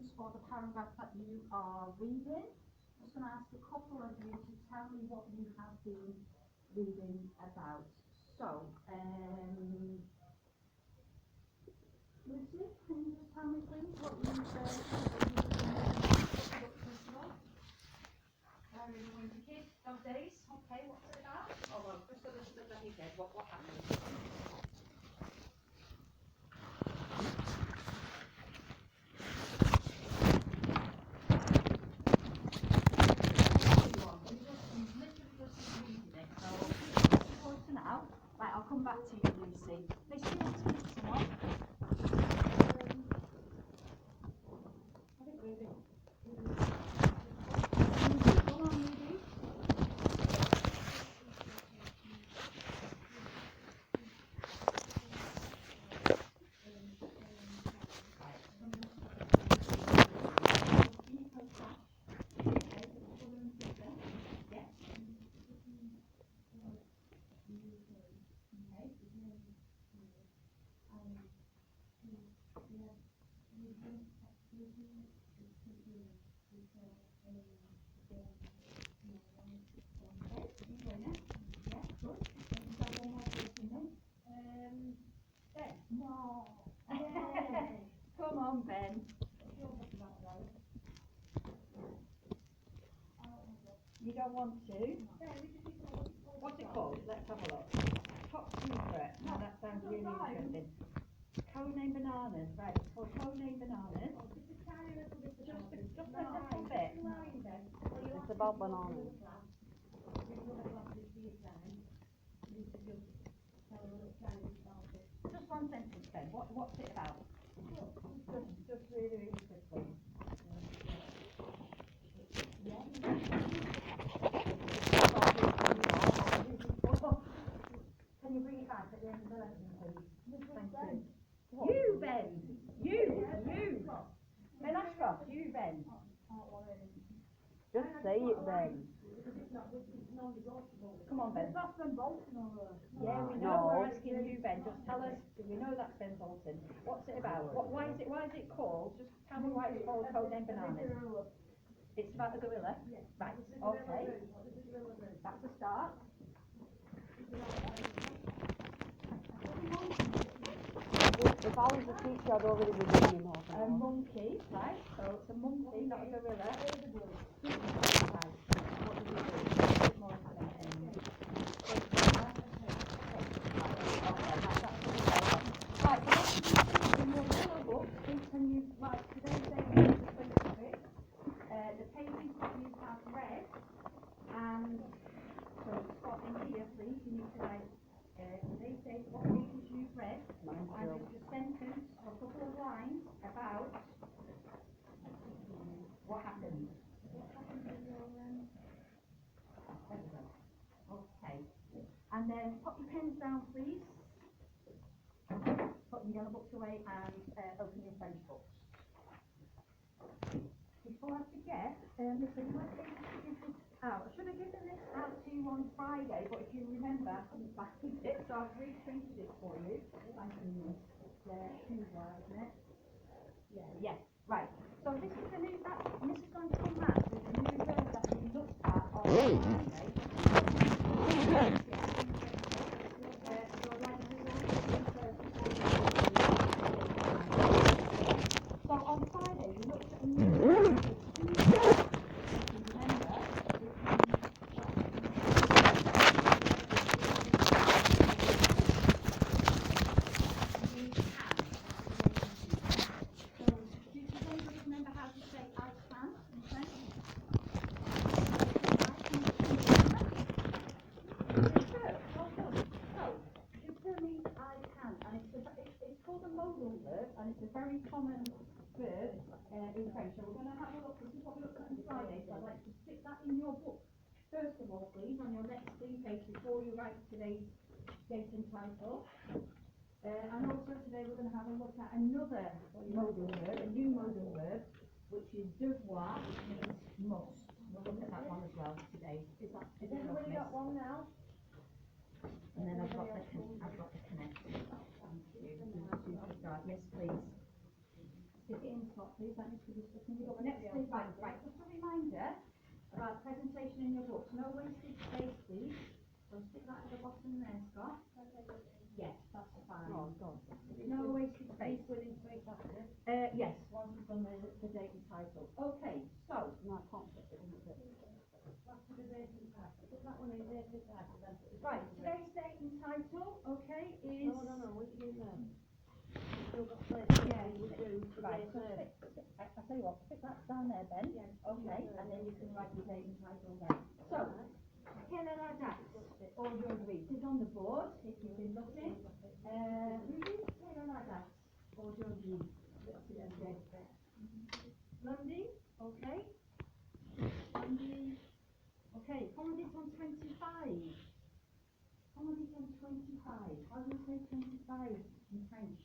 sentence or the paragraph that you are reading. I'm just going to ask a couple of you to tell me what you have been reading about. So, Lucy, can you just tell me please what you've been reading about? Going to kids those days. Okay, what's it about? Oh well, just a little bit let me get what happened. Right, I'll come back to you, Lucy. Lucy, you want to meet someone? I think really. Come on, Ruby. Ben. No. Come on, Ben. You don't want to? What's it called? Let's have a look. Top secret. Now that sounds really interesting. Codename Bananas. Right, it's called Codename Bananas. Just a little bit. It's about bananas. Just one sentence, Ben. What's it about? Just really quickly. Can you bring it back at the end of the lesson, please? Thank you. You, Ben. You. Ben Ashcroft, you, Ben. Just say it, Ben. Come on, Ben. Yeah, we know. No. We're asking you, Ben. Just tell us. We know that's Ben Bolton. What's it about? Why is it called? Just tell me why it's called Codename Bananas. It's about the gorilla. Right. Okay. That's a start. If I was a teacher, I'd already be doing in half A an hour. monkey, right? So it's a monkey, not a gorilla. Right. What do we do? A bit more information. Right, so in your yellow book, please can you write today's date and the specific, the pages that you have read, and so start in here, please. You need to write today's date, what pages you've read, and just a sentence or a couple of lines about what happened. Okay. And then put your pens down, please. Put your yellow books away and open your French books. Before I forget, listen, can I take this out? I should have given this out to you on Friday, but if you remember, I couldn't find it, so I've reprinted it for you. Thank you. Isn't it? Yeah. Right. So this is the new, this is going to come back with the new word that we looked at on Friday. So on Friday we looked at a new word. And it's a very common verb in French. So we're going to have a look. This is what we looked at on Friday. So I'd like to stick that in your book first of all, please, on your next theme page before you write today's date and title. And also today we're going to have a look at another modal verb, a new modal verb, which is devoir, which means must. We'll look at that one as well today. Has everybody got one now? And then I've got the connect. Thank you. Yes, please. Stick it in the slot, please. That needs to be stuck in your book. Next thing, right. Just a reminder about presentation in your books. No wasted space, please. So stick that at the bottom there, Scott. Yes, that's fine. Oh, God. No wasted space. Within space after it. Yes, once we've done the date and title. Okay, so. No, I can't put it in it. Back to the date and title. Put that one in there, put that, and then put it. Right, today's date and title, okay, is. No, we can, still got place. Yeah, We do. right, so Today. I tell you what, stick that down there, Ben. Okay, and then you can write your date and title there. So, Helena Dax, audio read is on the board, if you've been looking. Who is Helena Dax, audio read? Lundy, okay. Lundy, okay, Comedy on 25. Comedy on 25. How do you say 25 in French?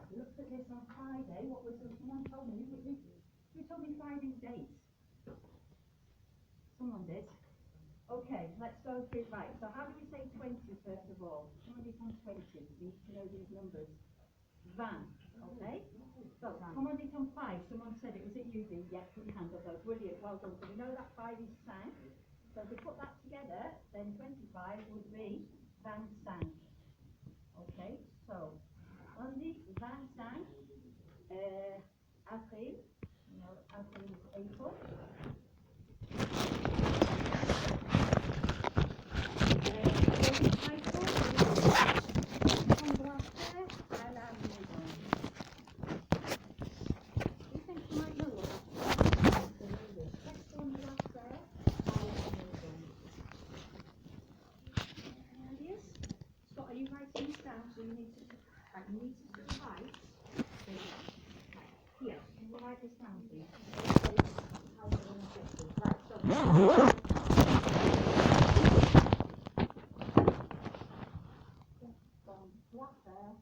We looked at this on Friday. What was it? Someone told me. Who told me Friday's date? Someone did. Okay, let's go through. Right, so how do we say 20 first of all? Somebody's on 20. We need to know these numbers. Van, okay? So, somebody's on 5. Someone said it. Was it you, Dee? Yeah, put your hand up though. Brilliant, well done. So we know that 5 is Sank. So if we put that together, then 25 would be Van Sank. Okay, so Andy, Van Sank, April, April is April. So you need to write here. Can you write this down, please? Right, so black there.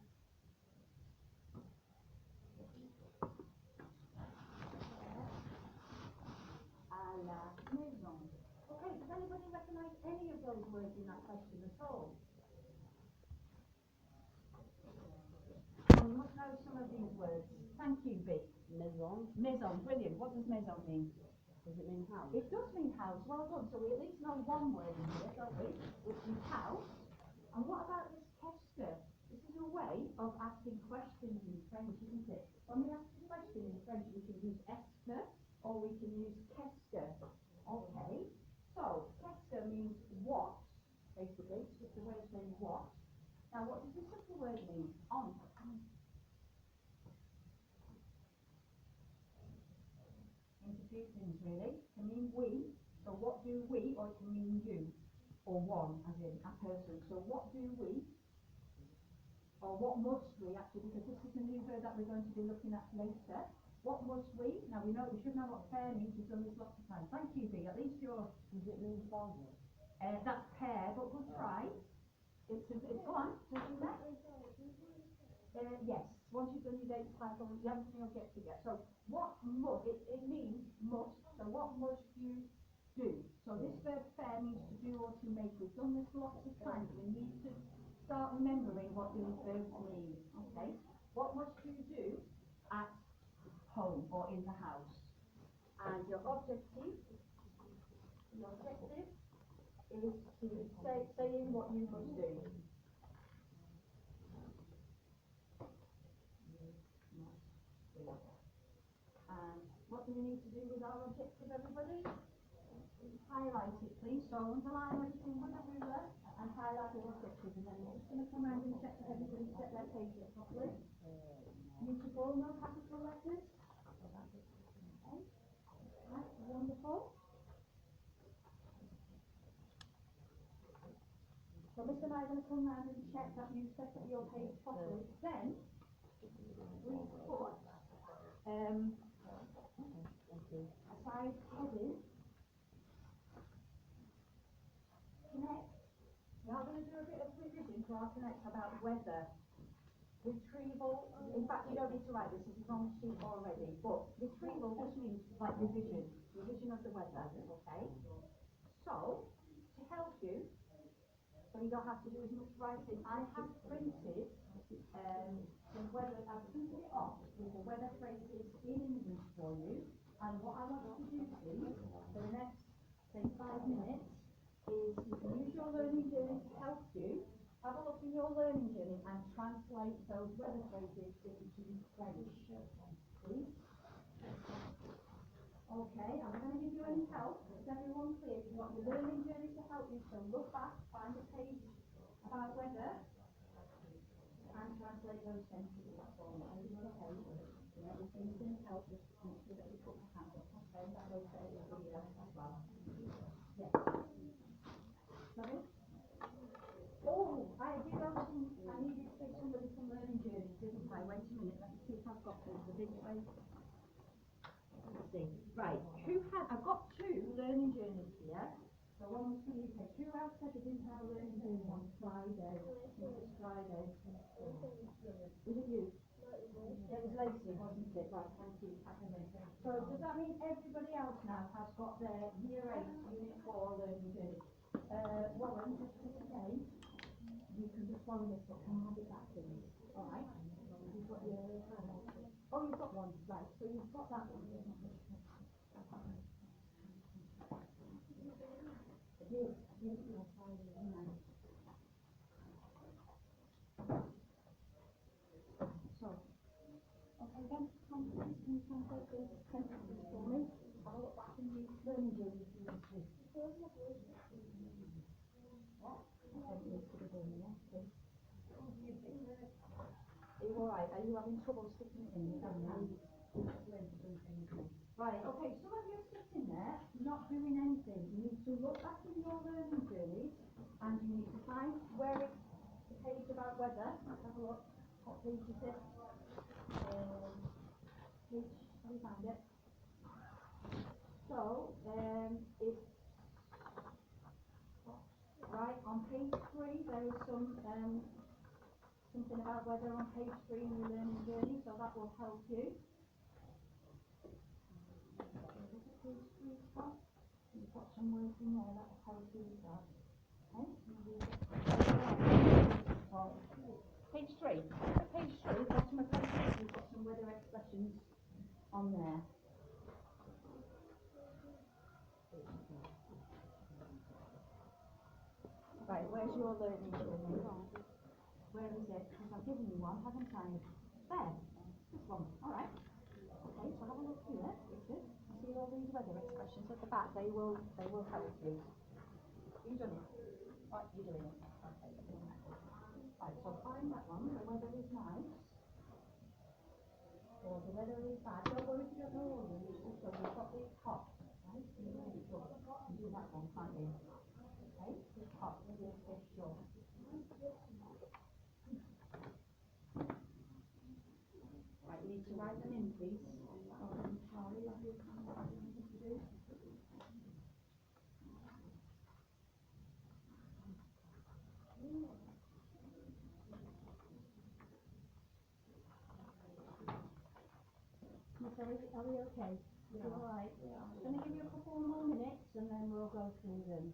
À la maison. Okay, does anybody recognize any of those words in that question at all? You must know some of these words. Thank you, B. Maison. Maison, brilliant. What does maison mean? Does it mean house? It does mean house. Well done. So we at least know one word in here, don't we? Which is house. And what about this question? This is a way of asking questions in French, isn't it? When we ask a question in French, we can use est que or we can use qu'est-ce que. Okay. So qu'est-ce que means what, basically. It's just a way of saying what. Now, what does this other word mean? On. Into two things, really. It can mean we. So what do we, or it can mean you, or one, as in a person. So what do we, or what must we, actually, because this is a new word that we're going to be looking at later. What must we? Now, we should know what fair means. We've done this lots of times. Thank you, B. At least you're... Does it mean father? That's pair, but good try. It's go on, do that. Yes, once you've done your date title, everything you'll get to get. So what must, it means must, so what must you do? So this verb fair means to do or to make. We've done this lots of times. We need to start remembering what these verbs mean, okay? What must you do at home or in the house? And your objective is to saying what you must do. And what do we need to do with our objective, everybody? Highlight it, please. So underline everything with a ruler and highlight your objective. And then we're just going to come around and check that everybody set their pages properly. Beautiful, no capital letters. Okay. Right, wonderful. So Miss and I are going to come around and check that you set up your page properly. Then we put aside heading, connect. We are going to do a bit of revision to our connect about weather, retrieval. In fact, you don't need to write this is on the sheet already, but retrieval just means like revision of the weather, okay? So, to help you, so you don't have to do as much writing. I have printed some weather, I've printed it off with the weather phrases in English for you. And what I want you to do, please, for the next, say, 5 minutes, is you can use your learning journey to help you. Have a look in your learning journey and translate those weather phrases into French, please. Okay, I'm not going to give you any help. Is everyone clear? You want your learning journey to help you, so look back, find a page about weather, and translate those sentences for me. Is it okay? You know, if anything help, just make sure that you put your hand up. Okay, that goes for everybody else as well. Yes. Sorry? Oh, I did have some, I needed to take somebody from learning journey, didn't I? Wait a minute, let me see if I've got this. The big place. Let's see. Right, I've got 2 learning journeys here. So one was for you, who else said they didn't have a learning journey on Friday? I think it was Friday. Was it you? It was Lacey, wasn't it? Right, thank you. So does that mean everybody else now has got their year 8, unit 4 learning journey? Warren, just for today, you can just follow this, but can I have it back, please? Alright. You've got your, oh, you've got one, right, so you've got that one. So, okay then, can you translate those sentences for me? Have a look back in the learning journey if you want to. What? I think you should have done that, please. Are you alright? Are you having trouble sticking it in? Right, okay, some of you are sitting there, not doing anything. You need to look back in your learning journey and you need to find where it's the page about weather. Have a look. What page is it? Page, have you found it? So, it's right on page 3. There is some something about weather on page 3 in your learning journey, so that will help you. Page 3 top. You've got some words in there that will help you with that. Okay? Page 3. Page 3, bottom of page 3, you've got some weather expressions on there. Right, where's your learning journey? Where is it? Because I've given you one, haven't I? There. This one. Alright. Okay, so have a look here, Richard. See all these weather expressions at the back, they will help you. You done it? Right, you're doing it. Okay. Right, so find that one, the weather is nice. Or the weather is bad. Don't worry if you don't know all of them, it's just so you've got this hot. Right? So you can do that one, can't you? Okay, it's hot, it's short. Right, you need to write them in, please. Charlie, what do you need to do? Are we okay? Yeah. Alright. Yeah. I'm going to give you a couple more minutes and then we'll go through them.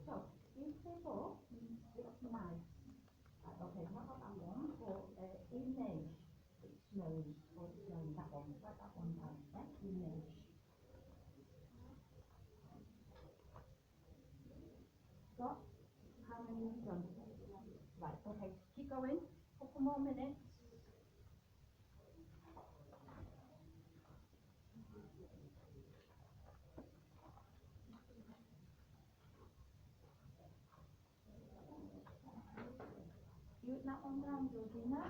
So, beautiful means it's nice. Right, okay, not that one, but image, it snows, or it's snowing, that one, write that one down, yeah, image. Got? How many have you done? Right, okay, keep going, couple more minutes. You written that one down, Georgina?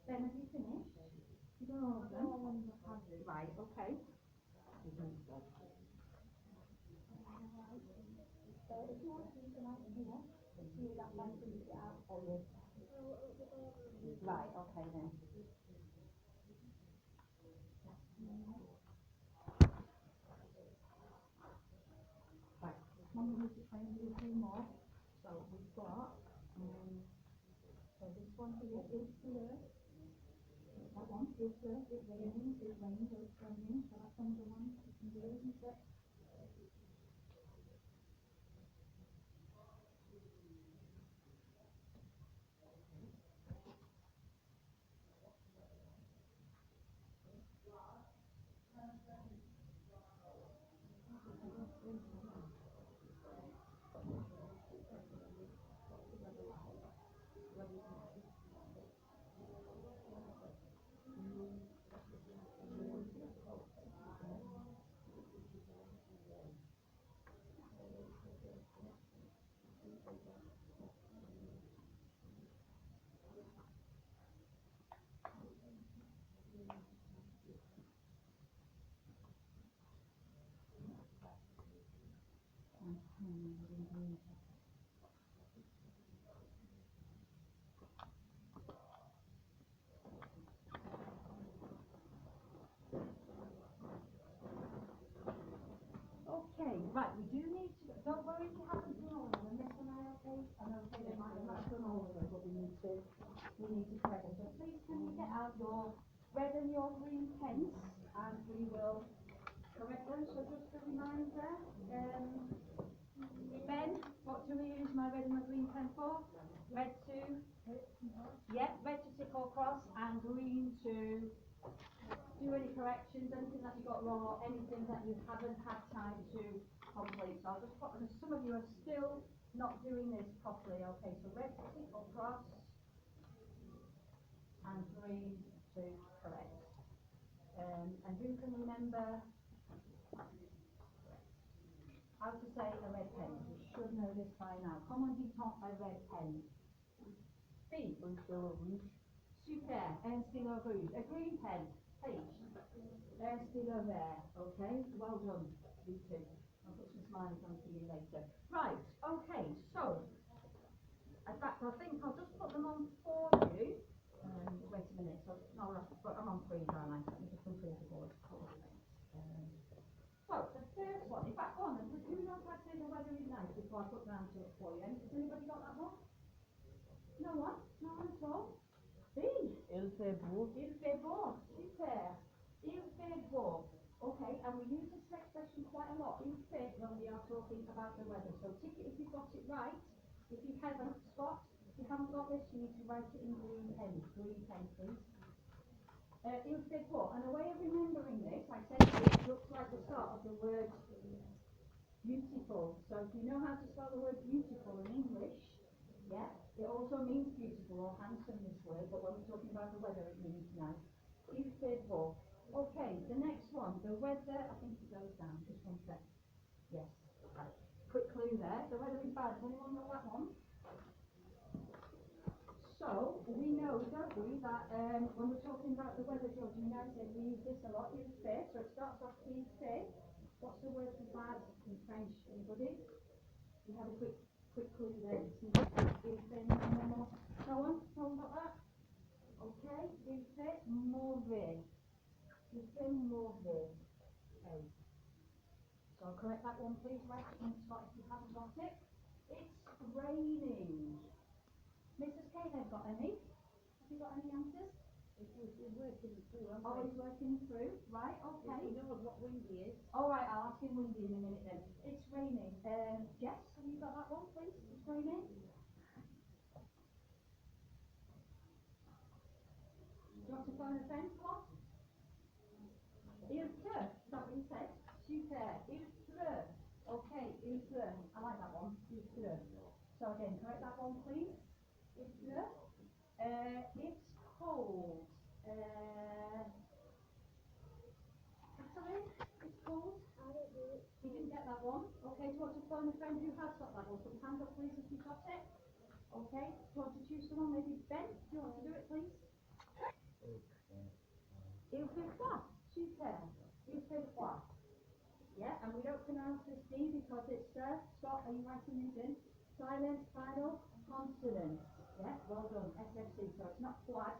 Ben, have you finished? You don't know them? Right, okay. If you want to do tonight here, see that one to get out for you. Right, okay then. Right, one we need to try and do a few more. So we've got, so this one here is blue. That one is blue, it's raining, it's raining, so it's raining. So that's one of the ones you can do, isn't it? Okay, right, we do need to, don't worry if you haven't done all of them, Miss and I, okay? I know, okay, they might have not done all of them, but we need to correct them. So please can you get out your red and your green pens, and we will correct them. So just a reminder, Ben, what do we use my red and my green pen for? Red to, red to tick or cross, and green to do any corrections, anything that you got wrong, or anything that you haven't had time to complete. So I'll just put, because some of you are still not doing this properly. Okay, so red to tick or cross, and green to correct. And who can remember how to say a red pen? You should know this by now. Comment dit-on a red pen? B. Un stylo rouge. Super. Un stylo rouge. A green pen. H. Un stylo vert. Okay. Well done. You two. I'll put some smileys on for you later. Right. Okay. So, in fact, I think I'll just put them on for you. Wait a minute. So, no, I'm on freeze, aren't I? Let me just unfreeze the board. So, the first one, in fact, go on, who knows how to say the weather is nice before I put down to it for you? Has anybody got that one? No one? No one at all? B. Il fait beau. Il fait beau. Super. Il fait beau. Okay, and we use this expression quite a lot. Il fait when we are talking about the weather. So tick it if you've got it right. If you haven't, Scott, if you haven't got this, you need to write it in green pen. Green pen, please. Il fait beau. And a way of remembering this, I said it looks like the start of the word beautiful. So if you know how to spell the word beautiful in English, yeah, it also means beautiful or handsome, this word, but when we're talking about the weather, it means nice. Il fait beau. Okay, the next one, the weather, I think it goes down, just one sec. Yes, right. Quick clue there, the weather is bad. Does anyone know that one? So, we know, don't we, that when we're talking about the weather, Georgina, I said we use this a lot, il fait, so it starts off il fait. What's the word for bad in French, anybody? We have a quick clue there. Il fait no one? No one got that? Okay, il fait mauvais. Il fait mauvais. Okay. So I'll correct that one, please, right on the spot if you haven't got it. It's raining. Mrs. Kay, have got any? Have you got any answers? It's working through, Oh, it's working through. Right, okay. You know what windy is? All right, I'll ask him windy in a minute then. It's raining. Jess, have you got that one, please? It's raining. Do you want to phone a friend? Come on. Il pleut. Is that what you said? Super. Il pleut. Okay, il pleut. I like that one. Il pleut. So again, correct that one, please. Il It's called, Catherine, it's called. You didn't get that one? Okay, do you want to phone a friend who has got that one? Put your hand up please if you got it. Okay, do you want to choose someone? Maybe Ben? Do you want to do it please? Il fait froid. Super. Il fait froid. Yeah, and we don't pronounce this D because it's Scott, are you writing these in? Silent, final, consonant. Yeah, well done. SFC, so it's not flat.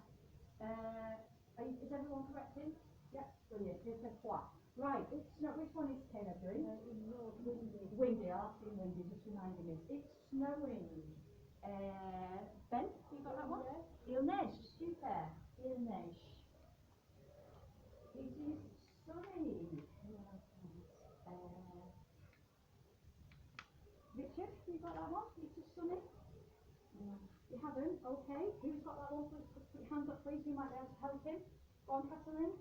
Is everyone correcting? Yeah, brilliant. Il fait froid. Right, it's not, which one is Taylor doing? Windy. Windy, I'll ask you windy, just reminding me. It's snowing. Ben, you got that one? Il neige, super. Il neige. It is sunny. Richard, you got that one? It's just sunny? No. You haven't? Okay. Who's got that one? Put your hands up please, you might be able to help him. Go on, Catherine.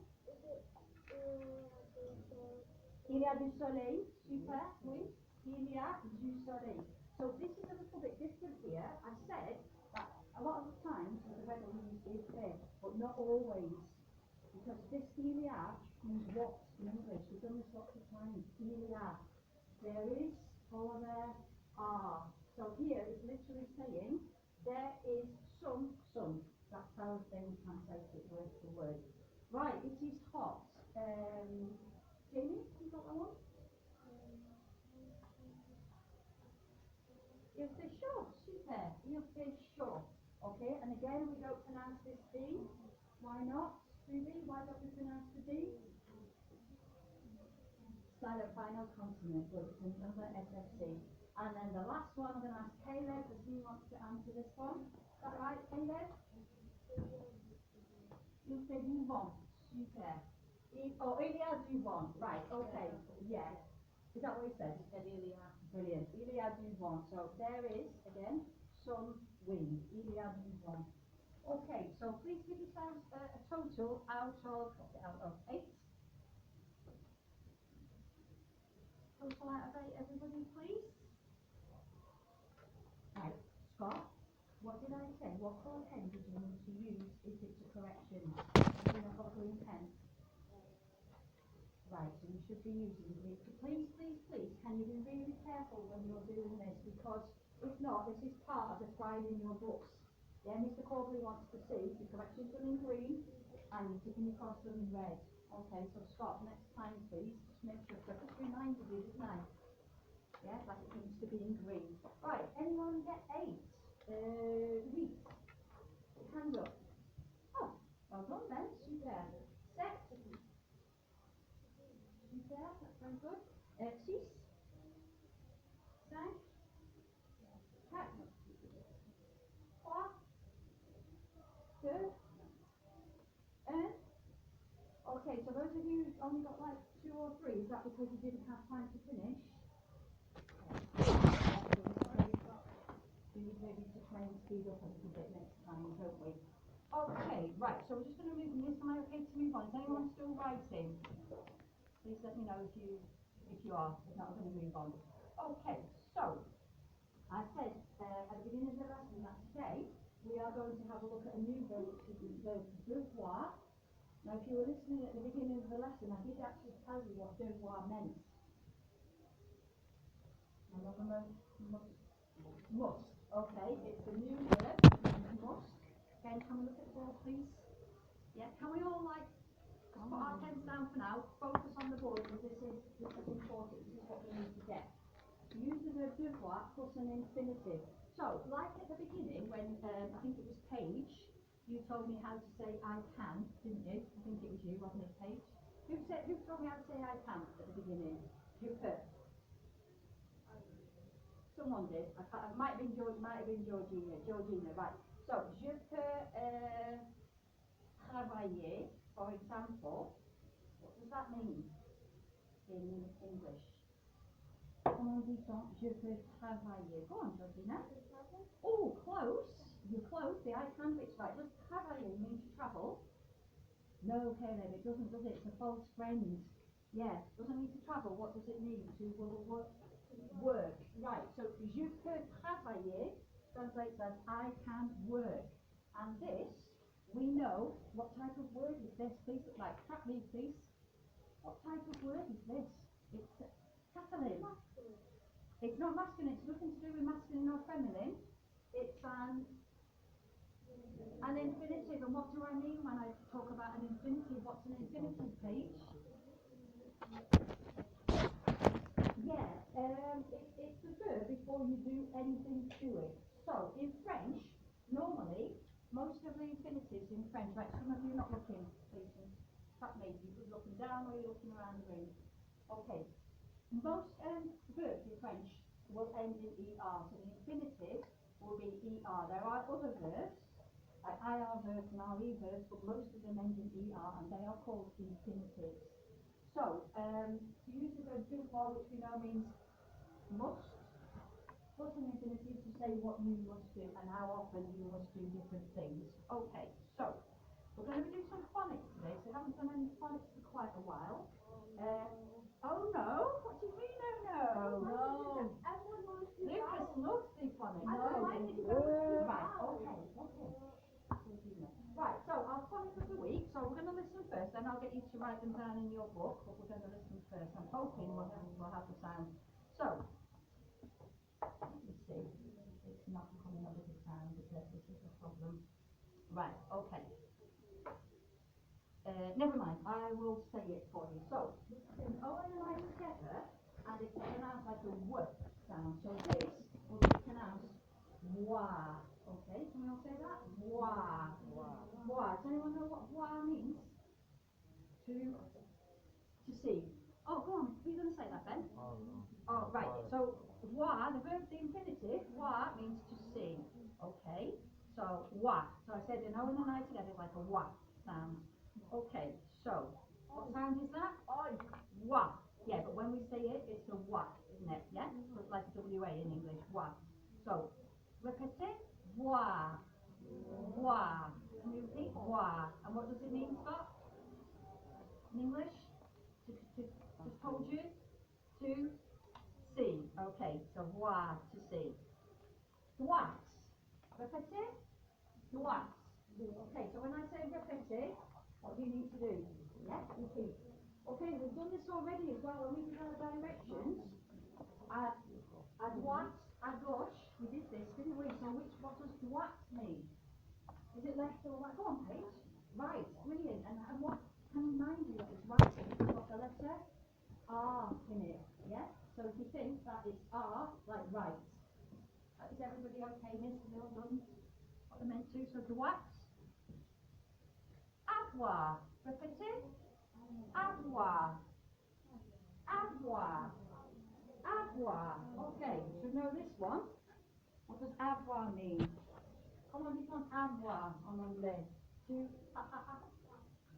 Il y a du soleil, super, oui. Il y a du soleil. So this is a little bit different here. I said that a lot of the times the weather we use is fair, but not always. Because this il y a means what in English. We've done this lots of times. Il y a. There is, or there are. So here it's literally saying there is some sun. That's how they would translate it word for word. Right, it is hot. Jamie, you got that one? Il fait chaud, super. Il fait chaud. Okay, and again we don't pronounce this D. Why not? Ruby, why don't we pronounce the D? Silent final consonant, but it's another SFC. And then the last one I'm going to ask Caleb, because he wants to answer this one. Is that right, Caleb? Il fait du vent, super. Il y a du vent, right, okay, yeah. Is that what he said? He said il y a. Brilliant. Il y a du vent. So there is, again, some wind. Il y a du vent. Okay, so please give yourselves a total out of 8. Total out of 8, everybody, please. Right, Scott, what did I say? What colour pen did you need to use if it's a correction? Have you not got a green pen? Right, so you should be using it. Please, please, please, can you be really careful when you're doing this? Because if not, this is part of the pride in your books. Yeah, Mr. Corbley wants to see the corrections done in green and you're ticking your cross done in red. Okay, so Scott, next time please, just make sure, I just reminded you, didn't I? Yeah, that it needs to be in green. Right, anyone get 8? Louise, hands up. Oh, well done then, super. Set. Super, that's very good. 6, 5, 4, 3, 2, 1. Okay, so those of you who only got like 2 or 3, is that because you didn't have time to finish? We need maybe to try and speed up a little bit next time, don't we? Okay, right, so we're just going to move on. Is am I okay to move on? Is anyone still writing? Please let me know if you are. If not, I'm going to move on. Okay, so I said at the beginning of the lesson that today we are going to have a look at a new verb, which is the verb devoir. Now, if you were listening at the beginning of the lesson, I did actually tell you what devoir meant. Must. Okay, it's a new verb. Must. Again, can we look at the board, please? Yeah, can we all put our pens down for now, focus on the board because this is important, this is what we need to get. Use the verb devoir plus an infinitive. So, like at the beginning when, I think it was Paige, you told me how to say I can, didn't you? I think it was you, wasn't it, Paige? Who told me how to say I can at the beginning? You could. Someone did. It might have been Georgina. Georgina, right. So, je peux travailler, for example. What does that mean in English? Comment dit-on je peux travailler? Go on, Georgina. Oh, close. You're close. The I can bit's right. Does travailler mean to travel? No, Caleb, it doesn't, does it? It's a false friend. Yeah, doesn't mean to travel. What does it mean? To work. Right, so je peux travailler translates as I can work. And this, we know what type of word is this, please, like, track me, please. What type of word is this? It's Catalan. It's not masculine, it's nothing to do with masculine or feminine. It's an infinitive, and what do I mean when I talk about an infinitive? What's an infinitive, Paige? Yeah, it's the verb before you do anything to it. So, in French, normally, most of the infinitives in French, like some of you not looking, please, that maybe you're looking down or you're looking around the room. Okay, most verbs in French will end in ER, so the infinitive will be ER. There are other verbs, like IR verbs and RE verbs, but most of them end in ER, and they are called infinitives. So, to use the verb do more, which we know means must, plus an infinitive to say what you must do and how often you must do different things. Okay, so we're going to do some phonics today, so we haven't done any phonics for quite a while. Oh no, what do you mean oh no? Lucas loves the phonics. No, right, okay. Right, so our phonics of the week, so we're going to listen first, then I'll get you to write them down in your book, but we're going to listen first. I'm hoping we'll have the sound. So, let's see, it's not coming up with the sound, because this is a problem. Right, okay. Never mind, I will say it for you. So, listen Owen and I together, and it's pronounced like a W sound. So this will be pronounced wa. Okay, can we all say that? Wa. Wa. Does anyone know what wa means? To see. Oh, go on. Who's going to say that, Ben? Oh, right. So wa, the verb, the infinitive, wa means to see. Okay. So wa. So I said an Owen and I together like a wa sound. Okay. So what sound is that? Wa. Yeah, but when we say it, it's a wa, isn't it? Yeah. So it's like a WA in English. Wa. So répétez. Wa. Wa. Can you repeat? Wa. And what does it mean, Scott? In English? Just told you? To see. Okay, so wa, to see. Droite. Répétez. Droite. Okay, so when I say répétez, what do you need to do? Yeah, repeat. Okay, we've done this already as well when we did our directions. À droite, à gauche, we did this, didn't we? So what does droite mean? Is it left or right? Go on, Paige. Right, brilliant. And what can remind you that it's right? It's got the letter R in it, yeah? So if you think that it's R, like right. Is everybody okay, Miss? Well done. What they meant to, so droite. Avoir. Répétez. Avoir. Avoir. Avoir. Okay, so know this one. What does avoir mean? Come on, this one, avoir en anglais. To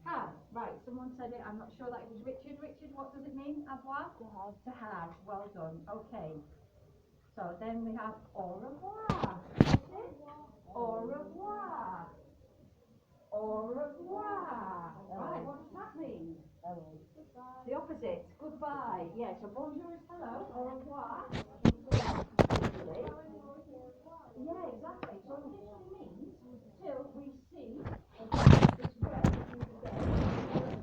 have. Right, someone said it, I'm not sure that it was Richard. Richard, what does it mean, avoir? To have. To have, well done. Okay. So then we have au revoir. Okay? Au revoir. Au revoir. Right, what does that mean? Hello. The opposite, goodbye. Yeah, so bonjour is hello, au revoir. Yeah, exactly. So it literally means till we see this word through the day.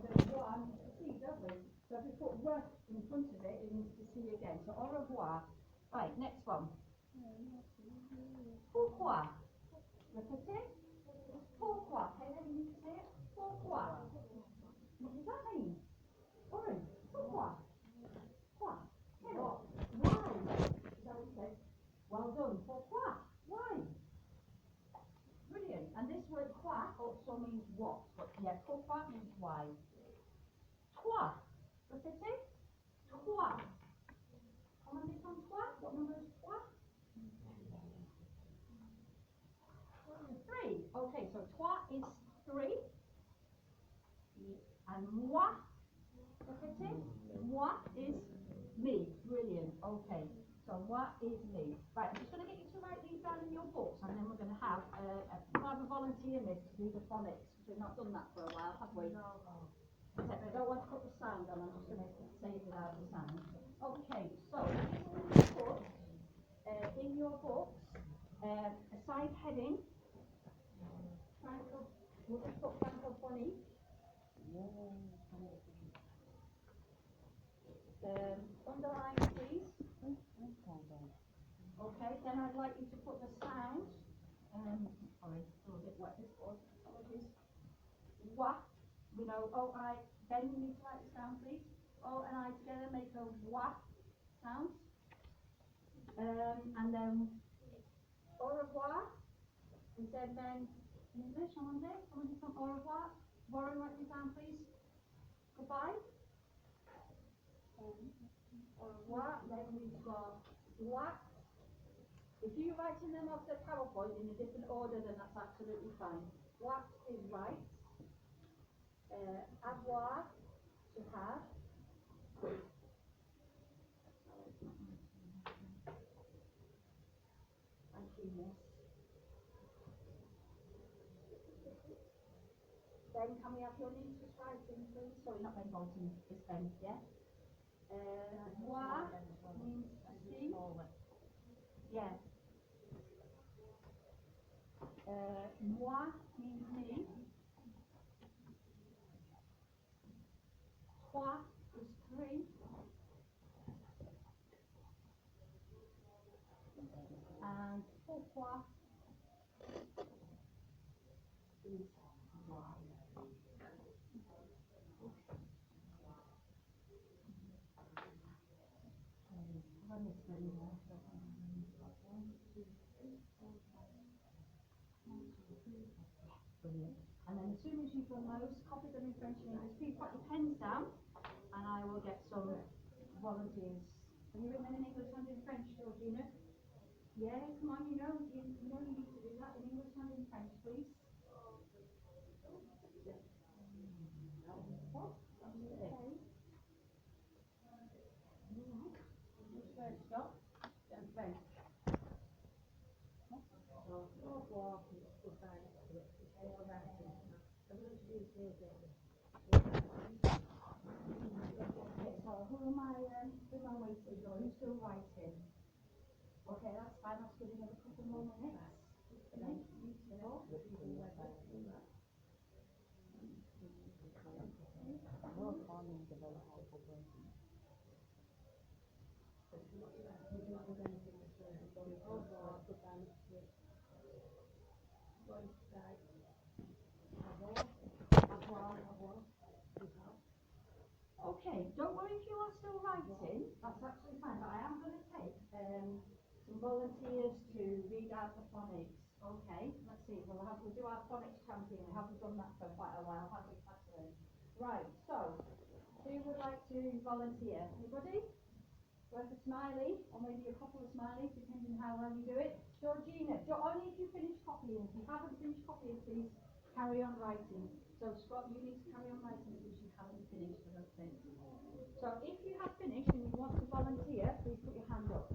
There's one to see, don't we? So if we put work in front of it, it means to see again. So au revoir. Right, next one. Pourquoi? Répétez. Pourquoi? Okay, then you need to say it. Pourquoi? What does that mean? Oren, pourquoi? Quoi? Why? Is that what you said? Well done. Pourquoi? Why? Brilliant. And this word quoi also means what? But yeah, pourquoi means why. Toi. Répétez. Toi. Comment on dit comme toi? What number is toi? 3. Okay, so toi is 3. And moi. Répétez. Moi is me. Brilliant. Okay. So what is me? Right, I'm just going to get you to write these down in your books, and then we're going to have a volunteer list to do the phonics. We've not done that for a while, have we? No. Okay, I don't want to put the sound on, I'm just going to say it without the sound. Okay, so put in your books a side heading we'll just put francophonique. Underline please. Okay, then I'd like you to put the sound, sorry, it's a little bit wet this board, apologies. Wah, we know O-I, Ben, you need to write this down please. O and I together make a wah sound. And then au revoir, we said then in English, someone from au revoir. Warren, write this down please. Goodbye. Au revoir, then we've got what. If you're writing them off the PowerPoint in a different order, then that's absolutely fine. What is right? Avoir, to have. Thank you, miss. Then can we have your name to writing, please? Sorry, not Ben Bolton, it's Ben, yeah? Moi means see. Yeah. Moi means me. Trois is three. And pourquoi is why. Brilliant. And then as soon as you've done those, copy them in French and English. Please put your pens down and I will get some volunteers. Have you written them in English and in French, Georgina? Yeah, come on, you know you need to do that in English and in French, please. Yeah. First stop, then French. So who am I waiting for? Who's still writing? Okay, that's fine. That's good. Another couple more minutes. Okay, don't worry if you are still writing, that's absolutely fine, but I am going to take some volunteers to read out the phonics. Okay, let's see, we'll do our phonics champion. We haven't done that for quite a while, have we, Catherine? Right, so, who would like to volunteer? Anybody? Worth a smiley, or maybe a couple of smileys, depending how well you do it. Georgina, only if you finish copying. If you haven't finished copying, please carry on writing. So Scott, you need to carry on writing because you haven't finished, I don't think. So if you have finished and you want to volunteer, please put your hand up.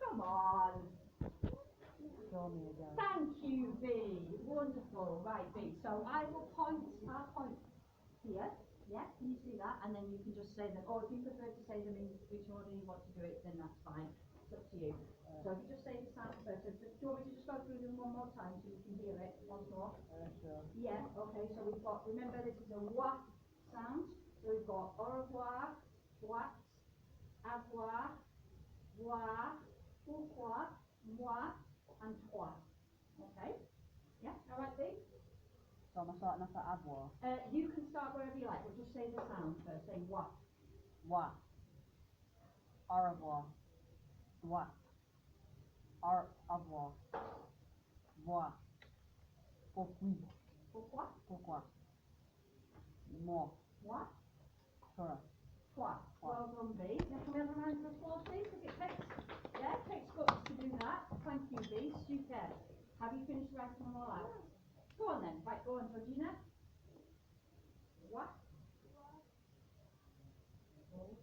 Come on. Show me again. Thank you, B. Wonderful. Right, B. So I will point here. Yeah, can you see that? And then you can just say them, or if you prefer to say them in which order you want to do it, then that's fine. It's up to you. So if you just say the sound first, do you want me to just go through them one more time so you can hear it once more? Sure. Yeah, okay, so we've got, remember this is a wa sound. So we've got au revoir, what, avoir, voir, pourquoi, moi, and toi. Okay? Yeah, alright, B? So am I starting off at avoir? You can start wherever you like, but just say the sound first. Say what. What? Au revoir. What? Au revoir. Moi. Pourquoi? Pourquoi? Pourquoi? Moi. What? Sure. Toi. Well done, B. Now can we have a round of applause, please? Because it takes guts to do that. Thank you, B. Super. Have you finished writing them all out? Go on then. Right, go on, Georgina. What?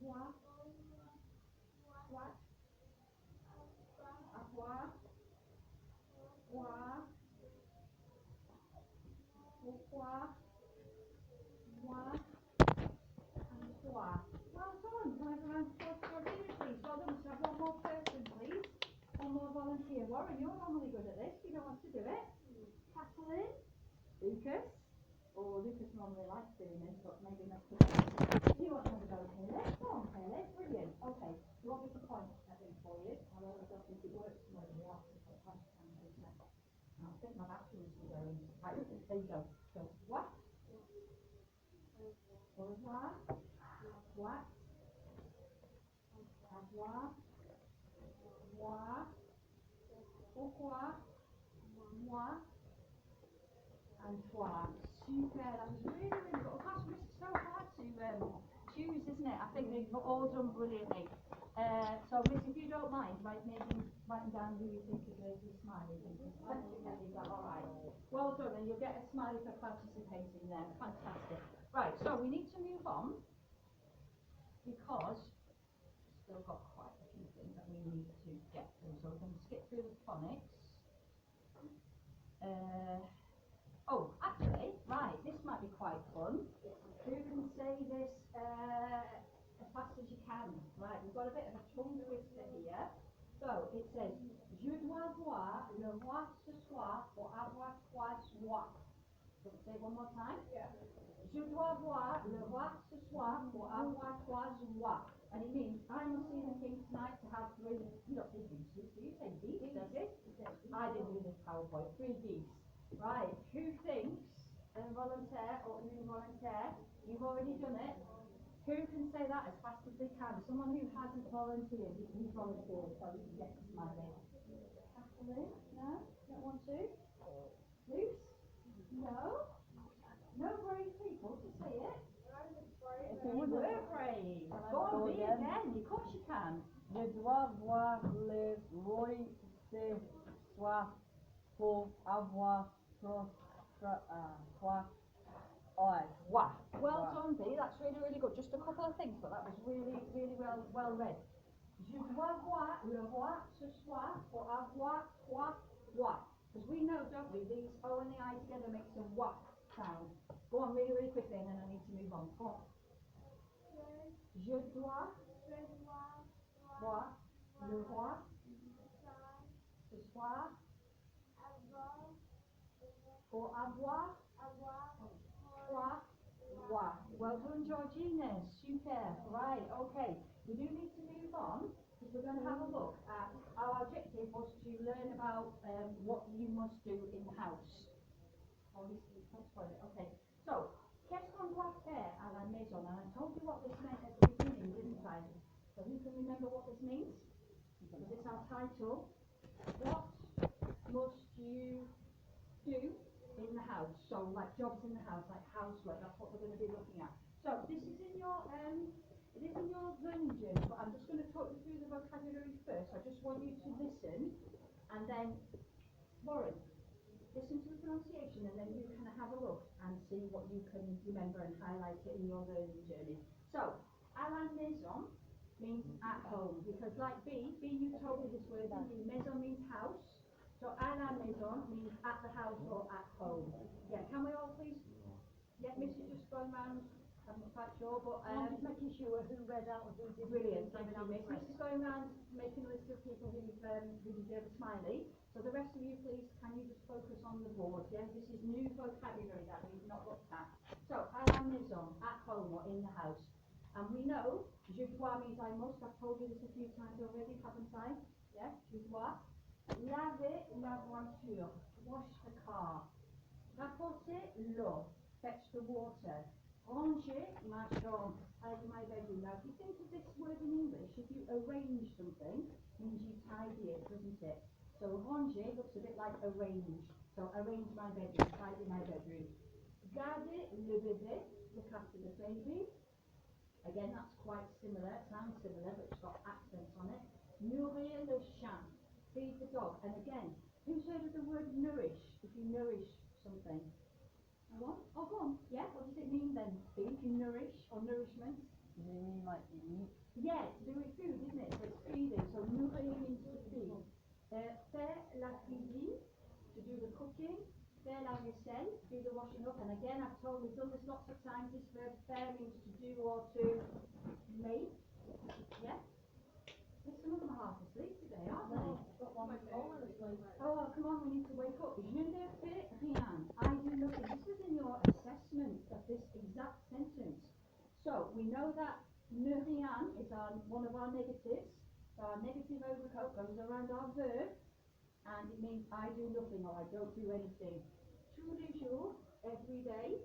What? What? Avoir. Quoi? Pourquoi? Moi. And toi. Well done. Can I have a round of applause for Georgina, please? Well done. So have one more person, please. One more volunteer. Warren, you're normally good at this. You don't want to do it. Kathleen? normally like cinnamon, but maybe not today. You want to have a go, Caleb? Go on, Caleb. Brilliant. Okay. You want me to point at it for you? I don't think it works when we have to put on camera. I think my batteries are going. Right, there you go. So, what? Au revoir. What? Au revoir. Moi. Pourquoi? Moi. And toi. Super. That was really, really good. Oh gosh, it's so hard to choose, isn't it? I think they've all done brilliantly. So, Miss, if you don't mind, maybe writing down who you think is the smiley. Is that all right? Well done, and you'll get a smiley for participating there. Fantastic. Right, so we need to move on because we've still got quite a few things that we need to get through. So we're going to skip through the phonics. Actually, right, this might be quite fun. Who can say this as fast as you can? Right, we've got a bit of a tongue twister here. So it says, je dois voir le roi ce soir pour avoir trois joies. Say one more time. Yeah. Je dois voir le roi ce soir pour avoir trois joies. And it means I must see the king tonight to have three. You don't say geese, do you? Say geese, does it? I didn't do this PowerPoint. 3 geese. Right. Who thinks? Involunteer or involunteer? You've already done it. Who can say that as fast as they can? Someone who hasn't volunteered. Who's volunteered? So you can get the smiley. Kathleen? No? Don't want to? Luce? No? No brave people to say it? You were brave. Go on, me again. Of course you can. Je dois voir le roi ce soir pour avoir trois eyes. Wow. Well done, Bea. That's really, really good. Just a couple of things, but that was really, really well read. Je dois voir le roi ce soir pour avoir trois rois. Because we know, don't we, these O and the I together makes a wa sound. Go on really, really quickly, and then I need to move on. Go on. Je dois voir le roi ce soir pour avoir trois rois. Well done, Georgina. Super. Right, okay. We do need to move on because we're going to have a look at our objective was to learn about what you must do in the house. Okay. So, qu'est-ce qu'on doit faire à la maison? And I told you what this meant at the beginning, didn't I? So who can remember what this means? Because it's our title. What must you do in the house? So like jobs in the house, like housework, that's what we're going to be looking at. So this is in your it is in your learning journey, but I'm just going to talk you through the vocabulary first. I just want you to listen and then Lauren, listen to the pronunciation and then you can have a look and see what you can remember and highlight it in your learning journey. So, à la maison means at home, because like B, you told me this word, didn't you? Maison means house. So, à la maison means at the house or at home. Yeah, can we all please get Mrs. just going round? I'm not quite sure, but I'm just making sure who read out and who did. Brilliant, thank you, Miss. Mrs. going round making a list of people who deserve a smiley. So the rest of you, please, can you just focus on the board? Yeah, this is new vocabulary that we've not looked at. So, à la maison, at home or in the house. And we know, je dois means I must. I've told you this a few times already, haven't I? Yeah, je dois. Laver la voiture, wash the car. Rapporter l'eau, fetch the water. Ranger ma chambre, tidy my bedroom. Now, if you think of this word in English, if you arrange something, it means you tidy it, doesn't it? So ranger looks a bit like arrange. So arrange my bedroom, tidy my bedroom. Garder le bébé, look after the baby. Again, that's quite similar, sounds similar, but it's got accents on it. Nourrir le chien, feed the dog. And again, who's heard of the word nourish, if you nourish something? Go on. Oh, go on. Yeah, what does it mean then? Feed, you nourish, or nourishment? Does it mean like eat? Yeah, to do with food, isn't it? So it's feeding. So nourrir means to feed. Faire la cuisine, to do the cooking. Faire la vaisselle, do the washing up. And again, I've told we've done this lots of times. This verb faire means to do or to make. Yeah? There's some of them half asleep today, aren't they? Oh, come on, we need to wake up. Je ne fais rien. I do nothing. This was in your assessment of this exact sentence. So we know that ne rien is one of our negatives. So our negative overcoat goes around our verb, and it means I do nothing or I don't do anything. Tous les jours, every day.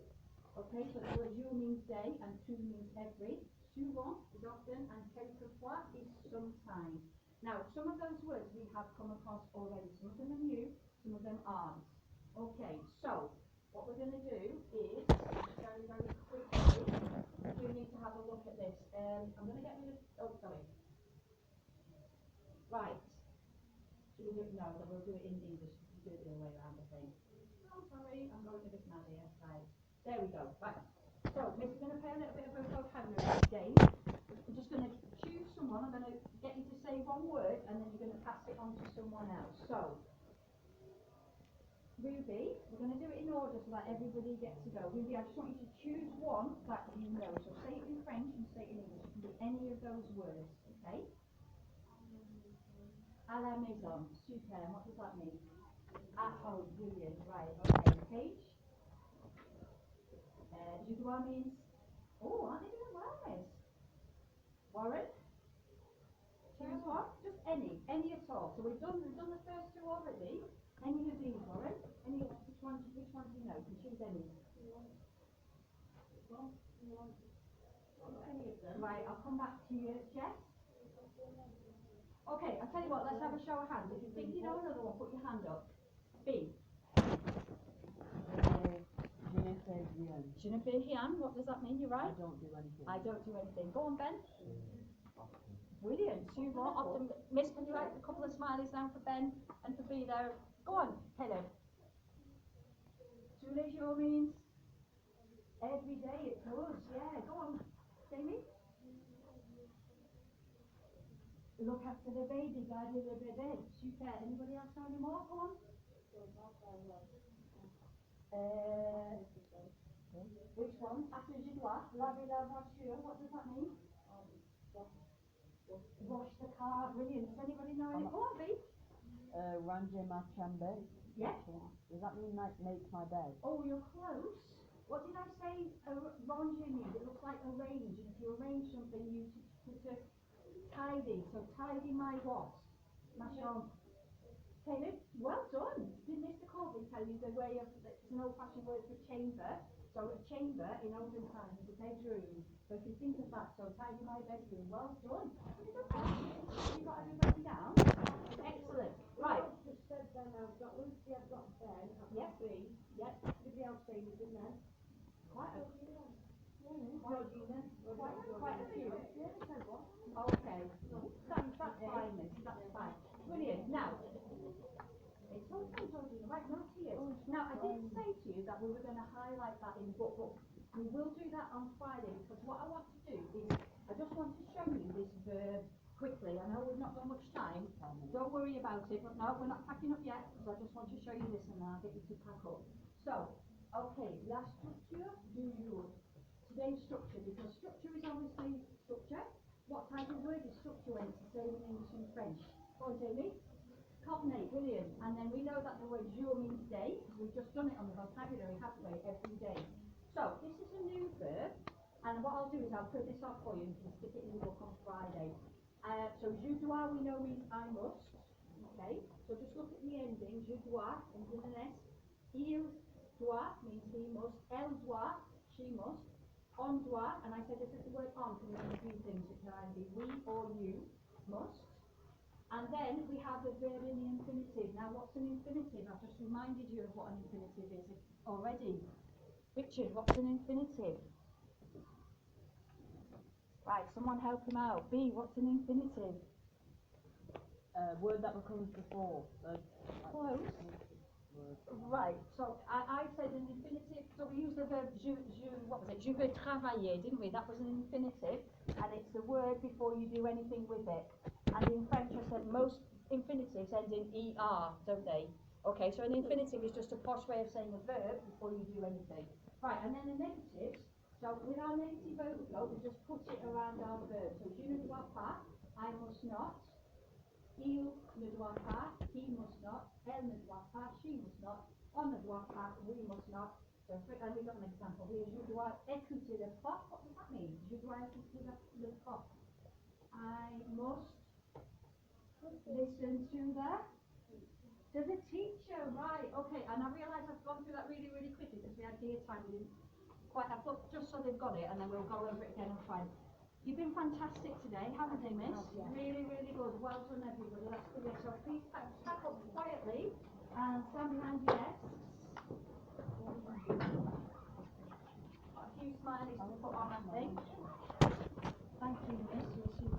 Okay, so the word jour means day and tous means every. Souvent is often and quelquefois is sometimes. Now, some of those words we have come across already. Some of them are new, some of them aren't. Okay, so what we're going to do is, very, very quickly, we need to have a look at this. I'm going to get rid of, oh, sorry. Right. Should we do it? No, we'll do it in English. We'll do it the other way around, I think. Oh, sorry, I'm going a bit mad here. Right. There we go. Right. So, Miss is going to play a little bit of a vocabulary game. I'm just going to choose someone. I'm going to get you to say one word, and then you're going to pass it on to someone else. So, Ruby, we're going to do it in order so that everybody gets to go. Ruby, I just want you to choose one that you know. So say it in French and say it in English. It can be any of those words, okay? À la maison, super. What does that mean? At home, brilliant. Right, okay. Paige? Je dois means, oh, aren't they doing well, Miss? Warren? Choose one? Just any at all. So we've done the first two already. Any of these, Warren? Which one do you know? You can choose any. Any of them. Right, I'll come back to you, Jess. Okay, I'll tell you what, let's have a show of hands. If you think you know another one, put your hand up. B. Je ne fais rien. What does that mean? You're right? I don't do anything. I don't do anything. Go on, Ben. Brilliant. Suivant. Often, Miss, can you write a couple of smileys down for Ben and for B there? Go on, Caleb. Tous les jours means every day it does. Yeah, go on. Jamie? Look after the baby, garder le bébé. Super. Anybody else know any more? Go on. Which one? After je dois, laver la voiture. What does that mean? Wash the car. Brilliant. Does anybody know any? Go on, B. Ranger ma chambre. Yeah. Does that mean like make my bed? Oh, you're close. What did I say? Ranger means it looks like arrange. And if you arrange something, you to tidy. So tidy my what? My chambre. Caleb, well done. Did Mr. Colby tell you the way of? It's an old-fashioned word for chamber. So a chamber in olden times is a bedroom. So if you think of that, so tidy my bedroom. Well done. You got everybody down. Excellent. Right. Just said then I've got Lucy, I've got Ben, I've Yep. got B. Yep. Everybody else famous, isn't there? Quite a few. Quite a few. Okay. That's fine, Miss. That's fine. Brilliant. Now, it's all told you. Right, now to you. Now, I did say to you that we were going to highlight that in book, but we will do that on Friday because what I want to do is I just want to show you this verb quickly. I know we've not got much time. Don't worry about it, but no, we're not packing up yet because I just want to show you this and then I'll get you to pack up. So, okay, la structure du jour. Today's structure, because structure is obviously structure. What type of word is structure when it's the same in English and French? Go on, Jamie. Cognate, brilliant. And then we know that the word jour means day, because we've just done it on the vocabulary, haven't we, every day. So, this is a new verb, and what I'll do is I'll print this off for you and you can stick it in the book on Friday. So, je dois we know means I must, okay? So just look at the ending, je dois, ends in an S. Il doit means he must, elle doit, she must. On doit, and I said this is the word on can mean a few things. It can either be we or you must. And then we have the verb in the infinitive. Now what's an infinitive? I've just reminded you of what an infinitive is already. Richard, what's an infinitive? Right, someone help him out. B, what's an infinitive? Word that comes before. Close. Right, so I said an infinitive, so we used the verb what was it, je veux travailler, didn't we? That was an infinitive, and it's the word before you do anything with it. And in French I said most infinitives end in ER, don't they? Okay, so an infinitive is just a posh way of saying a verb before you do anything. Right, and then the negatives, so with our negative overflow, we just put it around our verb. So je ne dois pas, I must not. Il ne doit pas, he must not. Elle ne doit pas, she must not. On ne doit pas, we must not. So we've got an example here. Je dois écouter le prof. What does that mean? Je dois écouter le prof. I must listen to the teacher, right? Okay, and I realise I've gone through that really, really quickly because we had dear time. We didn't quite have, but just so they've got it, and then we'll go over it again on Friday. You've been fantastic today, haven't they, miss? Really, really good. Well done, everybody. That's good. So please pack up quietly and stand behind your desks. Got a few smileys to put on, I think. Thank you, miss. You'll see.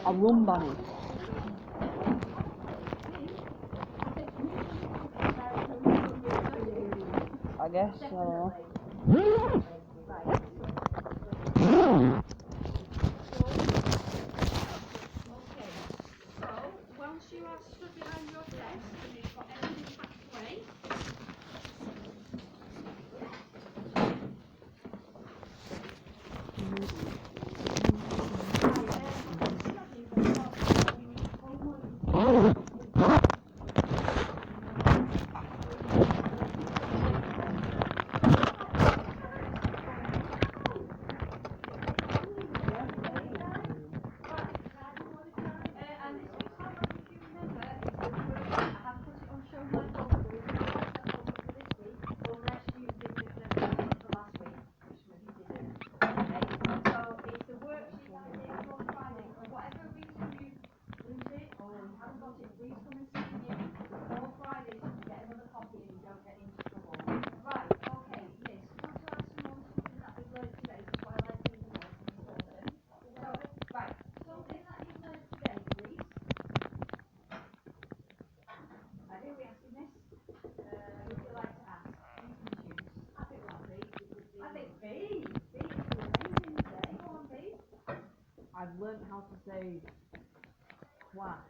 A rum bunny. I guess, I don't know. So, once you are stood behind your desk and you've got everything packed away, I've learned how to say quack.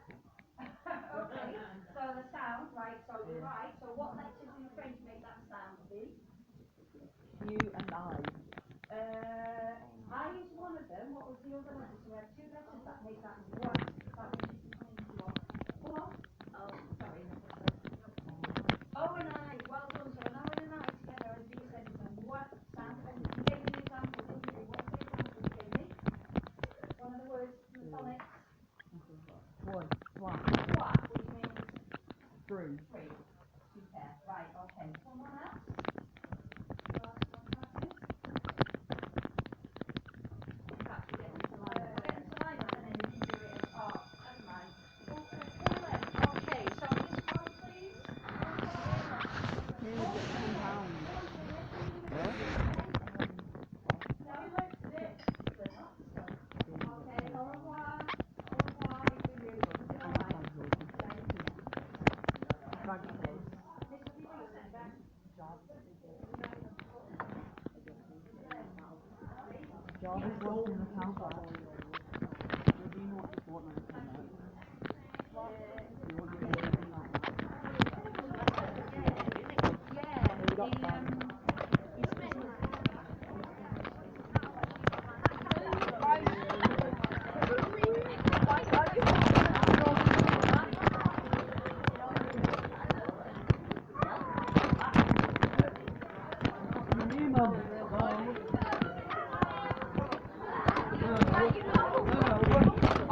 okay, so the sound, right, so you're right, so what letters in French make that sound, B? Q and I. I is one of them, what was the other letter? So we have two letters that make that one, that which is coming to us. Come on. Oh, sorry. O and I, well done, so an O and an I together as you said is a what sound, and you gave me an example, didn't you? What's the example you gave me? One of the words from the phonics. Quack. Quack, which means True. three. Super. Right, okay. Someone else? Okay, so this one, please. Okay, au revoir. Au revoir. It's been really good. Is it all right? Job is working the council. Do you know what the fortnight is about? You want to do anything like that?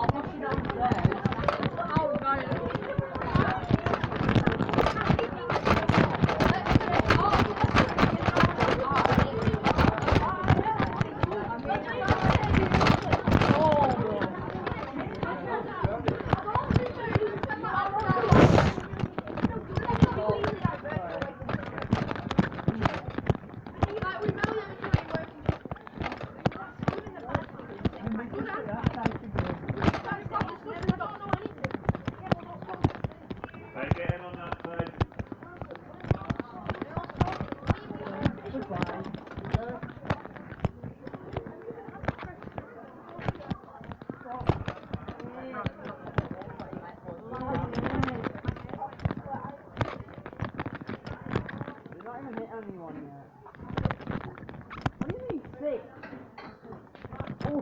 I'll push you downstairs. Oh, right.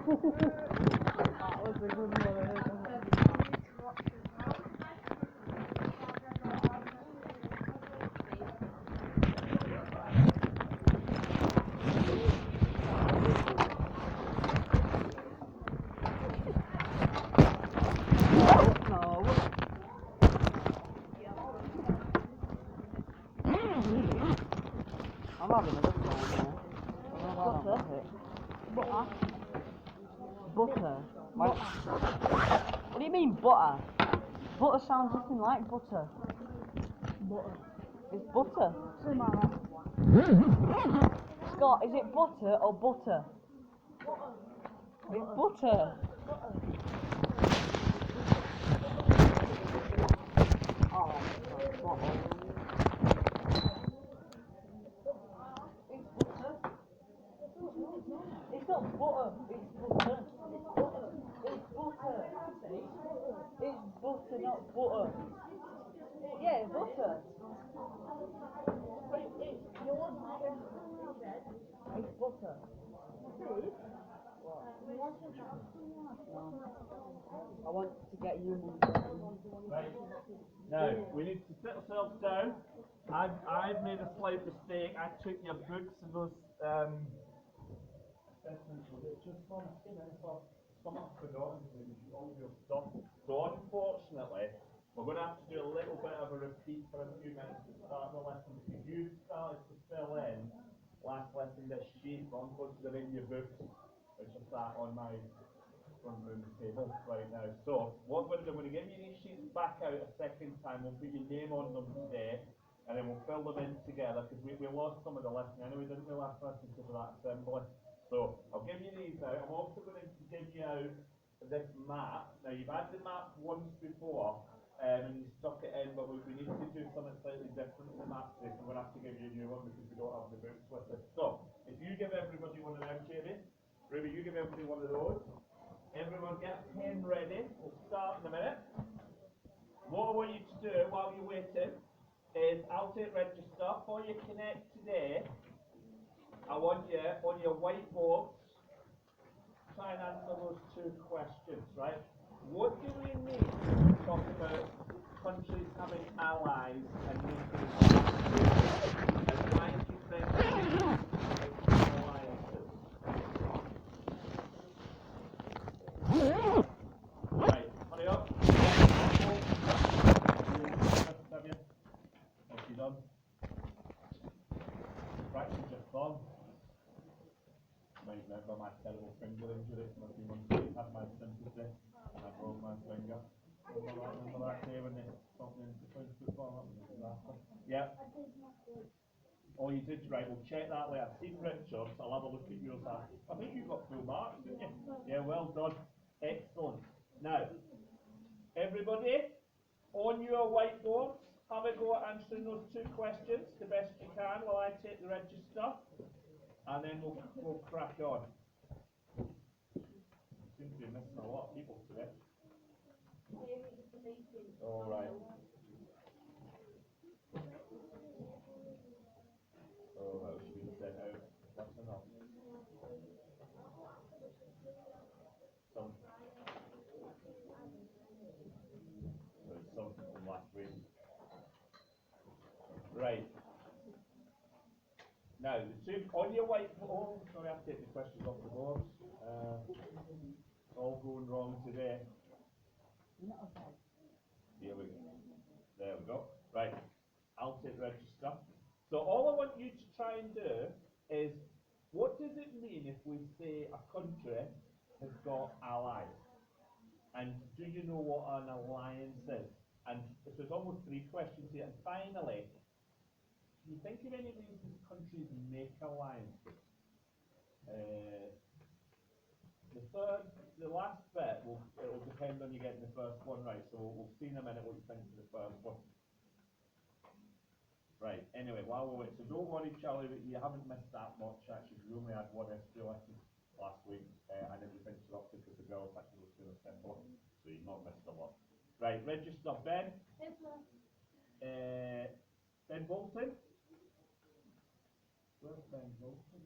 That was a good one, wasn't it? No. I'm having a look down there. Butter? Butter? Butter? What do you mean butter? Butter sounds nothing like butter. Butter. It's butter. Scott, is it butter or butter? Butter. It's butter. Oh, that's butter. It's not butter, it's butter. It's butter. It's butter, not butter. Yeah, butter. It's butter. I want to get you money. Right. Now, we need to sit ourselves down. I've made a slight mistake. I took your books and those assessments with it just from some I've forgotten all your stuff. So unfortunately, we're going to have to do a little bit of a repeat for a few minutes to start the lesson because you started to fill in last lesson this sheet, but unfortunately they're in your books, which are sat on my front room table right now. So what we're going to give you these sheets back out a second time. We'll put your name on them today, and then we'll fill them in together because we lost some of the lesson. I know we didn't do last lesson because of that assembly. So I'll give you these out. I'm also going to give you out this map. Now you've had the map once before, and you stuck it in, but we need to do something slightly different in the map today, so we're going to have to give you a new one because we don't have the books with us. So if you give everybody one of them, Jamie, Ruby, you give everybody one of those. Everyone get a pen ready. We'll start in a minute. What I want you to do while you're waiting is I'll take register for your Connect today. I want you on your whiteboards try and answer those two questions, right? What do we mean when we talk about countries having allies and making alliances? And why do you think alliances? Right, hurry up. What's he done? Fractured your thumb. Might remember my terrible finger injury from a few months ago. Had my sympathy and I broke my finger. Remember that day when they stopped me into playing football? That was a disaster. Yeah. Oh, you did, right. We'll check that later. Steve Richards, I'll have a look at yours. I think you got full marks, didn't you? Yeah, well done. Excellent. Now, everybody, on your whiteboards, have a go at answering those two questions the best you can while I take the register. And then we'll crack on. Seems to be missing a lot of people today. All right. Oh, that should be sent out. That's enough. Some. There's something from last week. Right. Now, the two on your whiteboard. Oh, sorry, I have to take the questions off the board. All going wrong today. Here we go. There we go. Right. I'll take register. So all I want you to try and do is, what does it mean if we say a country has got allies? And do you know what an alliance is? And so there's almost three questions here. And finally, can you think of any reasons countries make alliances? The last bit, it'll depend on you getting the first one right. So we'll see in a minute what you think of the first one. Right, anyway, while we wait, so don't worry, Charlie, that you haven't missed that much actually. We only had one history lesson last week, and everything's interrupted because the girls actually was doing a simple, so you've not missed a lot. Right, register Ben. Ben Bolton. Where's Ben Bolton?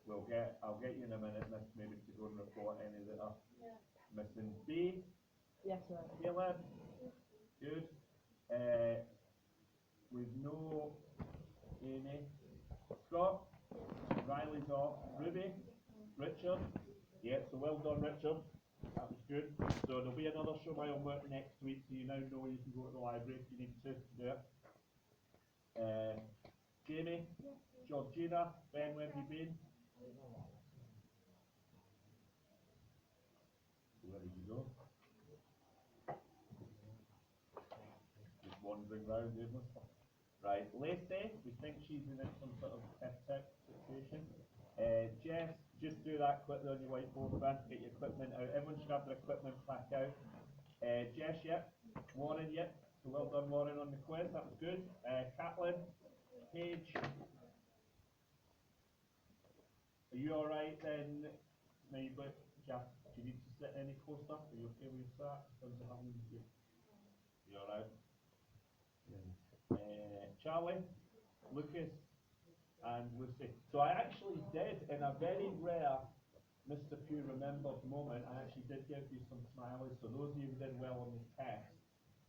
Well, I'll get you in a minute, miss, maybe to go and report any that are missing. B, Yes, sir. Caleb, good. We've no Amy. Scott, Riley's off. Ruby, Richard, yeah, so well done, Richard. That was good. So there'll be another show my homework next week, so you now know you can go to the library if you need to do it. Jamie, Georgina, Ben, where have you been? Where did you go? Just wandering round, aimlessly. Right, Lacey, we think she's in some sort of tech situation. Jess, just do that quickly on your whiteboard, Ben. Get your equipment out. Everyone should have their equipment back out. Jess, yep. Warren, yep. So well done, Warren, on the quiz. That was good. Caitlin, Paige. Are you alright then? No, you've got Jack. Do you need to sit any closer? Are you okay with your start? You alright? Charlie, Lucas, and Lucy. So I actually did, in a very rare Mr. Pugh remembered moment, I actually did give you some smileys. So those of you who did well on the test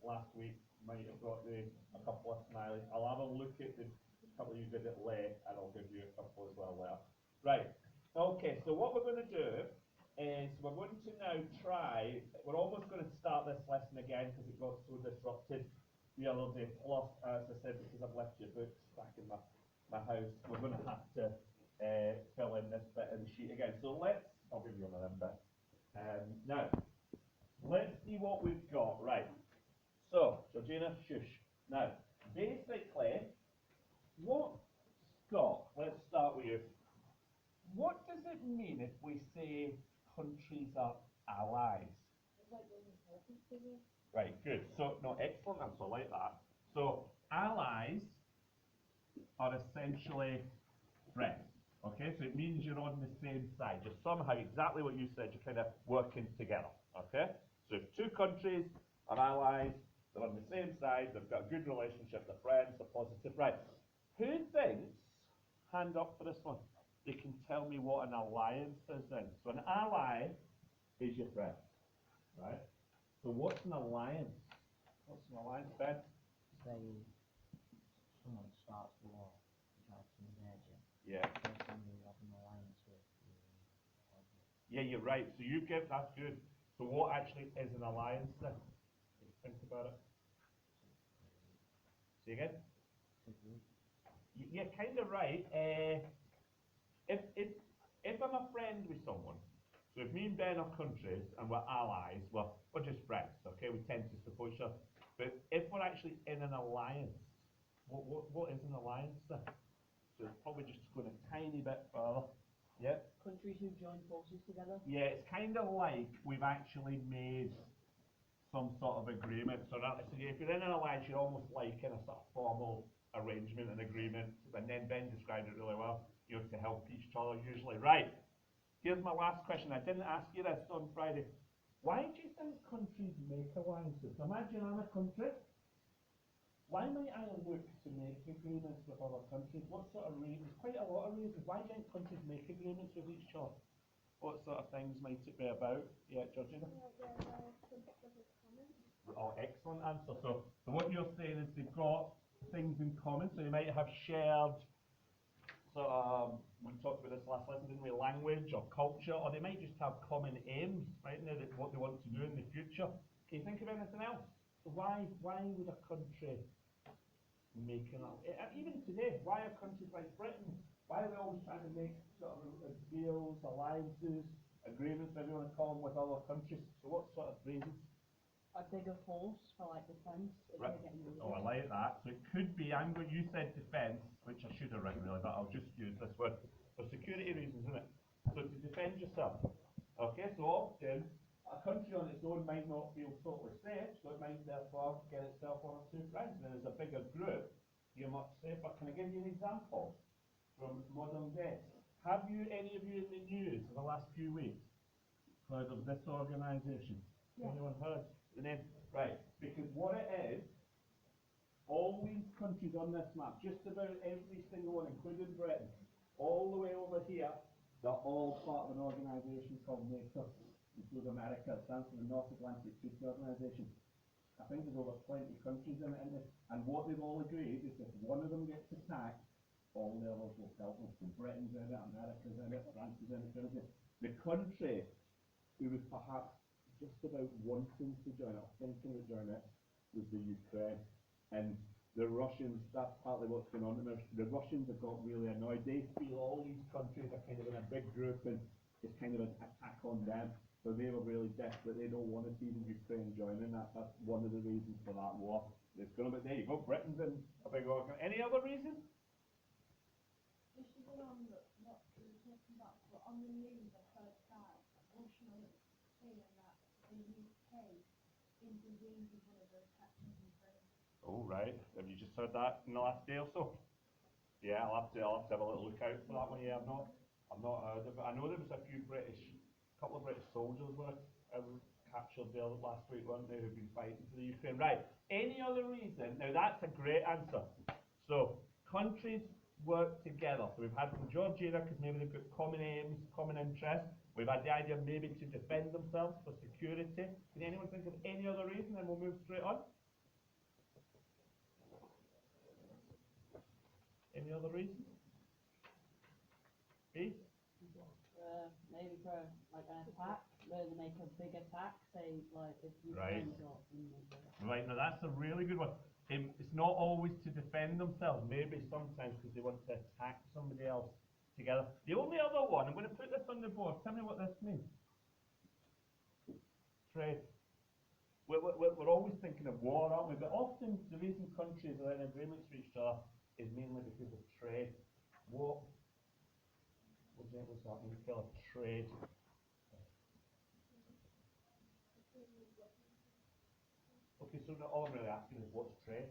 last week might have got a couple of smileys. I'll have a look at the couple of you did it late, and I'll give you a couple as well later. Right, okay, so what we're going to do is we're going to now try, we're almost going to start this lesson again because it got so disrupted the other day. Plus, as I said, because I've left your books back in my house, we're going to have to fill in this bit of the sheet again. So I'll give you one of them bits. Now, let's see what we've got. Right, so, Georgina, shush. Now, basically, Scott, let's start with you. What does it mean if we say countries are allies? Right, good. So, no, excellent answer, I like that. So, allies are essentially friends, okay? So it means you're on the same side. You're somehow, exactly what you said, you're kind of working together, okay? So if two countries are allies, they're on the same side, they've got a good relationship, they're friends, they're positive. Right, who thinks, hand up for this one, they can tell me what an alliance is then? So an ally is your friend, right? So what's an alliance? What's an alliance, Ben? Say someone starts the war, tries to engage it. Yeah. Person you have an alliance with. Yeah, you're right. So you give, that's good. So what actually is an alliance then? Think about it. Say again? You're kind of right. If I'm a friend with someone, so if me and Ben are countries and we're allies, well, we're just friends, okay? We tend to support each other. But if we're actually in an alliance, what is an alliance then? So it's probably just going a tiny bit further. Yeah? Countries who join forces together. Yeah, it's kind of like we've actually made some sort of agreement. So if you're in an alliance, you're almost like in a sort of formal arrangement and agreement. And then Ben described it really well. You know, to help each other usually. Right. Here's my last question. I didn't ask you this on Friday. Why do you think countries make alliances? Imagine I'm a country. Why might I look to make agreements with other countries? What sort of reasons? Quite a lot of reasons. Why don't countries make agreements with each other? What sort of things might it be about? Yeah, Georgina? Oh, excellent answer. So what you're saying is they've got things in common. So you might have shared sort of, we talked about this last lesson, didn't we? Language or culture, or they might just have common aims, right? What they want to do in the future. Can you think of anything else? So why would a country make an even today, why are countries like Britain, why are they always trying to make sort of deals, alliances, agreements, whatever you want to call them, with other countries? So what sort of reasons? A bigger force for like defence if Right. they're getting moved. Oh, I like that. So it could be, you said defence, which I should have written really, but I'll just use this word. For security reasons, isn't it? So to defend yourself. Okay, so often, a country on its own might not feel totally safe, so it might therefore get itself one or two friends. And as a bigger group, you're much safer. Can I give you an example from modern day? Have any of you in the news for the last few weeks heard of this organisation? Yeah. Anyone heard the name? Right, because what it is, all these countries on this map, just about every single one, including Britain, all the way over here, They're all part of an organisation called NATO, including America. It stands for the North Atlantic Treaty Organisation. I think there's over 20 countries in it, and what they've all agreed is if one of them gets attacked, all the others will help them. So Britain's in it, America's in it, France is in it, everything. The country who was perhaps just about wanting to join it, or thinking of joining it, was the Ukraine. And the Russians, that's partly what's going on. The Russians have got really annoyed. They feel all these countries are kind of in a big group and it's kind of an attack on them. So they were really desperate. They don't want to see the Ukraine joining. That's one of the reasons for that war. It's going to be, there you go, Britain's in a big organ. Any other reason? Just to go on what we were talking about, but on the news I heard that Russia saying that the UK intervened with one of the attacks in Ukraine. Oh, right. Have you just heard that in the last day or so? Yeah, I'll have to have a little look out for that one. Yeah, I've not heard of it. I know there was a couple of British soldiers were captured there last week, weren't they, who've been fighting for the Ukraine. Right. Any other reason? Now that's a great answer. So countries work together. So we've had from Georgina, because maybe they've got common aims, common interests. We've had the idea maybe to defend themselves for security. Can anyone think of any other reason? Then we'll move straight on. Any other reason? Please? Maybe for like an attack, where they make a big attack, say like if you Right. got Right, now that's a really good one. It's not always to defend themselves, maybe sometimes because they want to attack somebody else together. The only other one, I'm going to put this on the board, tell me what this means. Trade. We're always thinking of war, aren't we? But often the reason countries are in agreements with each other is mainly because of trade. What's that mean? Kill a trade. Okay, so all I'm really asking is what's trade?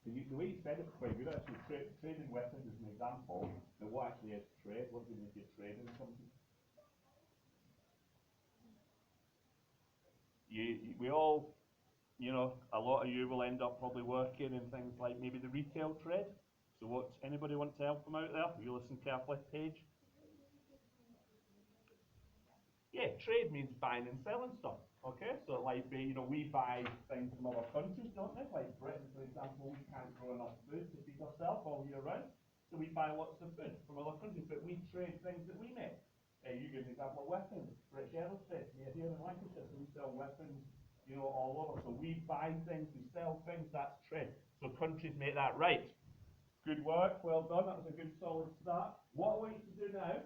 So the way you said it's quite good actually. Trading weapons is an example. Now what actually is trade? What do you mean if you're trading something? We all, you know, a lot of you will end up probably working in things like maybe the retail trade. So anybody want to help them out there? You listen carefully, Paige. Yeah, trade means buying and selling stuff. Okay, so like we buy things from other countries, don't we? Like Britain, for example, we can't grow enough food to feed ourselves all year round, so we buy lots of food from other countries, but we trade things that we make. You give an example of weapons. British Aerospace, near here in Lancashire, so we sell weapons, all over. So we buy things, we sell things. That's trade. So countries make that right. Good work, well done. That was a good solid start. What I want you to do now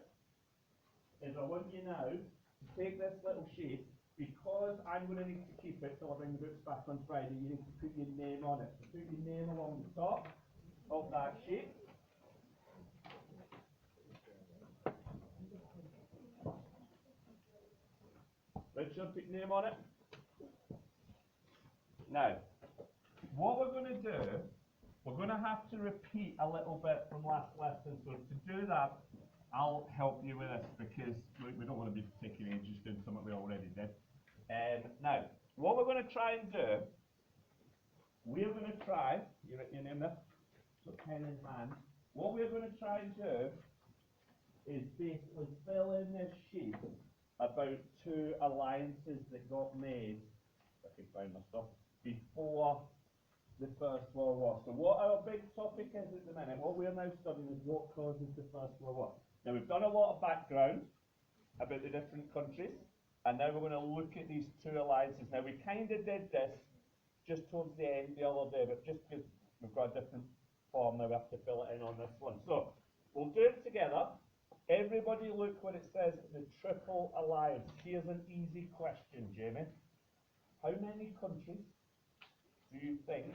is I want you now to take this little sheet, because I'm going to need to keep it till I bring the books back on Friday. You need to put your name on it. So put your name along the top of that sheet. Richard, put your name on it. Now, what we're going to do, we're going to have to repeat a little bit from last lesson. So to do that, I'll help you with this, because we don't want to be taking ages doing something we already did. Now, what we're going to try and do, we're going to try, you write your name there, so pen in hand. What we're going to try and do is basically fill in this sheet about two alliances that got made, if I can find my stuff, before the First World War. So what our big topic is at the minute, what we're now studying is what causes the First World War. Now we've done a lot of background about the different countries, and now we're going to look at these two alliances. Now we kind of did this just towards the end the other day, but just because we've got a different form now, we have to fill it in on this one. So we'll do it together. Everybody look what it says, the Triple Alliance. Here's an easy question, Jamie. How many countries do you think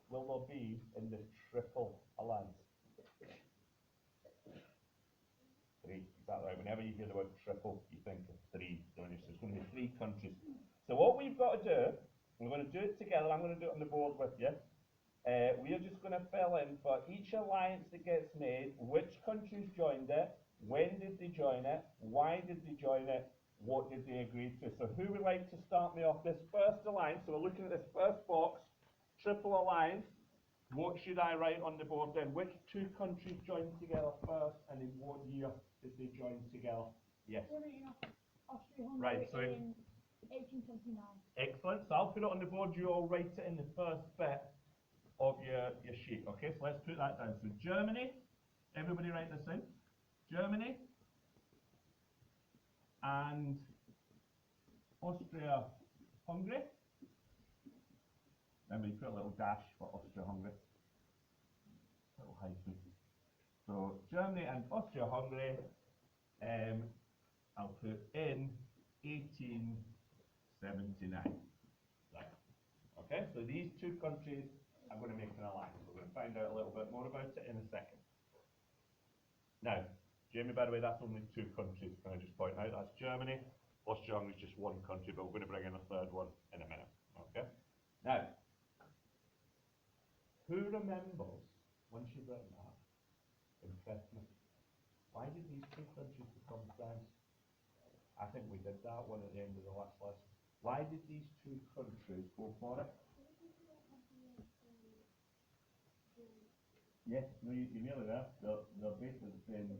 will there be in the Triple Alliance? 3, is that right? Whenever you hear the word triple, you think of 3, don't you? So it's going to be 3 countries. So what we've got to do, we're going to do it together, I'm going to do it on the board with you. We are just going to fill in for each alliance that gets made, which countries joined it, when did they join it, why did they join it, what did they agree to. So who would like to start me off? This first alliance, so we're looking at this first box, Triple Alliance. what should I write on the board then? Which two countries joined together first, and in what year did they join together? Yes. Right, so in 1829. excellent. So I'll put it on the board. You all write it in the first bit of your sheet. Okay, so let's put that down. So Germany, everybody write this in. Germany and Austria-Hungary. Remember, you put a little dash for Austria-Hungary. Little hyphen. So Germany and Austria-Hungary, I'll put in 1879. Right. Okay, so these two countries are going to make an alliance. We're going to find out a little bit more about it in a second. Now, Jamie, by the way, that's only two countries, can I just point out? That's Germany. Austria-Hungary is just one country, but we're going to bring in a third one in a minute. Okay? Now, who remembers, once you've written that, impressed me, why did these two countries become friends? I think we did that one at the end of the last lesson. Why did these two countries go for it? Yes, no, you're nearly there. They're basically the same.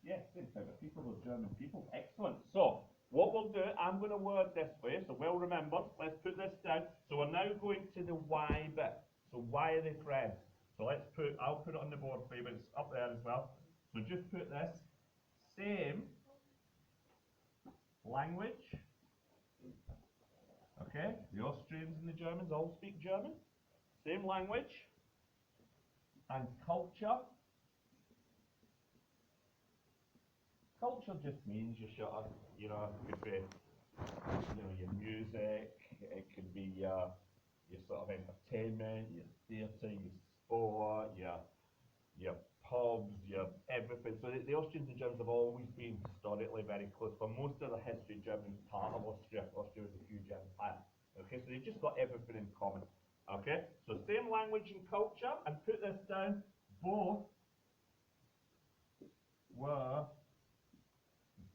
Yes, same type of people, they're German people. Excellent. So, what we'll do, I'm going to word this way, so well remembered. Let's put this down. So we're now going to the why bit. So why are they friends? So let's put, I'll put it on the board for you, but it's up there as well. So just put this, same language. Okay, the Austrians and the Germans all speak German. Same language. And culture. Culture just means your sort of, you know, it could be, you know, your music, it could be your sort of entertainment, your theatre, your sport, your pubs, your everything. So the Austrians and Germans have always been historically very close. For most of the history, Germany was part of Austria. Austria was a huge empire. Okay, so they've just got everything in common. Okay, so same language and culture, and put this down, both were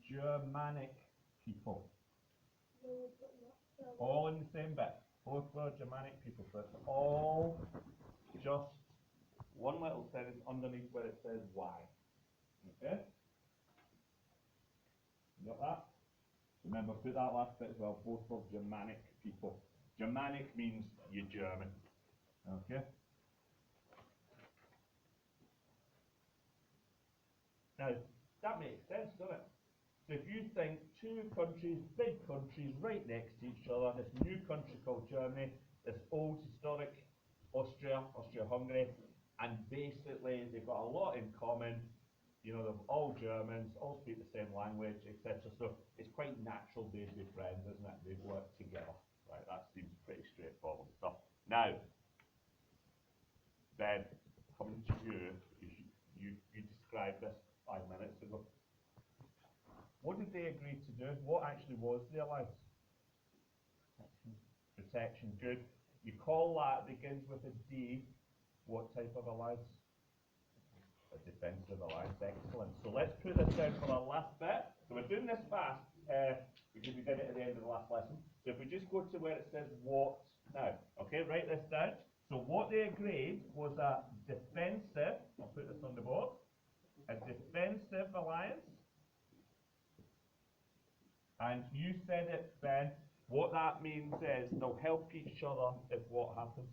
Germanic people. All in the same bit. Both were Germanic people. So it's all just one little sentence underneath where it says why. Okay? You got that? Remember, put that last bit as well. Both were Germanic people. Germanic means you're German. Okay? Now, that makes sense, doesn't it? So if you think two countries, big countries, right next to each other, this new country called Germany, this old historic Austria, Austria-Hungary, and basically they've got a lot in common. You know, they're all Germans, all speak the same language, etc. So it's quite natural they'd be friends, isn't it? They'd work together. Right, that seems pretty straightforward stuff. Now, Ben, coming to you, you described this 5 minutes ago. What did they agree to do? What actually was the alliance? Protection, good. You call that, begins with a D, what type of alliance? A defensive alliance, excellent. So let's put this down for our last bit. So we're doing this fast, because we did it at the end of the last lesson. So if we just go to where it says what now, okay, write this down. So what they agreed was a defensive, I'll put this on the board, a defensive alliance. And you said it, Ben, what that means is they'll help each other if what happens?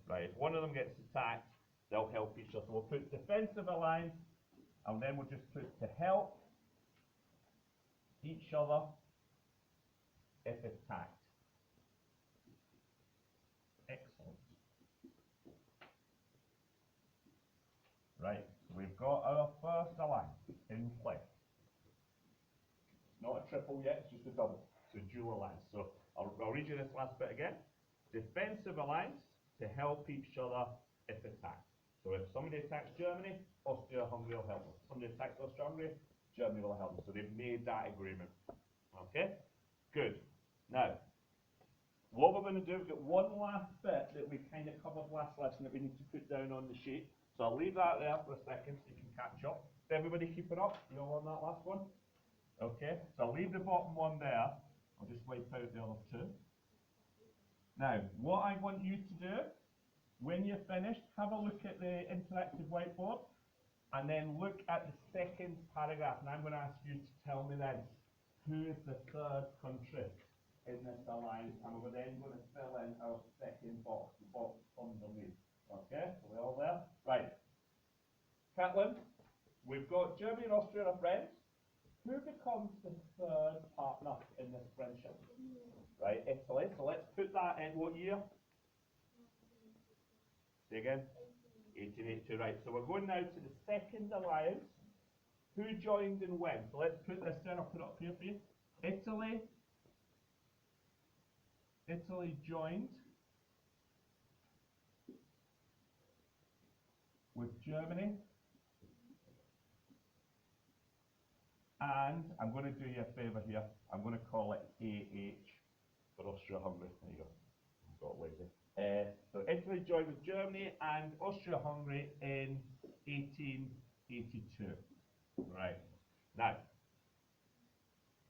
Right, if one of them gets attacked, they'll help each other. So we'll put defensive alliance, and then we'll just put to help each other if attacked. Excellent. Right, so we've got our first alliance in place. Not a triple yet, it's just a double. So dual alliance. So I'll read you this last bit again. Defensive alliance to help each other if attacked. So if somebody attacks Germany, Austria-Hungary will help them. Somebody attacks Austria-Hungary, Germany will help them. So they've made that agreement. Okay? Good. Now, what we're going to do, we've got one last bit that we kind of covered last lesson that we need to put down on the sheet. So I'll leave that there for a second so you can catch up. Is everybody keep it up? You all on that last one? Okay, so I'll leave the bottom one there. I'll just wipe out the other two. Now, what I want you to do When you're finished, have a look at the interactive whiteboard, and then look at the second paragraph, and I'm going to ask you to tell me then, who is the third country in this alliance, and we're then going to fill in our second box, the box underneath. Okay, so we're all there? Right. Caitlin, we've got Germany and Austria are friends. Who becomes the third partner in this friendship? Right, Italy. So let's put that in what year? Say again? 1882, right. So we're going now to the second alliance. Who joined and when? So let's put this down, I'll put it up here for you. Italy joined with Germany. And I'm going to do you a favour here. I'm going to call it AH for Austria-Hungary. There you go. Got lazy. So Italy joined with Germany and Austria-Hungary in 1882. Right. Now,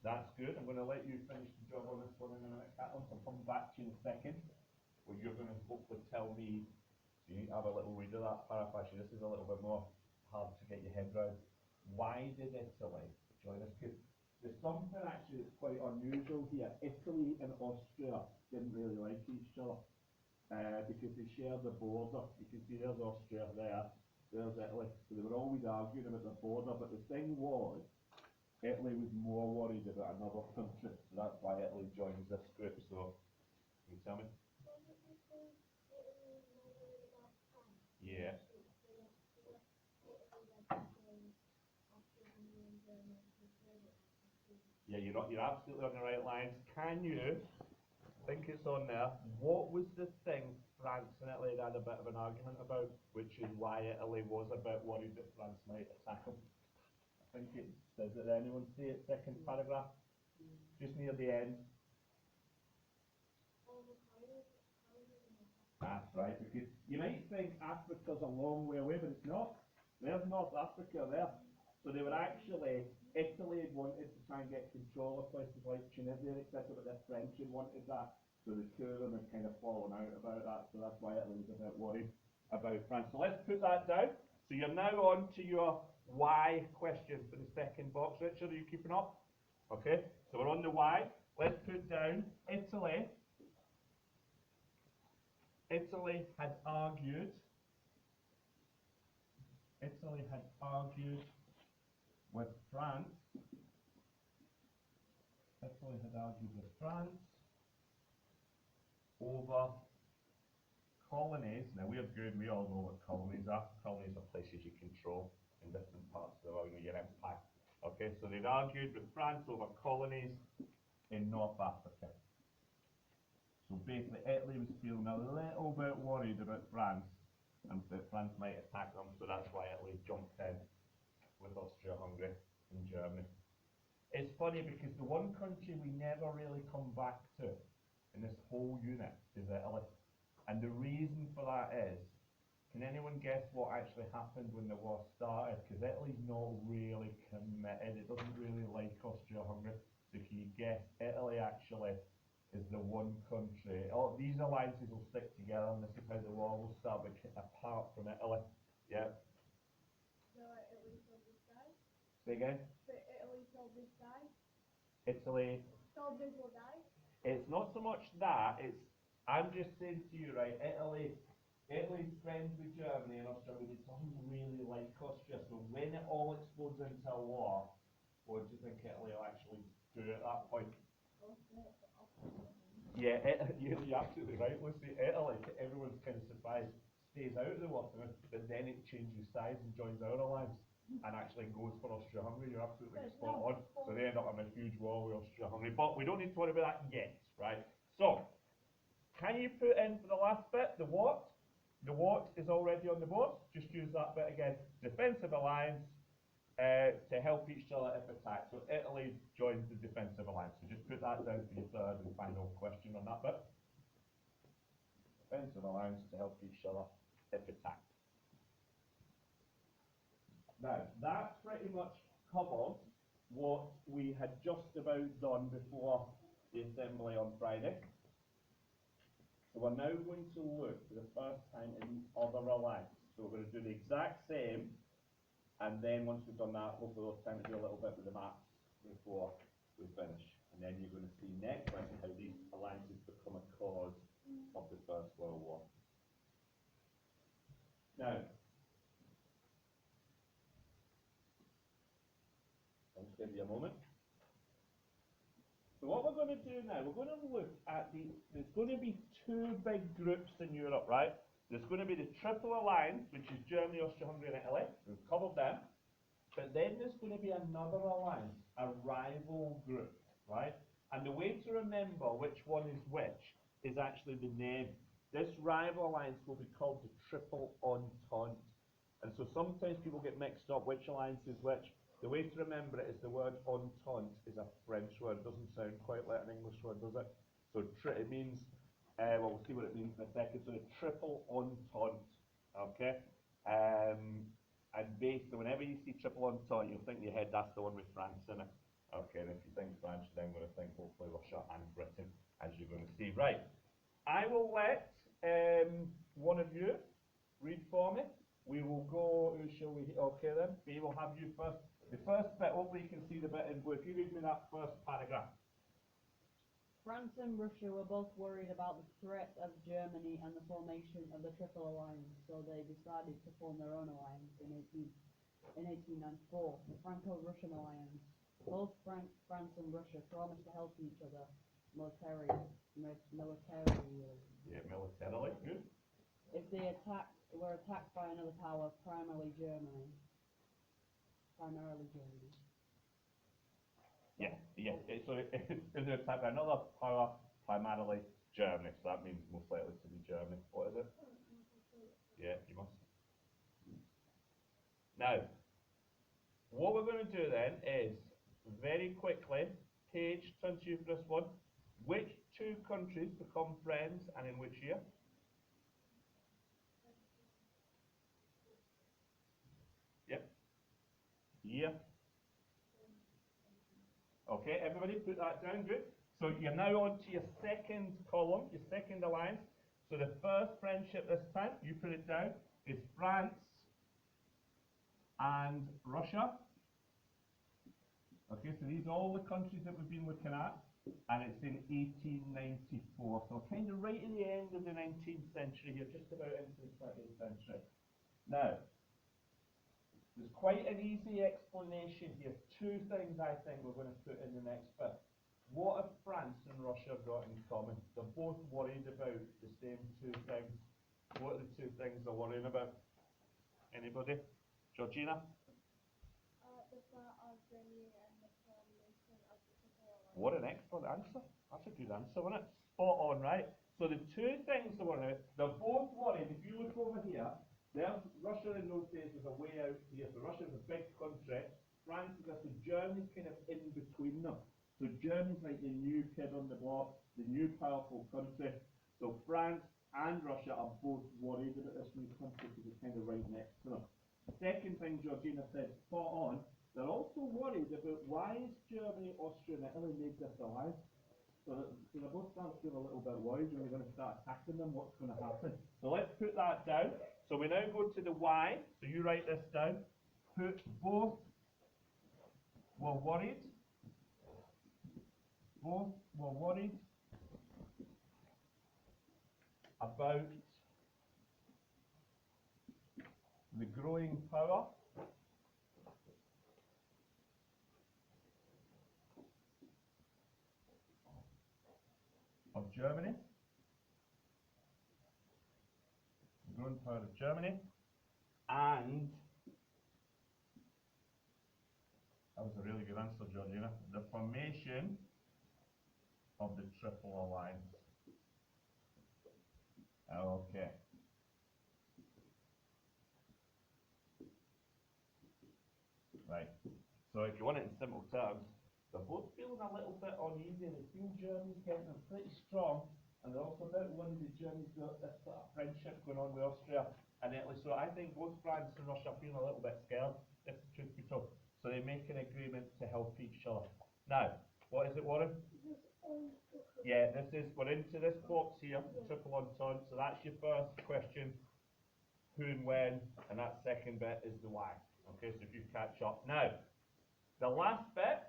that's good. I'm going to let you finish the job on this one in a minute, Caitlin. I'll come back to you in a second. Where you're going to hopefully tell me, so you have a little read of that paragraph. This is a little bit more hard to get your head around. Why did Italy join us? Because there's something actually that's quite unusual here. Italy and Austria didn't really like each other because they shared the border. You can see there's Austria there, there's Italy. So they were always arguing about the border, but the thing was, Italy was more worried about another country, so that's why Italy joins this group. So, can you tell me? Yeah. Yeah, you're absolutely on the right lines. Can you, I think it's on there, what was the thing France and Italy had a bit of an argument about, which is why Italy was a bit worried that France might attack them? I think it says it. Anyone see it? Second paragraph, just near the end. That's right, because you might think Africa's a long way away, but it's not. There's North Africa there. So they were actually, Italy had wanted to try and get control of places like Tunisia, etc., but their French had wanted that. So the two of them had kind of fallen out about that, so that's why Italy was a bit worried about France. So let's put that down. So you're now on to your why question for the second box. Richard, are you keeping up? Okay, so we're on the why. Let's put down Italy. Italy had argued with France. Italy had argued with France over colonies. Now we're good, we all know what colonies are. Colonies are places you control in different parts of the world, your empire. Okay, so they'd argued with France over colonies in North Africa. So basically Italy was feeling a little bit worried about France and that France might attack them, so that's why Italy jumped in with Austria-Hungary and Germany. It's funny because the one country we never really come back to in this whole unit is Italy. And the reason for that is, can anyone guess what actually happened when the war started? Because Italy's not really committed, it doesn't really like Austria-Hungary. So can you guess, Italy actually is the one country, these alliances will stick together and this is how the war will start, but apart from Italy. Yeah. So Italy told this guy? Say again? So Italy told this guy? Italy. Told this little guy? It's not so much that, it's, I'm just saying to you, right, Italy's friends with Germany and Austria, it doesn't really like Austria, so when it all explodes into a war, what do you think Italy will actually do at that point? Yeah, you're absolutely right, Lucy. Italy, everyone's kind of surprised, stays out of the war, but then it changes sides and joins our alliance and actually goes for Austria-Hungary. You're absolutely spot on. So they end up in a huge war with Austria-Hungary. But we don't need to worry about that yet, right? So, can you put in for the last bit, the what? The what is already on the board. Just use that bit again. Defensive alliance. To help each other if attacked. So Italy joins the defensive alliance. So just put that down for your third and final question on that bit. Defensive alliance to help each other if attacked. Now, that pretty much covers what we had just about done before the assembly on Friday. So we're now going to look for the first time in the other alliance. So we're going to do the exact same, and then once we've done that, hopefully we'll have time to do a little bit with the maps before we finish. And then you're going to see next week how these alliances become a cause of the First World War. Now, I'll just give you a moment. So what we're going to do now, we're going to look at there's going to be two big groups in Europe, right? There's going to be the Triple Alliance, which is Germany, Austria-Hungary and Italy. We've covered them. But then there's going to be another alliance, a rival group, right? And the way to remember which one is which is actually the name. This rival alliance will be called the Triple Entente. And so sometimes people get mixed up which alliance is which. The way to remember it is the word entente is a French word. It doesn't sound quite like an English word, does it? So it means, well, we'll see what it means in a second. So the Triple Entente, okay? And basically, whenever you see Triple Entente, you'll think in your head that's the one with France in it. Okay, and if you think France, then we're going to think hopefully Russia and Britain, as you're going to see. Right, I will let one of you read for me. We will go, who shall we, okay then, B will have you first. The first bit, hopefully you can see the bit in blue. If you read me that first paragraph. France and Russia were both worried about the threat of Germany and the formation of the Triple Alliance, so they decided to form their own alliance in 1894, the Franco-Russian Alliance. Both France and Russia promised to help each other militarily. Yeah, militarily, good. If they were attacked by another power, primarily Germany. Yeah. So if they're attacked by another power, primarily Germany. So that means most likely to be Germany. What is it? Yeah, you must. Now, what we're going to do then is, very quickly, page 22 for this one. Which two countries become friends and in which year? Yep. Year. Okay, everybody put that down, good. So you're now on to your second column, your second alliance. So the first friendship this time, you put it down, is France and Russia. Okay, so these are all the countries that we've been looking at, and it's in 1894. So kind of right in the end of the 19th century here, just about into the 20th century. Now, there's quite an easy explanation here. Two things I think we're going to put in the next bit. What have France and Russia got in common? They're both worried about the same two things. What are the two things they're worrying about? Anybody? Georgina? The threat of Germany and the formation of the Triple Alliance. What an excellent answer. That's a good answer, wasn't it? Spot on, right? So the two things they're worried about, they're both worried. If you look over here, Russia in those days was a way out here. So Russia is a big country. France is so Germany's kind of in between them. So Germany's like the new kid on the block, the new powerful country. So France and Russia are both worried about this new country because it's kind of right next to them. The second thing Georgina said, spot on, they're also worried about why is Germany, Austria and Italy made this alliance. So they're both starting to feel a little bit worried when we're going to start attacking them, what's going to happen. So let's put that down. So we now go to the why. So you write this down. Put both were worried. Both were worried about the growing power of Germany. The growing power of Germany. And that was a really good answer, Georgina. The formation of the Triple Alliance. Okay. Right. So if you want it in simple terms, they're both feeling a little bit uneasy. They feel Germany's getting them pretty strong, and they're also a bit worried that Germany's got this sort of friendship going on with Austria and Italy. So I think both France and Russia are feeling a little bit scared, if the truth be told. So they make an agreement to help each other. Now, what is it, Warren? This all Yeah, this is, we're into this box here, triple entente, so that's your first question, who and when, and that second bit is the why. Okay, so if you catch up. Now, the last bit,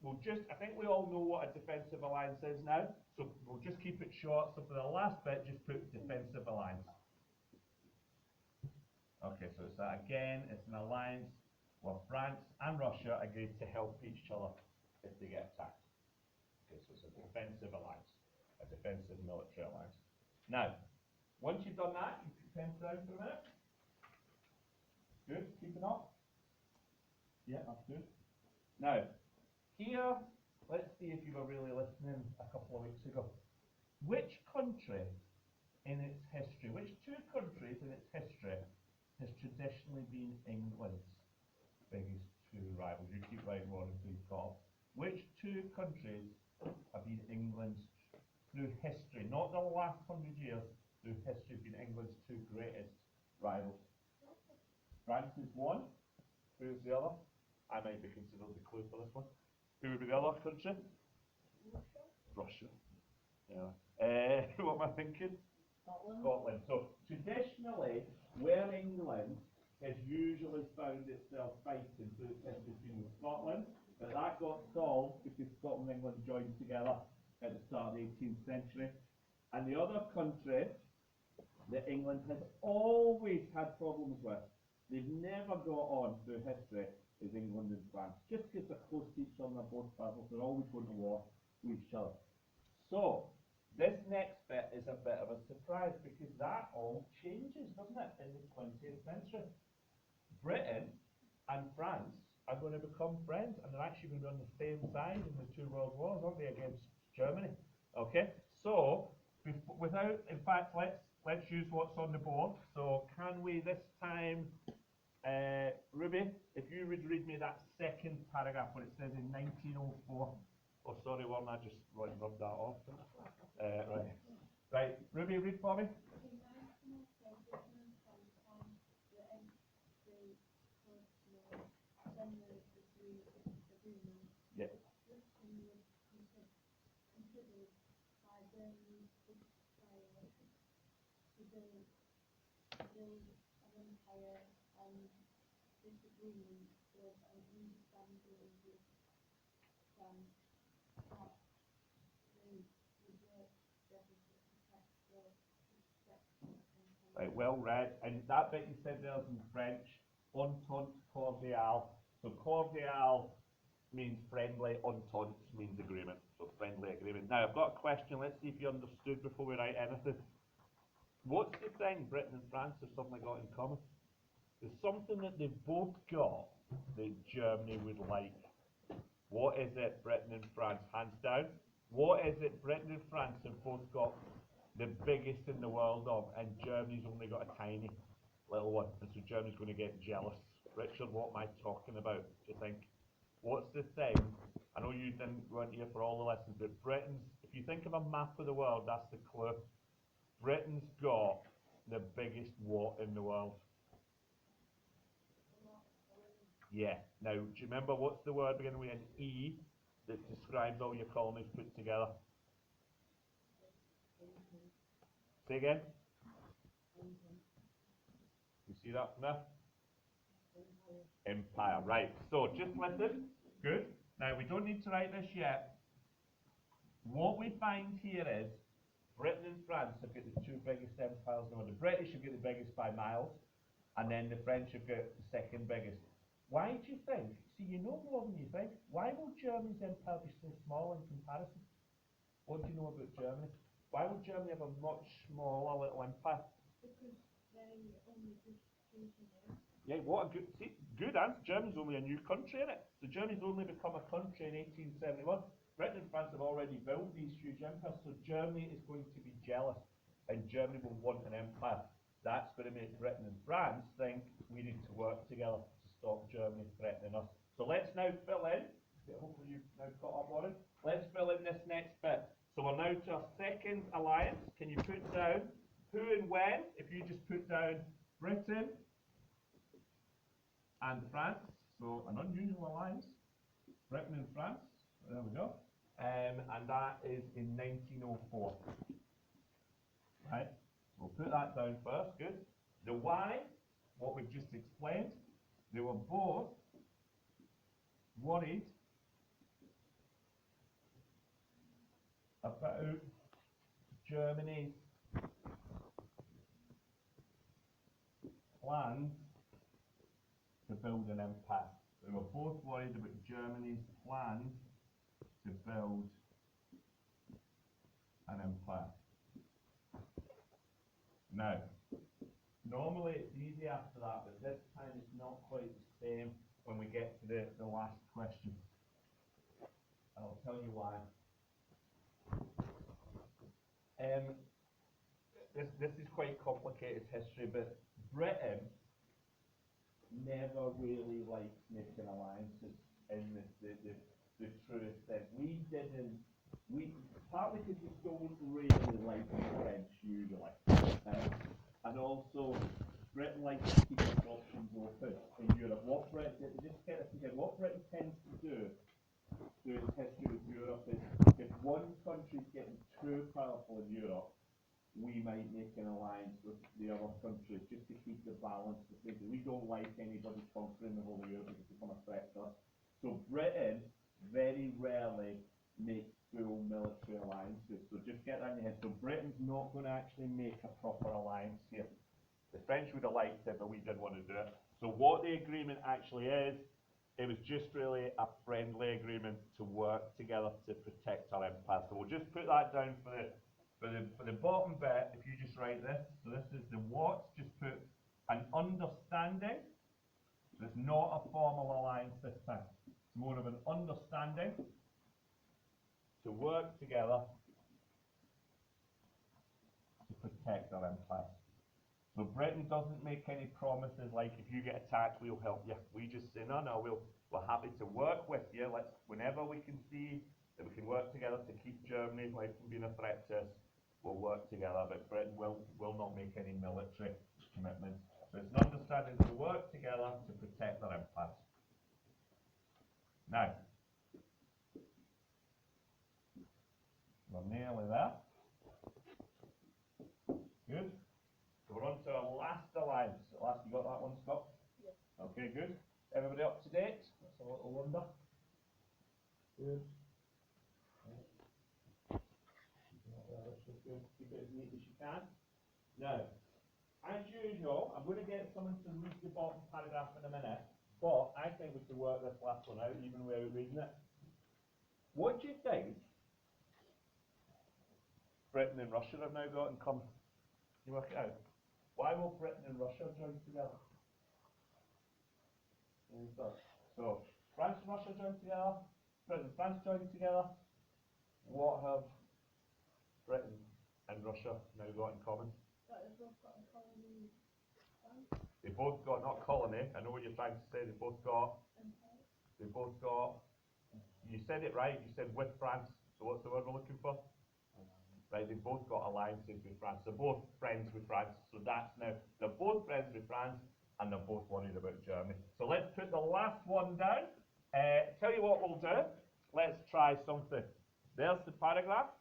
we'll just, I think we all know what a defensive alliance is now, so we'll just keep it short. So for the last bit, just put defensive alliance. Okay, so it's that again, it's an alliance where France and Russia agreed to help each other if they get attacked. Okay, so it's a defensive alliance, a defensive military alliance. Now, once you've done that, you can pen down for a minute. Good, keeping up? Yeah, that's good. Now, here, let's see if you were really listening a couple of weeks ago. Which country in its history, which two countries in its history has traditionally been England's biggest two rivals? You keep writing one until you've got. Which two countries have been England's, through history, not the last 100 years, through history, been England's two greatest rivals? France is one. Who's the other? I might be considered the clue for this one. Who would be the other country? Russia. Yeah. What am I thinking? Scotland. Scotland. So traditionally, where England has usually found itself fighting through its history with Scotland, but that got solved because Scotland and England joined together at the start of the 18th century. And the other country that England has always had problems with, they've never got on through history, is England and France. Just because they're close to each other, they're both powerful, they're always going to war with each other. So, this next bit is a bit of a surprise because that all changes, doesn't it, in the 20th century. Britain and France are going to become friends, and they're actually going to be on the same side in the two world wars, aren't they, against Germany? Okay, so without, in fact, let's use what's on the board. So can we this time, Ruby, if you would read me that second paragraph where it says in 1904. Oh, sorry, Warren, I just rubbed that off. Right, Ruby, read for me. Yeah. Right, well read. And that bit you said there's in French, entente cordiale. So cordiale means friendly, entente means agreement. So friendly agreement. Now I've got a question, let's see if you understood before we write anything. What's the thing Britain and France have suddenly got in common? There's something that they've both got that Germany would like. What is it Britain and France, hands down? What is it Britain and France have both got the biggest in the world of, and Germany's only got a tiny little one, and so Germany's going to get jealous? Richard, what am I talking about, do you think? What's the thing? I know you weren't here for all the lessons, but Britain's, if you think of a map of the world, that's the clue. Britain's got the biggest what in the world? Yeah. Now, do you remember what's the word beginning with an E that describes all your colonies put together? Say again? You see that from there? Empire, right. So, just listen. Good. Now, we don't need to write this yet. What we find here is Britain and France have got the two biggest empires in the world. The British have got the biggest by miles, and then the French have got the second biggest. Why do you think? See, you know more than you think. Why will Germany's empire be so small in comparison? What do you know about Germany? Why would Germany have a much smaller little empire? Because they only just changed the name. Yeah, what a good answer. Germany's only a new country, isn't it? So Germany's only become a country in 1871. Britain and France have already built these huge empires, so Germany is going to be jealous, and Germany will want an empire. That's going to make Britain and France think we need to work together to stop Germany threatening us. So let's now fill in, hopefully you've now caught up on it, let's fill in this next bit. So we're now to our second alliance. Can you put down who and when? If you just put down Britain and France, so an unusual alliance, Britain and France, there we go. and that is in 1904. Right? We'll put that down first, good. The why, what we've just explained, they were both worried about Germany's plans to build an empire. They were both worried about Germany's plans to build an empire. Now, normally it's easy after that, but this time it's not quite the same when we get to the last question. I'll tell you why. This is quite complicated history, but Britain never really liked making alliances in the truest sense. Partly because we don't really like the French usually, and also Britain likes to keep its options open in Europe. What Britain tends to do through its history with Europe is, if one country's getting too powerful in Europe, we might make an alliance with the other countries just to keep the balance the same. We don't like anybody conquering the whole of Europe because they become a threat to us. So Britain very rarely makes full military alliances. So just get that in your head. So Britain's not going to actually make a proper alliance here. The French would have liked it, but we didn't want to do it. So what the agreement actually is, it was just really a friendly agreement to work together to protect our empire. So we'll just put that down for the bottom bit. If you just write this, so this is the what, just put an understanding. There's not a formal alliance this time. It's more of an understanding to work together to protect our empire. So Britain doesn't make any promises like, if you get attacked, we'll help you. We just say, no, we're happy to work with you. Whenever we can see that we can work together to keep Germany from being a threat to us, we'll work together. But Britain will not make any military commitments. So it's an understanding to work together to protect our empire. Now, we're nearly there. Good. So we're on to our last alliance. You got that one, Scott? Yes. Okay, good. Everybody up to date? That's a little wonder. Good. Keep it as neat as you can. Now, as usual, I'm going to get someone to read the bottom paragraph in a minute, but I think we can work this last one out even without reading it. What do you think Britain and Russia have now got in common? Can you work it out? Why will Britain and Russia join together? So, France and Russia join together, Britain and France join together. What have Britain and Russia now got in common? That is both got a colony France They both got, not colony, I know what you're trying to say, they both got, you said it right, you said with France, so what's the word we're looking for? Right, they both got alliances with France, they're both friends with France, so that's now, they're both friends with France, and they're both worried about Germany. So let's put the last one down. Tell you what we'll do, let's try something. There's the paragraph.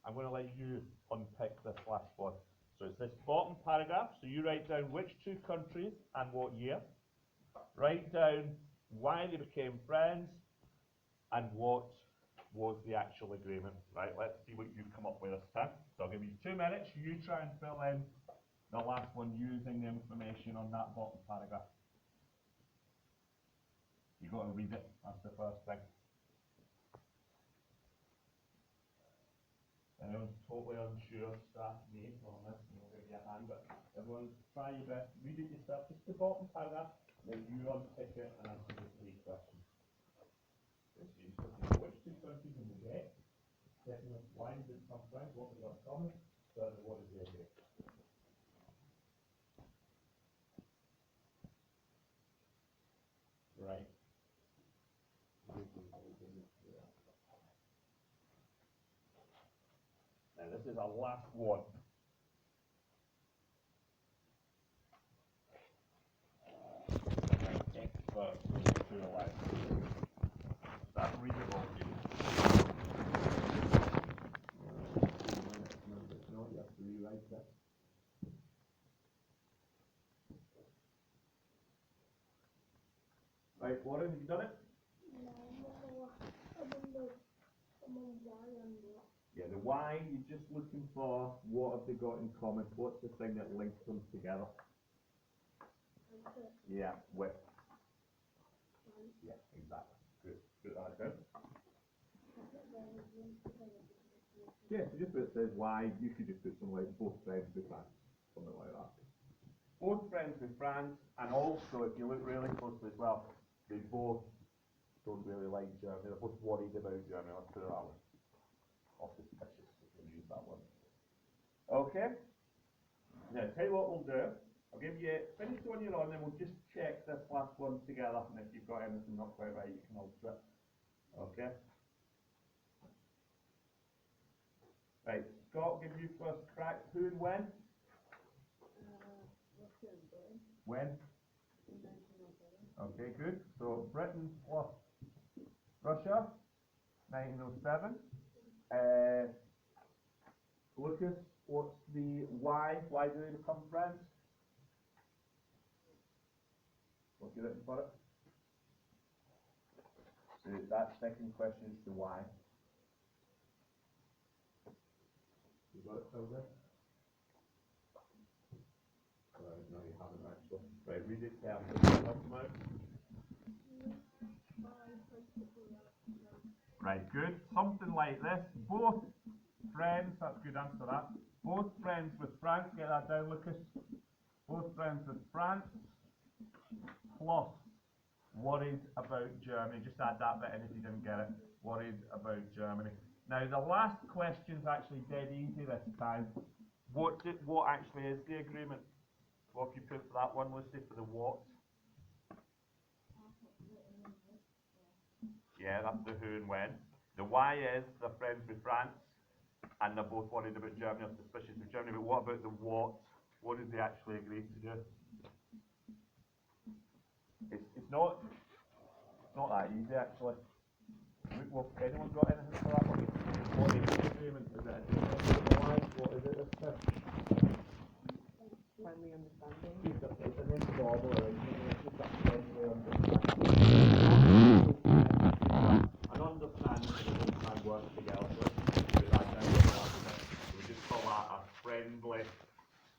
I'm going to let you unpick this last one. So it's this bottom paragraph. So you write down which two countries and what year. Write down why they became friends and what was the actual agreement. Right, let's see what you come up with this time. So I'll give you 2 minutes. You try and fill in the last one using the information on that bottom paragraph. You've got to read it. That's the first thing. Anyone's totally unsure, start me on this, and I'll give you a hand, but everyone try your best, read it yourself, just the bottom paragraph, then you unpick it and answer the 3 questions. Which 2 countries did we get? Second, why did it come from? What we got from it? Third, what is the idea? Right. Now this is our last one. Expert to alliance. That's readable. Right, Warren, have you done it? No, I'm on Y and what? Yeah, the why, you're just looking for what have they got in common, what's the thing that links them together? Yeah, with. Yeah, exactly. Good. Put that down. Yeah, so just where it says why, you could just put something like both friends with France, something like that. Both friends with France, and also if you look really closely as well, they both don't really like Germany, they're both worried about Germany, let's put it that way. Or suspicious, if you use that one. Okay? Now, tell you what we'll do. I'll give you, finish the one you're on, then we'll just check this last one together, and if you've got anything not quite right, you can alter it. Okay? Right, Scott, give you first crack. Who and when? When? Okay, good. So, Britain plus Russia, 1907. Lucas, what's the why? Why do they become friends? What have you written for it? So that second question is the why. You got it filled in? Right, no you haven't actually. Right, read it carefully. Help them out. Right, good. Something like this. Both friends, that's a good answer that. Both friends with France, get that down Lucas. Both friends with France, plus worried about Germany. Just add that bit in if you didn't get it. Worried about Germany. Now the last question's actually dead easy this time. What actually is the agreement? What have you put for that one, Lucy, for the what? Yeah, that's the who and when. The why is they're friends with France and they're both worried about Germany or suspicious of Germany, but what about the what? What did they actually agree to do? It's not that easy actually. Well, anyone got anything for that one? What is the agreement? Is it a why? What is it this time? Friendly understanding. It's an informal arrangement, it's just a friendly understanding. An understanding that they both can work together, so let's put that down on the argument. We just call that a friendly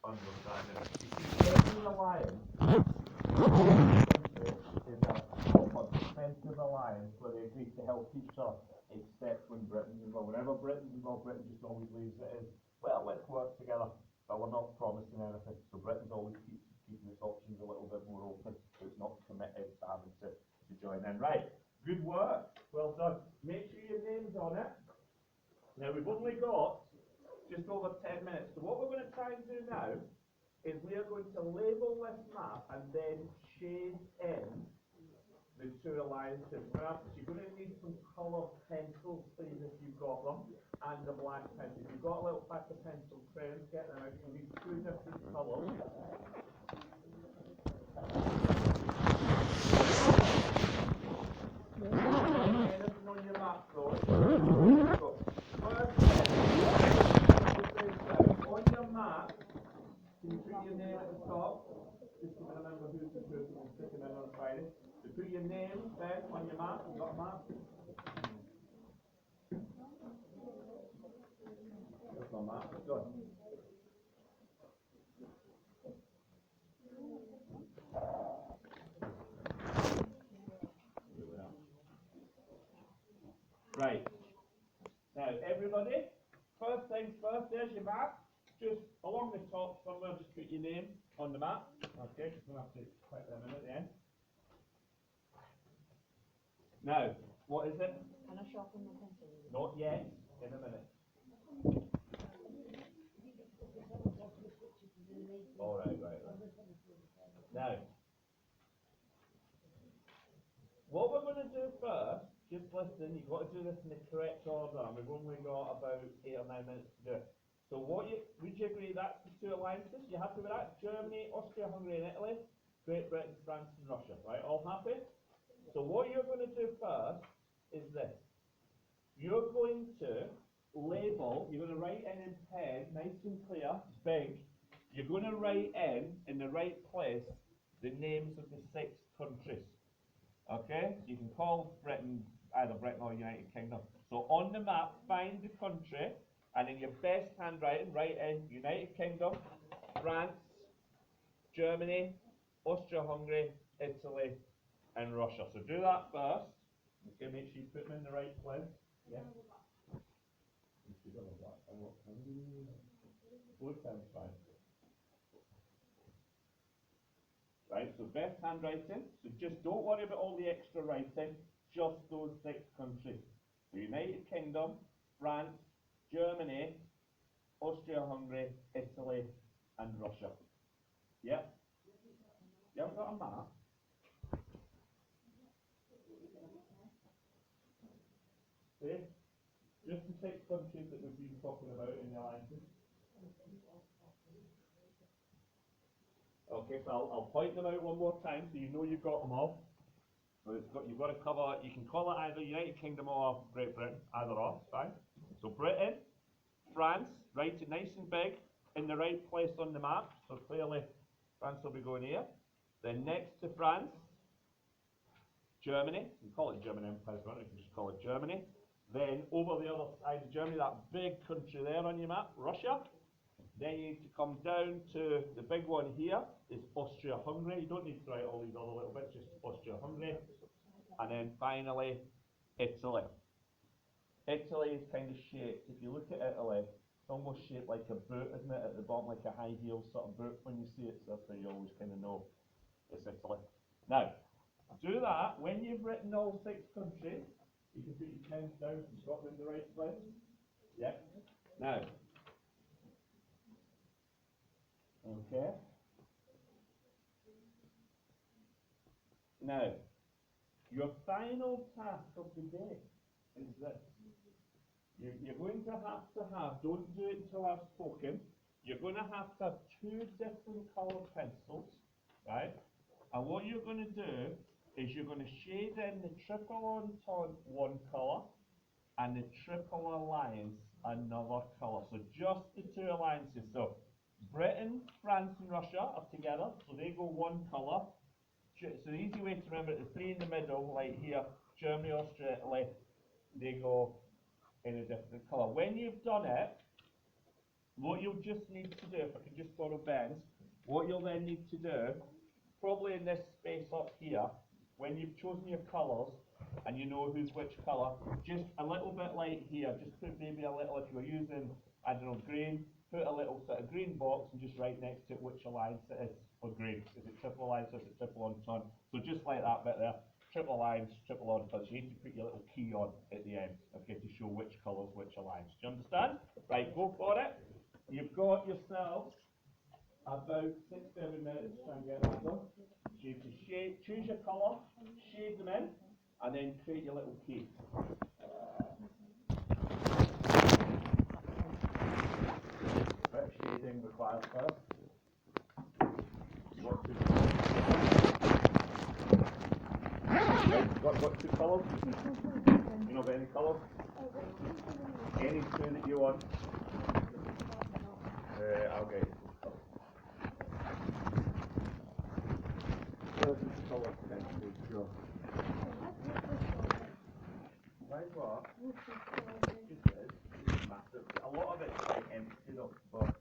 understanding. You see, every alliance is a proper defensive alliance where they agree to help each other, except when Britain's involved. Whenever Britain's involved, Britain just always leaves it as, well, let's work together, but we're not promising anything. So Britain's always keeping its options a little bit more open, so it's not committed to having to join in. Right, good work, well done. Make sure your name's on it. Now we've only got just over 10 minutes, so what we're going to try and do now is we are going to label this map and then shade in the two alliances. You're going to need some colour pencils, please, if you've got them, and a black pen. If you've got a little pack of pencil crayons, get them out. You need two different colours. Anything on your map, though? On your map, can you put your name at the top? Just to remember who's the person who's sticking in on Friday. So put your name then on your map. You got a map? There's my map. Good. Right. Now, everybody, first things first, there's your map. Just along the top somewhere, just put your name on the map. Okay, just going to have to click them in at the end. Now, what is it? Can I sharpen my pencil? Not yet, in a minute. Alright, right. Now, what we're going to do first, just listen, you've got to do this in the correct order, and we've only got about 8 or 9 minutes to do it. So would you agree that's the two alliances? You happy with that? Germany, Austria, Hungary and Italy, Great Britain, France and Russia, right? All happy? So what you're going to do first is this. You're going to label, you're going to write in pen, nice and clear, big. You're going to write in the right place, the names of the 6 countries. Okay, so you can call Britain either Britain or United Kingdom. So on the map, find the country, and in your best handwriting, write in United Kingdom, France, Germany, Austria-Hungary, Italy, and Russia. So do that first. Okay, make sure you put them in the right place. Yeah. Blue pen's fine. Right, so best handwriting. So just don't worry about all the extra writing, just those 6 countries. The United Kingdom, France, Germany, Austria-Hungary, Italy, and Russia. Yep. You haven't got a map? See? Just the 6 countries that we've been talking about in the alliances. Okay, so I'll point them out one more time so you know you've got them all. So you've got to cover, you can call it either United Kingdom or Great Britain, either or, fine. So Britain, France, write it nice and big, in the right place on the map, so clearly France will be going here. Then next to France, Germany, you can call it German Empire, you can just call it Germany. Then over the other side of Germany, that big country there on your map, Russia. Then you need to come down to the big one here, is Austria-Hungary. You don't need to write all these other little bits, just Austria-Hungary. And then finally, Italy. Italy is kind of shaped, if you look at Italy, it's almost shaped like a boot, isn't it, at the bottom, like a high heel sort of boot when you see it, so that's how you always kind of know it's Italy. Now, do that, when you've written all 6 countries, you can put your pens down and got them in the right place. Yeah. Now, okay. Now, your final task of the day is this. You're going to have, don't do it until I've spoken, you're going to have 2 different coloured pencils, right? And what you're going to do is you're going to shade in the triple entente one colour and the triple alliance another colour. So just the 2 alliances. So Britain, France and Russia are together, so they go one colour. So the easy way to remember it, the 3 in the middle, like here, Germany, Austria, Italy, they go in a different colour. When you've done it, what you'll just need to do, if I can just borrow Ben's, what you'll then need to do, probably in this space up here, when you've chosen your colours, and you know who's which colour, just a little bit like here, just put maybe a little, if you're using, I don't know, green, put a little sort of green box and just write next to it which alliance it is for green. Is it triple alliance or is it triple entente? So just like that bit there, triple alliance, triple entente. You need to put your little key on at the end, okay, to show which colours, which alliance. Do you understand? Right, go for it. You've got yourself about 6-7 minutes to try and get that done. So you have to shade, choose your colour, shade them in, and then create your little key. Bit of shading required first. You want to got 2 colours? You know about any colours? Any 2 that you want. I'll get it. Colour potentially, sure. Like what? It's massive. A lot of it's like empty though, but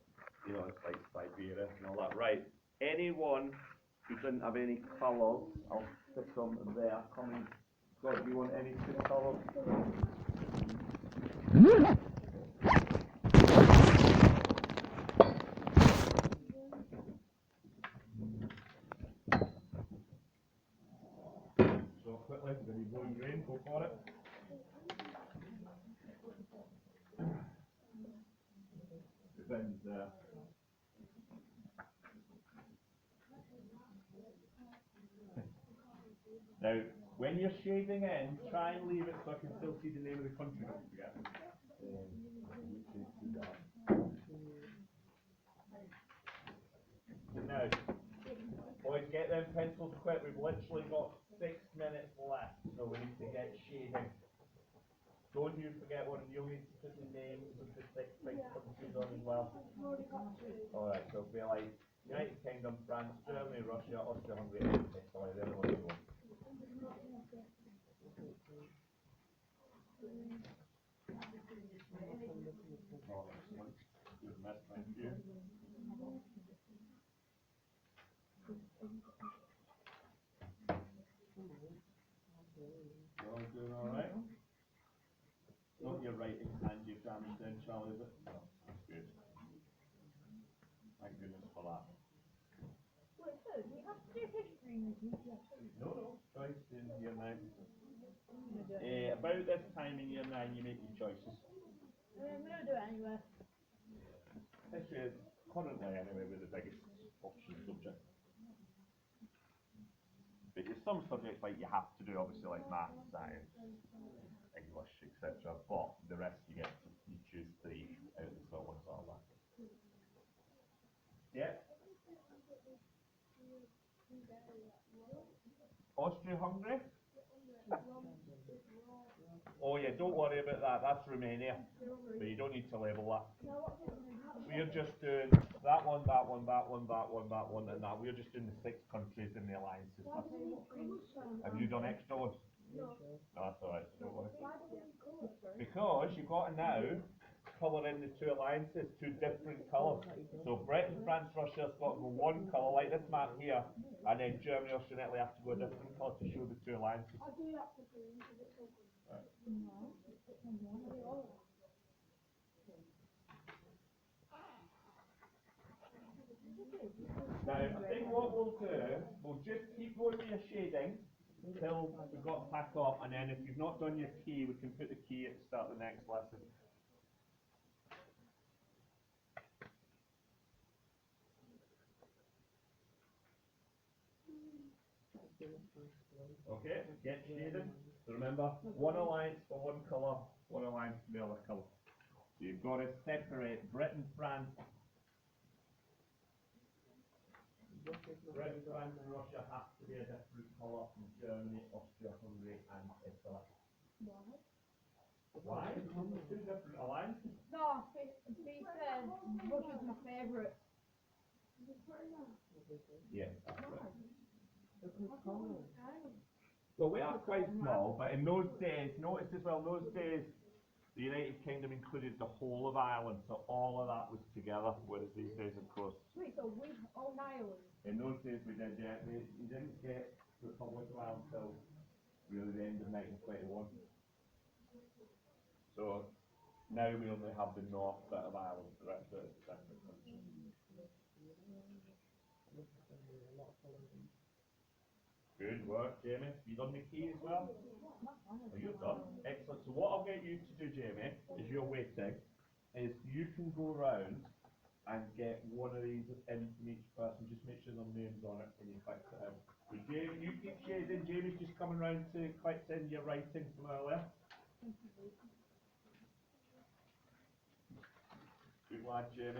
you know, it's like Siberia and all that. Right. Anyone who didn't have any colours, I'll stick them there. Come and God, do you want any 2 colours? So quickly, when you go in green, go for it. Depends there. Now, when you're shading in, try and leave it so I can still see the name of the country, don't forget. Now, boys, get them pencils quick. We've literally got 6 minutes left, so we need to get shading. Don't you forget one, you'll need to put the names of the 6 big countries on as well. Alright, so it'll be like United Kingdom, France, Germany, Russia, Austria-Hungary, Italy. They're the ones we want. Oh, excellent. Good miss, thank you. You're all doing alright? Not your writing hand you jammed in, Charlie, is it? No, that's good. Thank goodness for that. Wait, so do you have to do history in this UTS? No, choice in year 9. About this time in year 9 you make your choices. I'm gonna do it anyway. History is currently anyway with the biggest option subject. But there's some subjects like you have to do, obviously, like maths, science, English, etc. But the rest you get to, you choose 3 out of the 12 ones that are left. Yeah. Austria-Hungary? Oh yeah, don't worry about that, that's Romania. But you don't need to label that. We're just doing that one, that one, that one, that one, that one, and that. We're just doing the 6 countries in the alliances. Have you done extra ones? No. That's alright, don't worry. Because you've got to now colour in the 2 alliances, 2 different colours. So Britain, France, Russia, Scotland go 1 colour, like this map here, and then Germany, Austria, and Italy have to go a different colour to show the 2 alliances. I'll do that for green because it's so good. Now, I think what we'll do, we'll just keep going with your shading until we've got to pack up, and then if you've not done your key, we can put the key at the start of the next lesson. Okay, get shaded. So remember, 1 alliance for 1 colour, 1 alliance for the other colour. So you've got to separate Britain, France, Britain, France and Russia have to be a different colour from Germany, Austria, Hungary and Italy. Why? Because 2 different alliances. No, B said Russia's my favourite. Yeah, that's right. Well, we are quite small, but in those days, notice as well, in those days, the United Kingdom included the whole of Ireland, so all of that was together, whereas these days, of course, Wait, so we own Ireland? in those days we did, yeah, you didn't get Republic of Ireland until really the end of 1921. So, now we only have the north bit of Ireland, the rest of it is a separate country. Good work, Jamie. You done the key as well? Oh, you're done. Excellent. So what I'll get you to do, Jamie, as you're waiting, is you can go round and get one of these in from each person. Just make sure their name's on it when you click it in. So Jamie, you keep shading. Jamie's just coming round to click in your writing from earlier. Good lad, Jamie.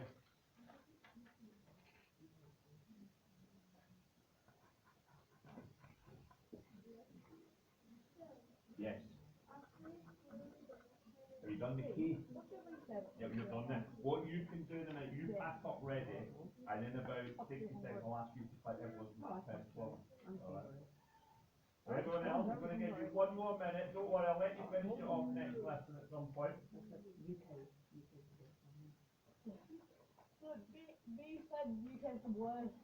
Yes. Have you done the key? Yeah, you've done that. What you can do then is you pack up ready, and in about 60 seconds I'll ask you to click everyone's map test club. Alright. So everyone else, I'm going to give you 1 more minute. Don't worry, I'll let you finish it off next lesson at some point. So B said UK's the worst.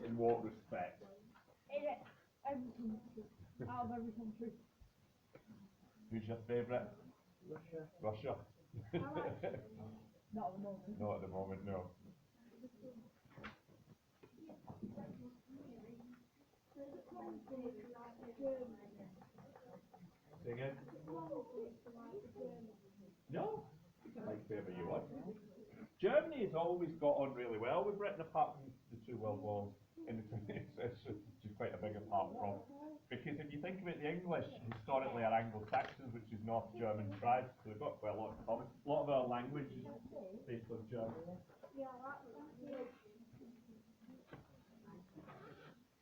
In what respect? Everything. Out of every country. Who's your favourite? Russia. Russia? Not at the moment. Not at the moment, no. Say again? No, you can like whoever you want. Germany has always got on really well with Britain, apart from the 2 world wars. In the 20th century, which is quite a big apart from. Because if you think about the English, historically are Anglo-Saxons, which is North German tribes, so they've got quite a lot in common. A lot of our language is based on German.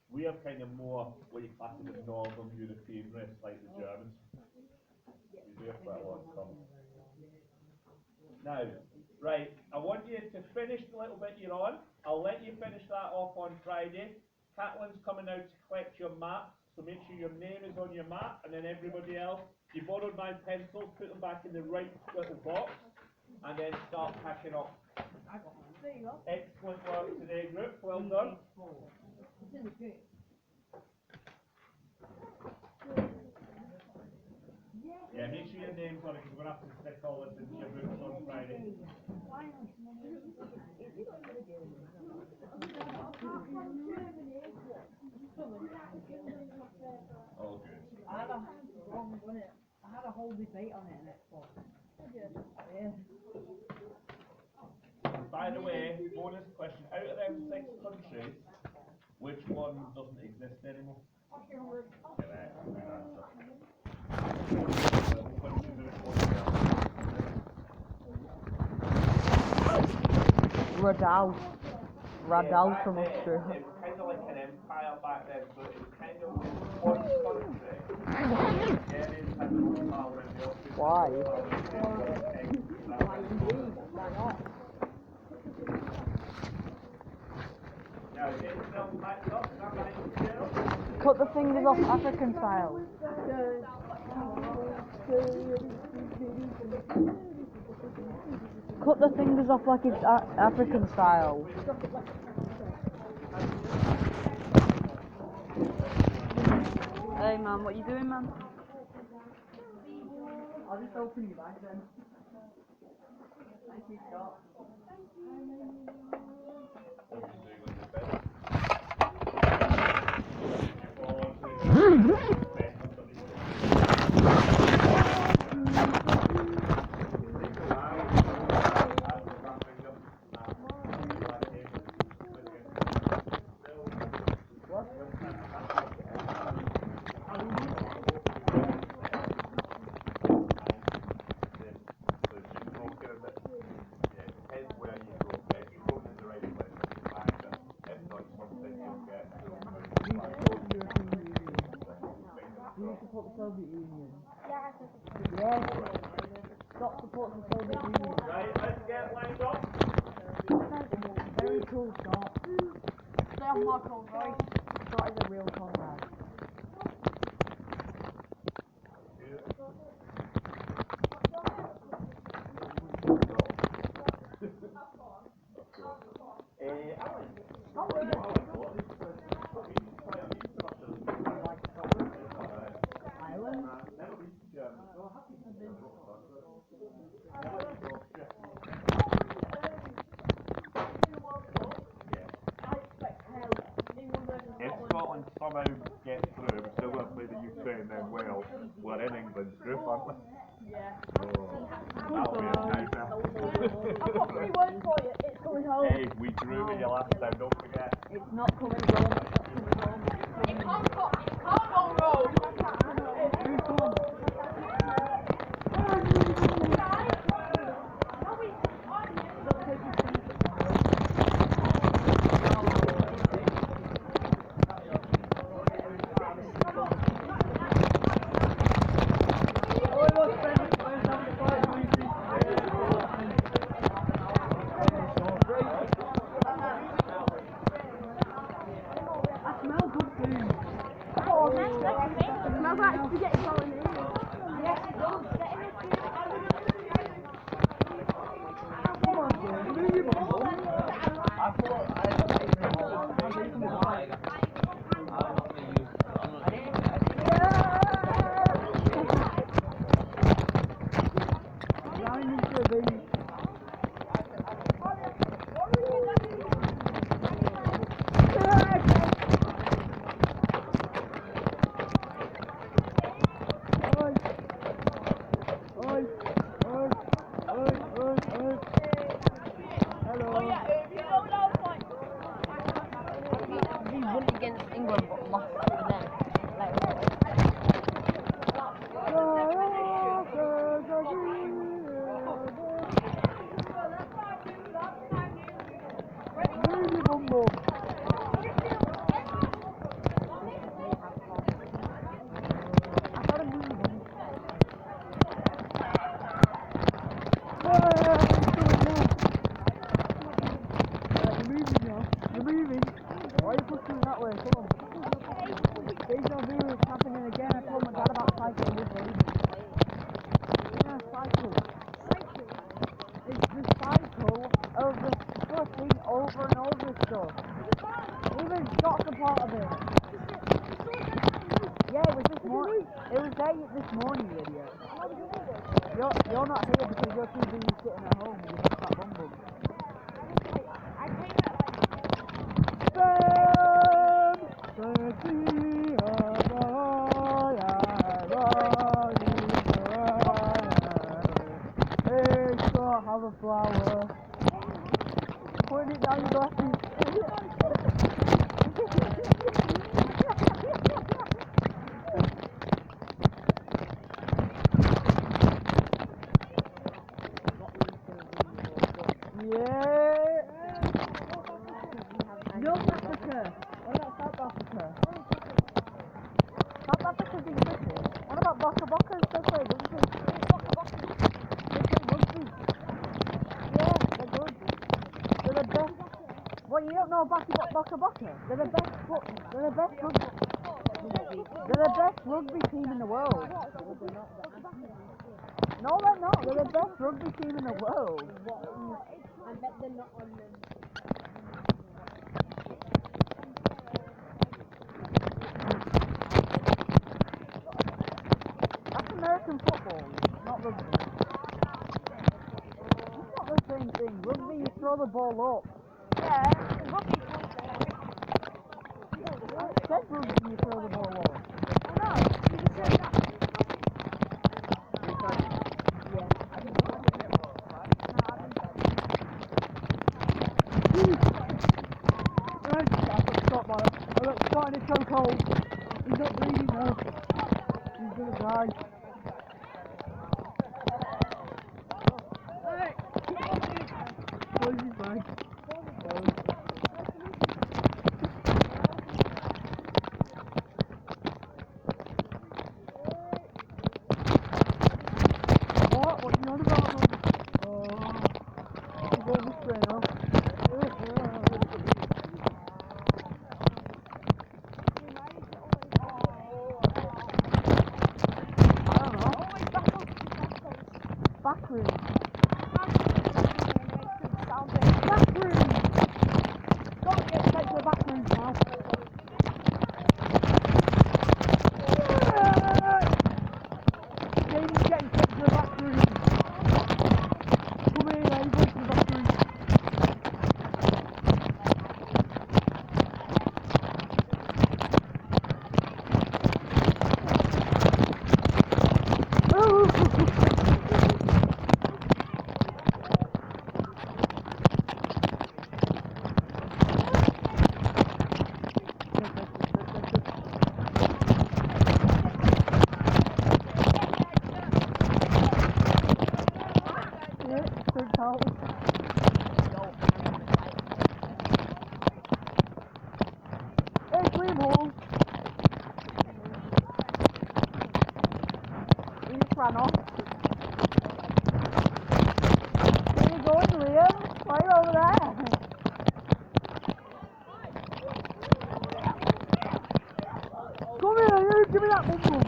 We are kind of more what you class as Northern European race, like the Germans. We do have quite a lot in common. Now, right, I want you to finish the little bit you're on. I'll let you finish that off on Friday. Caitlin's coming out to collect your maps, So make sure your name is on your map, and then everybody else, you borrowed my pencils, put them back in the right little box, and then start packing up. There you go. Excellent work today, group. Well done. It's in the group. Yeah, make sure your name's on it, because we're going to have to stick all this into your books on Friday. All good. I had a whole debate on it in Xbox. Yeah. By the way, bonus question, out of them 6 countries, which one doesn't exist anymore? Correct, good answer. Which countries are responsible? Radal back from then, Austria. It was kind of like an empire back then, so it was kind of one country. Hungarians had their own power and the Austrians Why? had their own power. Now, is anything else backed up? Is that right, Michelle? Cut the fingers off African style. Cut the fingers off like it's African style. Hey man, what you doing, man? I'll just open you back then. Thank you, Scott. Do you support the Soviet Union? Yes. Stop supporting the Soviet Union. Right, let's get lined up. Very cool, Scott. Stay off my cold voice. Scott is a real comrade. Ireland? If Scotland somehow gets through, we're still going to play the Ukraine then well. We're in England's group, aren't we? Yeah. Oh, that'll be a nightmare. I've got 3 words for you. It's coming home. Hey, we drew with you last time, don't forget. It's not coming home. It's not coming home. It can't go wrong. Who's gone? I smell good food. Smells like spaghetti bolognese. Yes, it does. Come on, Jim. Do your ball. Down into the beach. He won against England but lost to them. You're moving. Why are you pushing that way? Come on. Deja vu is happening again. I told my dad about cycling with me. Yeah, cycle. It's the cycle of the fucking over and over stuff. Even Scott's a part of it. Yeah, it was this morning. It was there this morning, you idiot. You're not here because you're too busy sitting at home with your fat bum bum. Hey, Scott, have a flower. Putting it down your glasses. Yeah. North Africa. What about South Africa? South Africa's in Britain. What about Boca Boca? They play rugby. They play rugby. Yeah, they're good. They're the best. What, you don't know about Boca Boca? They're the best. They're the best rugby. They're the best rugby team in the world. No, they're not. They're the best rugby team in the world. I bet they're not on them. That's American football, not rugby. It's not the same thing. Rugby, you throw the ball up. Yeah, rugby. I said rugby, you throw the ball up. I know, you just said that. I got Scott in a chokehold. He's not breathing now. He's gonna die. Close his bag. What? What are you on about, man? Oh, he's going this way now. Backroom. Backroom! Don't get to the backroom now. Jamie's getting sent to the backroom. Come here, now, you go to the backroom. Out. Hey, Dream Hole! He just ran off. Where you going, Liam? Why are you over there? Come here, you give me that bum bum.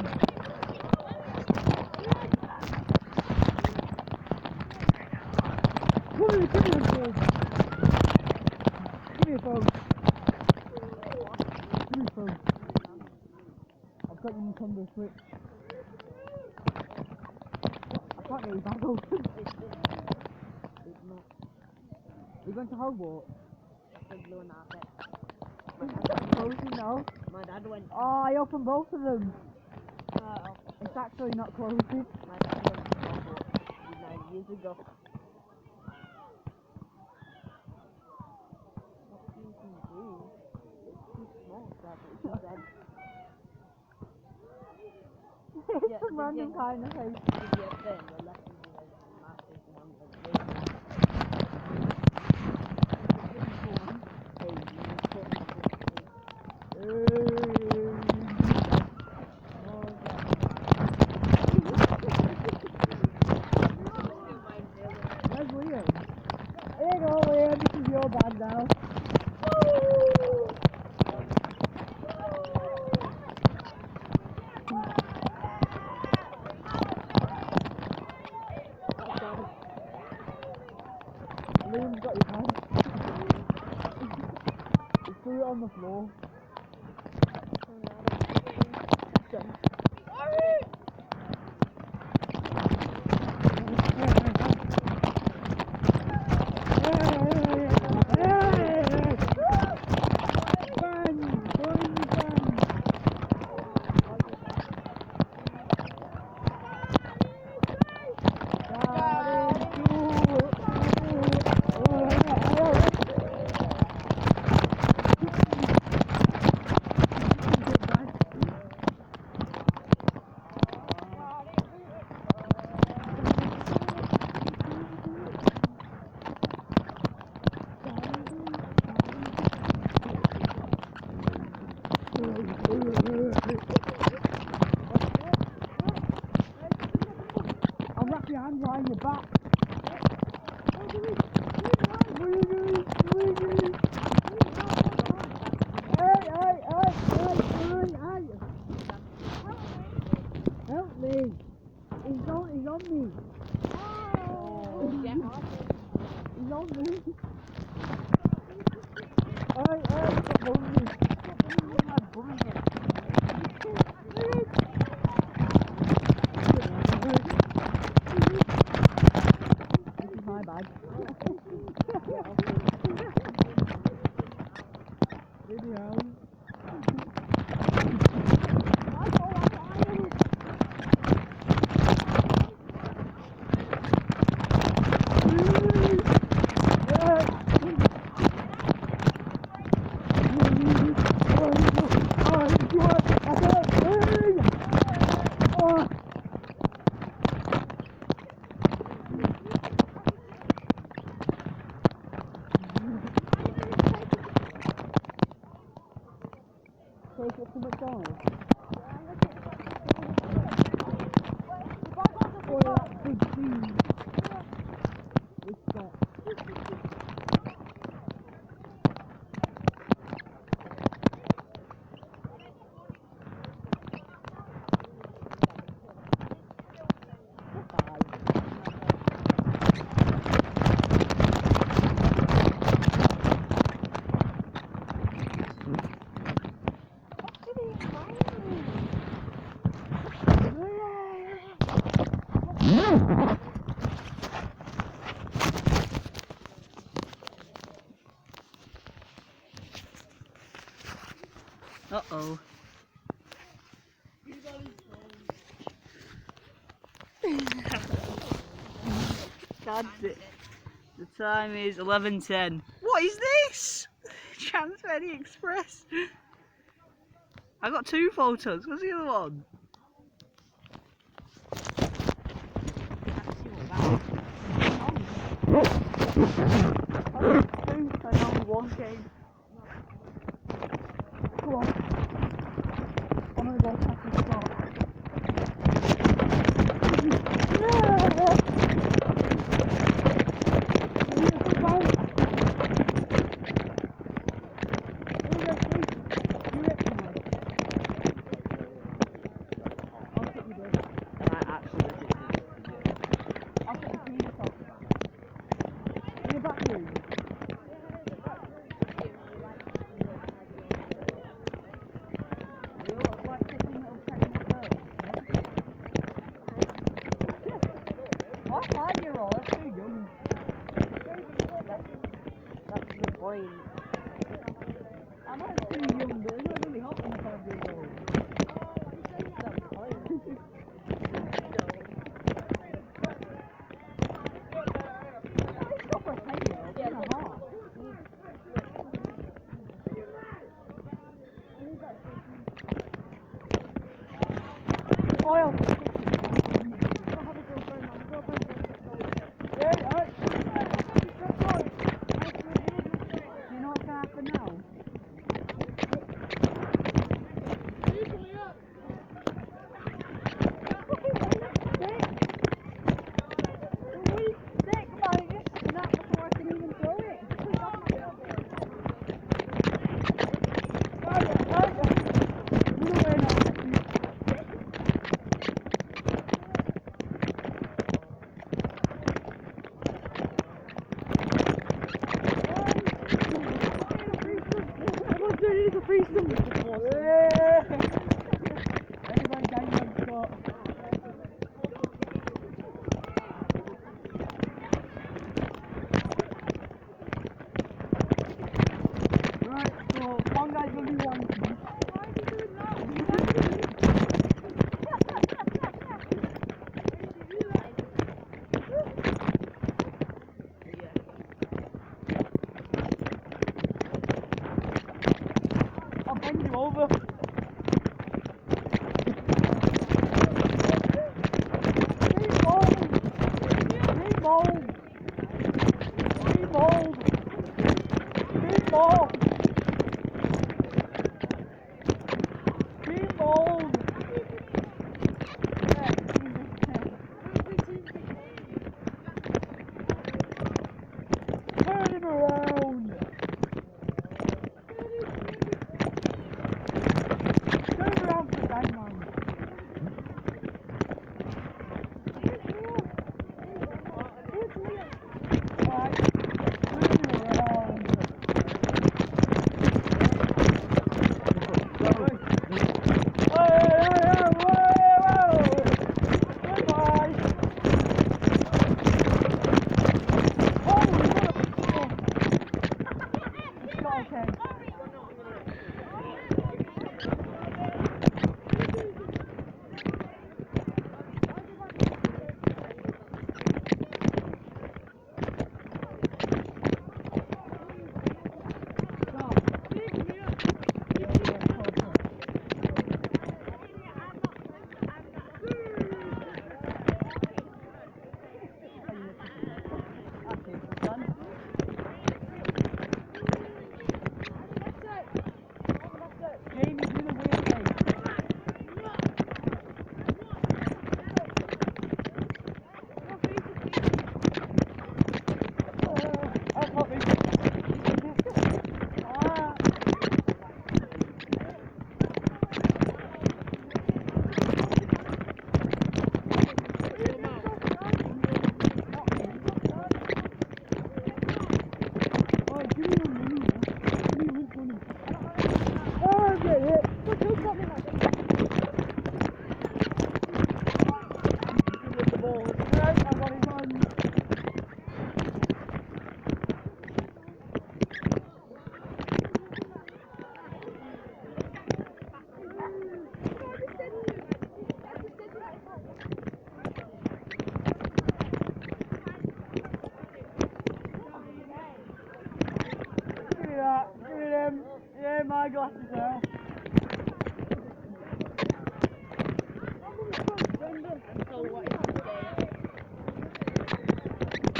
Give me a phone. Give me a phone. Give me a phone. I've got your Nintendo Switch. I can't get your bag open. It's not. We're going to Hogwarts. It's blue market. It's closing now. My dad went. Oh, I opened both of them. It's actually not closing. My dad went to Hogwarts 9 years ago. It's some random kind of face. Where's Liam? Here you go, Liam. This is your bag now. on the floor. I'll wrap your hands behind your back. Help me! He's on me! He's on me! Stop holding me! My blanket! This is my bag. Video. Take it to McDonald's. Oh, that big cheese. Respect. Uh-oh. That's it. The time is 11:10. What is this? Transferry Express. I got 2 photos. What's the other one? I only one game. Come on. I'm gonna go back and start. I'm not too young, but it's not really hot when I'm 5 years old. Stop a tail, it's kind of hot. Oil. You know what's going to happen now? bend you over. Keep mold. Keep mold. Keep mold. Keep mold. Keep mold. Turn him around. Turn around for that man. Right. Turn him around. Goodbye. Okay. Jamie, do the weird thing. That's not me. Ah. Oh, give me your money, man. Give me your money. Oh, get hit. Look who's got me like this. With the ball. Right, I got his hand. Give me that. Give me them. Yeah, my glasses there.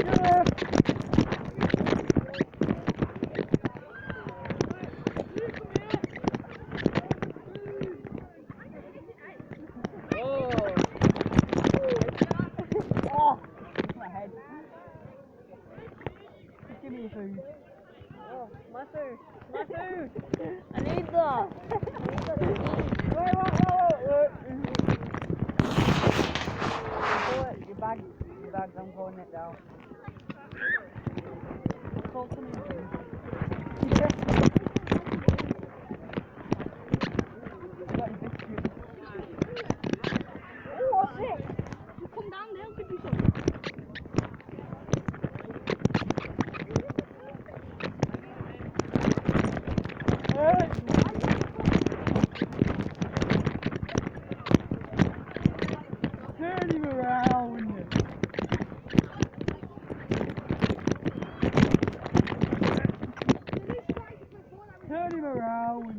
Yeah. Oh, my head. Just give me your food. Oh, my food. My food. I need that. Wait. Your bag, I'm going it down. Talk to me, please. Got your biscuit. Oh, what's it? You come down there and give me some. Hey. Turn him around. Turn him around.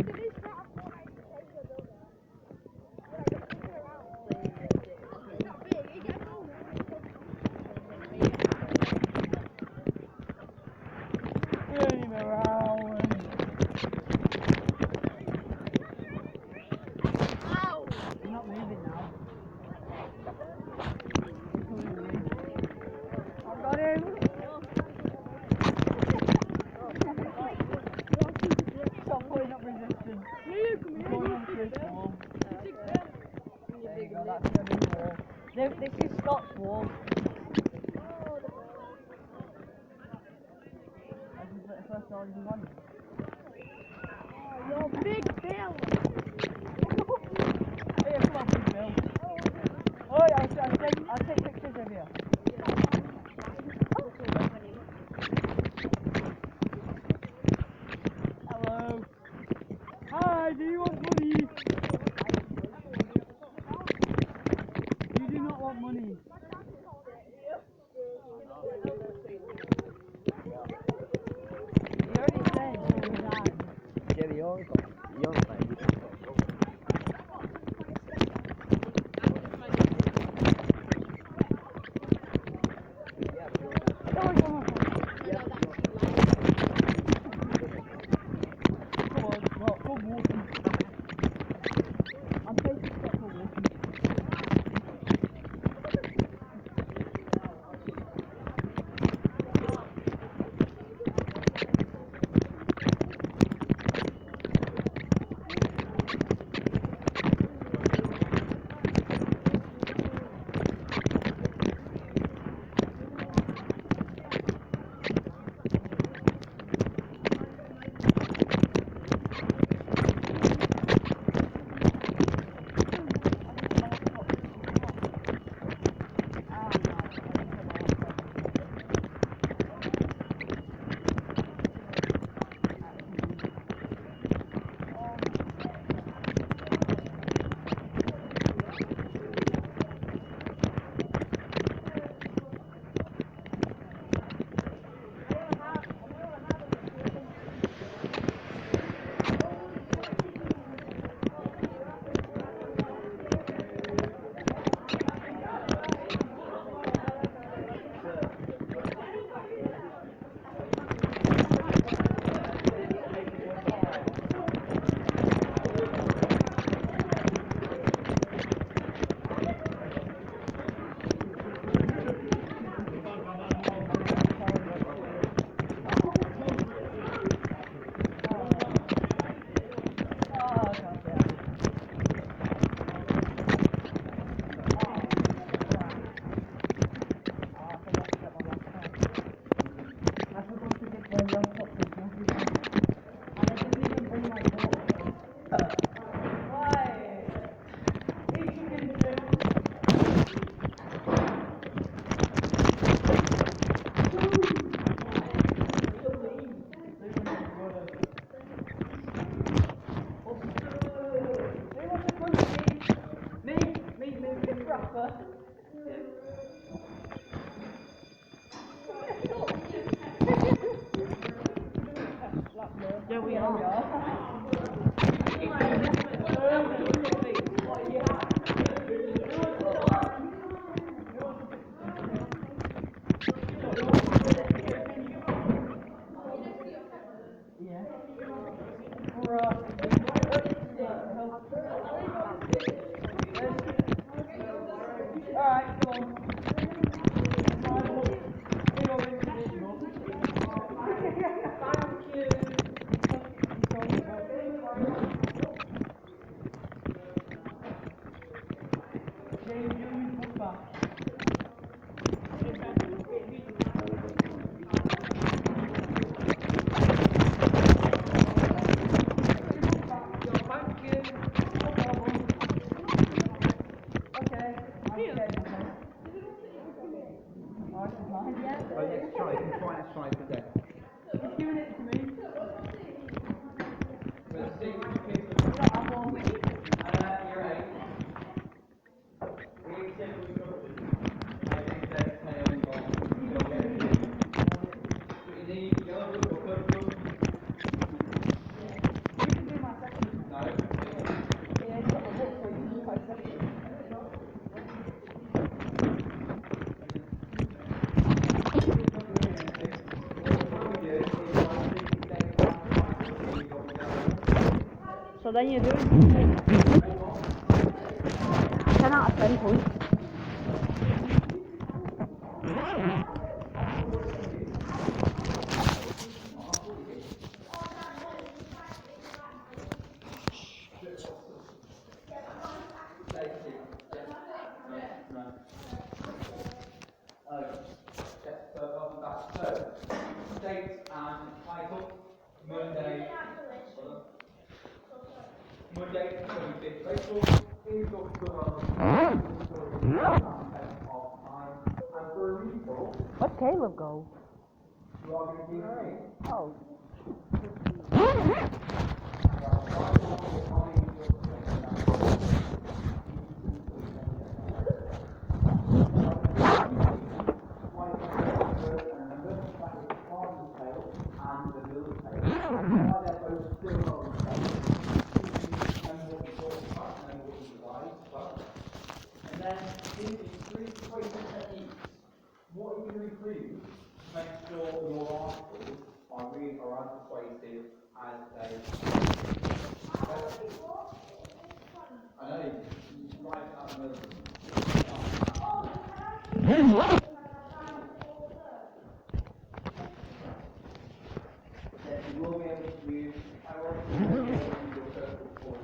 Turn him around. He's not moving now. I've got him. Stop putting up resistance. Going on to this wall. There you go, that's your new wall. This is Scott's wall. This is the first all you want. You're big Bill. Here, come on, Big Bill. Oh, yeah, I'll take pictures of you. Hello. Hi, do you want money? You do not want money. then you do. 10 out of 10 points. Date and title, Monday, 25th of April, in Dr. and for a recall, Where'd Caleb go? you are going to be free. Oh. And then in these three persuasive techniques, what you can include to make sure your articles are really are as persuasive as they I know you write out the middle. Then you will be able to use priority your circle for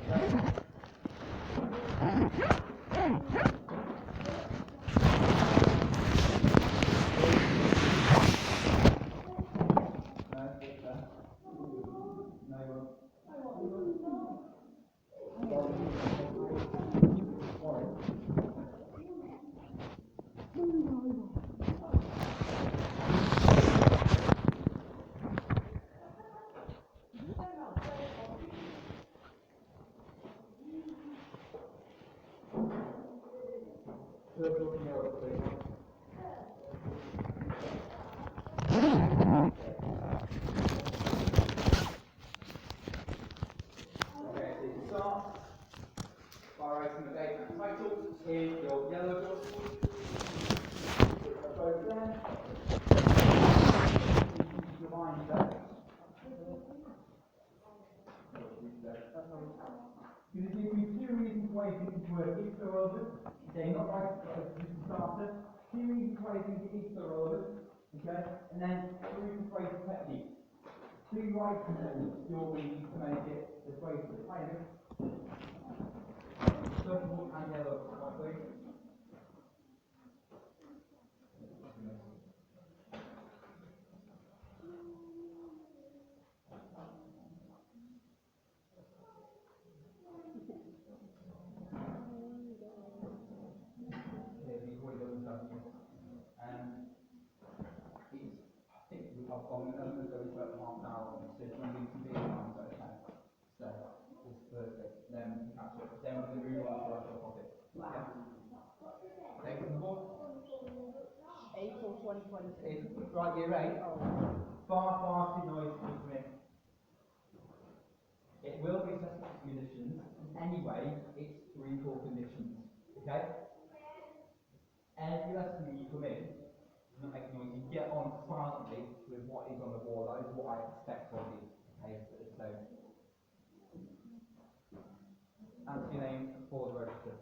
Okay, so you start by writing the date and title in your yellow book. Both there. Divine date. Going to give you two reasons why you think it's worth if they're relevant. Okay, not like just a starter. Two reasons why you think it is so relevant. Okay, and then three reasons why you technique. Two writing techniques you'll need to make it the way to the pilot. Purple and yellow, please. I'm going to go for half an hour on this, so if you need to be around, so okay. So, it's Thursday, then we can catch up. Then we're going to move on to our topic. Yeah. Okay, from the board? April 2026. Right, year 8. Far too noisy for me. It will be assessment conditions. Anyway, it's 3 core conditions. Okay? Every lesson that you come in, not make noise, you get on silently with what is on the board. That is what I expect of you. Okay, so answer your name for the register.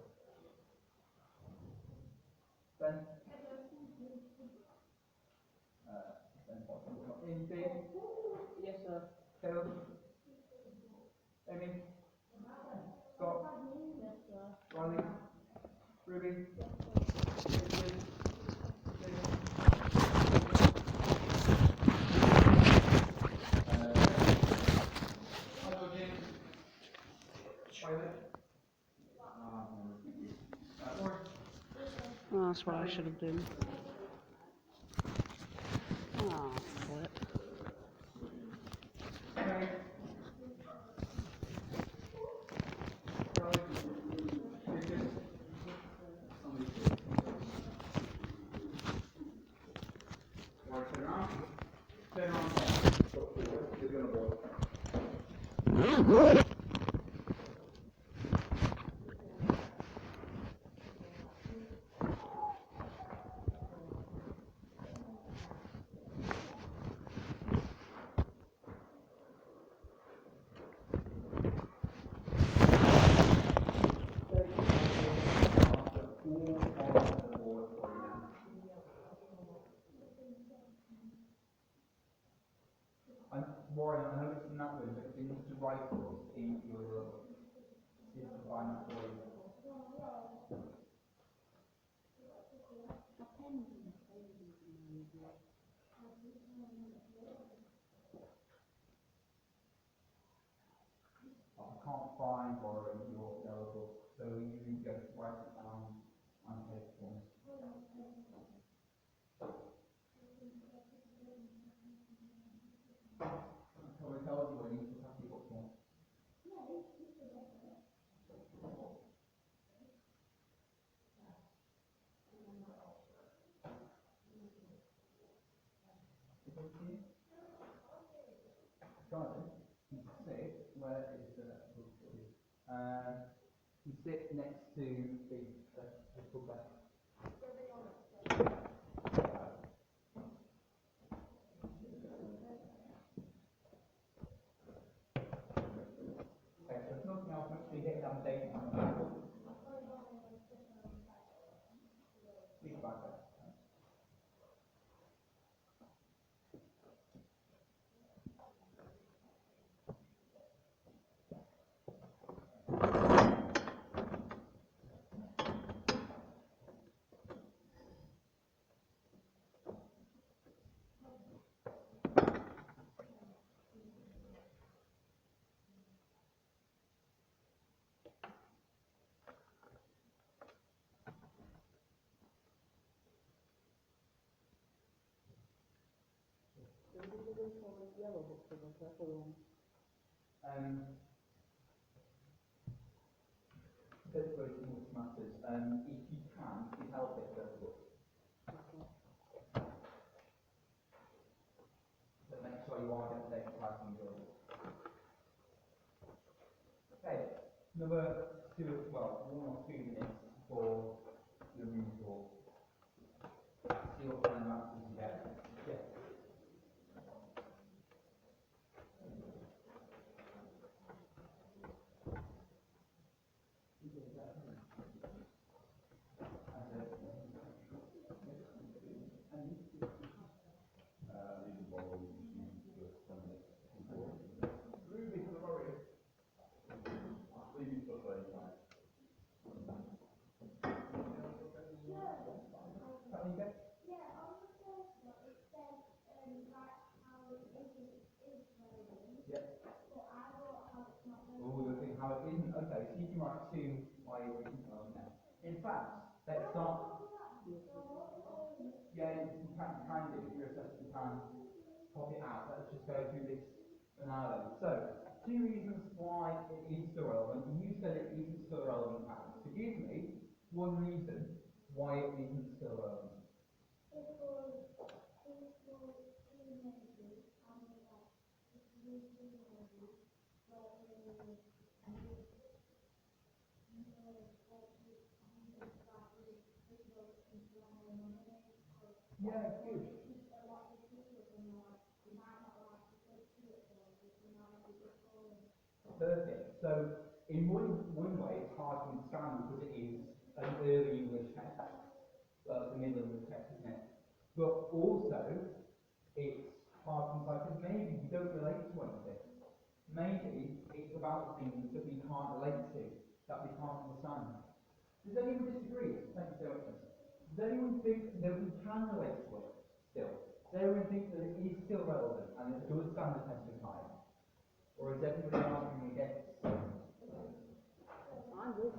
Ben? Ben Watson. Anything? Yes, sir. Caleb? Amy? Scott? Yes, sir. Riley? Ruby? Richard? Oh, that's what I should have done. Oh, flip. Warren, I know it's in that room, but if you need to write it in your see if you can find that for you. I can't find Warren your yellow book, so you go to write it down on paper for me. I probably told you when you took up your book more. Charlie, you sit, where is the book for you? You sit next to the book there. Okay, so if nothing else, make sure you get that date on the back. Leave it back there. Yellow book for the purple one. That's very much matters. If you can, please help it go book. But make sure you are going to take the time to enjoy it. Okay, another one or 2 minutes for the room tour. See what kind of answers you get. Yeah. How it isn't. Okay, so you can write 2 while you're reading now. In fact, let's start. Yeah, you can do if you're assessed, you can pop it out. Let's just go through this for now then. So, 2 reasons why it is still relevant, and you said it isn't still relevant, Adam. So give me 1 reason why it isn't still relevant. Yeah, good. Perfect. So, in one way, it's hard to understand because it is an early English text, the Middle English text, isn't it? But also, it's hard to understand because maybe we don't relate to anything. Maybe it's about things that we can't relate to, that we can't understand. Does anyone disagree? Thank you so much. Does anyone think that we can relate to it still? Does everyone think that it is still relevant and it does stand the test of time? Or is everybody arguing against? I'm with.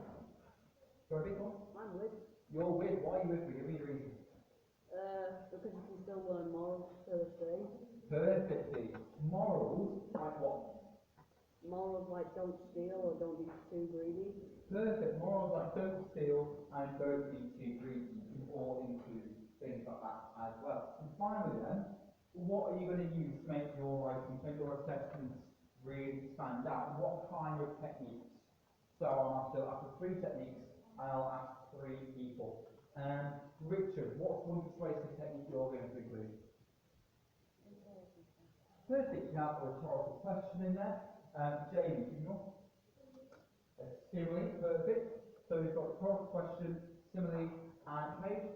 Sorry, big one? I'm with. You're with. Why are you with me? Give me the reason. Because you can still learn morals first day. Perfectly. Morals, like what? Morals like don't steal or don't be too greedy. Perfect. Morals like don't steal and don't be too greedy. You can all include things like that as well. And finally then, what are you going to use to make your writing, to make your assessments really stand out? What kind of techniques? So after 3 techniques, I'll ask 3 people. Richard, what's one persuasive technique you're going to include? Perfect. You have a rhetorical question in there. Jamie, do you know? Simile, perfect. So we've got rhetorical question, simile, and maybe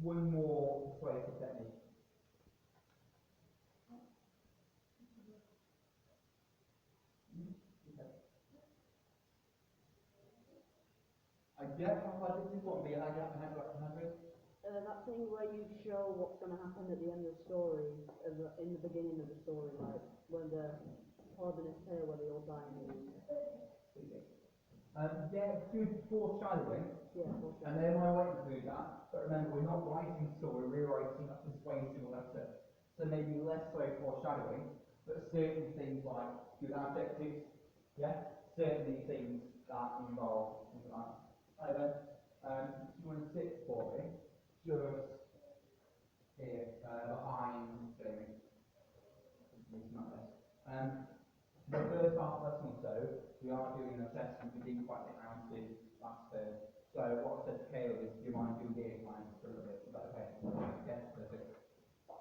one more persuasive technique. Yeah, this is what me, I get my head That thing where you show what's going to happen at the end of the story, in the beginning of the story, like when the protagonist here, where they all die in the end. Yeah, it's good foreshadowing, Yeah, for sure. and they're my way to do that. But remember, we're not writing story, we're writing a persuasive letter. So maybe less so foreshadowing, but certain things like good adjectives, yeah, certainly things that involve things like that. Do you want to sit for me? Just here, behind Jamie. The first half lesson or so, we are doing an assessment. We didn't quite get around to last term. So what I said to Caleb is, do you mind doing the outline for a little bit? Is that okay? Yeah, perfect.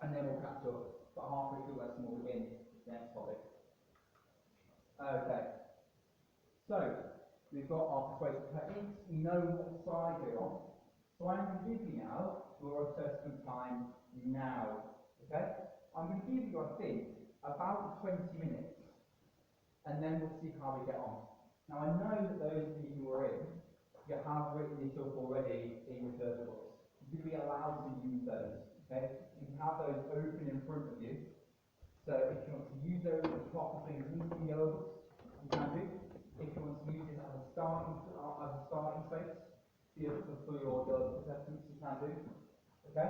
And then we'll catch up. But halfway through the lesson, we'll begin the next topic. Okay. So, we've got our persuasive techniques. We know what side we're on. So I'm going to give you now your assessment time now. Okay? I'm going to give you, I think, about 20 minutes. And then we'll see how we get on. Now I know that those of you who are in, you have written this up already in your further books. You're going to be allowed to use those. Okay? You can have those open in front of you. So if you want to use those as proper things in your books, you can do. If you want to use it as a starting space for your assessments, you can do. Okay?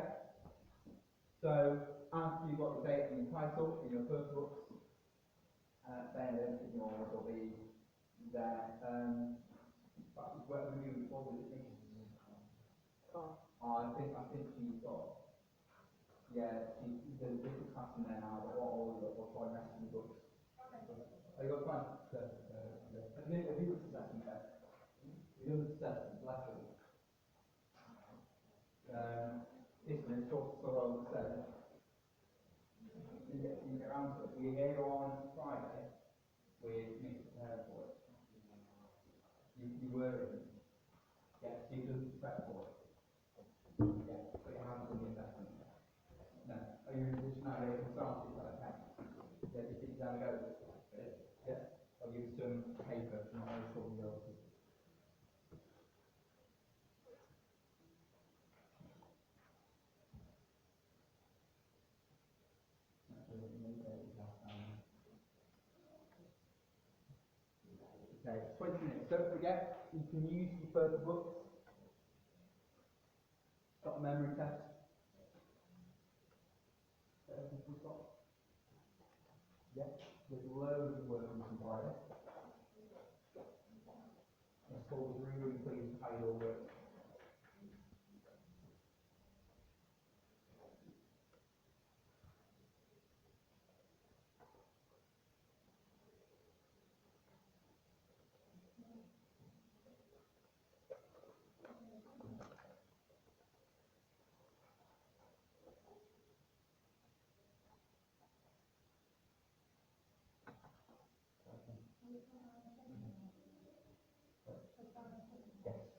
So after you've got the date and the title in your first books, then everything yours will be there. But what we do, what was it? I think she's got, there's a different class in there now, but we'll try and rest in the books. Have you got time? Have you got the assessment there? Have you done the assessment, lesson? Listen, it's sort of what I would say. You get around to it. We're here on Friday. We're prepared for it. You were in. Yeah, so you didn't prep for it. Yeah, but you haven't done the investment. No. Are you in a position now where you can start it? Okay. Yeah, just sit down and go. Yeah. I'll give you some paper from my school and go. Okay, 20 minutes. Don't forget, you can use your further books. Got a memory test. Yeah, there's loads of work on Friday. The school was really pleased with how you all work.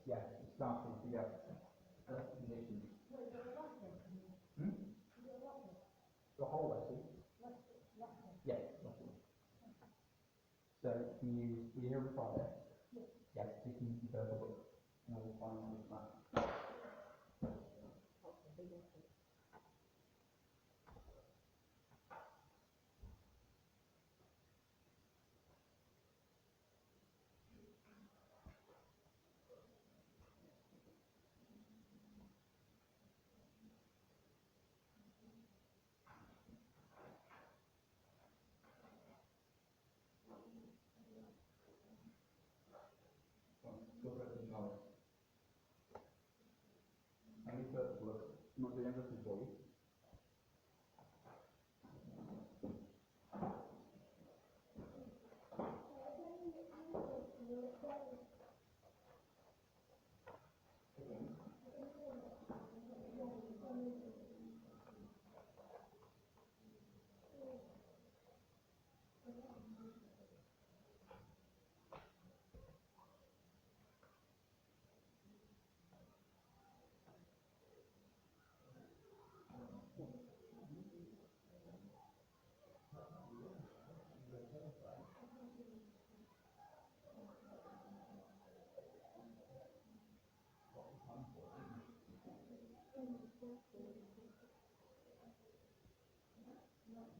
Yes, it started to get that's the condition. The whole lesson? Yes, lesson. So you hear on Friday? Yes, you can use the further book. And we'll find out with that. Go for it, Charles. I need further work. I'm not doing everything for you.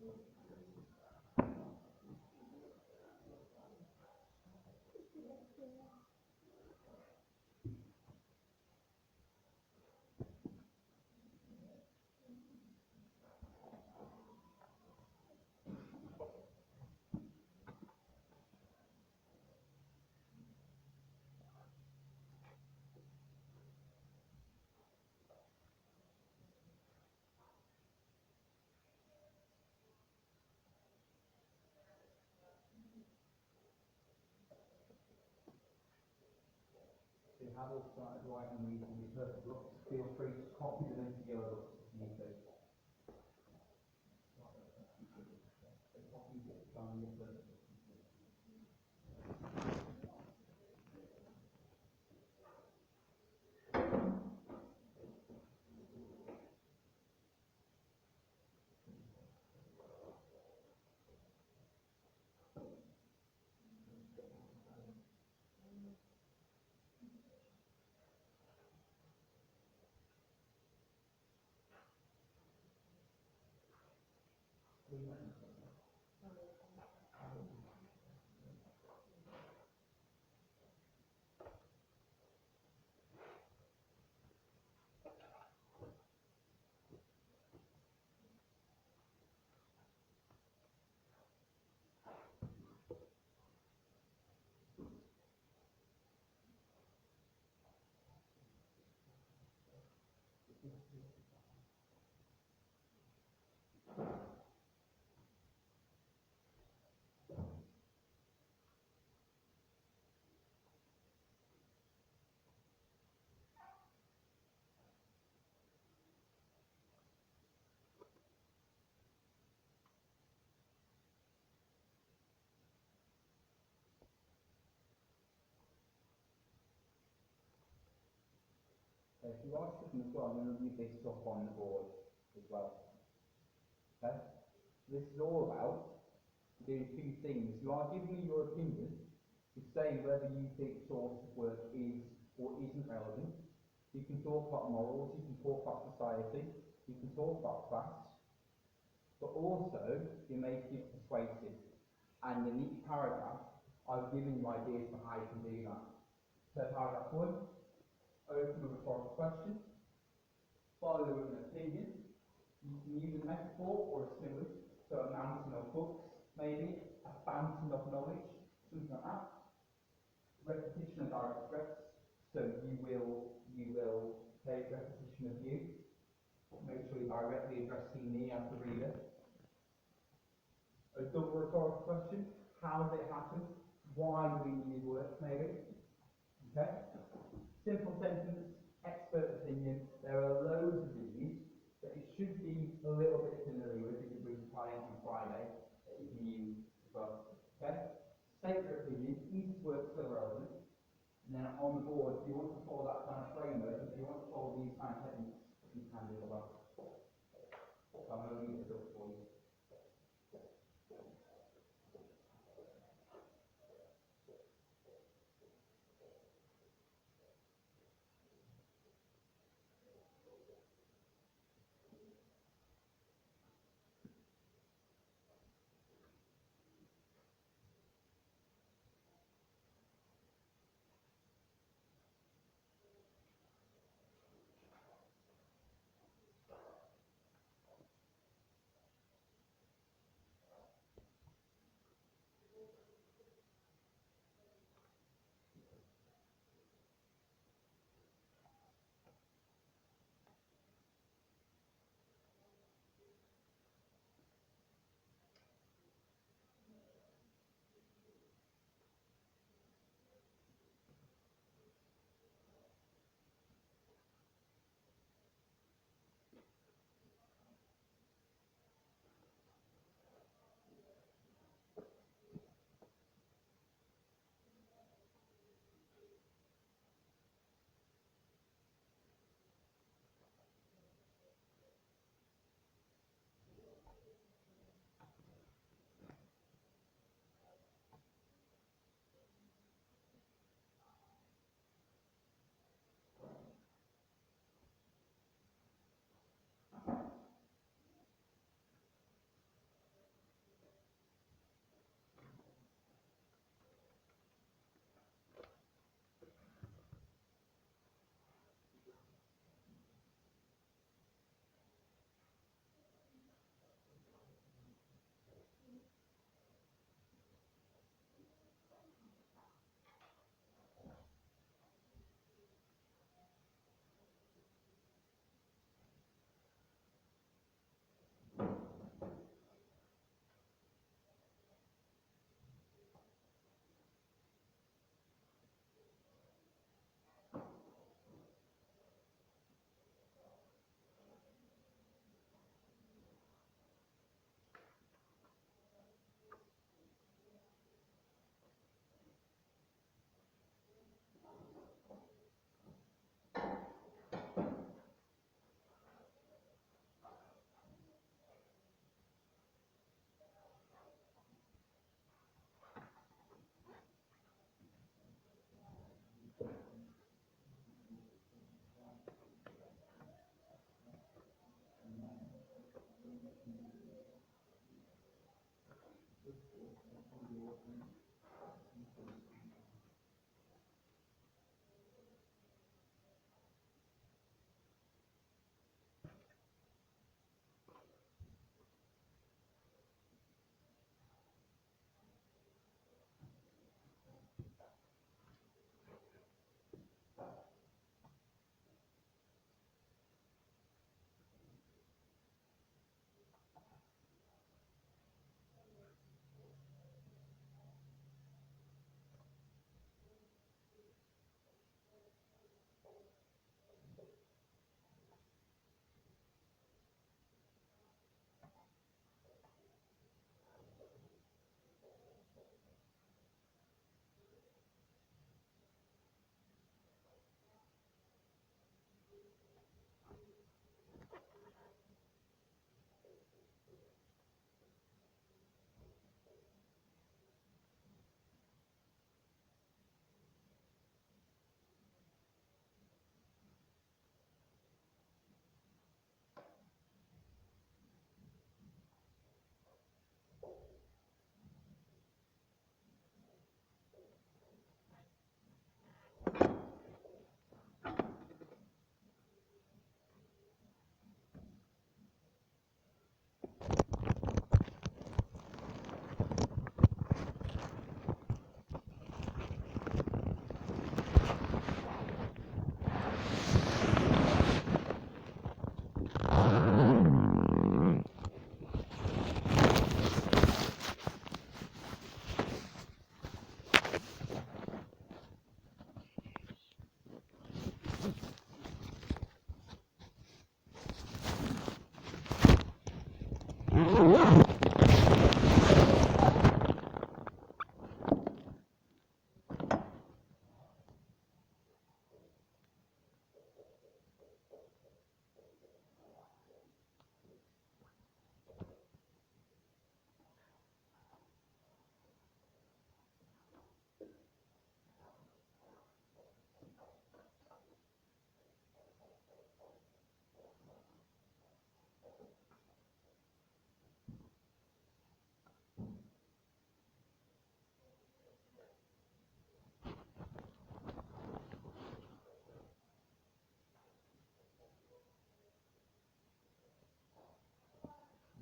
So you have all started writing reasonably perfect books. Feel free to copy them into your other books if you need to. Copy it down your perfect book. So if you are sitting as well, I'm going to leave this up on the board as well. Okay? This is all about doing two things. You are giving me your opinion to say whether you think source of work is or isn't relevant. You can talk about morals, you can talk about society, you can talk about class, but also you make it persuasive. And in each paragraph, I've given you ideas for how you can do that. So paragraph 1, open a rhetorical question, follow with an opinion. You can use a metaphor or a simile, so a mountain of books, maybe, a fountain of knowledge, something like that. Repetition of direct threats, so you will take repetition of you. Make sure you're directly addressing me as the reader. A double rhetorical question, how did it happen? Why do we need work, maybe? Okay? Simple sentence, expert opinion. There are loads of these that it should be a little bit familiar with if you're with a client on Friday that you can use as well. Okay? State your opinion, each word still relevant. And then on the board, if you want to follow that kind of framework, if you want to follow these kind of techniques, you can do as well. So I'm going to leave it up for you.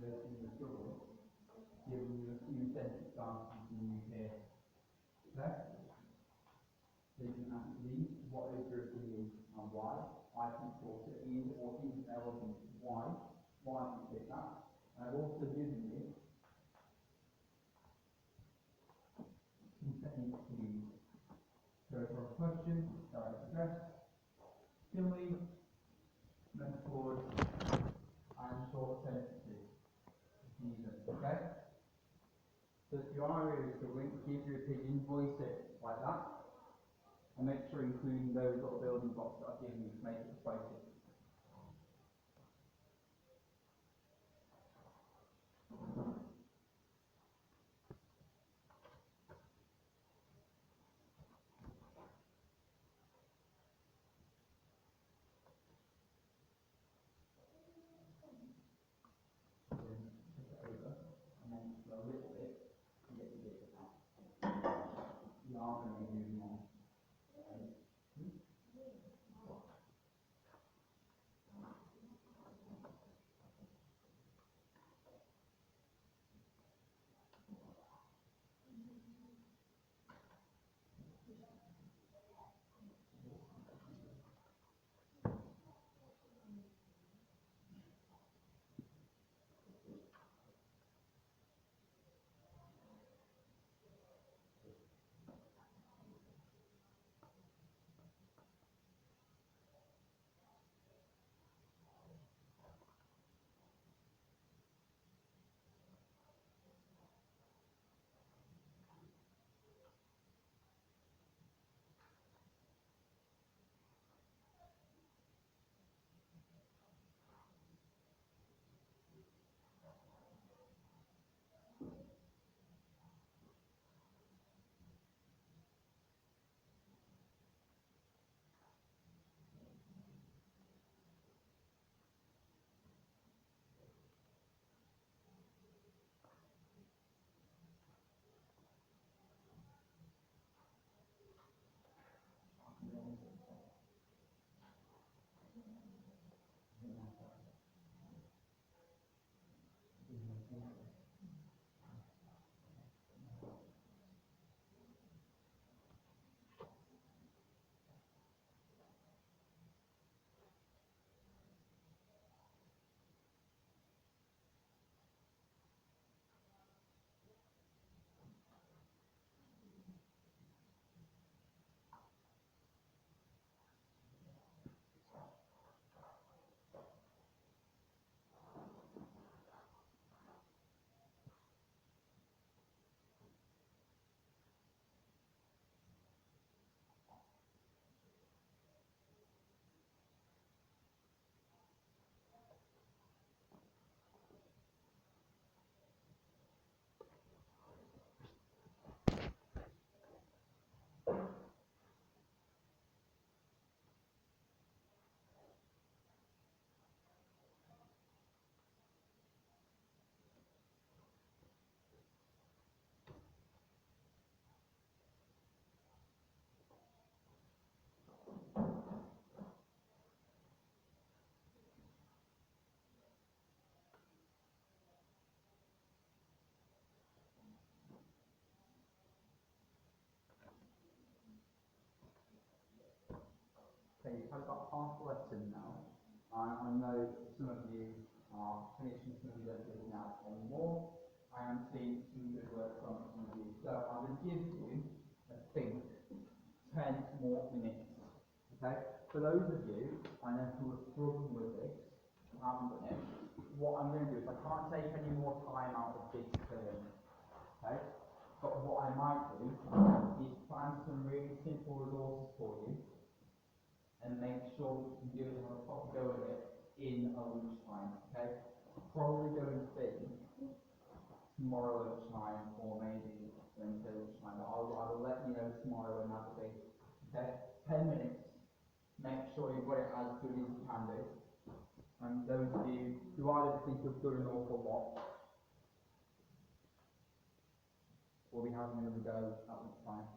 Versus the struggle, giving you a few sentence answers in the UK. Okay? So you can ask these, what is your opinion and why? I think water is or isn't relevant. Why? Why do you think that? I've also given you some techniques to use. So for a question, direct address, simile, metaphors, and short sentences. Use them, okay? So if you are really struggling, give your opinion, voice it like that, and make sure including those little building blocks that I've given you to make it persuasive. Then flip it over, and then a little bit, to get the bit out. You are going to be moving on. Okay, you've had about half a lesson now. I know some of you are finishing, some of you don't really now anymore. I am seeing some good work from some of you. So I'm going to give you, I think, 10 more minutes. Okay? For those of you, I know, who are struggling with this, who haven't done it, what I'm going to do is I can't take any more time out of this term. Okay? But what I might do is find some really simple resources for you and make sure that you can do it on a proper go of it in a lunchtime. Okay? Probably going to be tomorrow lunchtime or maybe Wednesday lunchtime. I will let you know tomorrow when that will be. Okay? 10 minutes. Make sure you've got it as good as you can do. And those of you who either think you've done an awful lot will be having another go at lunchtime.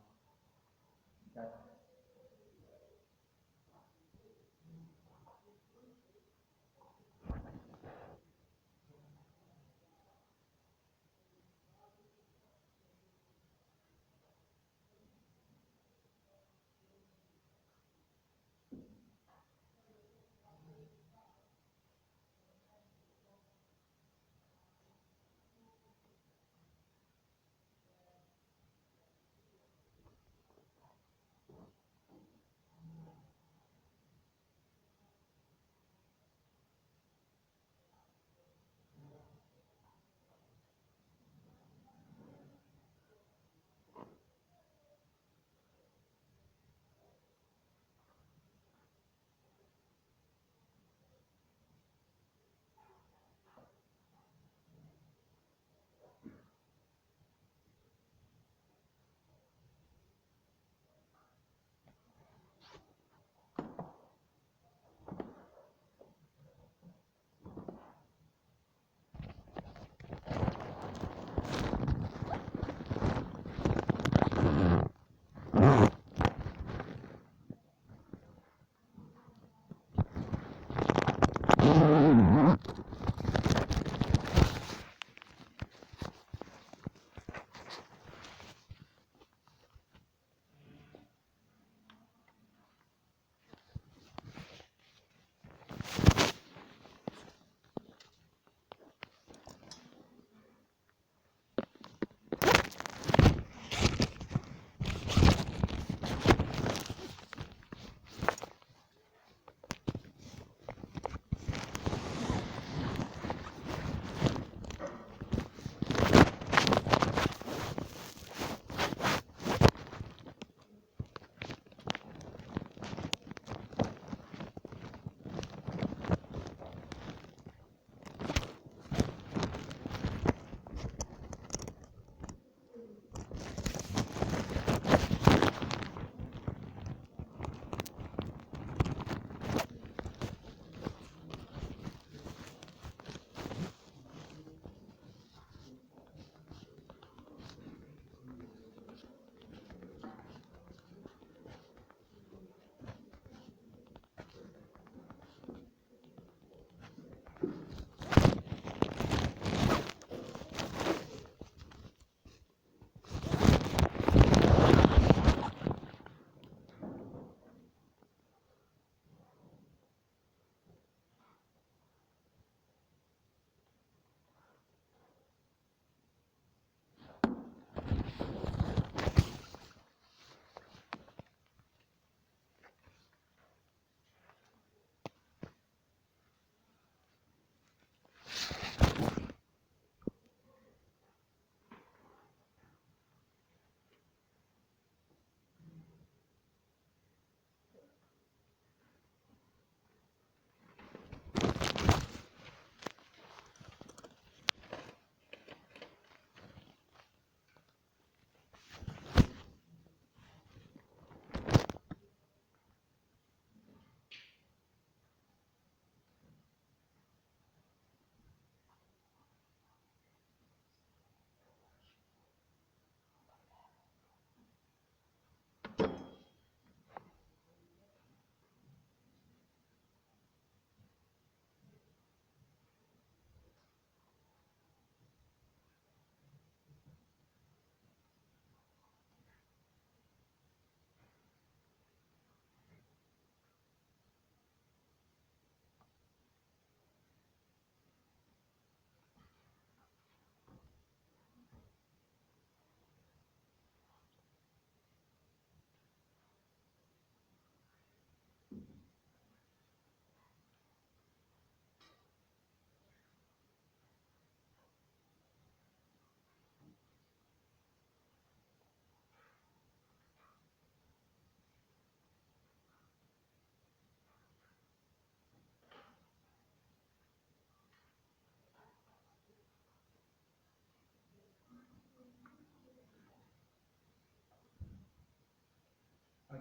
Okay?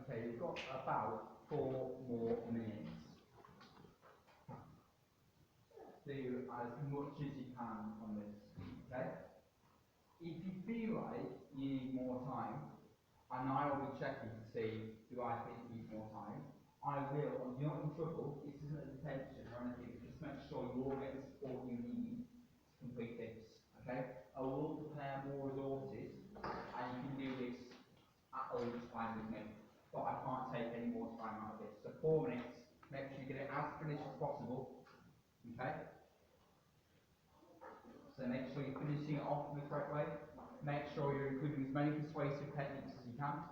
Okay, we've got about 4 more minutes. Do as much as you can on this, okay? If you feel like you need more time, and I will be checking to see, do I think you need more time? I will, and you're not in trouble, this isn't a detention or anything, just make sure you all get the support you need to complete this, okay? I will prepare more resources, and you can do this at a lunchtime with me, but I can't take any more time out of this. So 4 minutes, make sure you get it as finished as possible, okay? So make sure you're finishing it off in the correct way. Make sure you're including as many persuasive techniques as you can.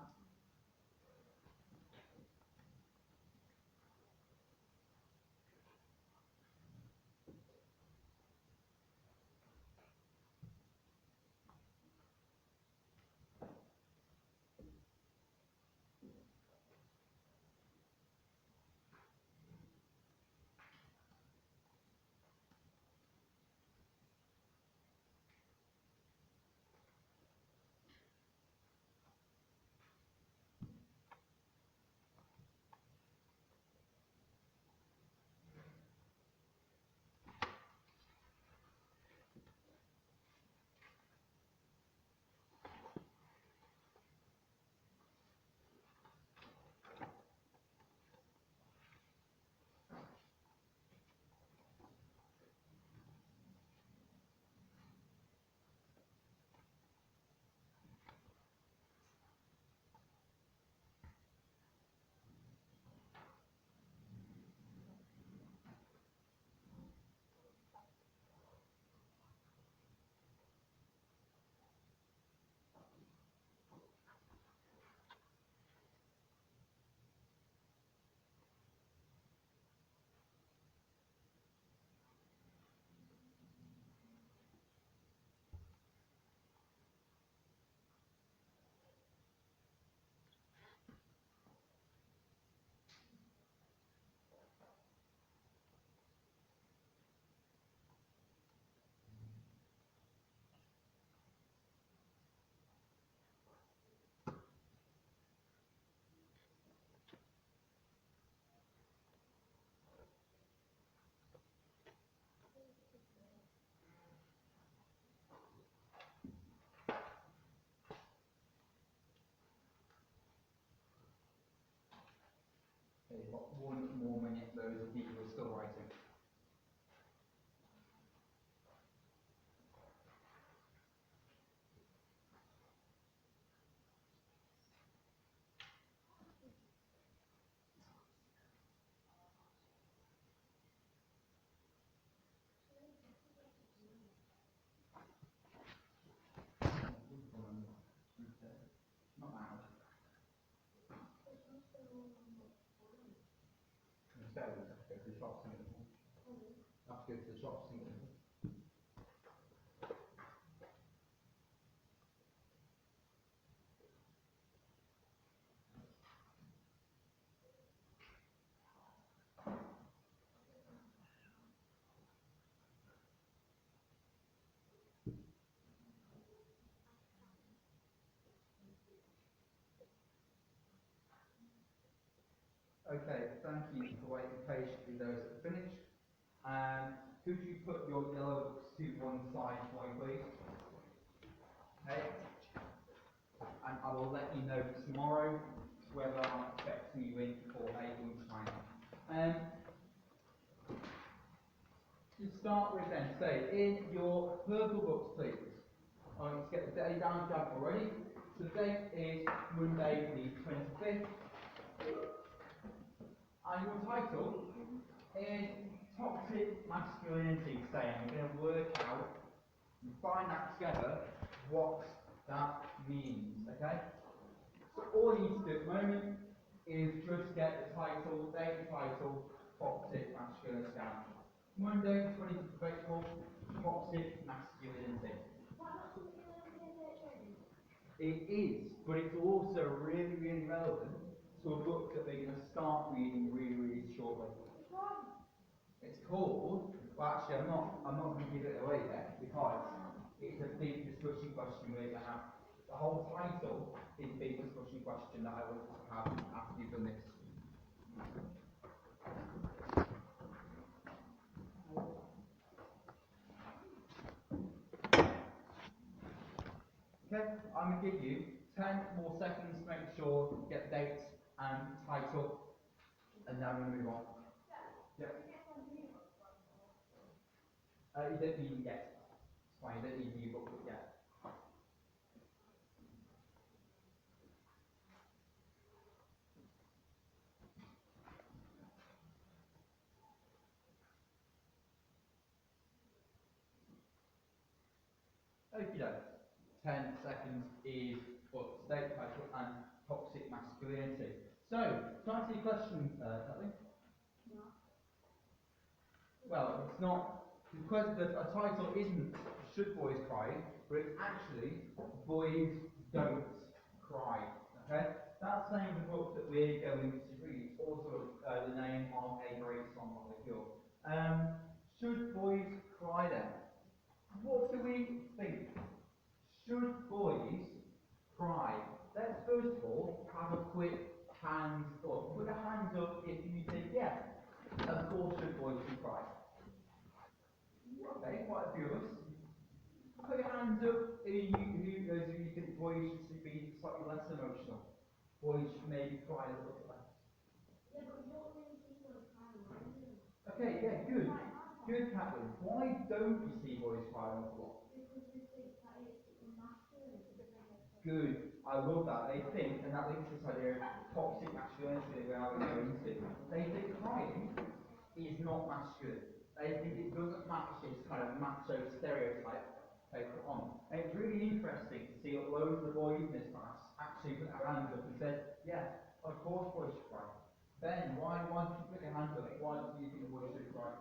Okay, you've got 1 more minute, those of you who are still writing. Not now. Instead, we have to go to the shops and get them. Have to go to the shops and get them. Okay, thank you for waiting patiently, those that have finished. Could you put your yellow books to one side for me, please? Okay. And I will let you know tomorrow whether I'm expecting you in for a lunchtime. To start with then, so in your purple books, please. I want you to get the day down already. So the date is Monday the 25th. And your title is Toxic Masculinity. Saying we're going to work out and find out together what that means. Okay? So all you need to do at the moment is just get the title, date title, Toxic Masculinity down. Monday, 25th of April, Toxic Masculinity. It is, but it's also really, really relevant to a book that they're going to start reading really, really shortly. It's called, well actually I'm not going to give it away yet because it's a big discussion question we're going to have. The whole title is a big discussion question that I want to have after you've done this. Okay, I'm going to give you 10 more seconds to make sure you get the dates and title, and then I'm going to move on. Yep. You don't need it yet. It's fine, you don't need a new booklet yet. Okie doke. 10 seconds is up to date title and toxic masculinity. So, to answer your question, Kathleen? No. Well, it's not, because a title isn't Should Boys Cry, but it's actually Boys Don't Cry. Okay? That's the name of the book that we're going to read. It's also the name of a great song molecule. Should Boys Cry then? What do we think? Should boys cry? Let's first of all have a quick hands up. Put a hands up if you think, yeah, of course should boys cry. Okay, quite a few of us. Put your hands up those of you think boys should be slightly less emotional. Boys should maybe cry a little bit less. Yeah, but you don't really see boys crying, right? Okay, yeah, good. Good, Kathleen. Why don't you see boys cry an awful lot? Because they think that it's masculine. Good. I love that. They think, and that links to this idea of toxic masculinity that we're going into. They think crying is not masculine. They think it doesn't match this kind of macho stereotype they put on. And it's really interesting to see that loads of the boys in this class actually put their hands up and said, yeah, of course boys should cry. Ben, why did you put your hands up? Why do you think boys should cry?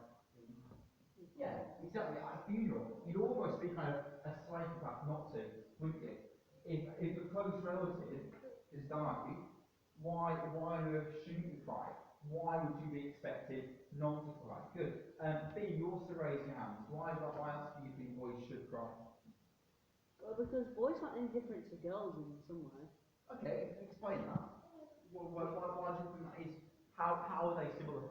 Yeah, exactly. At a funeral, you'd almost be kind of a psychopath not to, wouldn't you? If a close relative has died, why on earth shouldn't you cry? Why would you be expected not to cry? Good. B, you also raised your hands. Why else do you think boys should cry? Well, because boys aren't any different to girls in some way. Okay, explain that. Why do you think that is? How are they similar?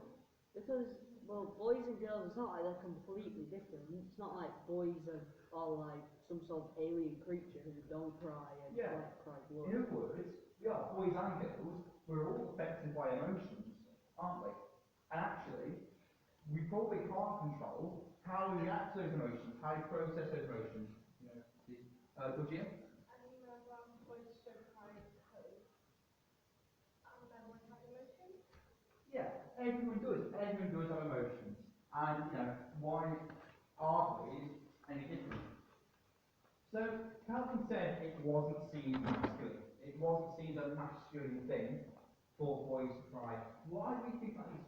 Because, well, boys and girls, it's not like they're completely different. It's not like boys are like some sort of alien creature who don't cry and cry blood. In other words, yeah, boys and girls, we're all affected by emotions, aren't we? And actually, we probably can't control how we react to those emotions, how we process those emotions. You know, would you? I remember boys don't cry because everyone has emotions. Yeah, everyone does. Everyone does have emotions. And, you know, why are boys any different? So, Calvin said it wasn't seen as masculine. It wasn't seen as a masculine thing for boys to cry. Why do we think that is?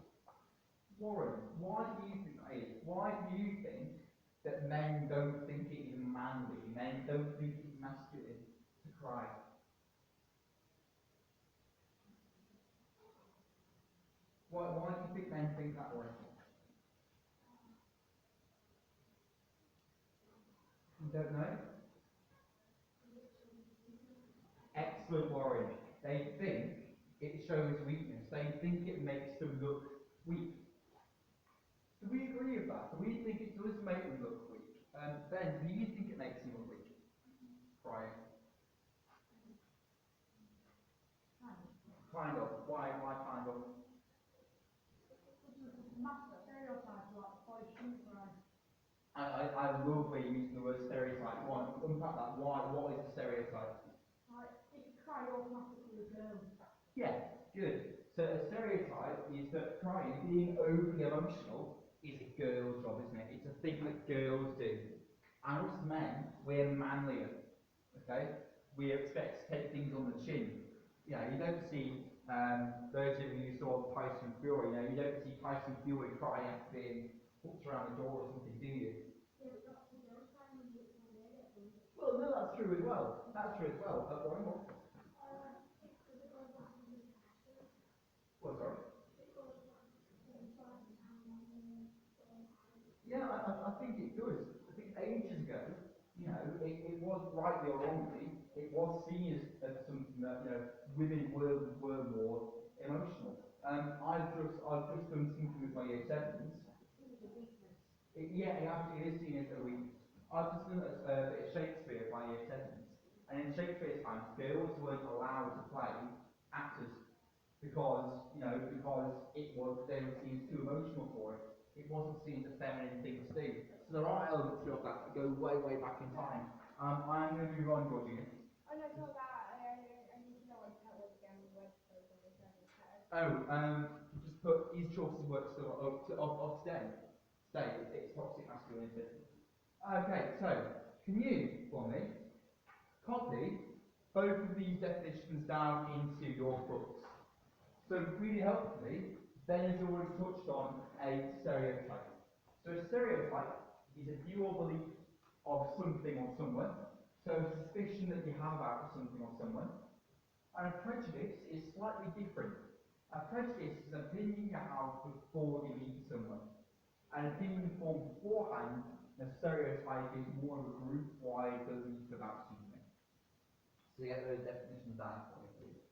Warren, why do you think that is? Why do you think that men don't think it is manly, men don't think it is masculine to cry? Why do you think men think that way? You don't know? Excellent, Warren. They think it shows weakness. They think it makes them look weak. Do we agree with that? Do we think it does make them look weak? Ben, do you think it makes them look weak? Crying. Kind of. Why kind of? I love where you use the word stereotype. Go on, unpack that. Why? What is a stereotype? If you cry, automatically a girl. Yeah, good. So a stereotype is that crying, being overly emotional, is a girl's job, isn't it? It's a thing that girls do. And us men, we're manlier. Okay? We expect to take things on the chin. You know, you don't see those of you who saw Tyson Fury, you know, you don't see Tyson Fury crying after being hooked around the door or something, do you? Well, no, that's true as well. That's true as well. Warren, what? Well, sorry. Yeah, I think it does. I think ages ago, you know, it was rightly or wrongly it was seen as something that, women were more emotional. I've just done something with my year sevens. Yeah, it actually is seen as a weakness. I've just done a bit of Shakespeare by year sevens, and in Shakespeare's time, girls weren't allowed to play actors because it was they were seen as too emotional for it. It wasn't seen as a feminine thing to do. So there are elements of that go way, way back in time. I'm going to move on, Georgina. I know, so that I need to know what that was again with websites and this and that. Just put, is Chaucer's work still of today? Today, it's toxic masculinity. Okay, so, can you, for me, copy both of these definitions down into your books? So, really helpfully, Ben has already touched on a stereotype. So, a stereotype is a view or belief of something or someone, so a suspicion that you have about something or someone. And a prejudice is slightly different. A prejudice is an opinion you have before you meet someone. An opinion formed beforehand, and a stereotype is more of a group-wide belief about something. So you get those definitions down for me, please.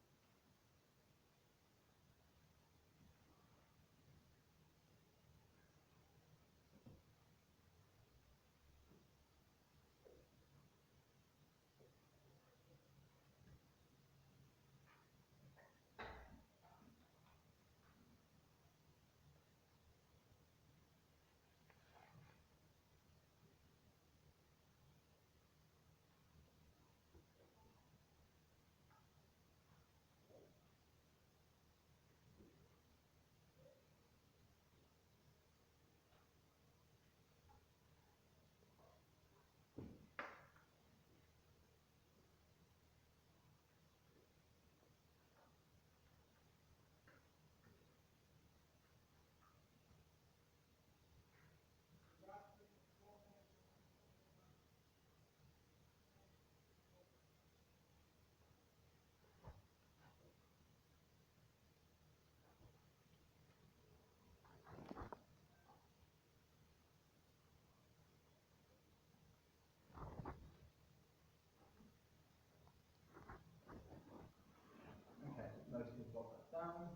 Okay, most people got that down.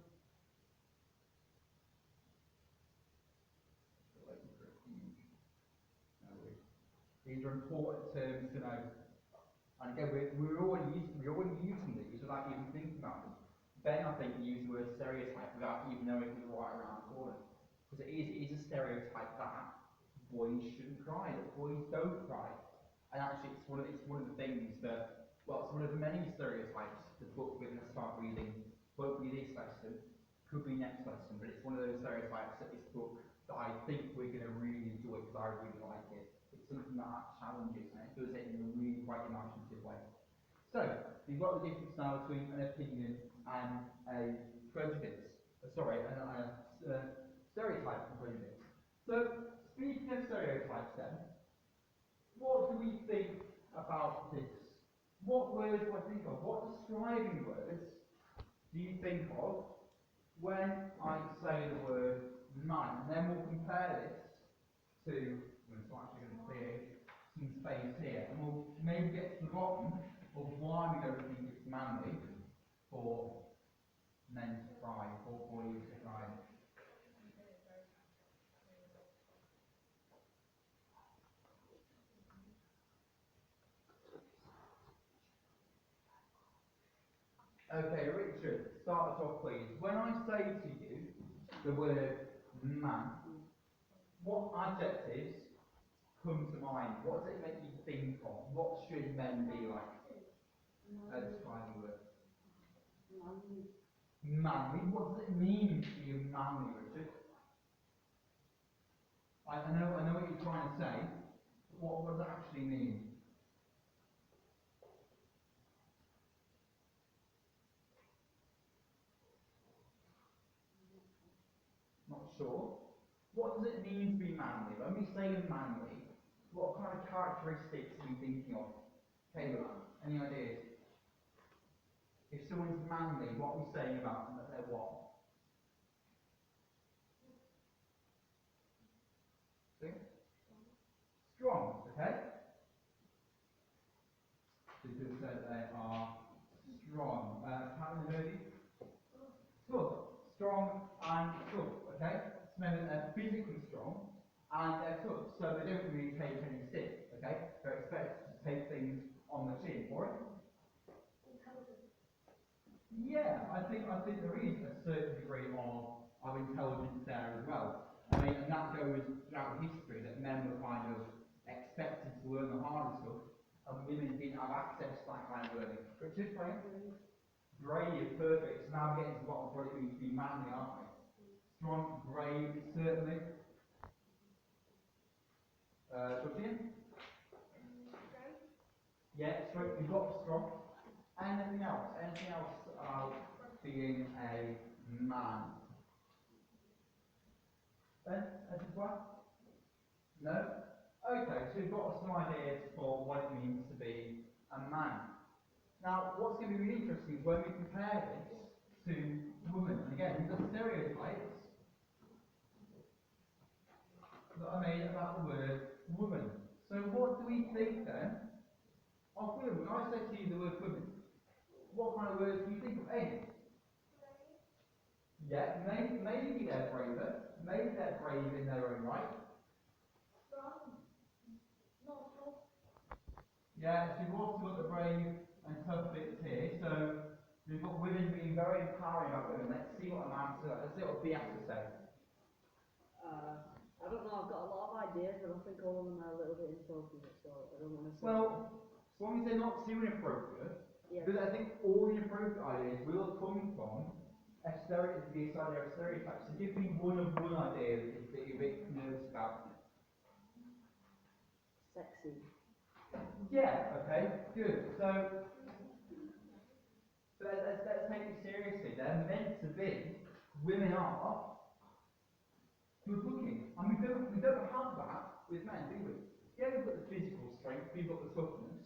These are important terms to know. And again, we're already using these without even thinking about them. Ben, I think, used the word stereotype without even knowing it was right around the corner. Because it is a stereotype that boys shouldn't cry, that boys don't cry. And actually, it's one of the things that, well, it's one of the many stereotypes the book we're going to start reading won't be this lesson, could be next lesson, but it's one of those stereotypes that this book that I think we're going to really enjoy because I really like it. It's something that challenges and it does it in a really quite imaginative way. So, you've got the difference now between an opinion and a prejudice. Stereotype and prejudice. So, speaking of stereotypes then, what do we think about this? What words do I think of? What describing words do you think of when I say the word man? And then we'll compare this to, so I'm actually going to clear some space here, and we'll maybe get to the bottom of why we don't think it's manly for men to cry, for boys to cry. Okay, Richard, start us off please. When I say to you the word man, what adjectives come to mind? What does it make you think of? What should men be like? A describing word. Manly. What does it mean to be manly, Richard? I know what you're trying to say. But what does it actually mean? Not sure. What does it mean to be manly? When we say manly, what kind of characteristics are we thinking of? Caleb, any ideas? If someone's manly, what are we saying about them? That they're what? See? Strong, okay? So you could have said they strong and tough, okay? So remember, they're physically strong and they're tough, so they don't really take any stick, okay? They're expected to take things on the chin, alright? Yeah, I think there is a certain degree of intelligence there as well. I mean, and that goes throughout history, that men were kind of expected to learn the harder stuff, and women didn't have access to that kind of learning. Richard, Frank? Brave is perfect. So now we're getting to what it means to be manly, aren't we? Strong, brave, certainly. Justin? Yeah, strong. You've got strong. Anything else? Anything else about being a man? Ben, anything to add? No? Okay, so we've got some ideas for what it means to be a man. Now, what's going to be really interesting is when we compare this to women, and again, these are stereotypes that are made about the word woman. So what do we think then of women? When I say to you the word women, what kind of words do you think of? Amy? Yeah, maybe they're braver, maybe they're brave in their own right. Yeah, so you've also got the brave and tough bits here. So we've got women being very empowering about women. Let's see what a man says. Let's see what Bea has to say. I don't know, I've got a lot of ideas, but I think all of them are a little bit inappropriate, so I don't want to say. Well, as long as they're not too inappropriate, yeah. because I think all the inappropriate ideas will come from this idea of stereotypes. So give me one idea that you're a bit nervous about. Sexy. Yeah, okay, good. So let's take it seriously. They're meant to be. Women are good looking. And we don't have that with men, do we? Yeah, we've got the physical strength, we've got the toughness,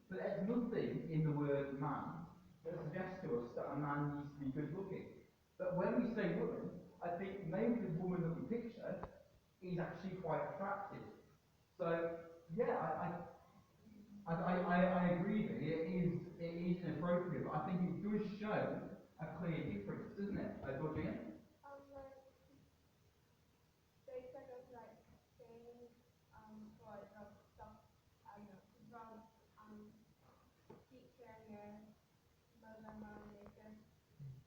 but there's nothing in the word man that suggests to us that a man needs to be good looking. But when we say woman, I think maybe the woman that we picture is actually quite attractive. So yeah, I agree that it is inappropriate, but I think it does show a clear difference, doesn't it, Georgina? They expect us like saying for like stuff, I don't know, run teacher and your mother nature.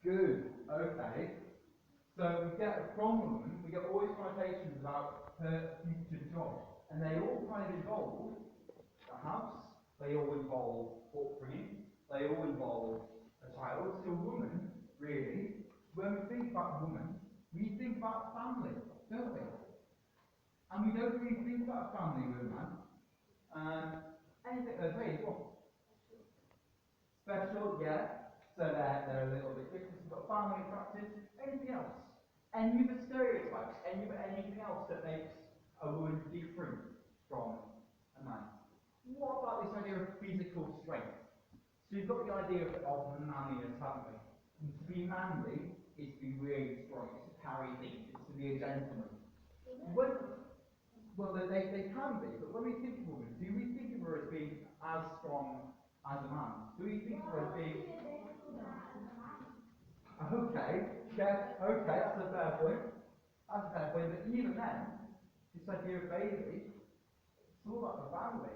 Good, okay. So we get from women, we get all these connotations about her future job, and they all kind of involve a house, they all involve upbringing, they all involve a child. So woman, really, when we think about woman, we think about family, don't we? And we don't really think about family with a man. Anything, hey, what? Special, yeah. So they're a little bit different. We've got family attractive. Anything else? Any other stereotypes? Anything else that makes a woman different from a man? What about this idea of physical strength? So you've got the idea of manliness, haven't we? And to be manly is to be really strong, it's to carry things, it's to be a gentleman. Well, they can be, but when we think of women, do we think of her as being as strong as a man? Do we think of her as being... Okay, that's a fair point. That's a fair point, but even then, this idea of baby, it's all about the family.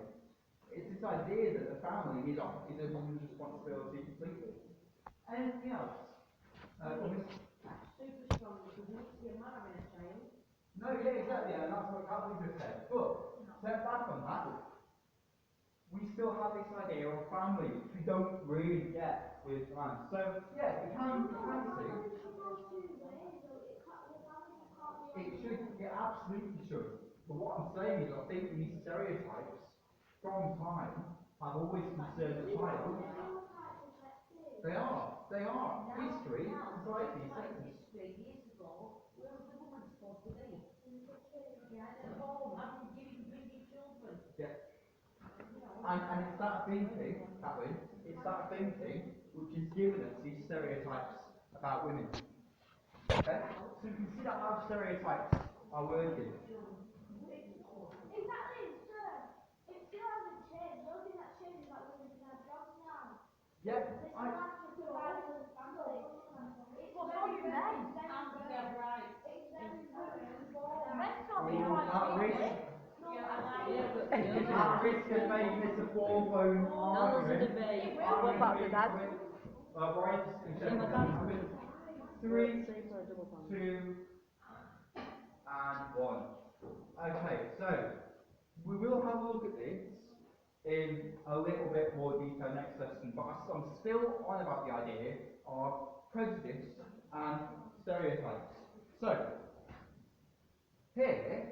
It's this idea that the family is a woman's responsibility completely. Anything else? Super strong because once you're marrying a child. No, yeah, exactly, and that's what Kathleen just said. But, step back on that, we still have this idea of family, which we don't really get with man. So, yeah, we can see. It should, it absolutely should. But what I'm saying is, I think these stereotypes from time have always concerned the child. They are. History, society, sentence. Years ago, where was the woman supposed to be? At home, having giving bringing children. Yeah. And it's that thinking, Catherine, it's that thinking which has given us these stereotypes about women. Okay? So you can see that how stereotypes are working. Exactly, sure. It still hasn't changed. The only thing that changed is that women can have jobs now. Yeah, It's At risk of making this a full-blown argument. What about the dad? Right, three, two, and one. Okay, so we will have a look at this in a little bit more detail next lesson, but I'm still on about the idea of prejudice and stereotypes. So, here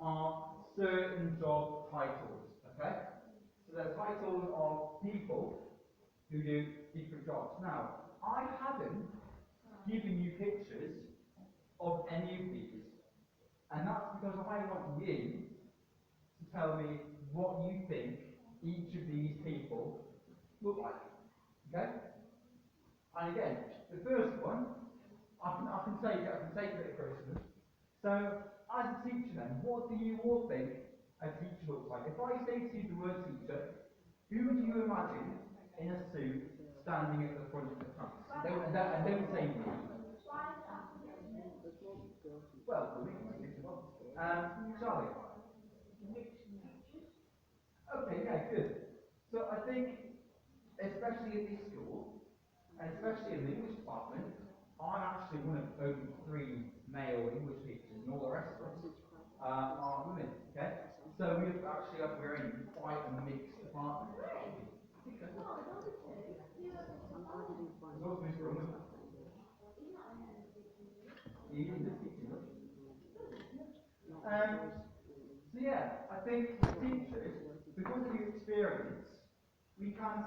are certain job titles, okay? So they're titles of people who do different jobs. Now, I haven't given you pictures of any of these, and that's because I want you to tell me what you think each of these people look like, okay? And again, the first one, I can take it at Christmas. So, as a teacher then, what do you all think a teacher looks like? If I say to you the word teacher, who would you imagine in a suit standing at the front of the class? And don't say me. Well, the mixed teacher. Charlie? Okay, yeah, good. So I think, especially at this school, and especially in the English department, I'm actually one of only 3 male English teachers, and all the rest of us are women, okay? So we're in quite a mixed department. So yeah, I think teachers, because of your experience, we can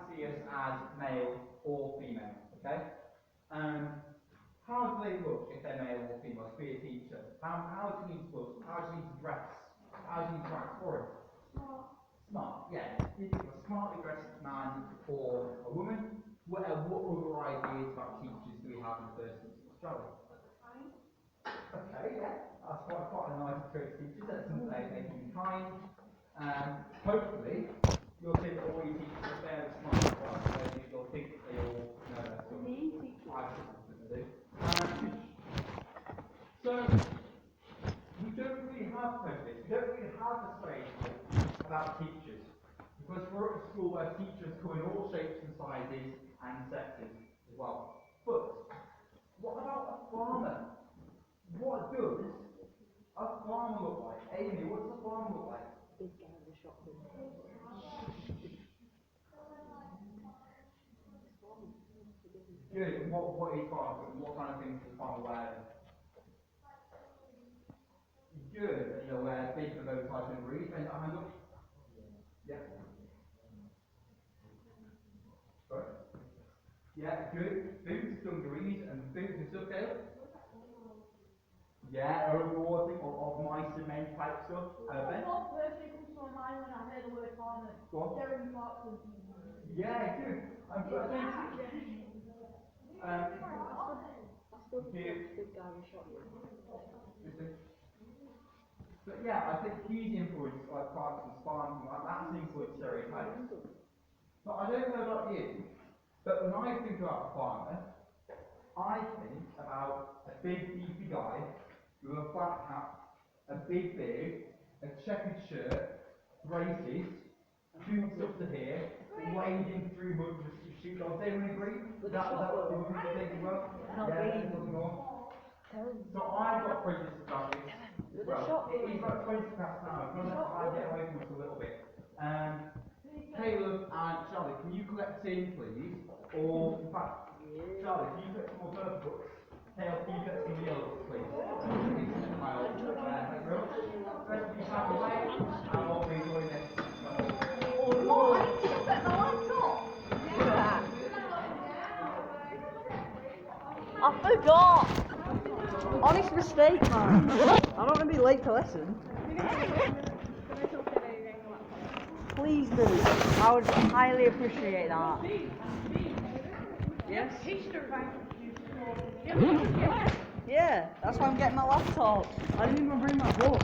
see us as male or female, okay? How do they look if they're male or female, to be a teacher? How do you need to look? How do you need to dress? How do you need to act for it? Smart, yeah. Is it a smartly dressed man or a woman? What other ideas about teachers do we have in the first instance? Charlie? Okay, yeah. That's quite a nice approach to teachers. That's something they can be kind. Hopefully, you'll think that all your teachers are fairly smart as well. So you'll think that they all know their stuff. So, we don't really have prejudice, we don't really have a stereotype about teachers, because we're at a school where teachers come in all shapes and sizes and sexes as well. But, what about a farmer? What does a farmer look like? Amy, what does a farmer look like? Big guy with a shotgun. Good. What is farmer? What kind of things does farmer wear? Good. You'll wear big for those types of breeds. And hand up. Yeah. Sorry. Yeah. Good. Boots, dungarees, and boots and stuff, Caleb. Yeah. Overwatering of mice and men type stuff. Ben. What birthday comes to my mind when I hear the word farmer? Go on. Jeremy Clarkson. Yeah. Good. Big guy with a shotgun. But yeah, I think he's influenced by Clarkson's farm, like that's influenced stereotypes. But I don't know about you, but when I think about a farmer, I think about a big beefy guy with a flat cap, a big beard, a checkered shirt, braces, boots up to here, wading through mud with a sheepdog. Does everyone agree? Is that what you think about? Yeah, nothing wrong. So I've got prejudice about this as well. It is like 20 past now. I'm going to try and get away from this a little bit. Caleb and Charlie, can you collect in, please? Or, in fact, Charlie, can you collect some more purple books? Caleb, can you collect some yellow books, please? Thank you very much. The rest of you have away, and I'll be enjoying this. I forgot! Honest mistake, man. I don't want to be late to lesson. Please do. I would highly appreciate that. Yes? Yeah, that's why I'm getting my laptop. I didn't even bring my book.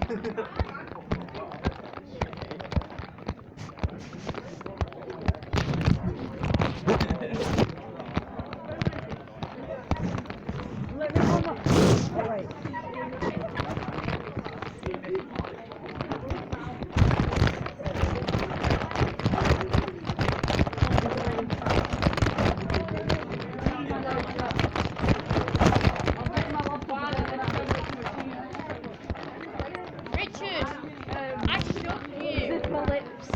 Let me come back. Oh, wait. Richard, I shot you. Zip my lips.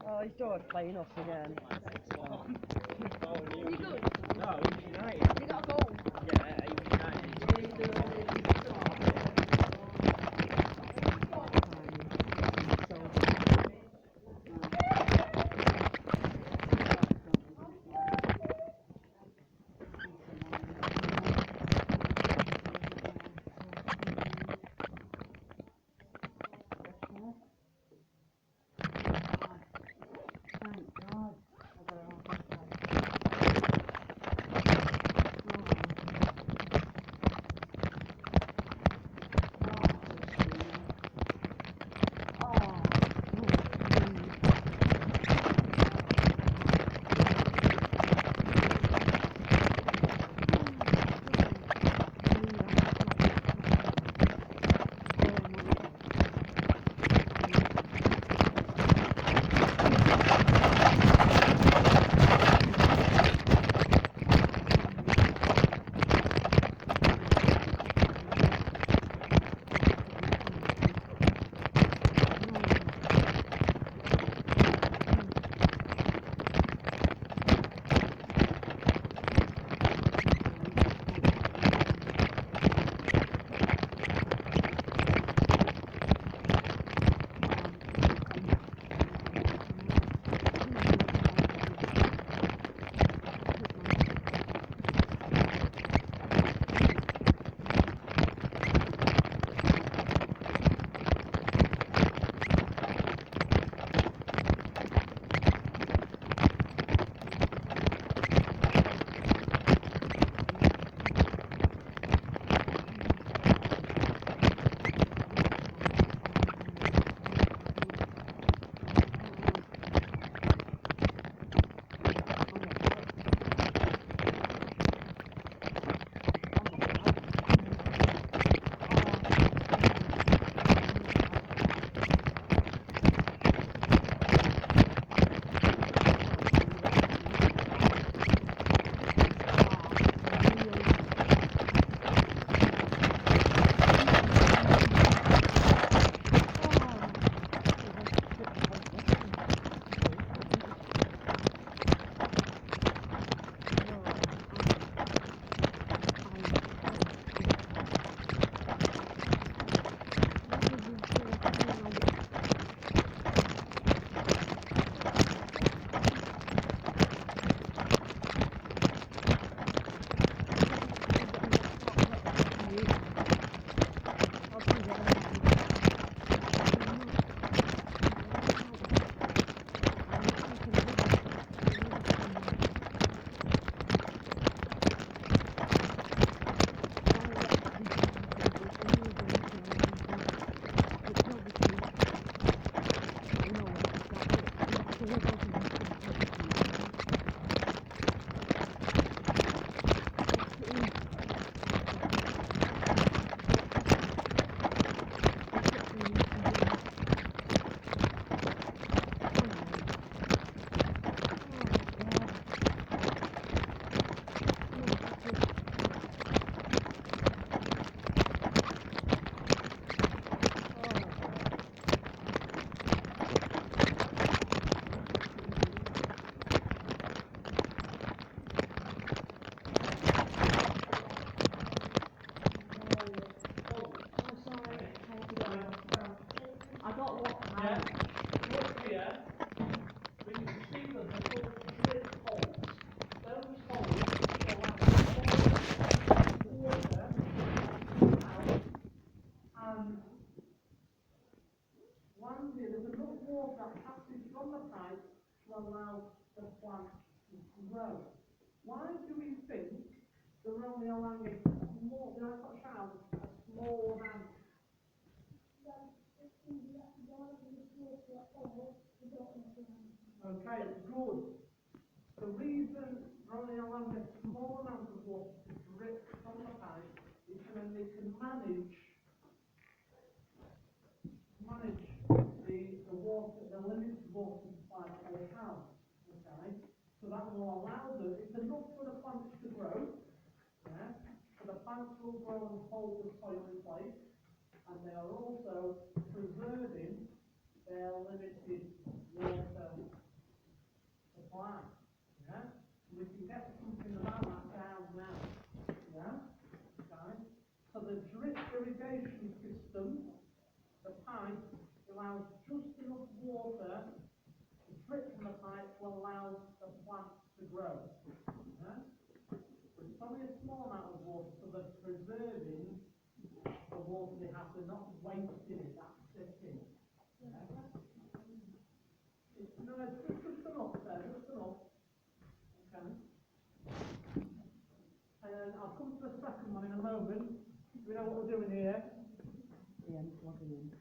Oh, he's doing playing us again. here, when you can see them, they're called drip holes. Those holes allow water out, and land here, there's enough water that passes from the pipe to allow the plant to grow. Why do we think they're only allowing a small, a small amount? Okay, good. The reason they're only allowing a small amount of water to drip from the pipe is so then they can manage the water, the limited water supply that they have. Okay? So that will allow them, it's enough for the plants to grow, yeah? So the plants will grow and hold the soil in place, and they are also preserving their limited water supply. Yeah? We can get something about that down now. Yeah? Okay? So the drip irrigation system, the pipe, allows just enough water to drip from the pipe to allow the plant to grow. Yeah? But it's only a small amount of water, so they're preserving the water they have, they're not wasting it, that's sitting. Yeah? No, it's just enough there, just enough. Okay. And I'll come to the second one in a moment. Do we know what we're doing here? Yeah, I'm plugging in.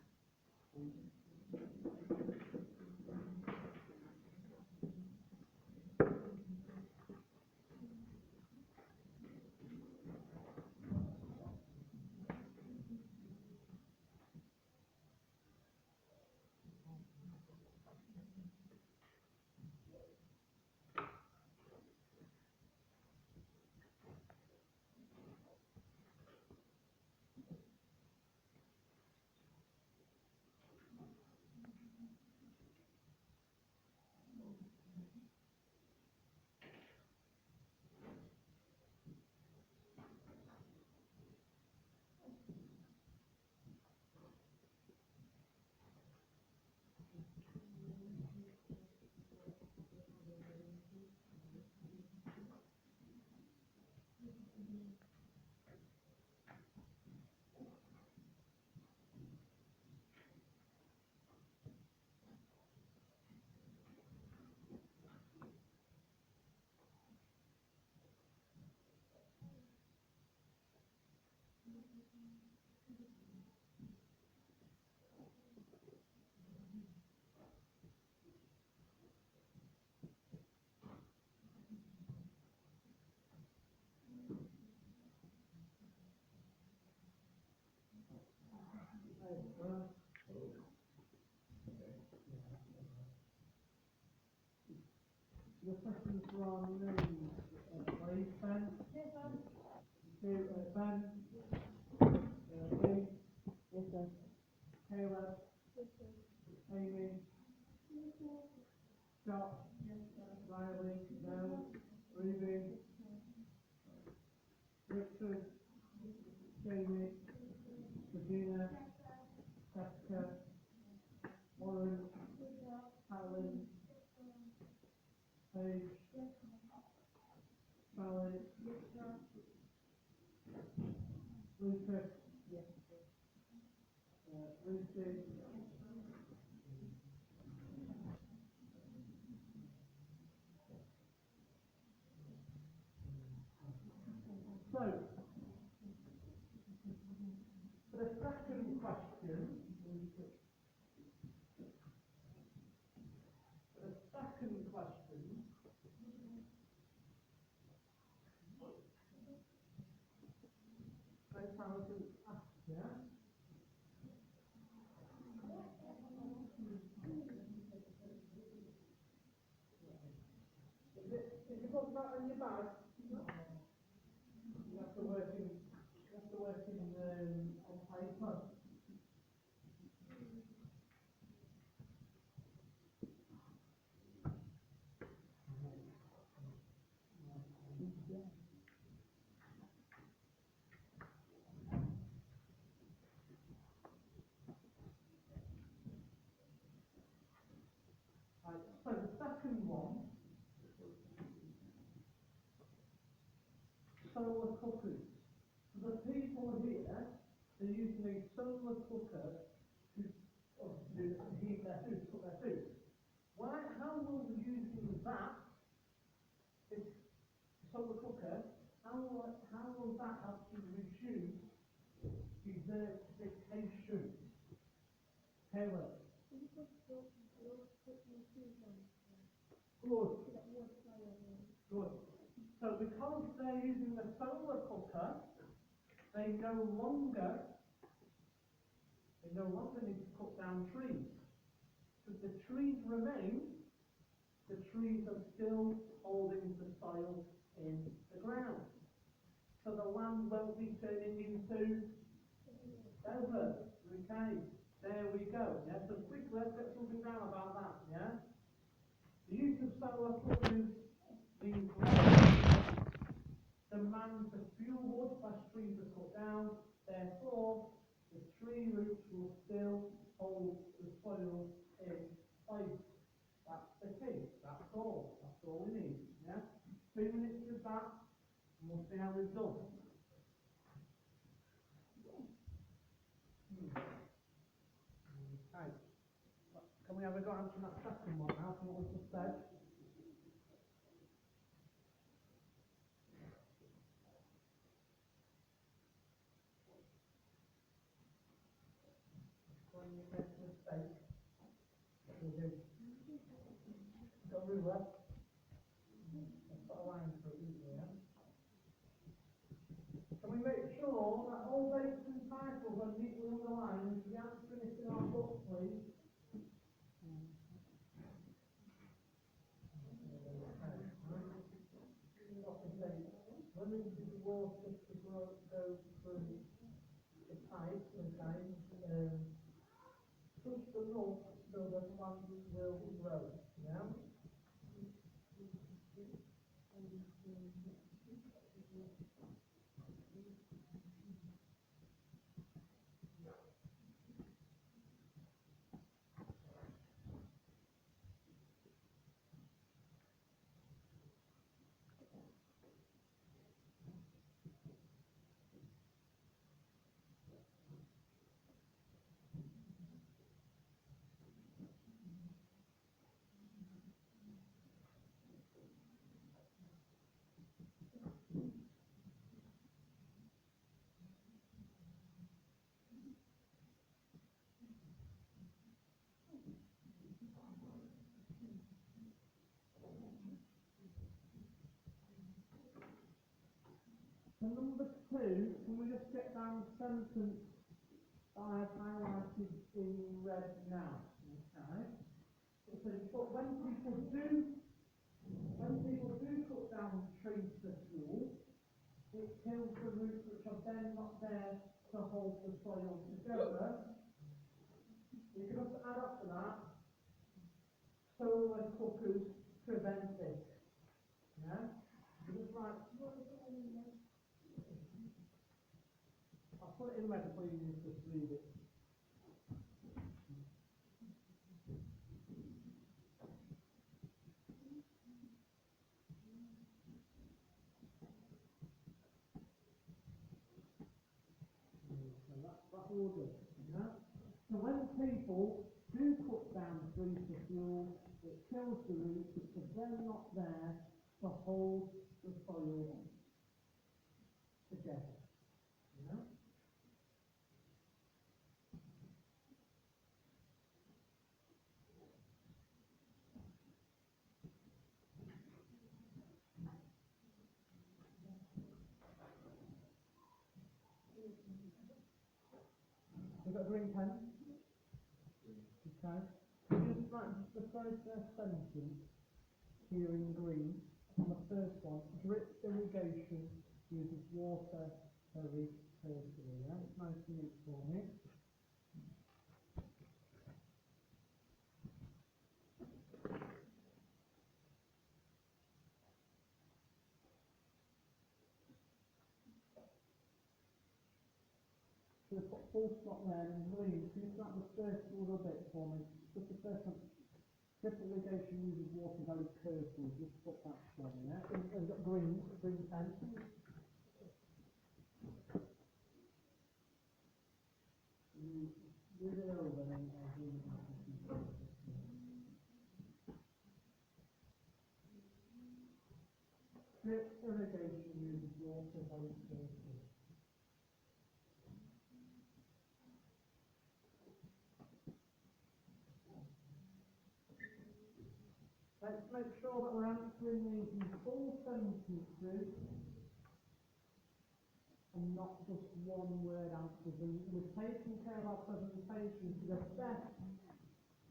The questions from the please, Ben. Yes, sir. Ben. Lee. Yes, sir. Caleb. Amy. Scott. Riley. No. Ruby. Richard. Jamie. Regina. Jessica. Warren. Alan. Paige. Sally. Lucas. Lucy. So, for the second question, I was going to ask you, is you got that in your bag? You have to work in on paper. Right, so the second one, solar cookers. So the people here, they're using a solar cooker to obviously heat their food, cook their food. Why, how will using that, this solar cooker, how will that actually reduce desertification? Taylor. Good. Good. So because they're using the solar cooker, they no longer need to cut down trees. If the trees remain, the trees are still holding the soil in the ground. So the land won't be turning into desert. Okay, there we go. Yeah, so quickly let's get something down about that. Yeah, the use of solar cookers means demand for fuel wood as trees are cut down. Therefore, the tree roots will still hold the soil in place. That's the key. That's all. That's all we need. Yeah. 2 minutes with that, and we'll see how we've done. Okay. Can we have a go on to that second one now? From what we just said. When you make a mistake, what do you do? Got a ruler. I've got a line for it, yeah. Can we make sure that all dates and titles are neatly underlined? If you answer anything in our book, please. When did the water go through the pipe, okay? Push the rope so the plant will grow. Yeah? So number 2, can we just get down the sentence that I've highlighted in red now? Okay. It says, but when people do cut down trees for fuel, it kills the roots which are then not there to hold the soil together. You can also add up to that, solar cookers prevent this. Yeah? Just like, I'll put it in red for you to just read it. That's order. Yeah? So when people do cut down trees for fuel, it kills the roots because they're not there to hold the soil together. Yeah? We've got a green pen. Okay. Just like the very first sentence here in green, on the first one, drip irrigation uses water very carefully. Yeah? It's nice and neat for me. So put full stop there in green. Can you start the first little bit for me? Just the first one. Drip irrigation uses water very carefully, just put that one in there. And got green pen. Move it over and I'll do it. Drip irrigation uses water very carefully. Let's make sure that we're answering these in full sentences and not just one word answers. And we're taking care of our presentation to the best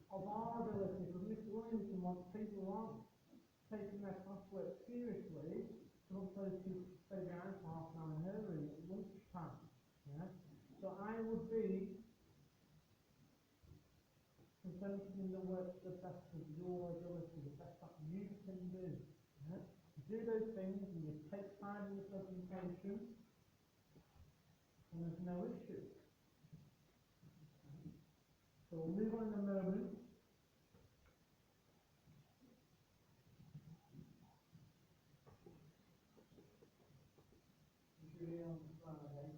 of our ability. But Mr. Williamson wants people who aren't taking their classwork seriously to want those people to stay behind for half an hour in her room at lunchtime. Yeah? So I would be presenting the work to the best of your ability, the best that you can do. Yeah? You do those things and you take time in the presentation and there's no issue. So we'll move on in a moment. Julie on Friday.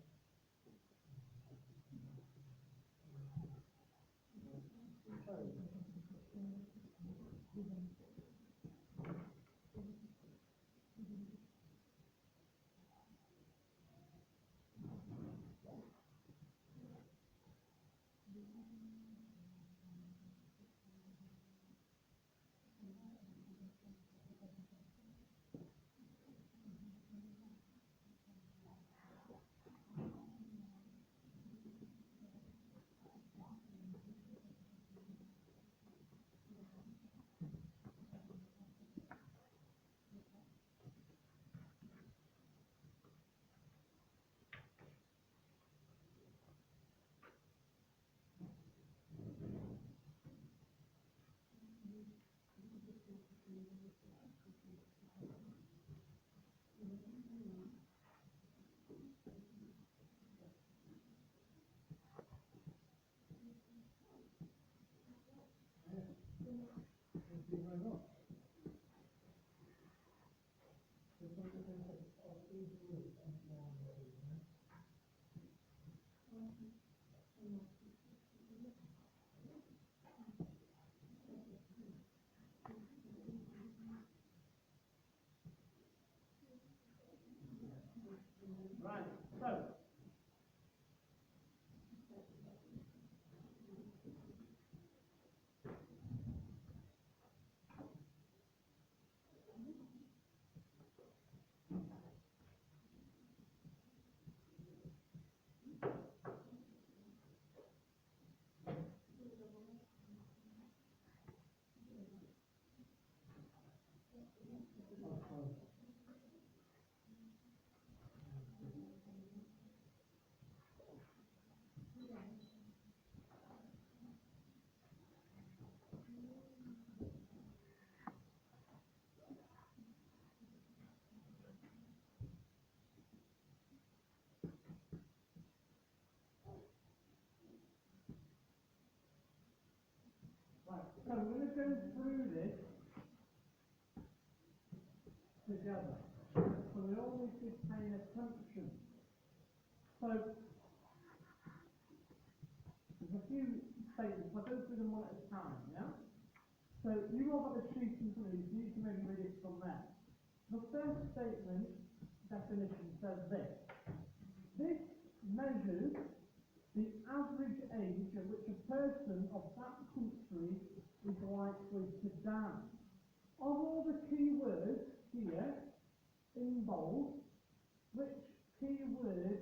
Right, so so we're going to go through this together. So we all need to be paying attention. So there's a few statements. I'll go through them one at a time, yeah? So you all got the sheet in front of you, so you can maybe read it from there. The first statement, definition, says this. This measures the average age at which a person of that country is likely to die. Of all the key words here, in bold, which key word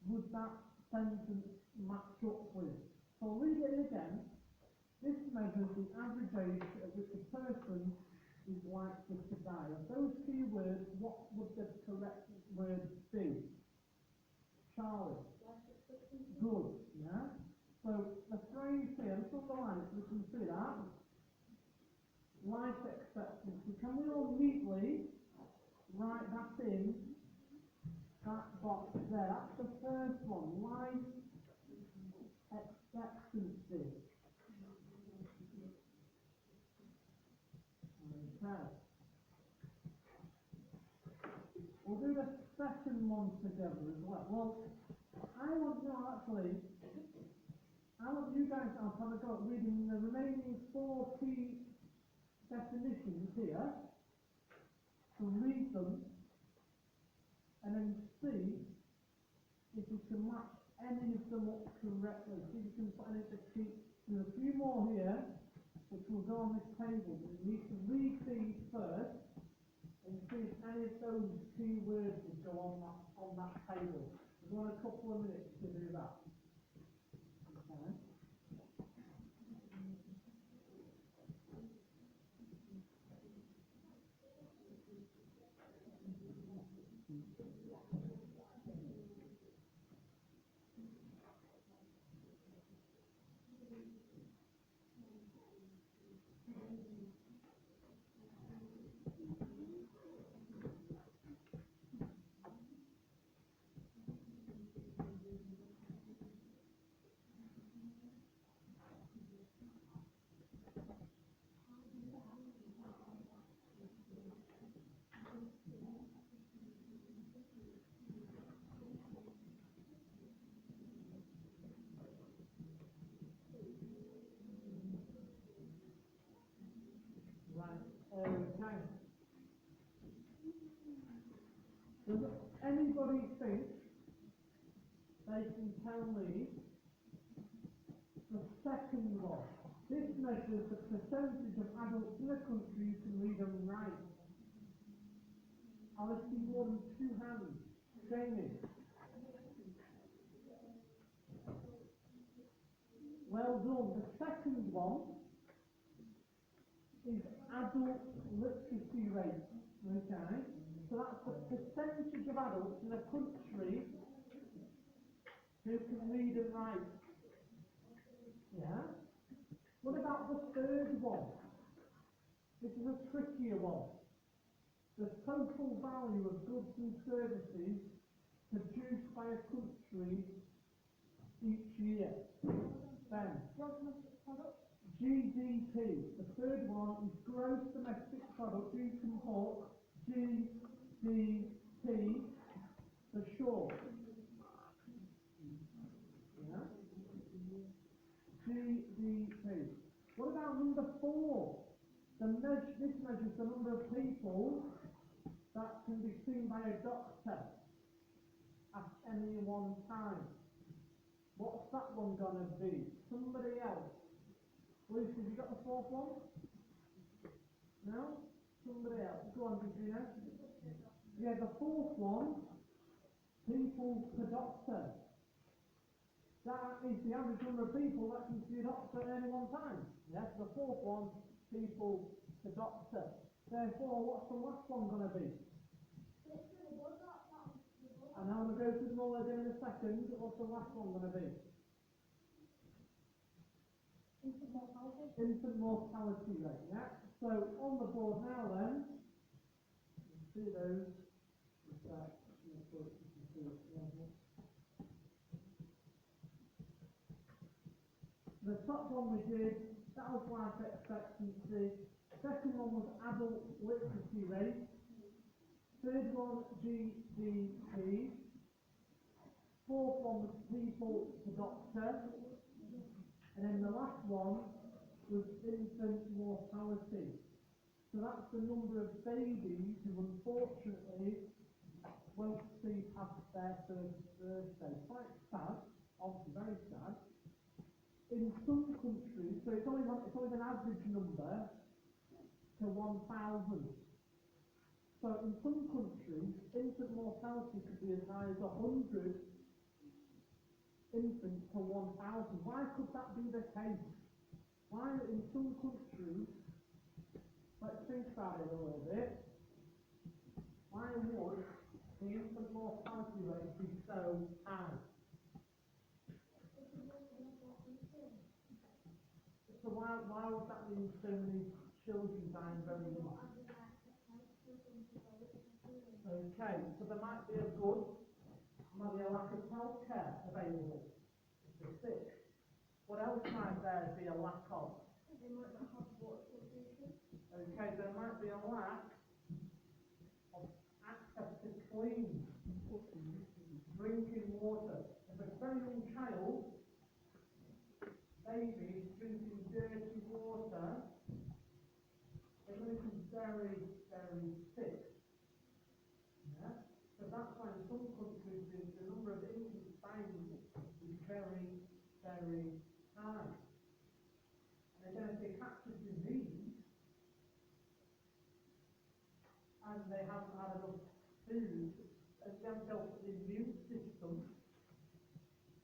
would that sentence match up with? So I'll read it again. This measures the average age at which a person is likely to die. Of those key words, what would the correct word be? Charlie? Good, yeah? So the phrase here, let's underline it so we can see that. Life expectancy. Can we all neatly write that in that box there? That's the first one. Life expectancy. Okay. We'll do the second one together as well. Well, I want you guys to have a go at reading the remaining 4 key definitions here. To read them and then see if you can match any of them up correctly. See if you can put any of the key. There's a few more here which will go on this table. You need to read these first and see if any of those key words would go on that table. We've got a couple of minutes to do that. Okay. Okay. Does anybody think they can tell me the second one? This measures the percentage of adults in the country who can read and write. I'll see more than 2 hands. Jamie. Well done. The second one is adult literacy rate. Okay? So that's the percentage of adults in a country who can read and write. Yeah? What about the third one? This is a trickier one. The total value of goods and services produced by a country each year. Ben. GDP. The third one is gross domestic product. You can put GDP for short. Yeah? GDP. What about number 4? This measures the number of people that can be seen by a doctor at any one time. What's that one gonna be? Somebody else. Lucy, have you got the 4th one? No? Somebody else. Go on, Regina. Yeah, the 4th one, people per doctor. That is the average number of people that can see a doctor at any one time. Yes, the 4th one, people per doctor. Therefore, what's the last one going to be? And I'm going to go through them all again in a second. What's the last one going to be? Infant mortality rate, yeah? So, on the board now then, you see those. The top one we did, that was life expectancy. Second one was adult literacy rate. Third one, GDP. 4th one was people to doctor. And then the last one was infant mortality. So that's the number of babies who unfortunately won't see past their 1st birthday. Quite sad, obviously very sad. In some countries, so it's only an average number to 1,000. So in some countries, infant mortality could be as high as 100 infants per 1,000. Why could that be the case? Why in some countries, let's think about it a little bit, why would the infant mortality rate be so high? So why would that mean so many children dying very young? Okay, so there might be a lack of healthcare available if they're sick. What else might there be a lack of? Okay, there might might be a lack of access to clean drinking water. If a very young child, baby, is drinking dirty water, they're going to be very, very sick. Yeah? So that's why in some countries the number of infants dying is very, very high. And then if they catch a disease and they haven't had enough food and they haven't built the immune system,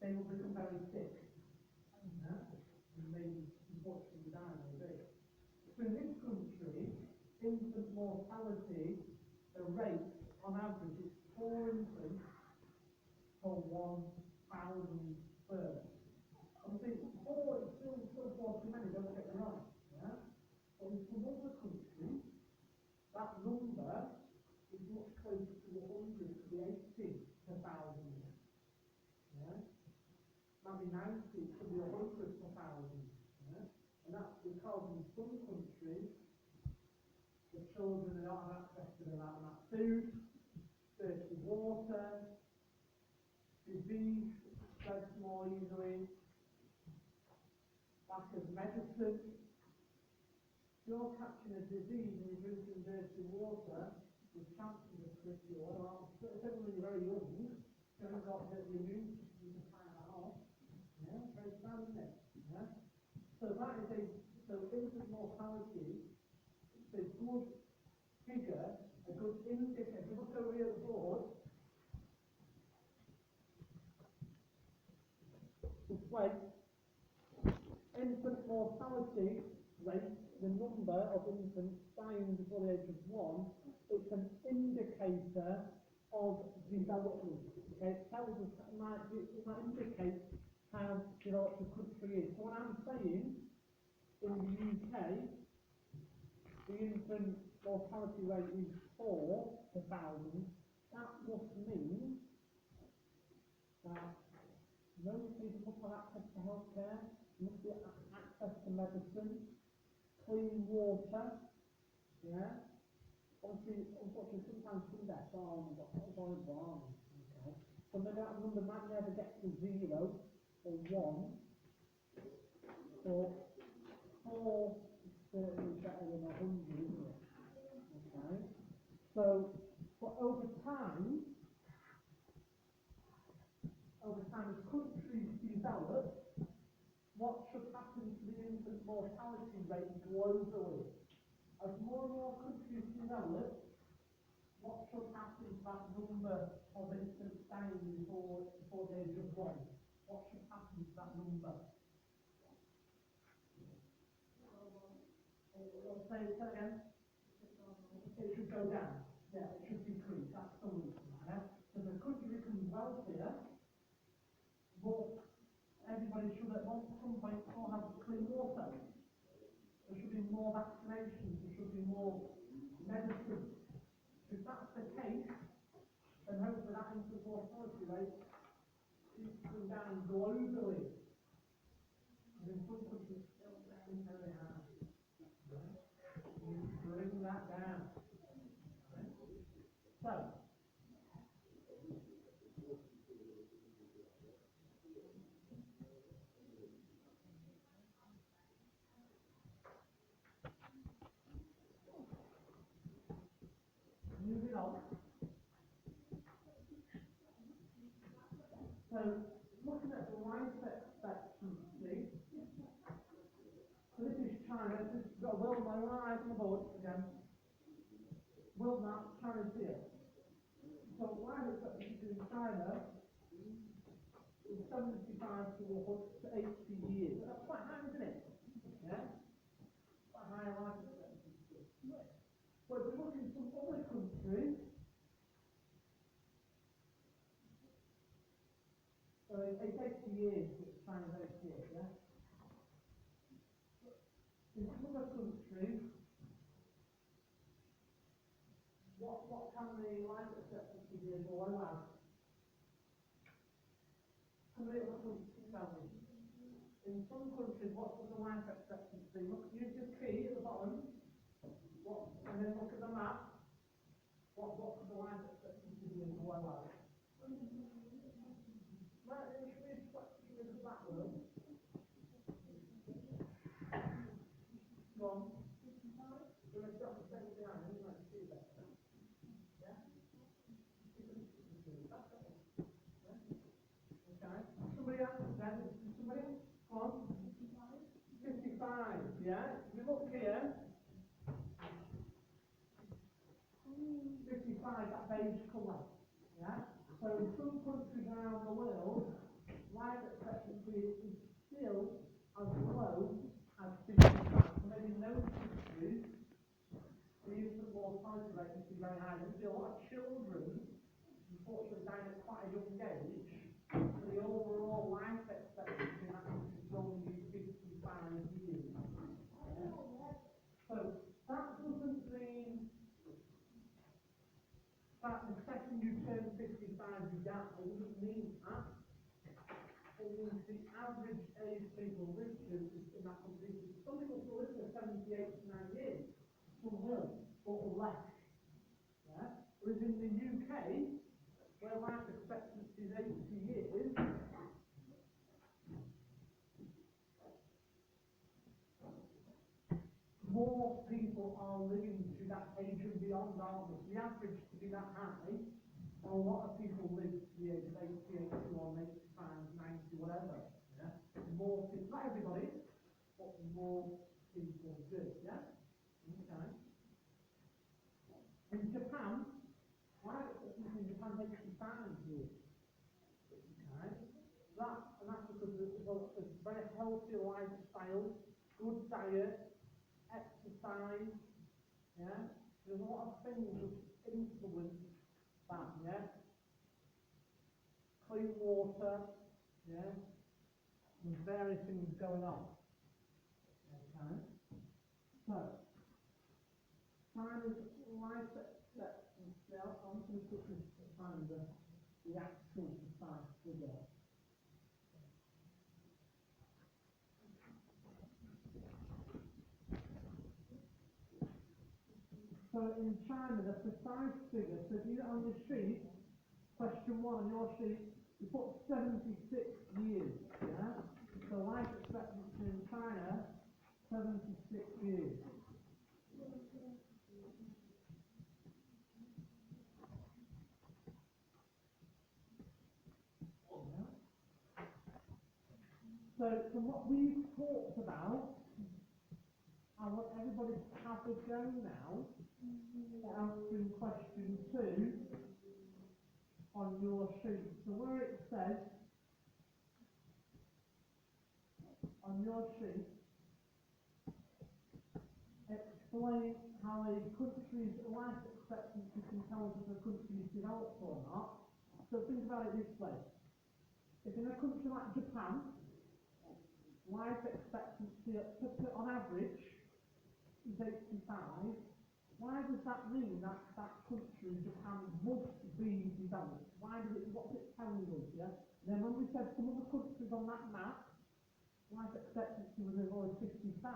they will become very sick. Yeah? And maybe unfortunately die maybe. So in this country, infant mortality, the rate on average is 4 infants per 1,000 births. Obviously, 4 is still far too many, don't get me wrong. Yeah? But in some other countries, that number is much closer to 100 to the 80 per 1,000. Yeah? Maybe 90 to the 100 per 1,000. Yeah? And that's because in some countries, the children don't have access to enough food, dirty water, disease spreads more easily, lack of medicine. If you're catching a disease and you're drinking dirty water, the chances are pretty low. Especially when you're very young, you haven't got the immune system to fight that off. Yeah, very sad, isn't it? Yeah. So that is infant mortality is a good figure, a good indicator. If you look over here at the board, display infant mortality rate, the number of infants dying before the age of 1, it's an indicator of development. Okay, it tells us, it might indicate how developed the country is. So what I'm saying, in the UK, the infant mortality rate is 4 per 1,000, that must mean that most people must have access to healthcare, must be access to medicine, clean water, yeah. Obviously, unfortunately, sometimes some deaths are on okay. So maybe that number might never get to 0 or 1, but 4 is certainly better than 100, isn't it? Okay. So, but over time, as countries develop, what should happen to the infant mortality rate globally? As more and more countries develop, what should happen to that number of infants dying before the age of 1? What should happen to that number? Say it again. It should go down. Yeah, it should decrease. That's the reason. Yeah? So the country becomes wealthier, but everybody should at some point still have clean water. There should be more vaccinations, there should be more medicine. If that's the case, then hopefully that infant mortality rate keeps going down globally. And in some countries still very high. We need to bring that down. So, moving on. So, looking at the life expectancy. So this is China. This has got a world map right on the board again. World map, China's here. So life expectancy in China is 75 to 80 years. That's quite high, isn't it? Yeah? Quite high life expectancy. But if you look in some other countries, so it's 80 years, but China's 80 years, yeah? In some other countries, what can the life expectancy be below that? Somebody other countries tell me. In some countries, what's the life expectancy? Look, use your key at the bottom. What? And then life expectancy high, then you might see better. Yeah? Okay. Somebody else then? Somebody? Go on. 55, yeah? If you look here, 55, that beige colour, yeah? So in some countries around the world, life expectancy is still as low as 55. So maybe in those countries, the infant mortality rate is very high. There's a lot of children, unfortunately, dying at quite a young age. So the overall life expectancy in that country is only 55 years. Yeah? So that doesn't mean that the second you turn 55 you die. It doesn't mean that. It means the average age people live to in that country. Some people still live to 78 to 9 years. Some will, but less. Yeah? Whereas in the UK, where life expectancy is 80 years, more people are living to that age and beyond, aren't they? The average to be that high, a lot of people live to the age of 80, 81, 85, 90, whatever. Yeah? More people, not everybody, but more people do. Yeah? Okay. In Japan, life expectancy in Japan is 85 years. Okay. And that's because there's a very healthy lifestyle, good diet, exercise, yeah? There's a lot of things which influence that, yeah? Clean water, yeah? There's various things going on. Okay? So, China's life expectancy, I'm just going to put this to find the actual precise figure. So in China, the precise figure, so if you get on your sheet, question 1 on your sheet, you put 76 years, yeah? So life expectancy in China, 76 years. So from what we've talked about, I want everybody to have a go now at answering question 2 on your sheet. So where it says, on your sheet, explain how a country's life expectancy can tell us if a country is developed or not. So think about it this way. If in a country like Japan, life expectancy on average is 85, why does that mean that that country, Japan, must be developed? What's it telling us, yeah? And then when we said some other countries on that map, life expectancy was only 55,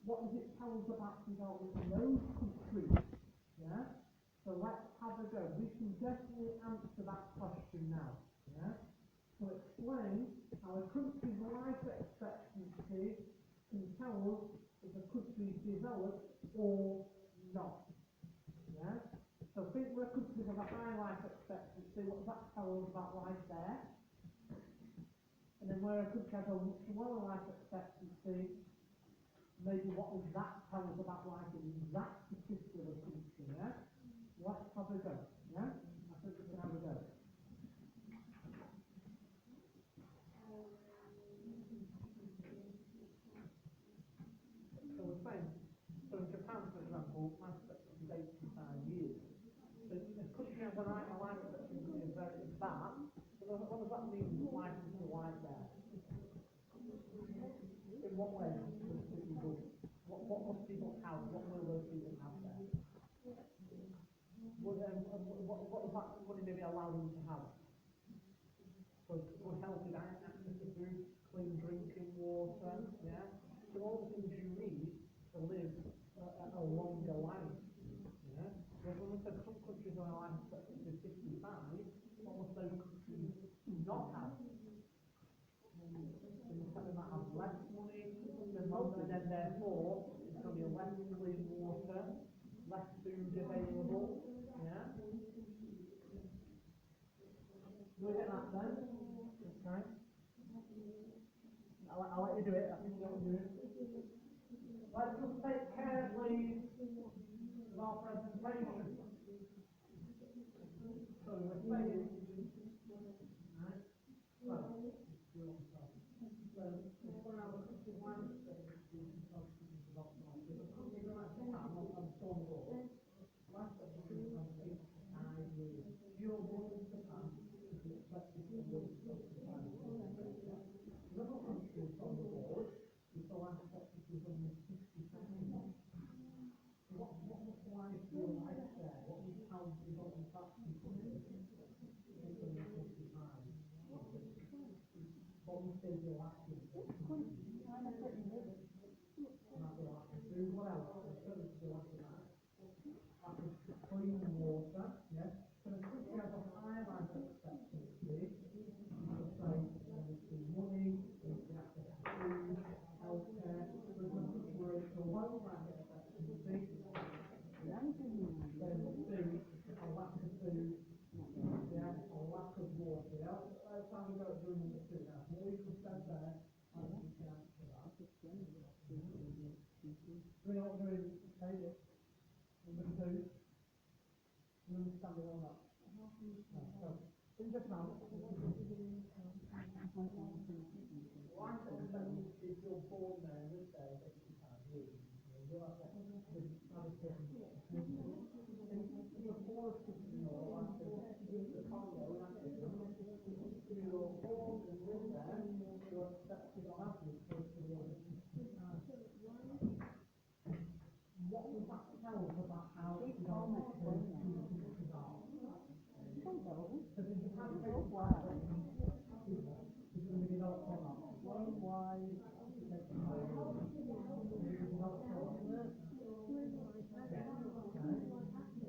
what does it tell us about development in those countries? Yeah? So let's have a go. We can definitely answer that question now. Yeah? So explain how a country's life expectancy can tell us if a country is developed or not. Yeah? So think we're a country with a high life expectancy, what does that tell us about life there? And then where a country has a much lower life expectancy, maybe what does that tell us about life in that particular country, yeah? Let's have a go, yeah? I think we can have a go. So we're saying, so in Japan, for example, life expectancy is 85 years. So if a country has a life expectancy is very bad, so what does that mean, life is still like there? In what way does it be good? What must people have? What will those people have there? What does that money maybe allow them to have? So good healthy diet, access to food, clean drinking water, yeah? So all the things you need to live a longer life, yeah? But when we said some countries are life expectancy 55, what must those countries not have? So they might have less money, and then therefore it's going to be less clean food available, yeah? Look at that then, okay? I'll let you do it, I think you'll do it. Let's just take care, please, of our presentation. So we're saying, right, so, we're going to have a quick glance at the clean water, yes. So the quickly has a highlight expectancy, so money, access to food, healthcare, so it's a situation low life expectancy, then food, a lack of food, yeah, a lack of water, yeah. Let's have a go at doing number two now. What we just said there, I think we can answer that. Do we know what we're doing? Okay, number two. You understand it or not? No. So, in just now, life expectancy if you're born there in this day, 85 years. You'll have that. In the poorest country in the world, the Congo, if you're born and live there, you're expected on average to be able to 65. What does that tell us about how those countries are? So did you have to take one? Is it going to be developed or not? Why?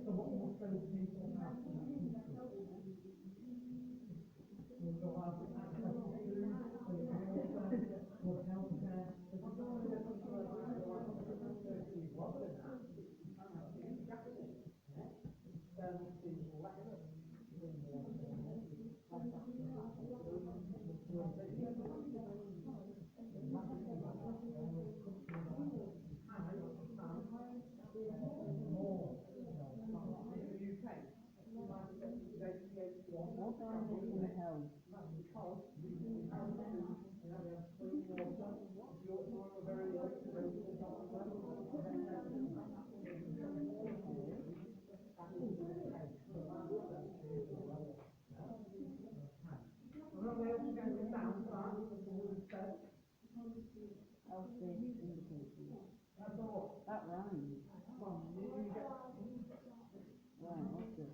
So what must those people have? They'll have access to food, clean water, good healthcare. If I'm going to get to the That rhymes. Right, what's this?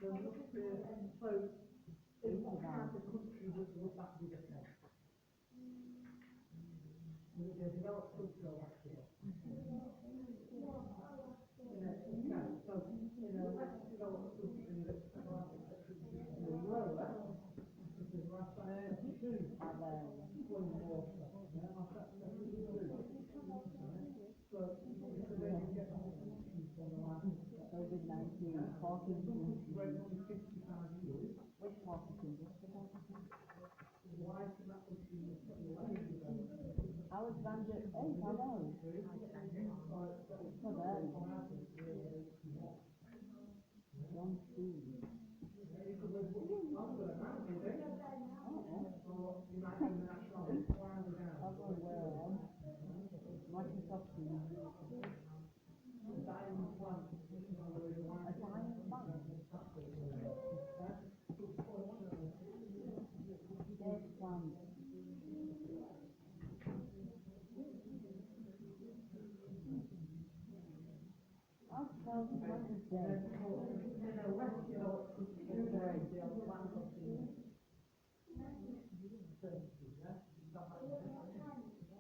So, in what part of the country would that be the case? Would it be a developed country or less developed? So, in a less developed country that's life expectancy is lower, this is life expectancy 2, clean water, yeah, life expectancy 2. So, they can get on from the life expectancy. COVID-19, Parkinson's. Right, 55 years. Which Parkinson's? Why can that country Alexander, hey, hello. For that. John Steve. Microsoft Teams. Diamond plant. A giant plant. Dead plant. I'll tell you what is dead.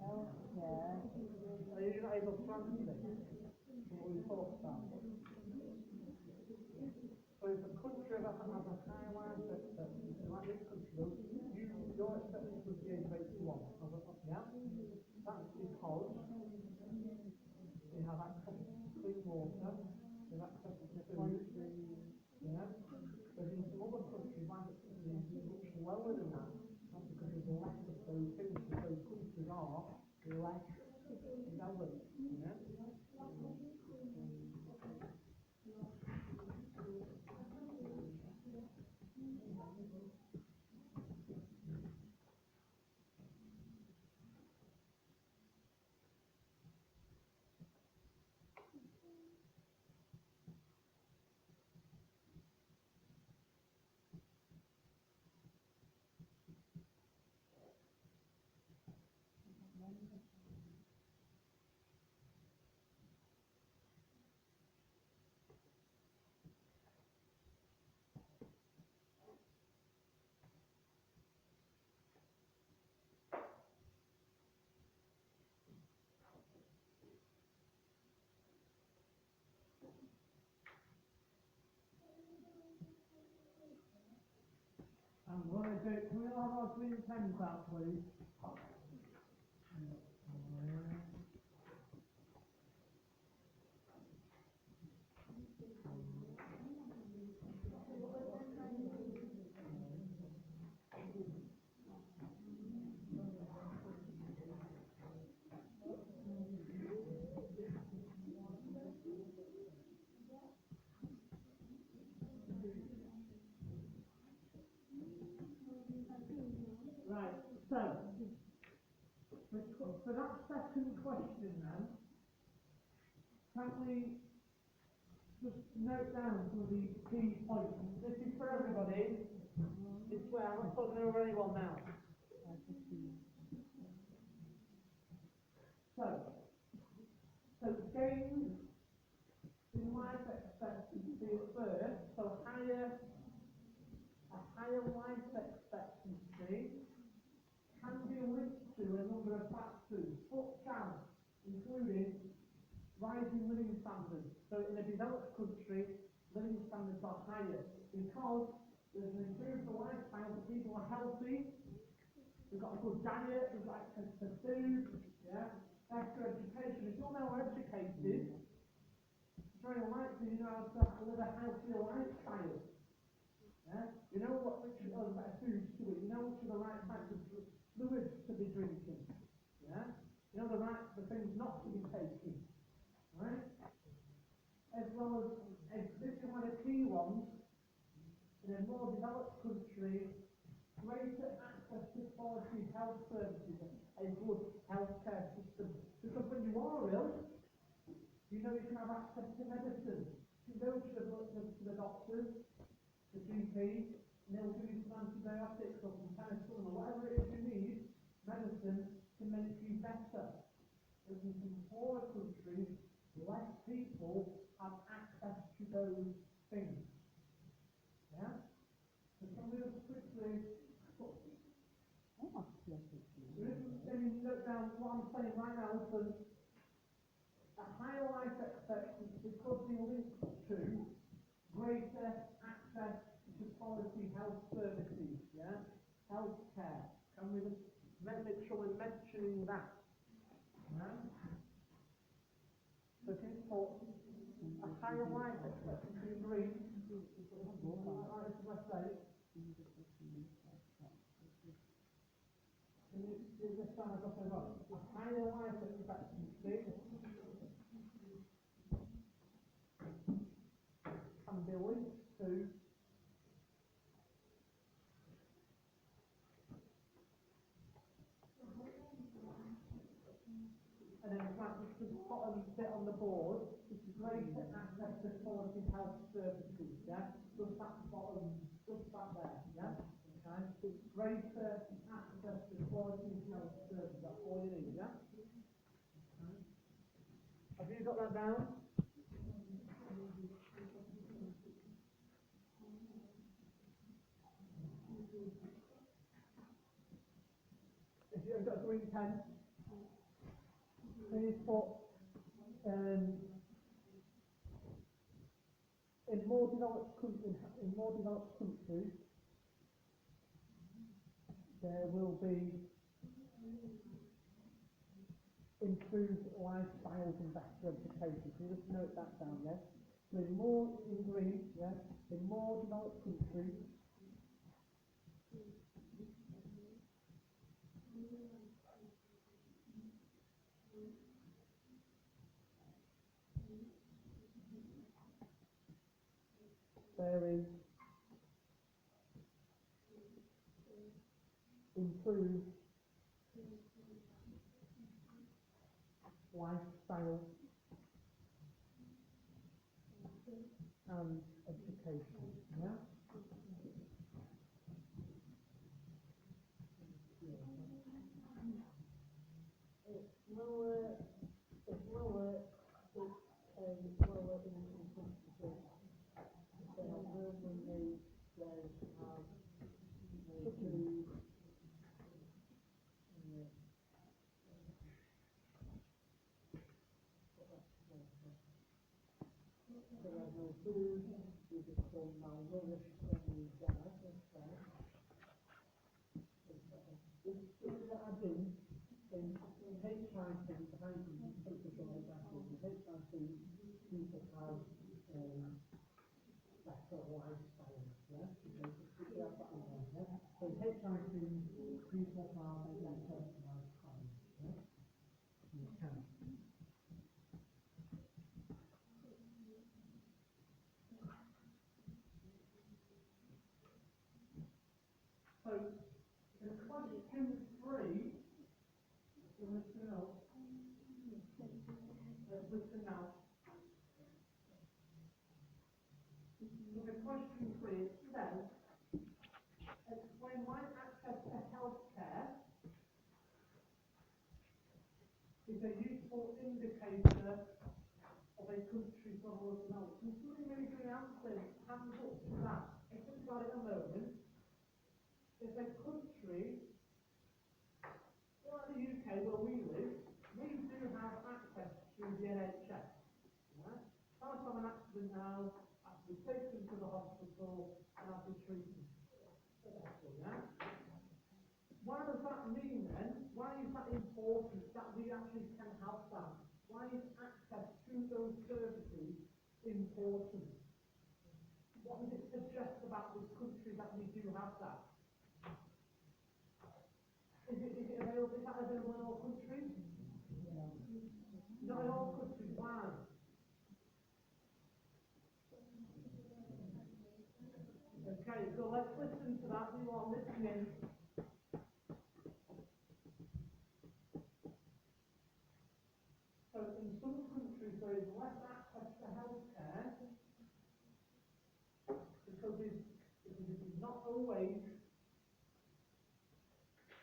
Healthcare. Are you not able to translate what we talked about? So if a country has a highlight expectancy, like this country, your expectancy was the age of 81, yeah? That's because they have access to clean water, I'm gonna do, can we all have our green pens out, please? Right, so, for that second question then, can we just note down some of these key points? This is for everybody. It's where I'm not talking over anyone now. So gains in life expectancy at birth, so a higher life expectancy can be linked to a number of factors, such as including rising living standards. So in a developed country, living standards are higher because there's an improved lifestyle, people are healthy, we've got a good diet, we've got access to food, yeah, better education. If you're now educated, it's very likely you know how to live a healthier lifestyle. Yeah? You know which are the better foods to eat, you know which are the right types of fluids to be drinking. Yeah? You know the things not to be taking. Right? As well as existing one of the key ones, in a more developed country, greater access to quality health services, a good healthcare system. Because when you are ill, you know you can have access to medicine. You go to the doctors, the GP, and they'll give you some antibiotics or some penicillin or whatever it is you need, medicine to make you better. In some poorer countries, less people have access to those things. Yeah? So can we just quickly note down what I'm saying right now is that a higher life expectancy could be linked to greater access to quality health services, yeah? Healthcare. Can we just make sure we're mentioning that? Yeah? So if you put a higher life expectancy in green, let's say, can you do this side up and up? A higher life expectancy can be linked to and then just the bottom bit on the board, which is greater access to quality health services, yeah? Just that bottom, just that there, yeah? Okay? Greater access to quality health services, that's all you need, yeah? Okay. Have you got that down? If you've got a green pen, please put in more developed countries, there will be improved lifestyles and better education. So just note that down, yes? So in green, yes, in more developed countries, there is improved lifestyle and education, yeah? It's lower in lower income countries. They have urban needs, they have food, they have no food, they become malnourished when you die, okay. sort of lifestyle, yeah? Because we have that in there, yeah? So hitchhiking, people are making a certain amount of time, yeah? You can. So, in question 3, you listen now. Listen now. So the question 3, it says, explain why access to healthcare is a useful indicator of a country's level of development. Can somebody really give an answer? Hands up to that. I think about it a moment. If a country, like the UK where we live, we do have access to the NHS. Right? If I have an accident now, I have to be taken to the hospital and I have to be treated. Yeah? Why does that mean then? Why is that important that we actually can have that? Why is access to those services important? What does it suggest about this country that we do have that? Is it available? Is that available in all countries? Not in all countries. Why? Okay, so let's listen to that. You are listening. So in some countries there is less access to healthcare because it is not always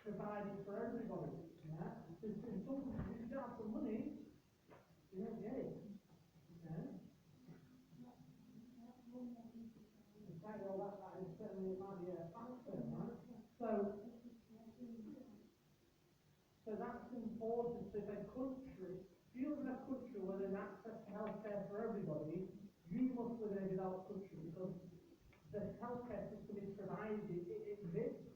provided for everybody. Yeah? In some countries, if you don't have the money, you don't get it. Okay? Okay, well that is certainly might be a factor, right? So that's important. So if a country, if you live in a country where there's access to healthcare for everybody, you must live in a developed country because the healthcare system is provided, it exists,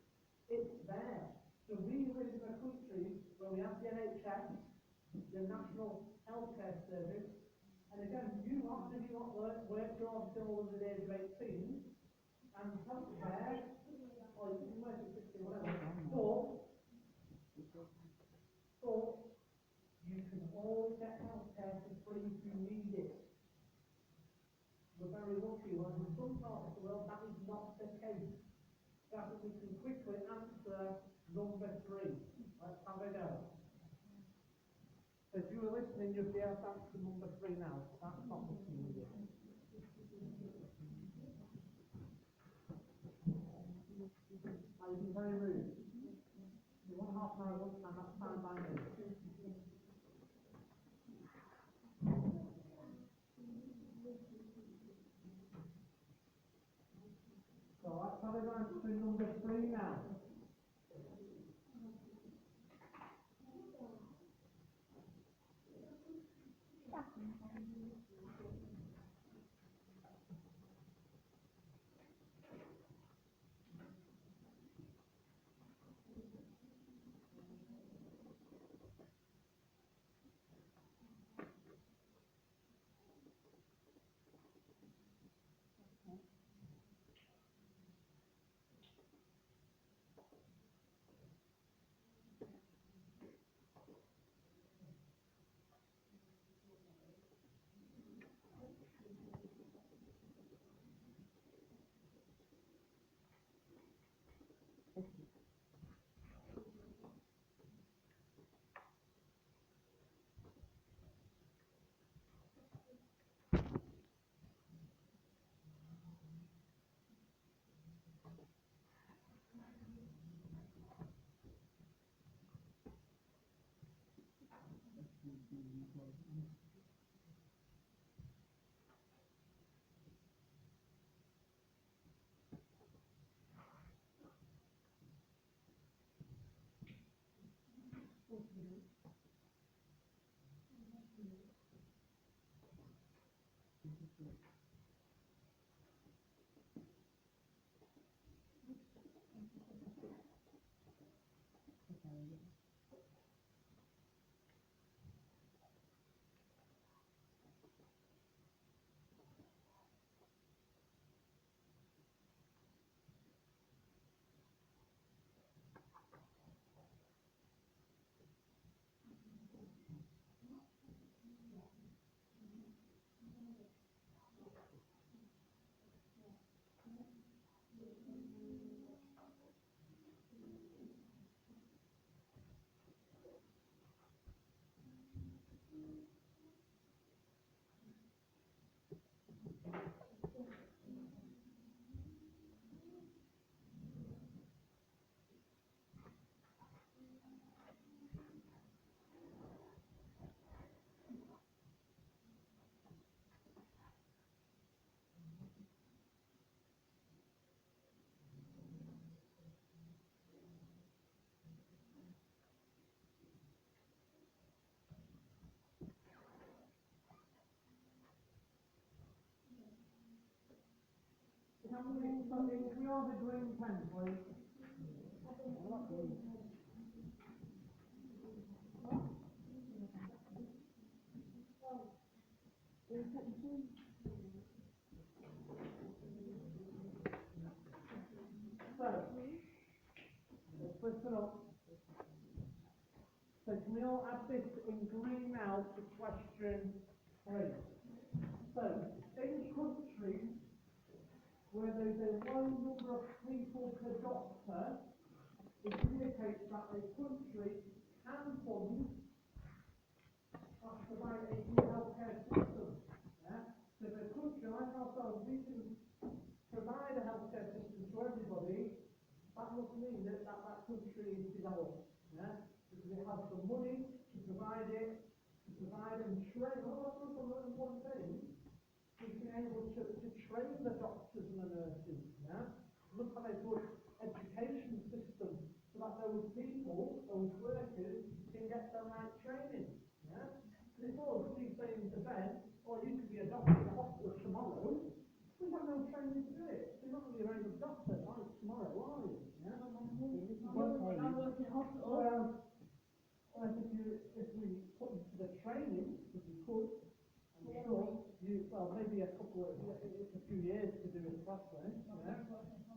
it's there. So we live in a country where we have the NHS, the National Healthcare Service, and again, you lot, if you not work, you're until under the age of 18, and healthcare, or you can work at 60, whatever, but you can always get healthcare for free if you need it. We're very lucky, whereas in some parts of the world that is not the case. So I think we can quickly answer number 3. Let's have a go. So if you were listening, you'd be able to answer number 3 now. That's not the key. Are you being very rude? You want half an hour lunchtime, that's fine by me. So let's have a go to number 3 now. If we are the green pen, please. So, let's listen up. So can we all add this in green now to question 3? So, in countries where there's a low number of people per doctor, it indicates that a country can fund or provide a good healthcare system. Yeah? So if a country like ourselves, we can provide a healthcare system to everybody, that must mean that country is developed. Yeah? Because it has the money to provide it, to provide and train. Well, that's also one thing. We've been able to train the doctors and the nurses. Yeah? Look at a good education system so that those people, those workers, can get the right training. Yeah? Before we keep saying to Ben, oh, you could be a doctor in the hospital tomorrow. We have no training to do it. You're not going to be a very good doctor tomorrow, are you? Yeah? I'm working in hospital. Well, I think if we put into the training, if we could, I'm sure, maybe a few years to do it properly,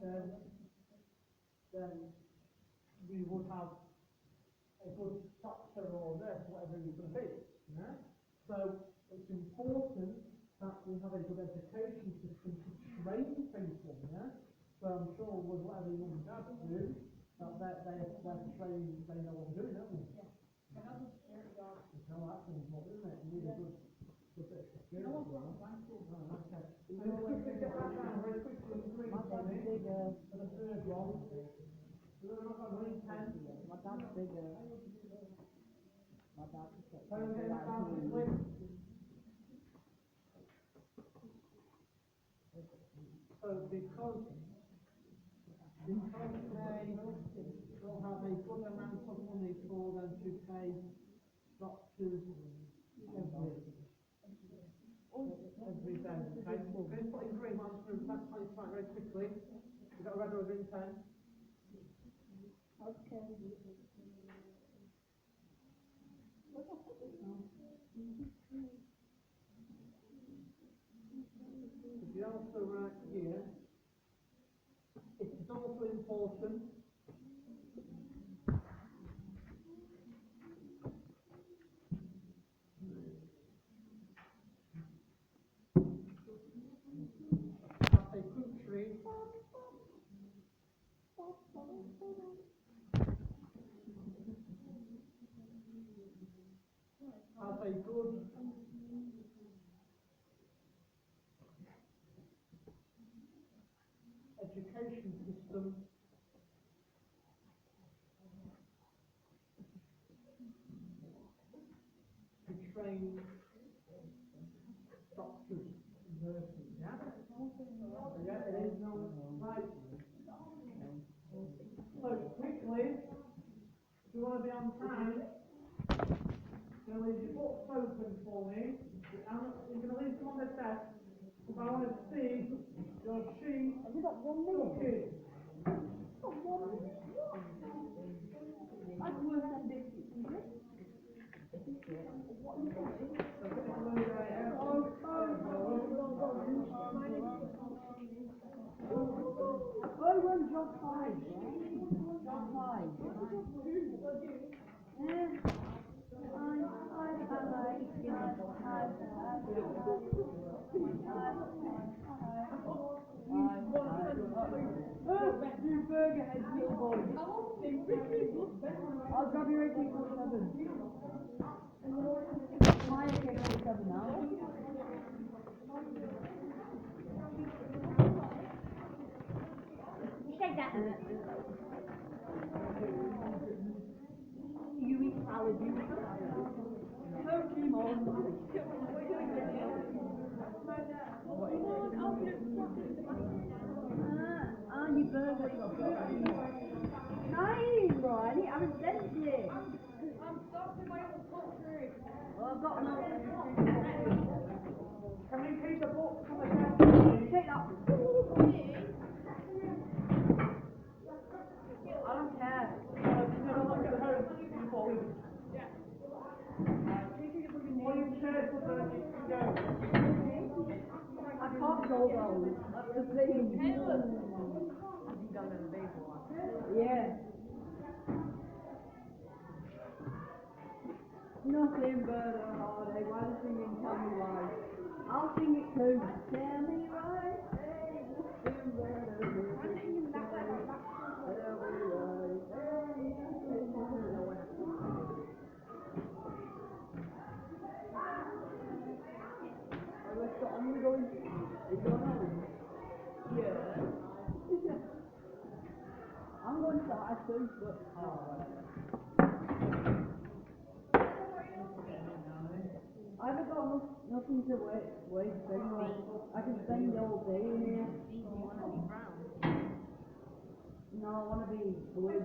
yeah, then we would have a good doctor or nurse, whatever it's going to be. Yeah? So it's important that we have a good education system to train people. Yeah? So I'm sure with whatever your mum and dad do, that they're trained, they know what they're doing, don't they? No, that's important, isn't it? You need a good bit of experience. Okay. Let's quickly get that down very quickly. My dad's bigger. For the third one. We're not got green pen. My dad's bigger. My dad's bigger. So we're getting that down quickly. So because they will have a good amount of money for them to pay doctors every day. Okay, we're going to put in green ones for that place right very quickly. We've got a red or a green pen. Okay. If you also write here, it is also important that a country has a good education system to train doctors and nurses. Yeah? Yeah, it is. Right. So quickly, if you want to be on time, you're going to leave your books open for me. You're going to leave them on the desk. If I want to see your sheet. Have you got 1 minute? Okay. Got 1 minute? I'd work on this. What are you doing? Oh, we're on job 5. Job 5. You burger head little boy. I'll grab your 1847. My 1847 now. Take that. You eat salad, you eat salad. Pokemon. You burger. Nice, Ronnie. I haven't sent it. I'm stuck in my own country. Well, I've got no. Can we keep the book from the desk? Take that. well. That's the thing. I think I'm in the big one. Yeah. Nothing but a heartache. Why the singing Tell Me Why? I'll sing it too. Tell me why. Hey, nothing but a heartache. Tell me why. I'm gonna go in. Is going on? Yeah. I'm going to start soon, but I haven't got nothing to waste anyway. I can spend the whole day in here. Do you want to be brown? No, I want to be blue.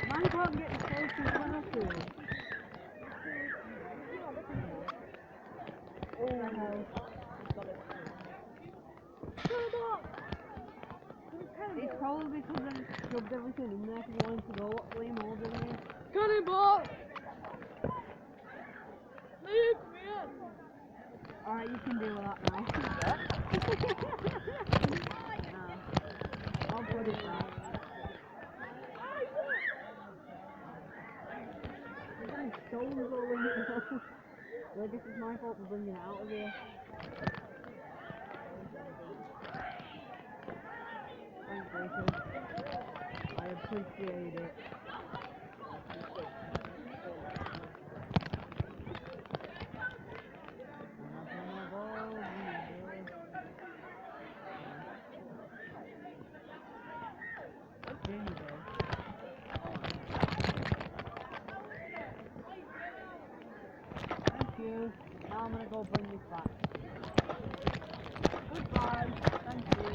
Man can't get the close to Battlefield. It's probably because I shoved everything in there because I wanted to know what flame holder it is. Cannonball! Leave me in! Alright, you can do that now. I'll put it back. There's stones all in it. Well, this is my fault for bringing it out of here. Thanks, Rachel. I appreciate it. Thank you. Now I'm gonna go bring this back. Goodbye. Thank you.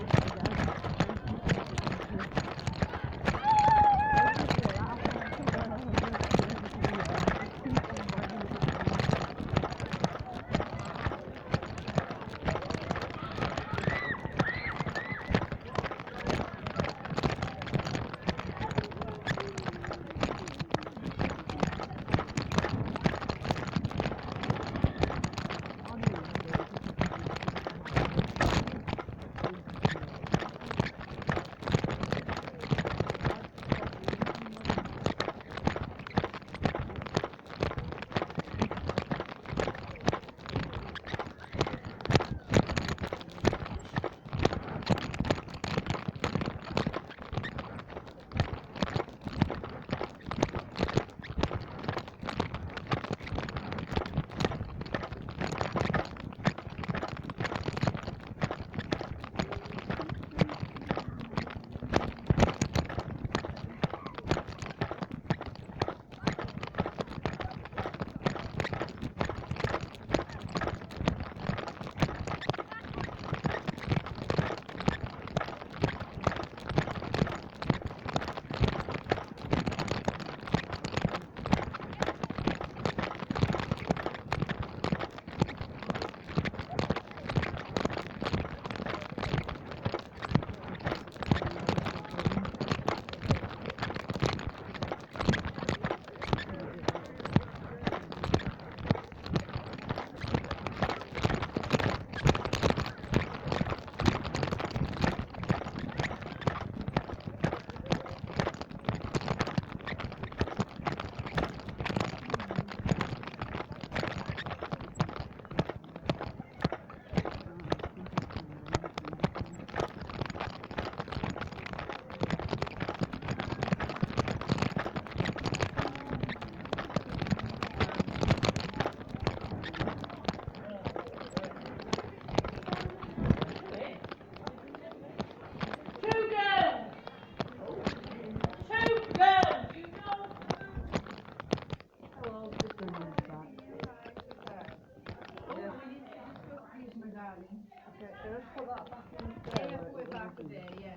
for there, yeah.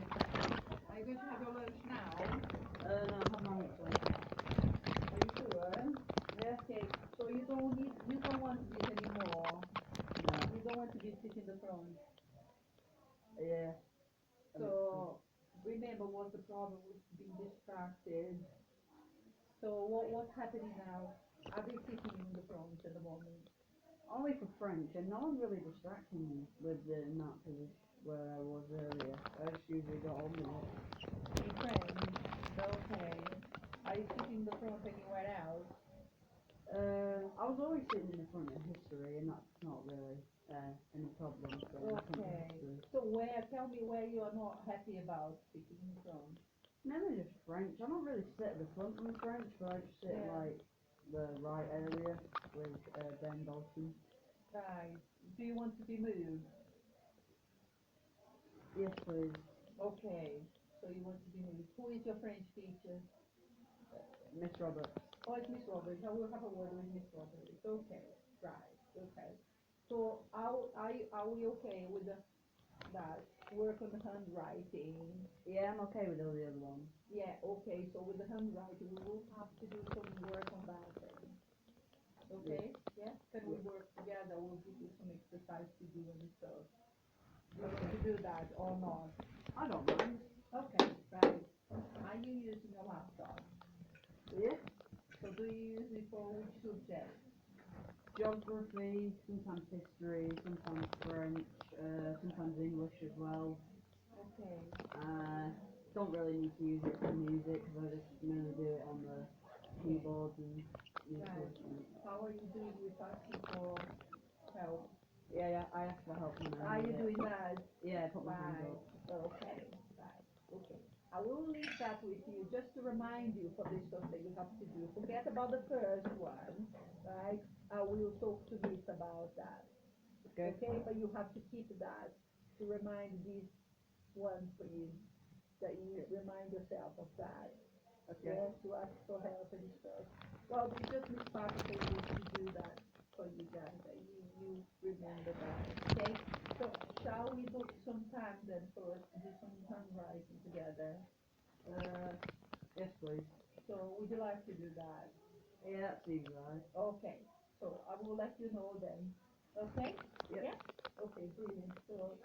Are you going to have your lunch now? No, I have my lunch later. Are you sure? Yeah, okay. So you don't want this anymore? No. You don't want to be sitting in the front? Yeah. So, remember what's the problem with being distracted. So what's happening now? Are they sitting in the front at the moment? Only for French, and no one really distracting me with in that position where I was earlier. I just usually got on with it. In French? Okay. Are you sitting in the front anywhere else? I was always sitting in the front of history, and that's not really any problem. So I can Okay. history. So tell me where you are not happy about sitting in front. Mainly just French. I don't really sit at the front in French, but I just sit Yeah. like the right area with Ben Dalton. Right. Do you want to be moved? Yes, please. Okay. So you want to be moved. Who is your French teacher? Miss Roberts. Oh, it's Miss Roberts. I will have a word with Miss Roberts. Okay. Right. Okay. So are we okay with that? Work on the handwriting. Yeah, I'm okay with all the other ones. Yeah, okay, so with the handwriting, we will have to do some work on that then. Okay? Yeah? Can we work together? We'll give you some exercise to do and stuff. You want to do that or not? I don't mind. Okay, right. Are you using your laptop? Yeah. So do you use it for which subject? Geography, sometimes history, sometimes French, sometimes English as well. Okay. Don't really need to use it for music because I just mainly do it on the keyboard and music. Right. How are you doing with asking for help? Yeah, I ask for help when I Are you need it. doing that? Yeah, I put my hands Right. up. Okay. Right. Okay. I will leave that with you just to remind you for the stuff that you have to do. Forget about the first one, right? I will talk to Miss about that. Okay. Okay, but you have to keep that to remind this one for you, that you remind yourself of that. Okay. Yeah, to ask for help and stuff. Well, we just Miss Parker said we to do that for you guys, that you remember that. Okay, so shall we book some time then for us to do some handwriting together? Yes, please. So would you like to do that? Yeah, that seems right. Okay, so I will let you know then. Okay? Yep. Yeah? Okay, brilliant. So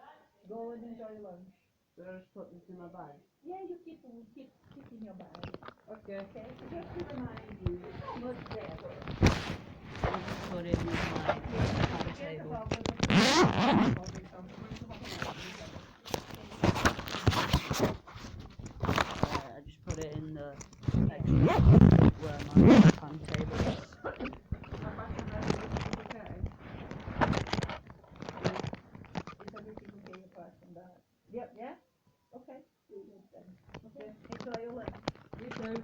go and enjoy lunch. So I just put this in my bag. Yeah, you keep in your bag. Okay. Okay? Just to remind you, it's much better. I'll just put it in my Forget timetable. about the I just put it in the section where my timetable is. Is everything okay apart from that? Yep, yeah? Okay, brilliant then. Okay, enjoy your lunch. You too.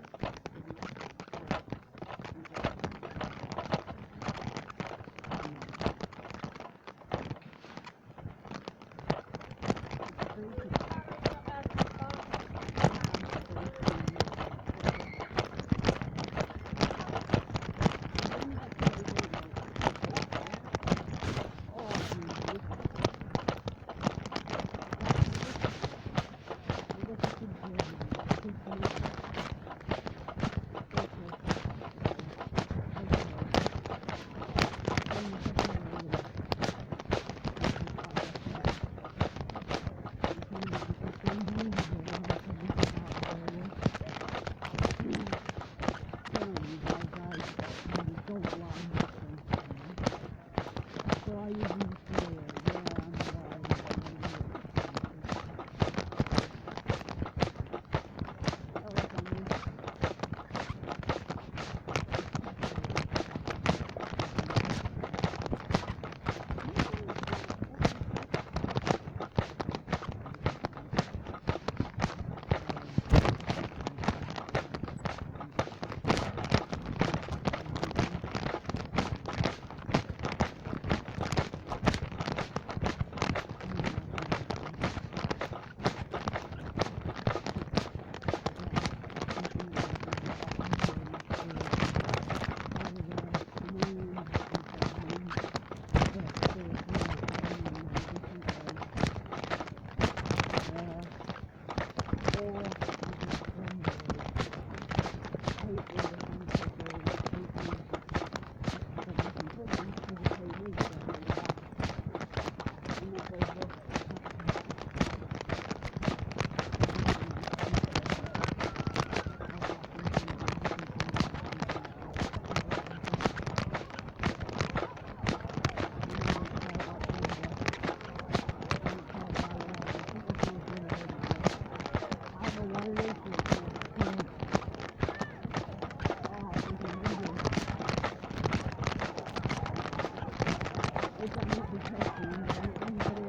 It's not interesting, everybody,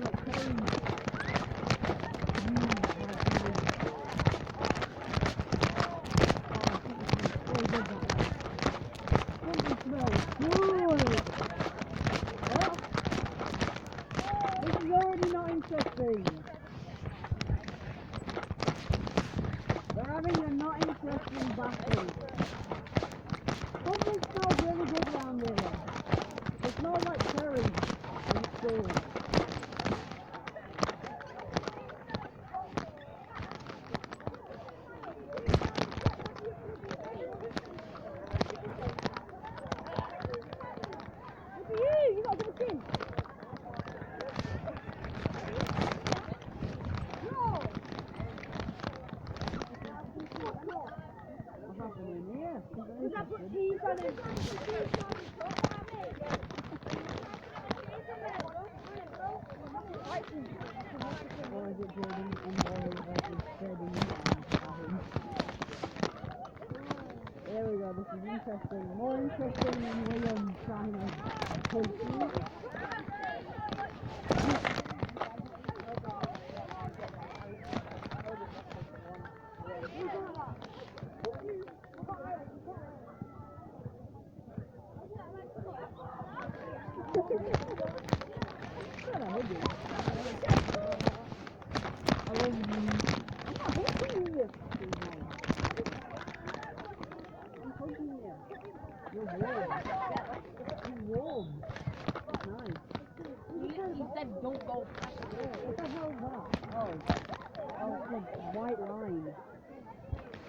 not paying. This is already not interesting. We're having a not interesting battle. Something smells really good around here. It smells like cherry in school. Look at you! You got a good chin. What's happening here? Does that put cheese on it? Or is it building in There we go, this is interesting. More interesting than William trying to punch you. White line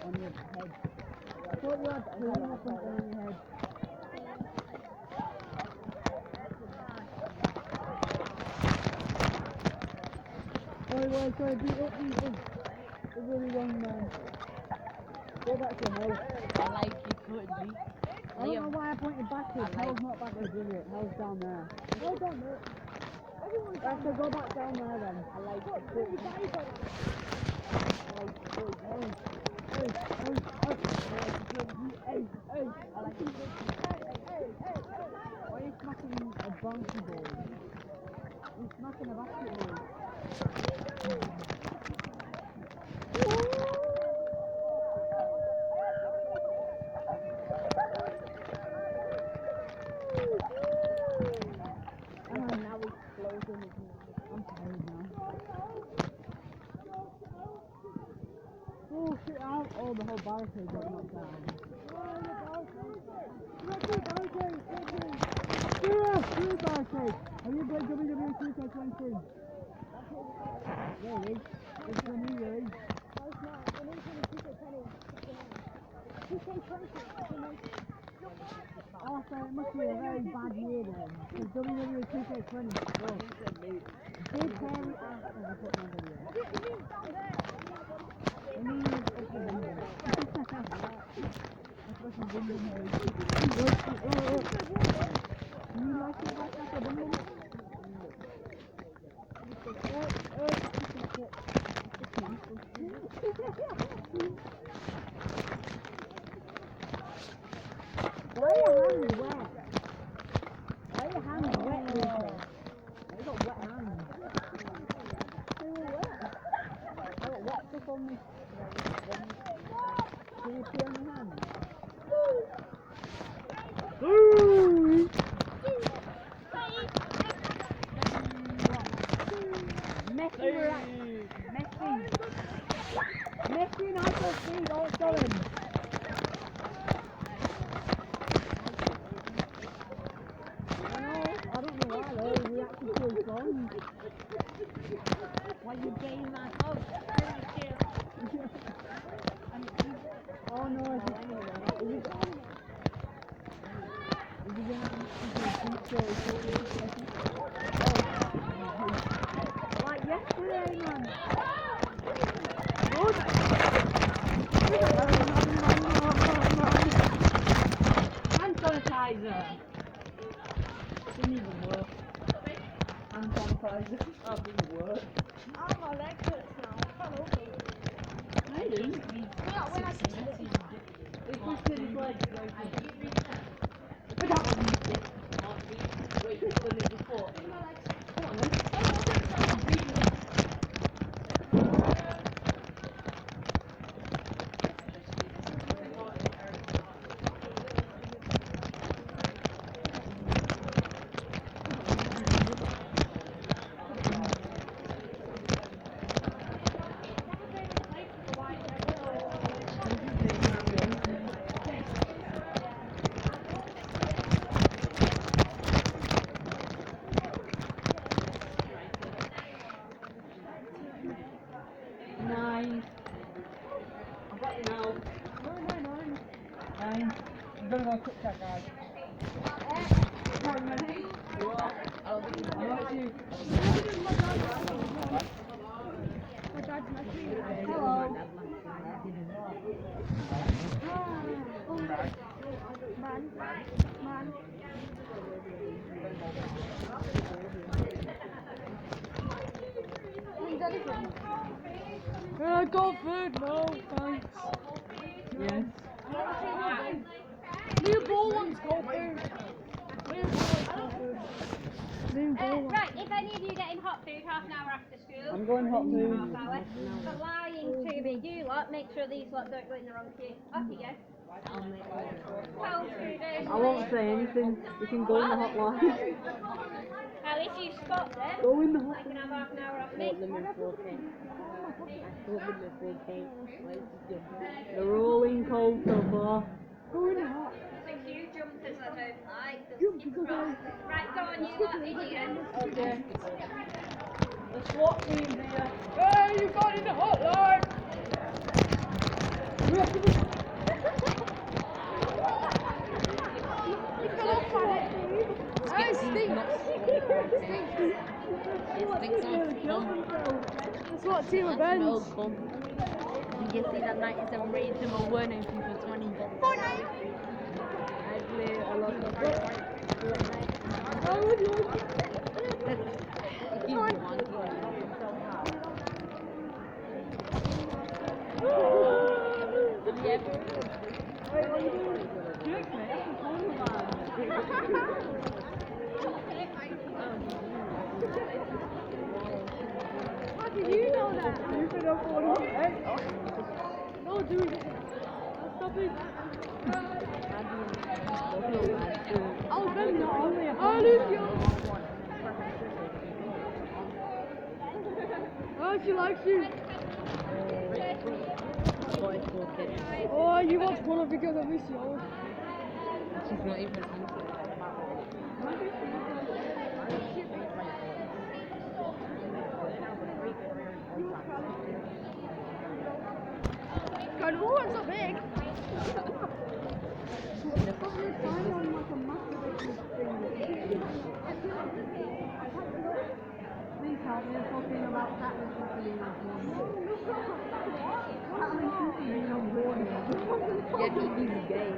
on your head. I thought you had cream or something on your head. Sorry, beat up. It's really wrong, man. Go back to hell. I like it, couldn't be. I don't know why I pointed backwards. Hell's not backwards, is it? Hell's down there. Hell's down there. Right, so go back down there then. I like it. Why are you smacking a bouncy ball? You're smacking a basketball. Now it's closing. I'm tired now. Oh shit, oh the whole barricade got knocked down. Three barricade! Have you played WWE 2K23? Really? It's for me, really? No, it's not. We're not playing 2K20. Oh, so it must be a very bad year then. Because WWE 2K20 oh, big hairy ass as I put my video. I mean, it's a window. That's what some window is. You like it like a window? Why are your hands wet? Why are your hands wet, Lucy? You got wet hands. They were wet. I got wet stuff on me. Can you see on your hands? Messi and I can see all going. I don't know why though, we actually play songs. Why you getting that up? Oh no, is it gonna like yesterday, man. Good. Hand sanitizer. Didn't even work. Hand sanitizer. That didn't work. Oh, my leg hurts now. I can't open it. I didn't. When I did it. It's just his leg. I got food, no thanks. Yes. New ball wants cold food. Right, if any of you getting hot food half an hour after school, I'm going hot food. half hour, but lying to me, you lot, make sure these lot don't go in the wrong queue. Off you go. Cold food is. I won't say anything. You can go in the hotline. Now, if you spot them, Go in the you can have half an hour off me. They're rolling cold so far. Go in the hot. The queue jumpers I don't like. Right, go on, you lot, idiots. Okay. The SWAT team's here. Hey, you got in the hotline! SWAT team events. Did you see that 97 reasonable warning for 20? I play a lot of How did you know that? You said I'm 48. No, dude. Stop it. Oh, Ben, no. Oh, Lucio. Oh, she likes you. Oh, you watch porno because of this, yo. She's not even God, who wants so big? Please help me, I'm talking about Catman being on Catman being on board. Yeah, he's gay.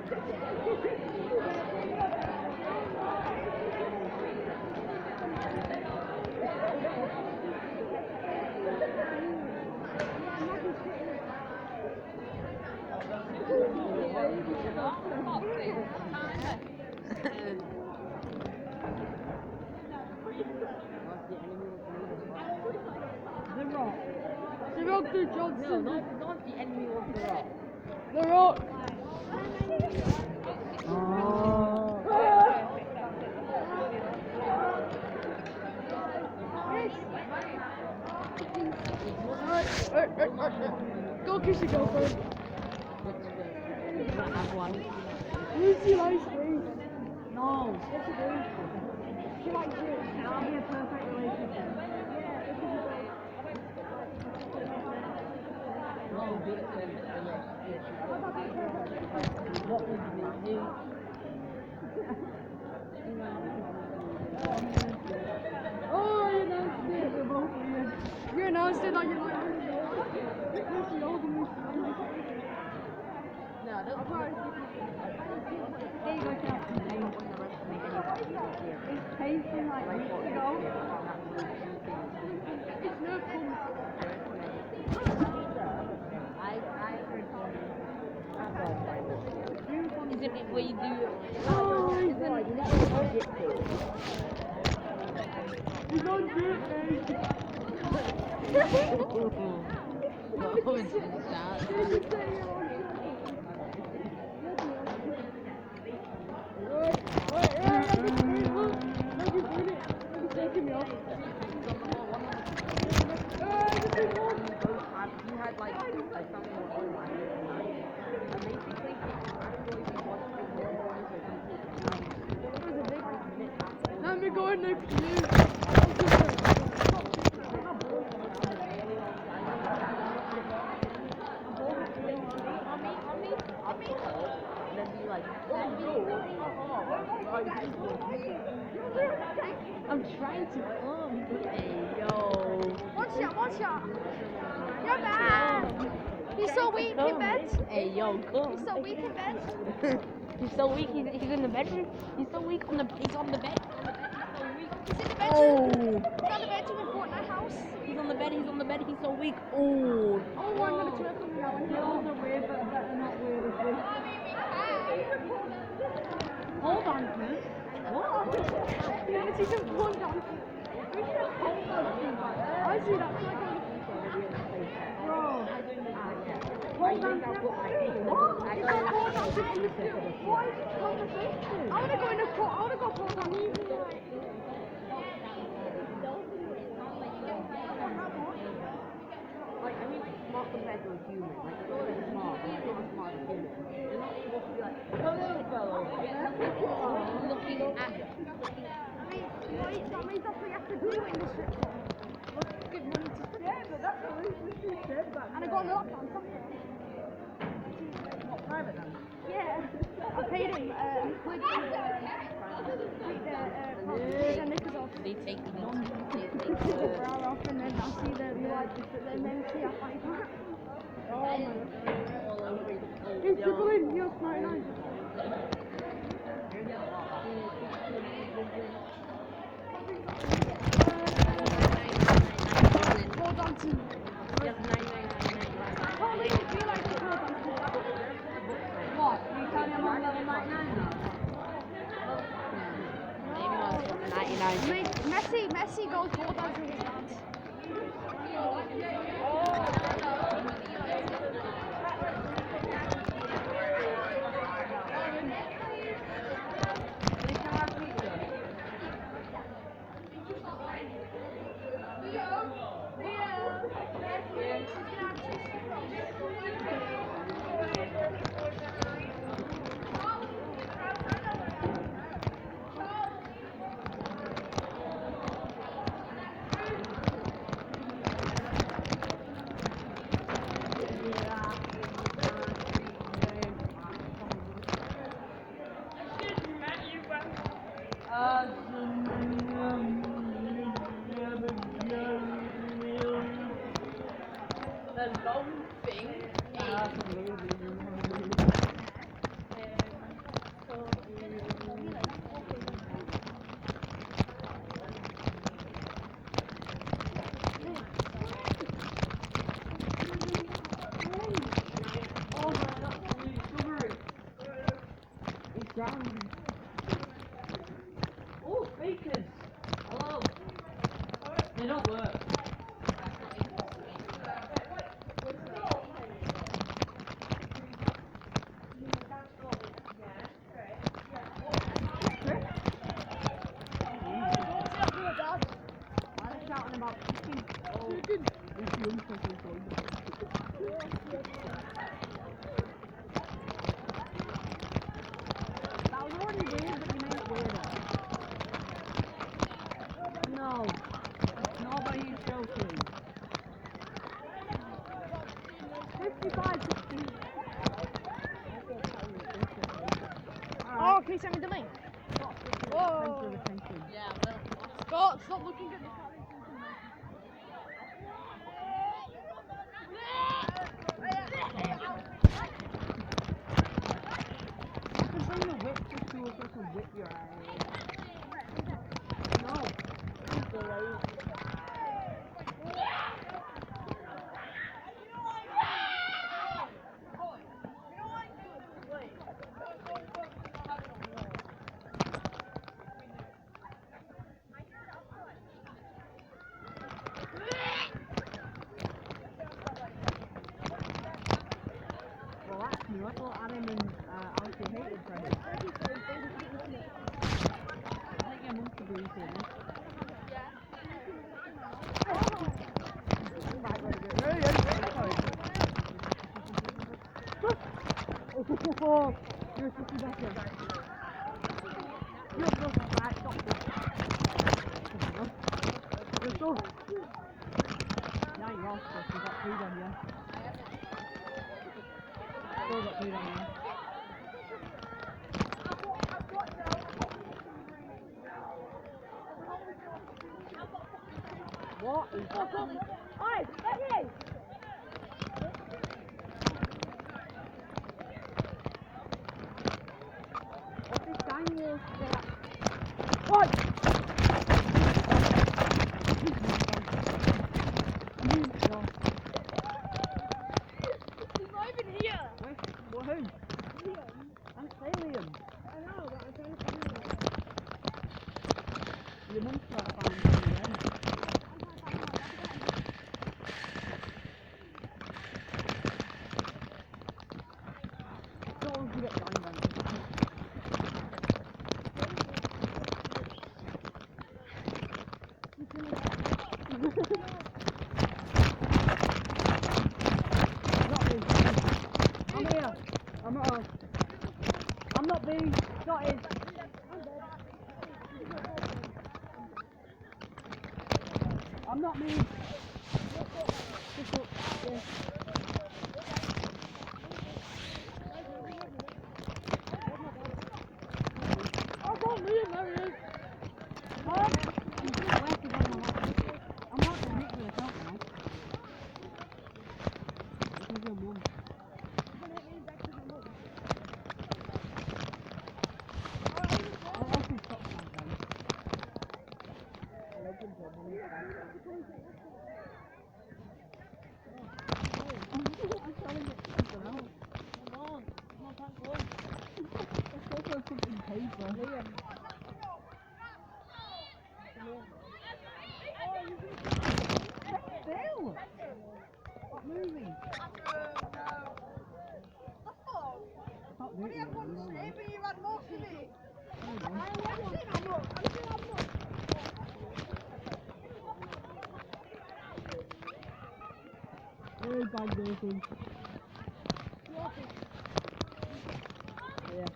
The Rock to Johnson. No, not the enemy of the Rock. The Rock. Go kiss your girlfriend. Lucy likes me. No. Yes, she does. She likes you. That'll be a perfect relationship. What would you do? Oh, you announced it. We're both weird. You announced it like you like it. Lucy older than me. No, don't worry. It's tasting like weeks ago. It's no fun. I heard isn't it where you do Oh, he's on drip, you had like something online and basically let me go in next to you. then be like, oh no, I'm trying to come. Hey, yo. One shot. You're bad. He's so weak in bed. Hey, yo, come. He's so weak in bed. He's so weak. He's in the bedroom. He's so weak on the. He's on the bed. He's in the bedroom. Oh. He's on the bedroom in Fortnite house. He's on the bed. He's on the bed. He's so weak. Oh. Oh, I'm gonna twerk on you now. Those are weird, but better not weird as well. Hold on, man. You never see some porn dancing. I see that. Bro, Hold on. What? It's not porn dancing. What is this conversation? I wanna go in a court. I wanna go porn dancing. Like, I mean, like, smart compared to a human. Like, it's all like smart, but like, not as smart as a human. You're not supposed to be like, hello, fellow. Looking at you. That means that's what you have to do in this shit. Let's give money to yeah, but that's what we said back and I got an lockdown. Not private then. Yeah, I paid him with the knickers off. They take the The bra off and then I see the light and then see I fight back. Oh my god. He's dribbling, you're 99. Pole dancing. Holy, you feel like the pole dancing. What? You can't have on level 99 now? Messi goes pole dancing with his dance. The long thing. Oh, speakers. Hello. They don't work. That was already weird, but you made it weirder. No. Nobody's joking. 55, 60. Oh, can you send me the link? Whoa. Yeah, well. Scott, stop looking at the You can bring the whip just to us to whip your ass. No. Well, that's new. I thought Adam and Alfie hated Freddy. I think your mum could do this. Oh, you're supposed to be back here. You're supposed to be back. You're so. Now you're all supposed to. You've got food on you. Still got food on you. What is that? Oi, Eddie! What's this shiny little shit? Oi! He's not even here. Who? I'm Liam. I know, but I'm trying to find him. Your mum's trying to find me again. Don't want to get gangbanged. Not me. I'm here. I'm not us. I'm not B. Not his. I'm not me. Just look. Yeah. I got me in there, he is. What? I'm not going to hit with a top now. This is your mum. I'll also stop something. I'm trying to get something out. Come on, thank God. It's also something paper. Still! Stop moving. Stop moving. You had most of it. Very bad girlfriend. Yeah.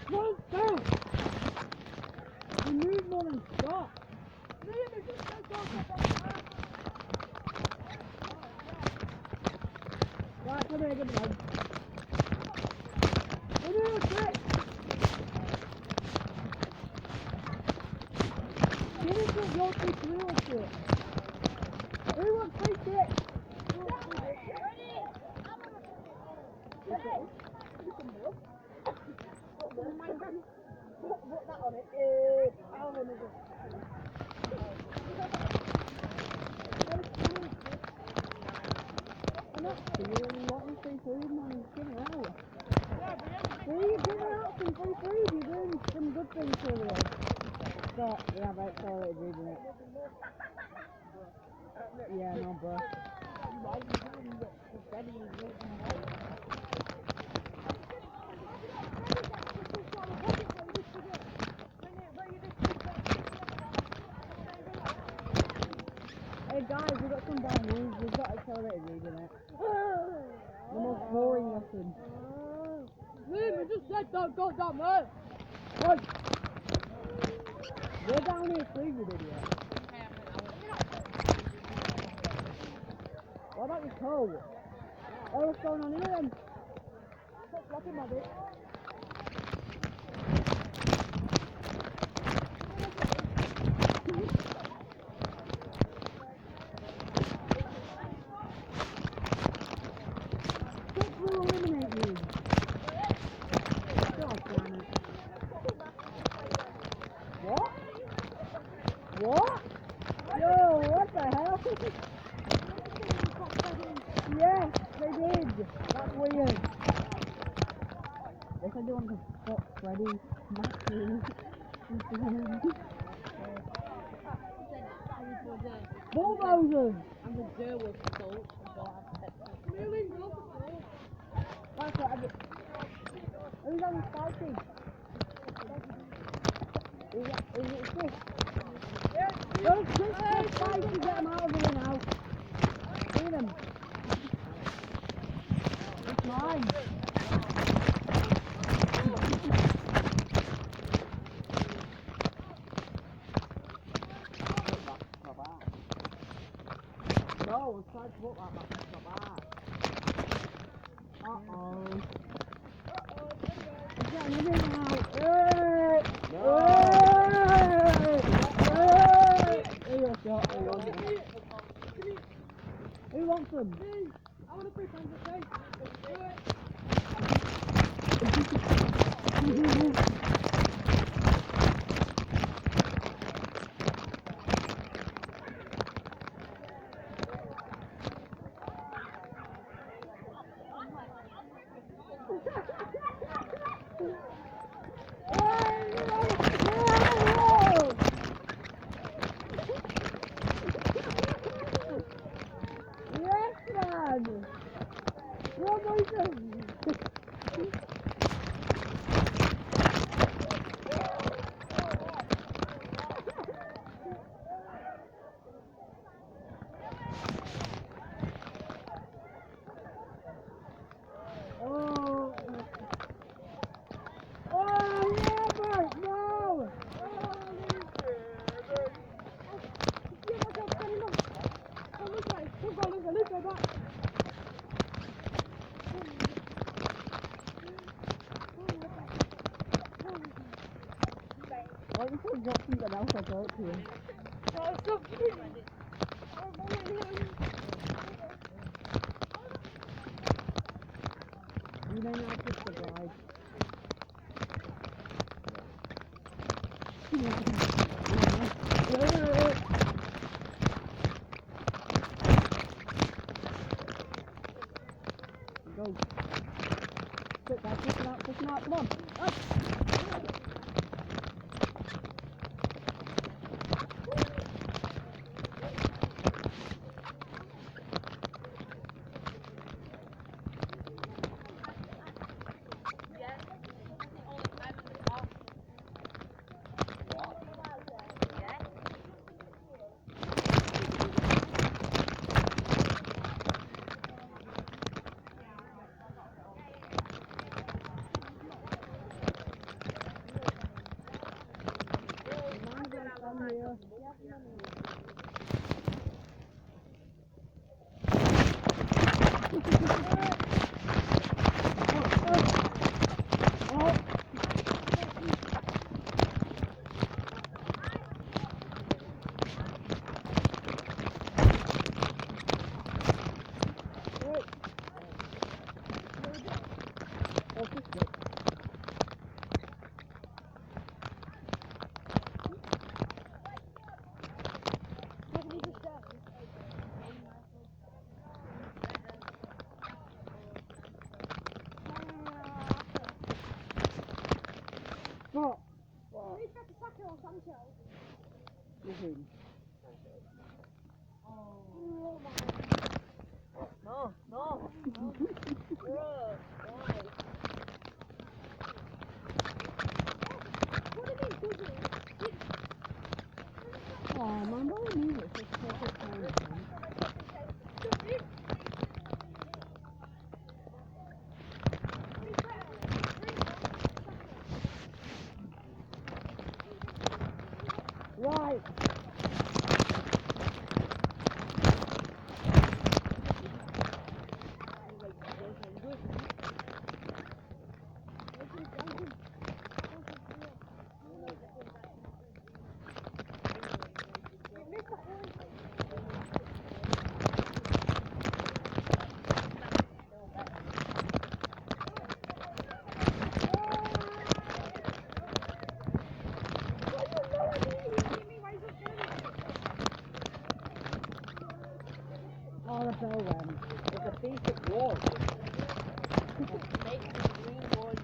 Slow down! You move more than stop. Right, come here, good lad. Come here, quick! Get into your quick real quick. Who wants free shit? Put that on it. I'll run it. I'm not stealing, wanting free food, man. Give it out. See, you're giving out some free food. You're doing some good things for the world. So, yeah, but it's all it is, isn't it? Yeah, no, bro. Hey guys, we've got some bad news. We've got accelerated reading it. The most boring lesson. Liam, you just said don't go down there. Oi! Go down here, please, you idiot. What about your toe? Oh, what's going on here then? Stop flopping my dick. Stop will eliminate you. God damn it. What? What? Yo, what the hell? Yes, they did. That's weird. They said they wanted to fuck Freddy, Matthew, bulldozers! And the girl was sold and got out of Texas. Really? That's what I did. Who's on the spicy? Is it Chris? Don't Chris the spicy, get him out of here now. See them. It's mine. No, it's tried to put that back. It's not bad. Uh-oh. It's getting everything out. Hey! Hey! Hey! Why you could drop something else I brought to you? Oh, something. You may not kiss the bride. Go. Quick, guys, push him out, come on. Up. What? Nothing. No. Oh, man, what do you mean it's just perfect time? Right. Oh, the bell rang. It's a piece of wood. Make the green wood.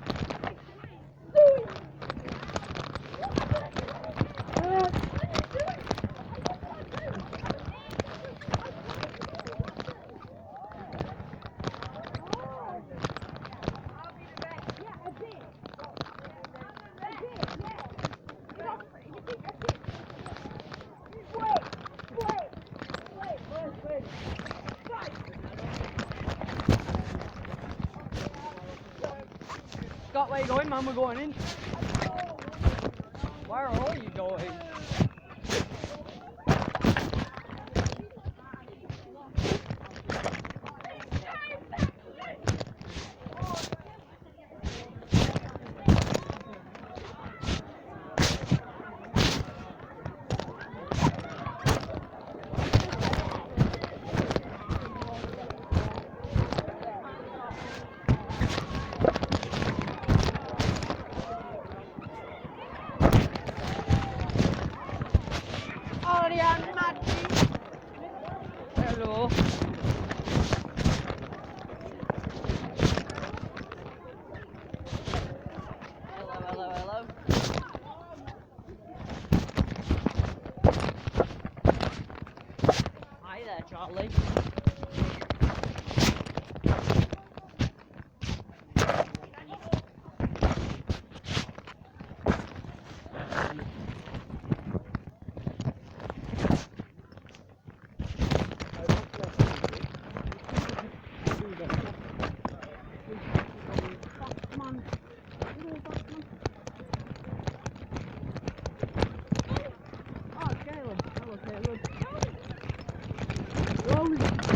Scott, where you going, man? We're going in. Where are you going? Hello. Hello. Hi there, Charlie. Caleb.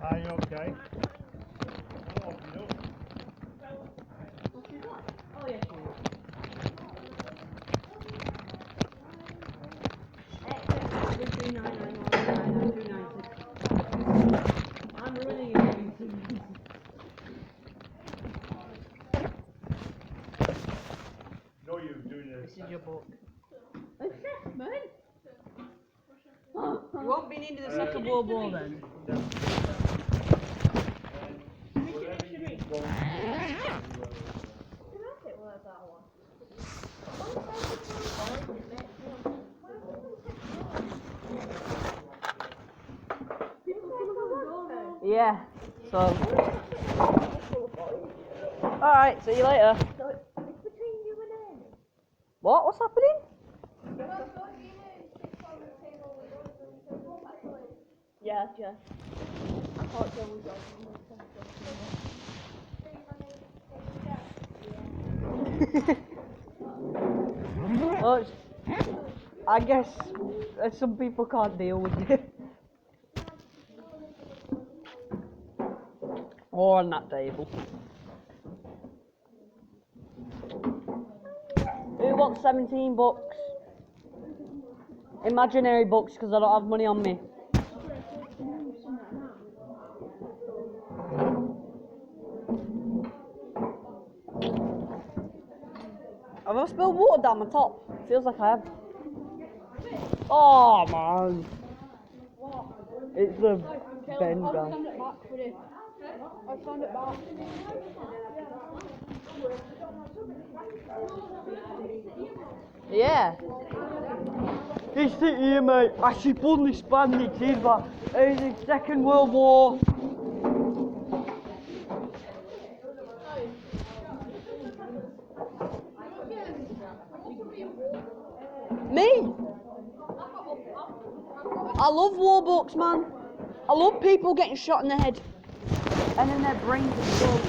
Are you okay? Oh, yes, she is. I'm running against him. No, you're doing this. This is your book. Assessment? You won't be into the Second World War then. Yeah, so. Alright, see you later. What? What's happening? Yeah, yeah. I thought there was well, I guess some people can't deal with it. Or on that table. Who wants 17 bucks? Imaginary books, because I don't have money on me. Have I spilled water down my top? Feels like I have. Oh man. It's the bend down. I found it back. Yeah. This thing here, mate, actually won this bandage in the Second World War. Me? I love war books, man. I love people getting shot in the head and then their brains explode.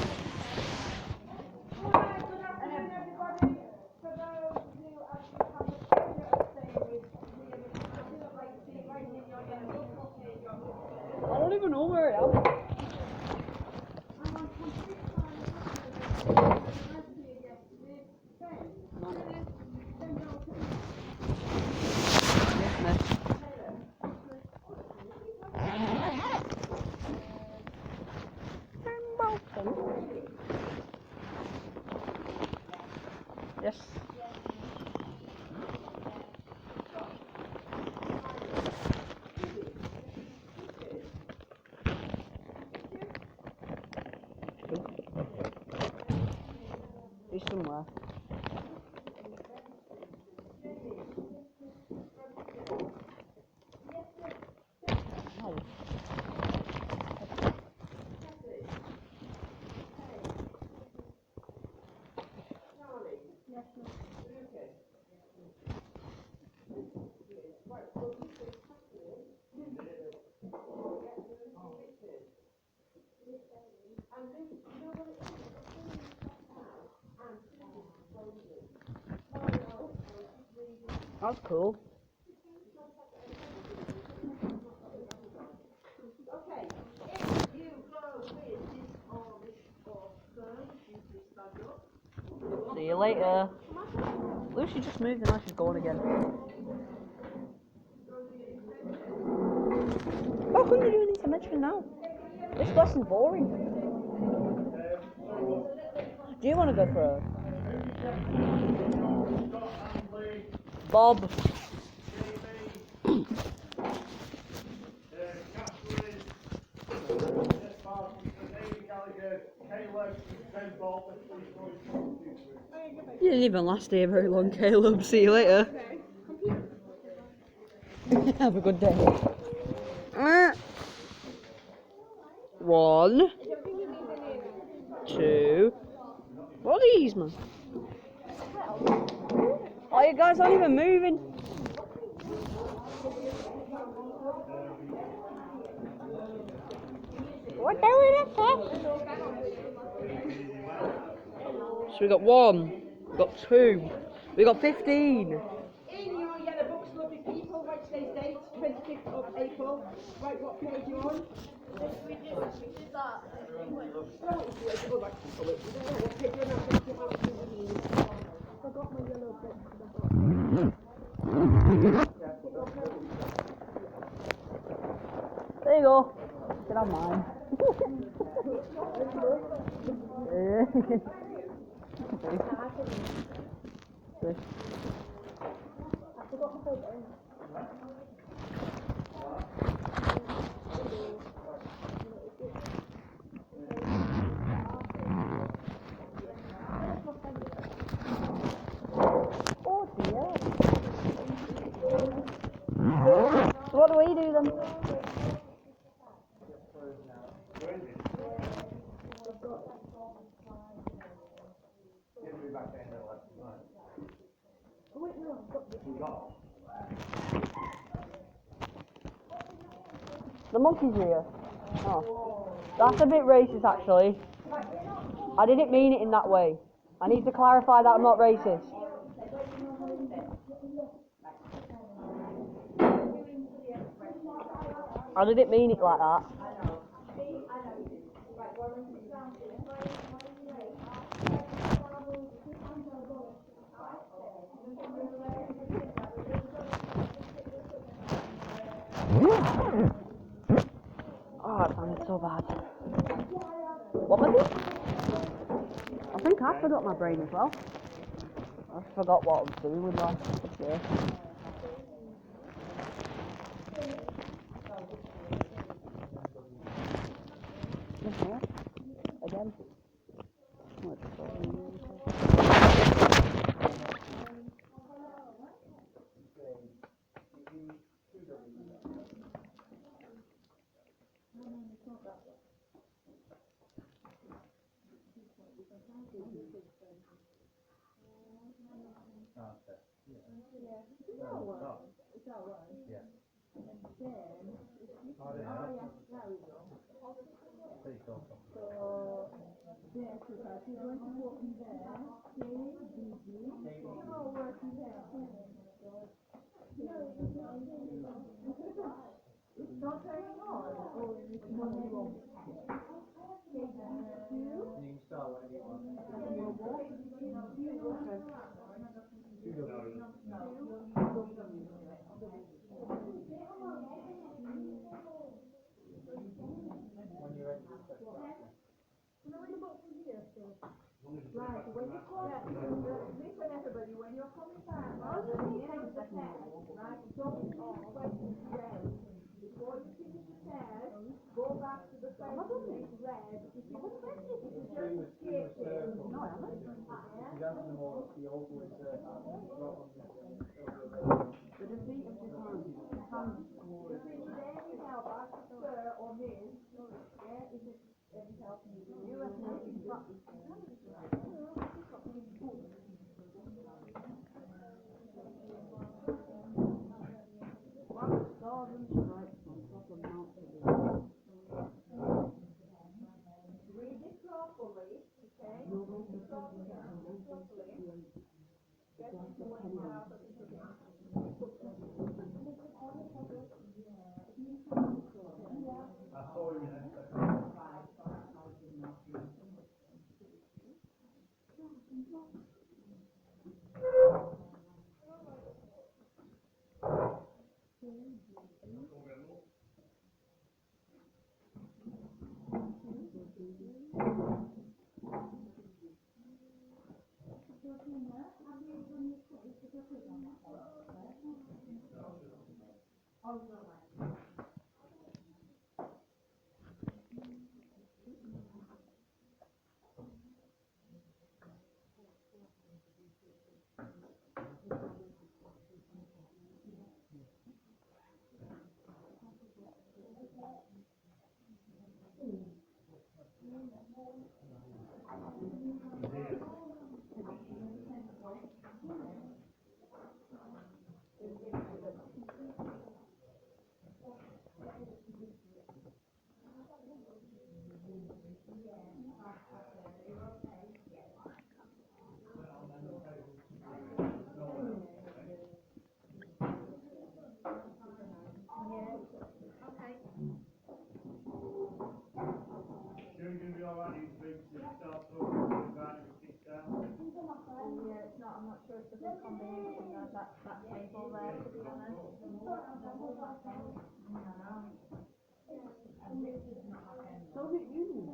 I don't even know where I am. Yes. He's somewhere. Oh. That's cool. See you later. Lucy just moved and now she's gone again. How come you're doing intervention now? This lesson's boring. Do you want to go for a Bob. You didn't even last here very long, Caleb. See you later. Have a good day. 1, 2. What are these, man? Oh, you guys aren't even moving. What doing it? So we got 1, we got 2, we got 15. In your yellow books, lovely people, write today's date, 25th of April. Write what page you're on. We did that. I got my yellow pen. There you go. Get on mine. Oh dear. So what do we do then? The monkey's here. Oh. That's a bit racist actually. I didn't mean it in that way. I need to clarify that I'm not racist. I didn't mean it like that. Oh, it sounded so bad. What was it? I think I forgot my brain as well. I forgot what I was doing with life. Yeah. Here. Again. Right, when you come back, listen everybody, when you're coming back, right, don't before you finish the test, go back to the first place red. If you just escape it, no, I haven't. The defeat of Japan. If you need any help, ask sir or miss. Yeah, if it's any help you need. You read it properly, okay? Read it properly. Get into what you have at the beginning. I saw you in Thank you. Sure you're going to be alright, these boots to start talking to the guy who kicks down? Yeah, it's not, I'm not sure it's a good combination, that table there, to be honest. So is it you?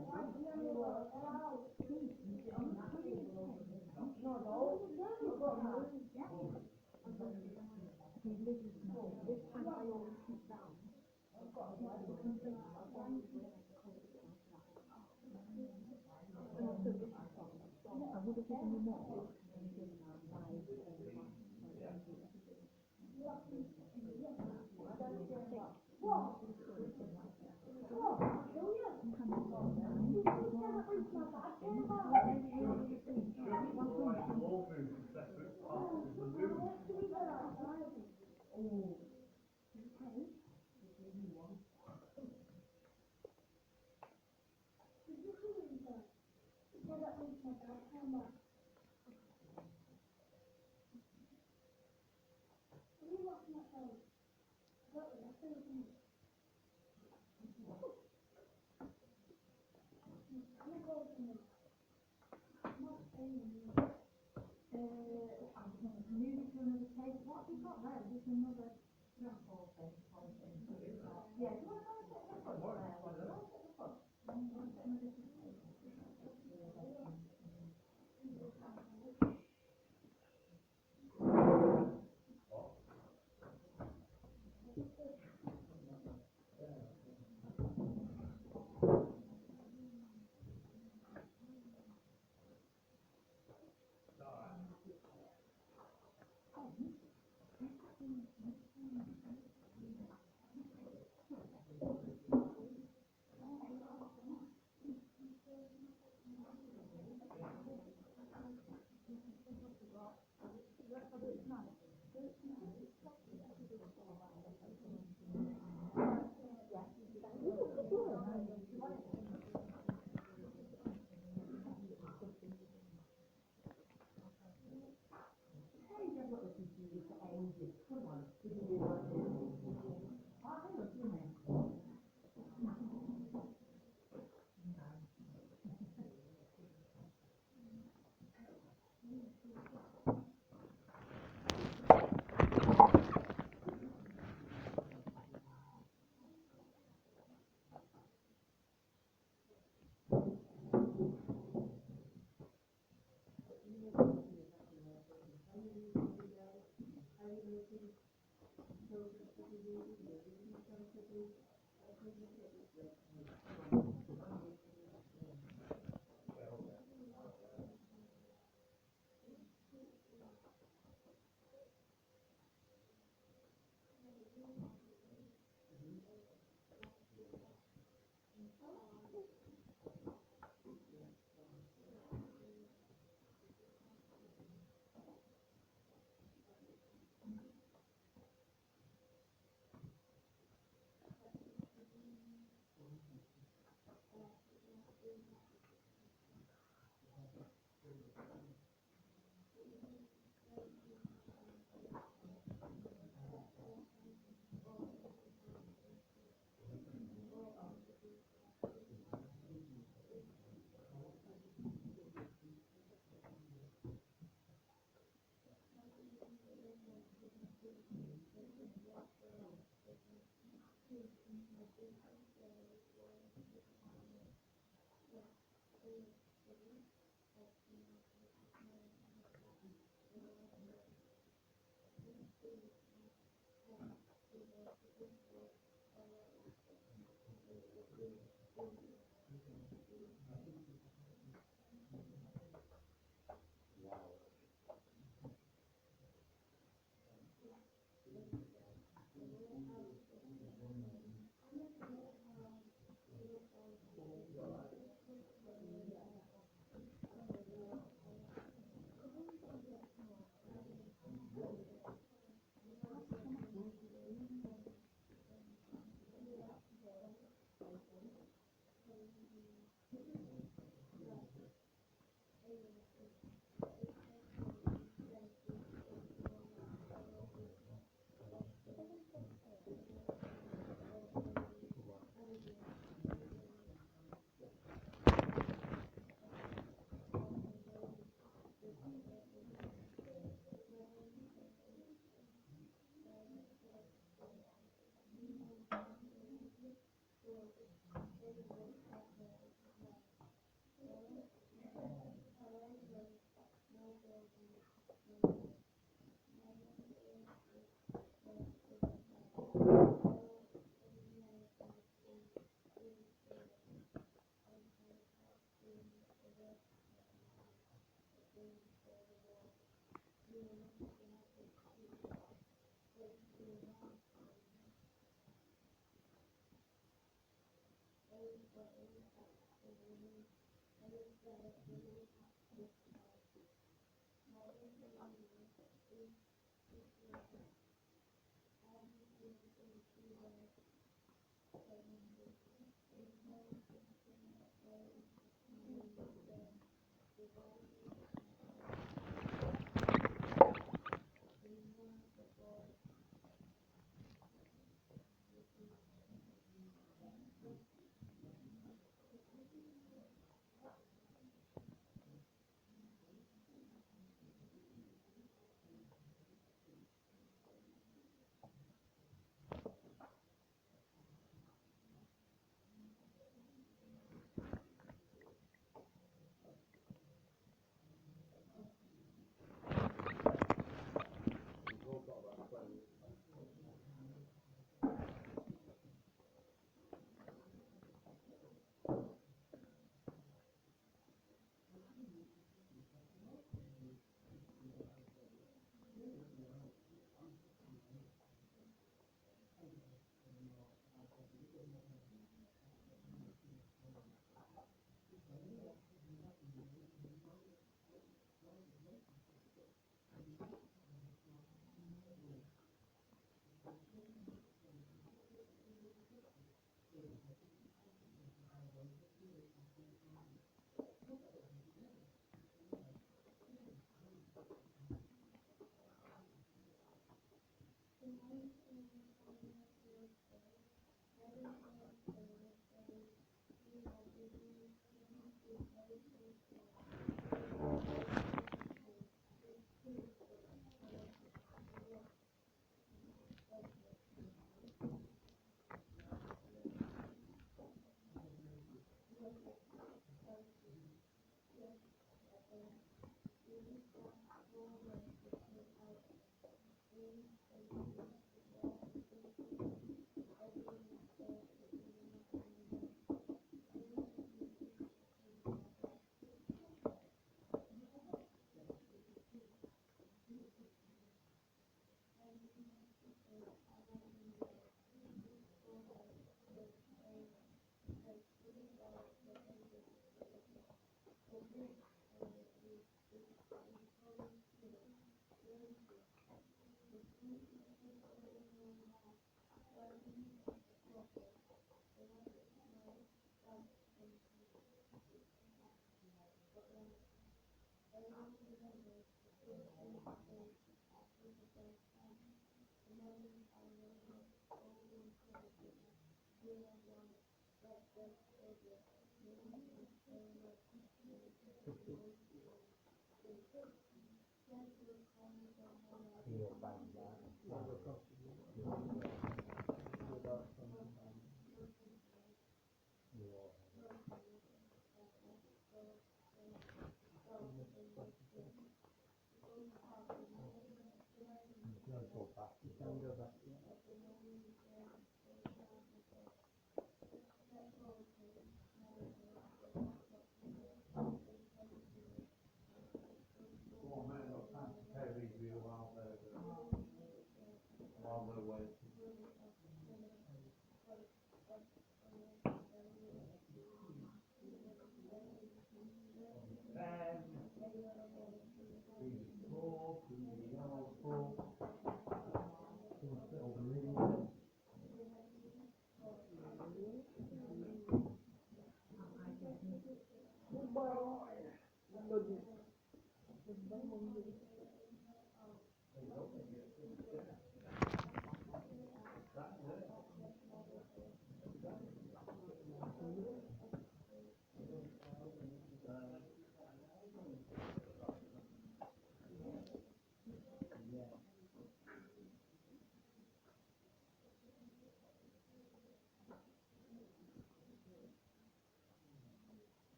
All boots are separate parts of the room.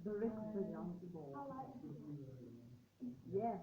The Rick Brilliant ball. Yeah.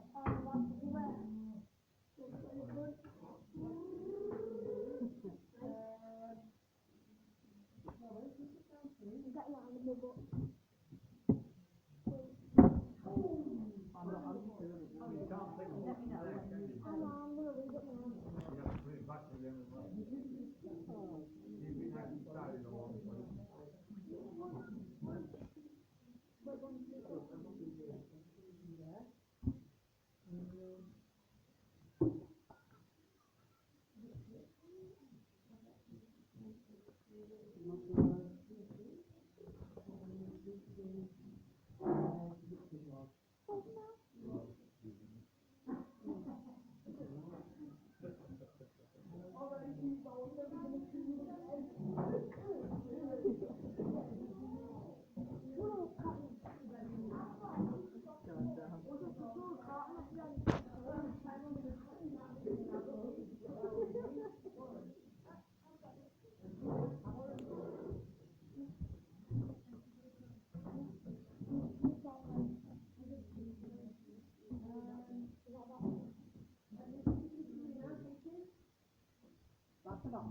can not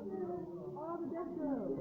you know. All the death row.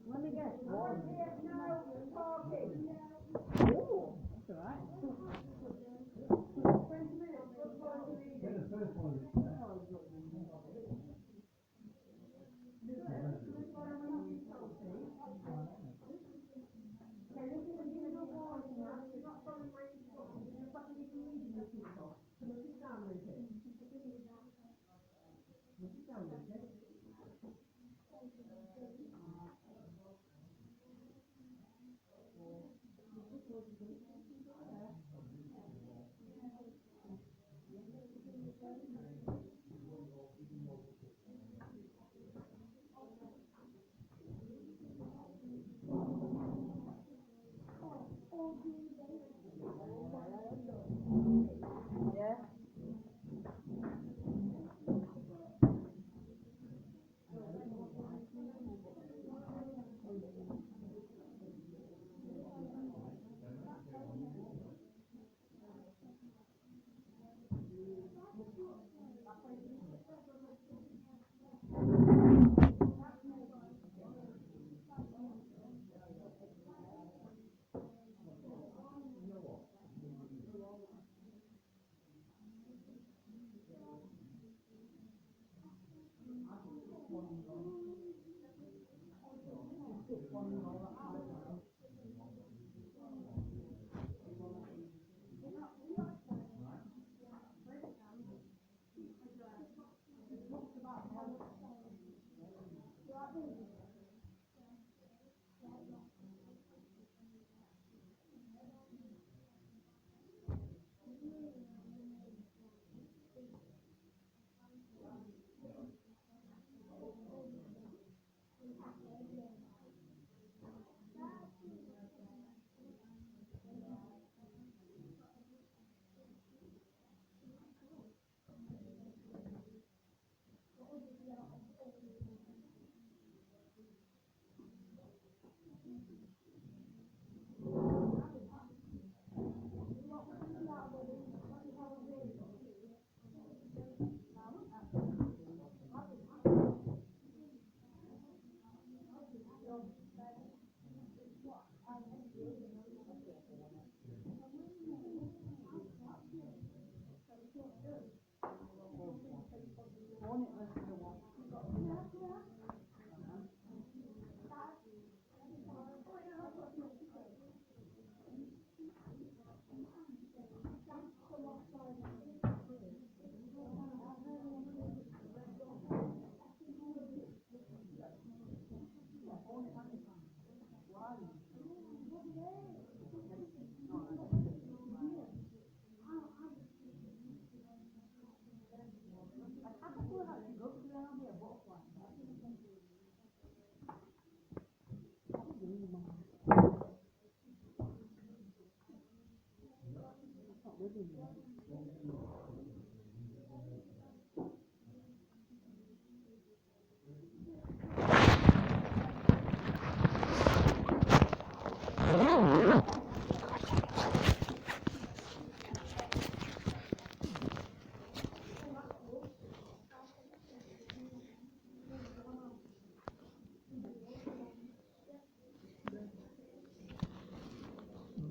Let me guess. Oh, that's alright. Yeah.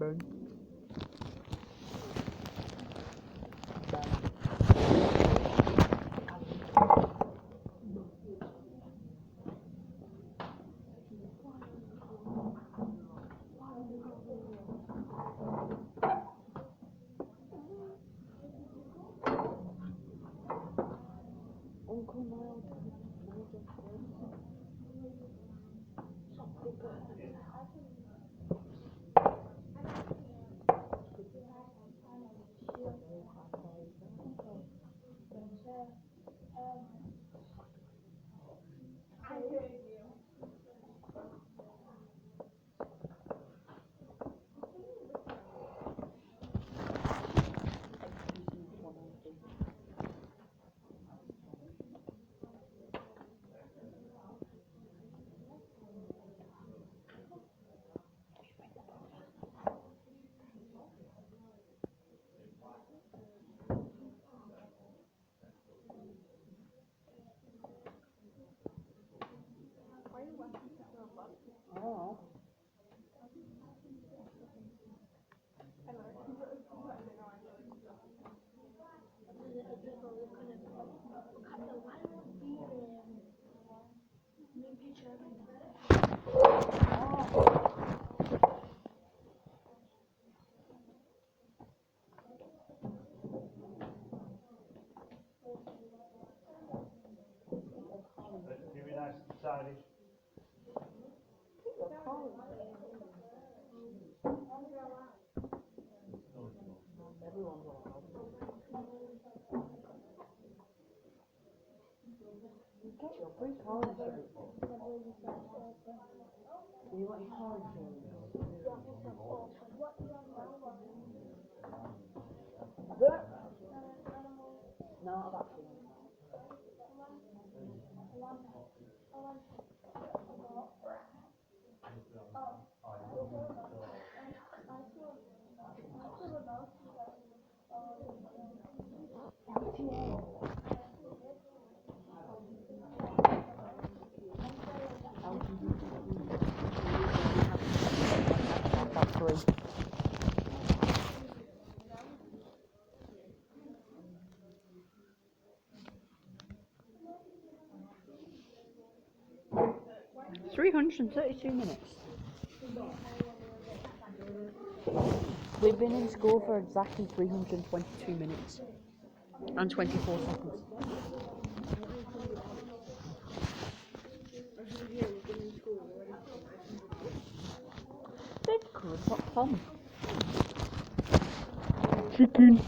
burn. Uncle Mild. Oh. Give me nice decided. Everyone's allowed. You get your free car insurance. You want your car insurance? No, I've actually. Factory. $332 minutes. We've been in school for exactly 322 minutes and 24 seconds. Bidcode.com. Chicken.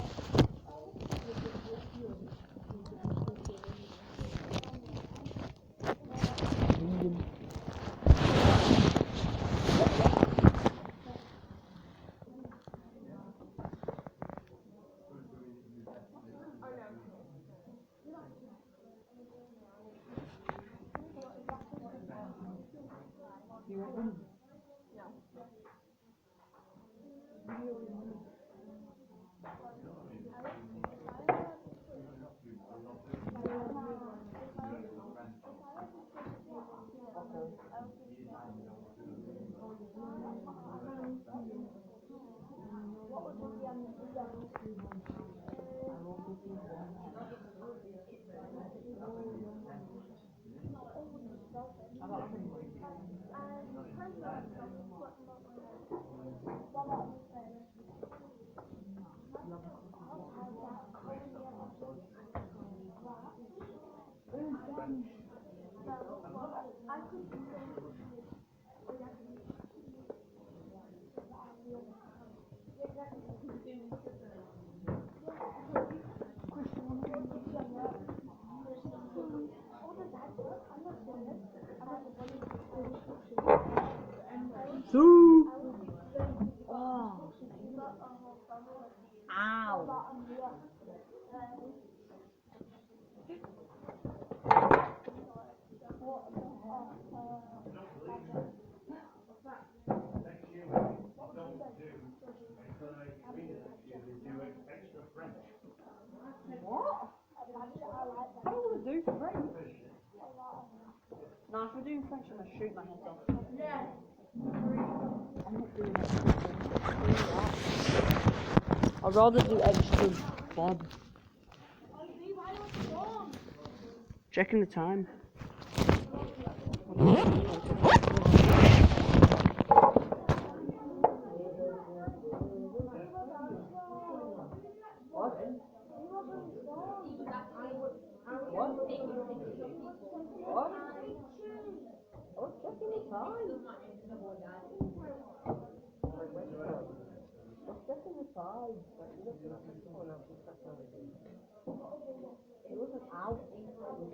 Soup. Oh. Ow. What? I don't want to do French. No, if we're doing French, I'm going to shoot my head off. I'd rather do extra bob. Checking the time. What? I was checking the time. Checking the time. It wasn't out. It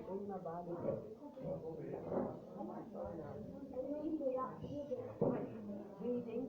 was in my body. Reading.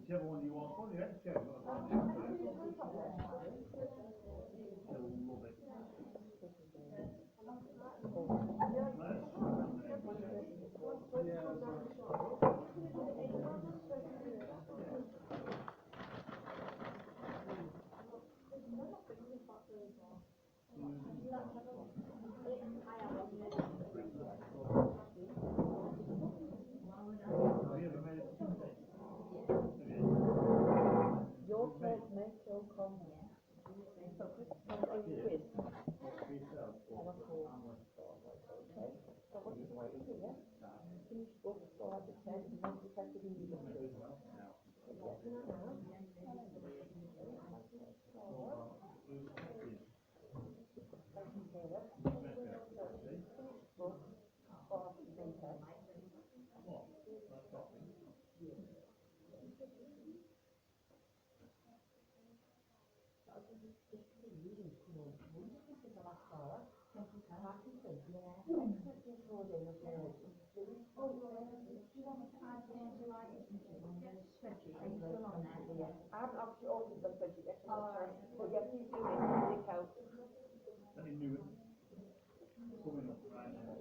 Whichever one you want, on your head chair. He'll love it. Your take make your comment. So just put it on your quiz. And of course, okay. So what is it here? Finish book, so at the 10, you want to test it in your book. I haven't actually opened the spreadsheet yet, but yes, you do make it out. Any new coming up right now.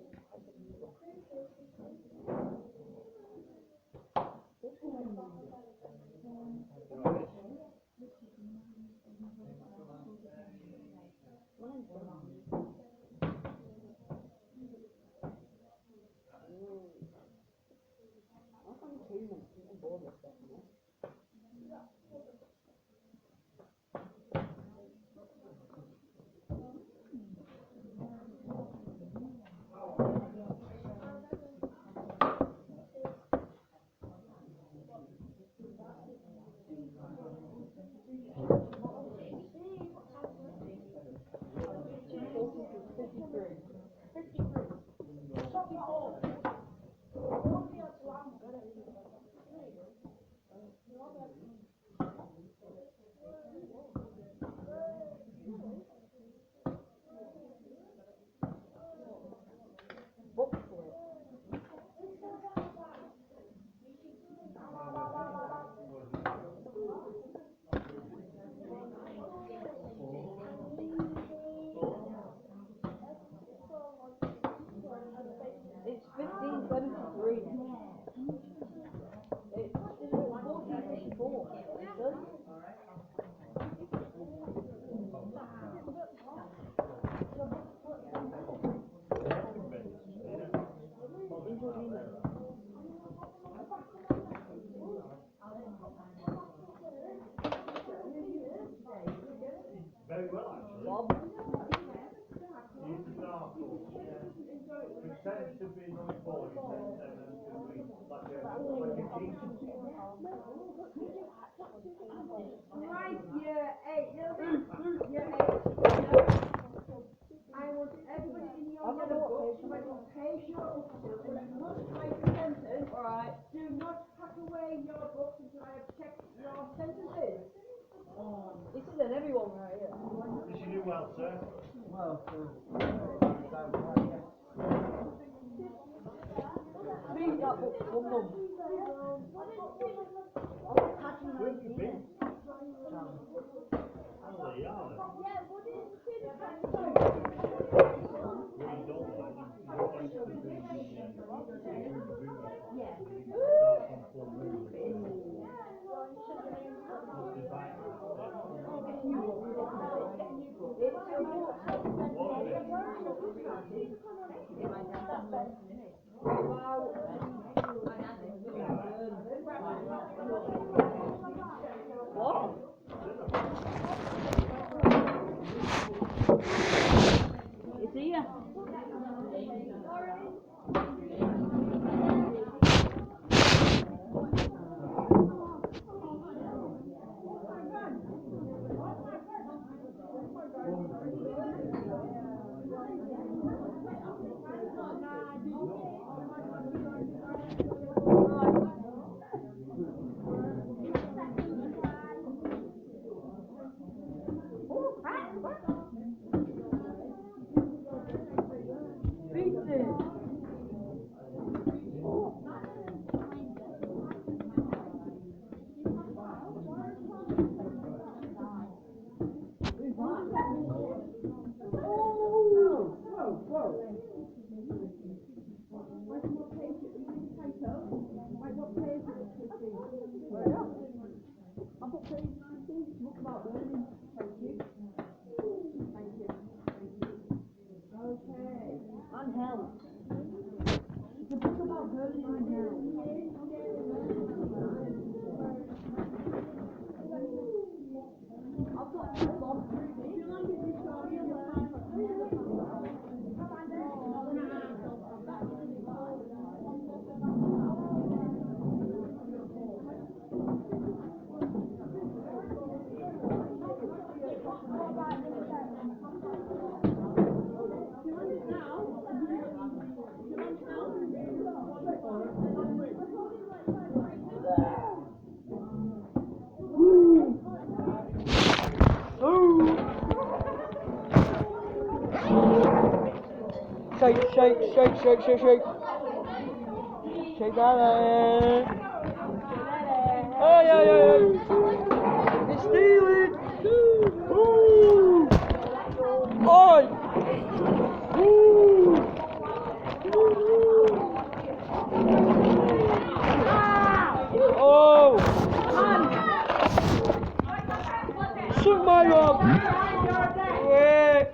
It's 1573. It's 1484. It does. Very well, actually. Bob. You used to start pretend to be non-foreign and then to be like a teacher. Right, year 8, year 8. I want everybody in your yellow book to write on page you're up to, and you must write a sentence. Alright. Do not pack away your books until I have checked your sentences. This is an everyone right here. You should do well, sir. Well, Read that book, come on. Where have you been? Oh, they are. What? It's here. Shake, shake, shake, shake, shake, shake. Shake that ass. Hey, hey, hey. It's stealing. Woo. Oi. Woo. Oh. Suck my love. Yeah.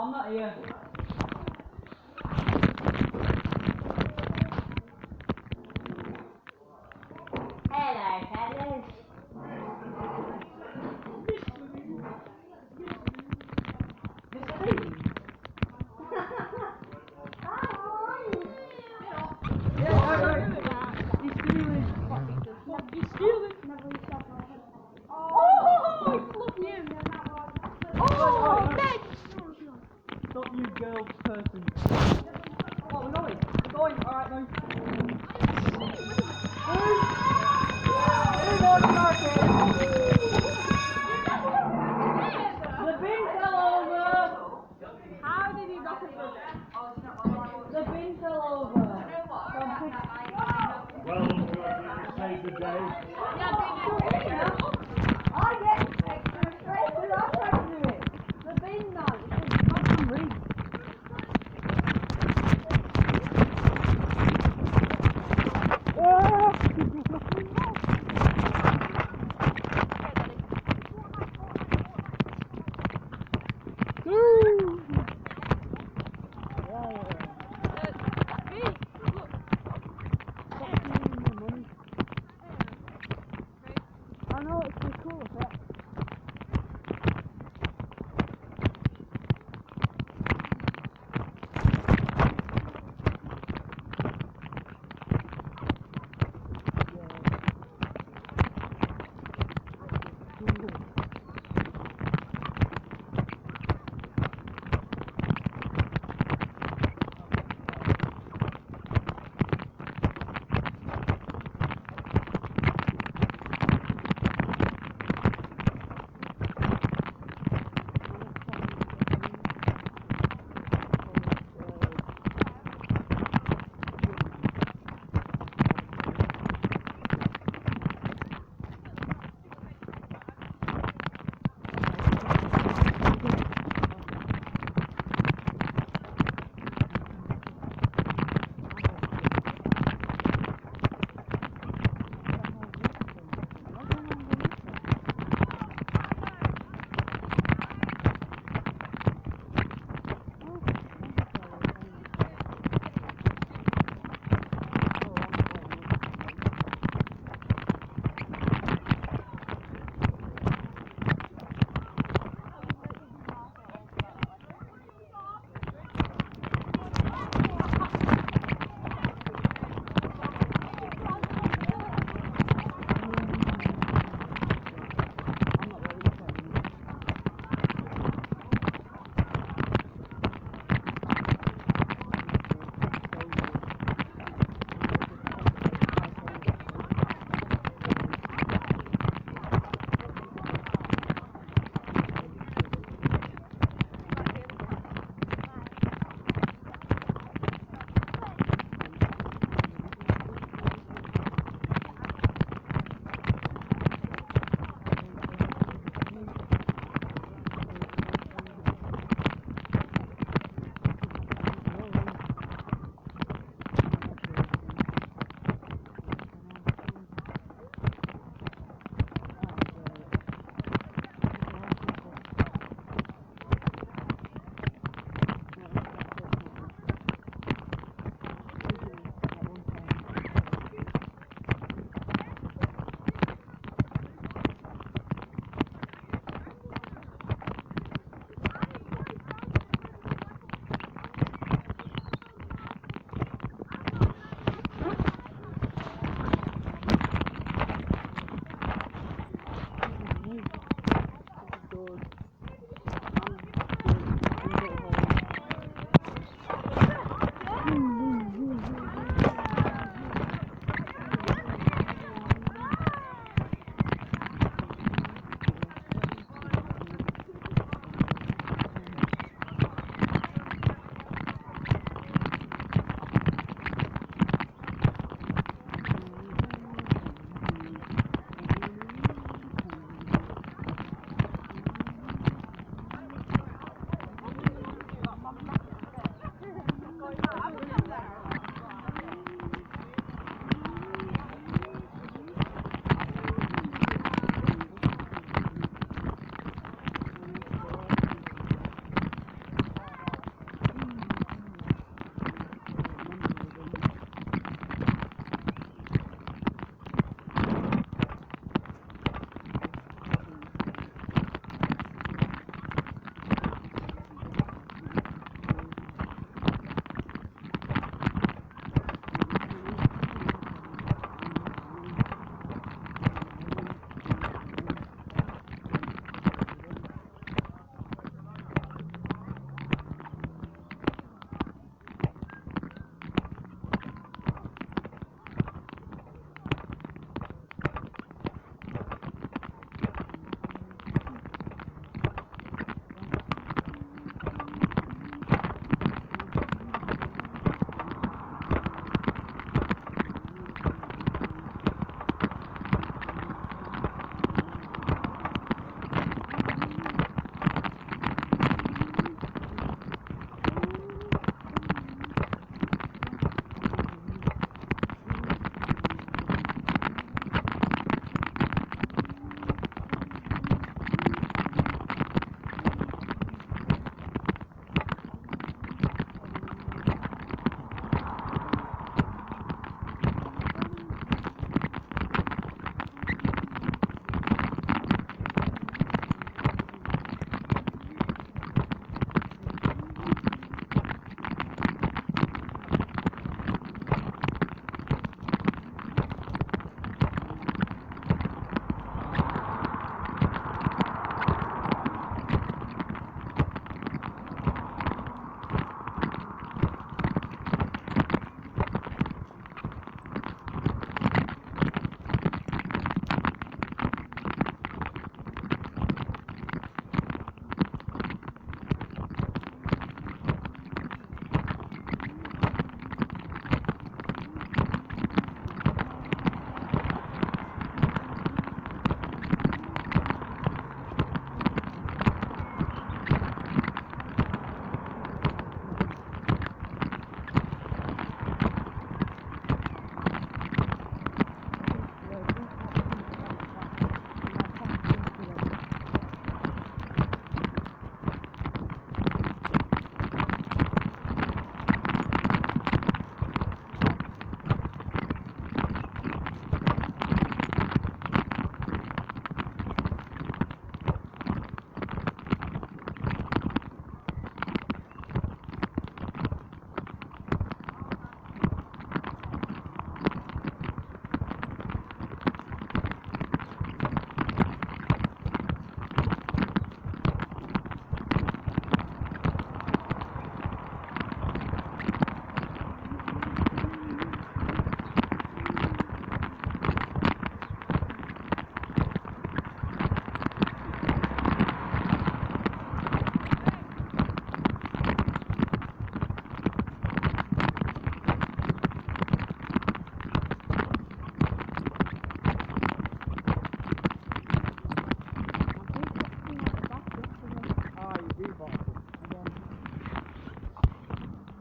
I'm not here. Hello, fellas. Stop you girl person. Oh, we're going. We're going. Alright, no. The bin fell over. How did he knock it over? The bin fell over. Well, we've got to save the day. I get extra stress when I try to do it. The bin night, it's fucking rigged.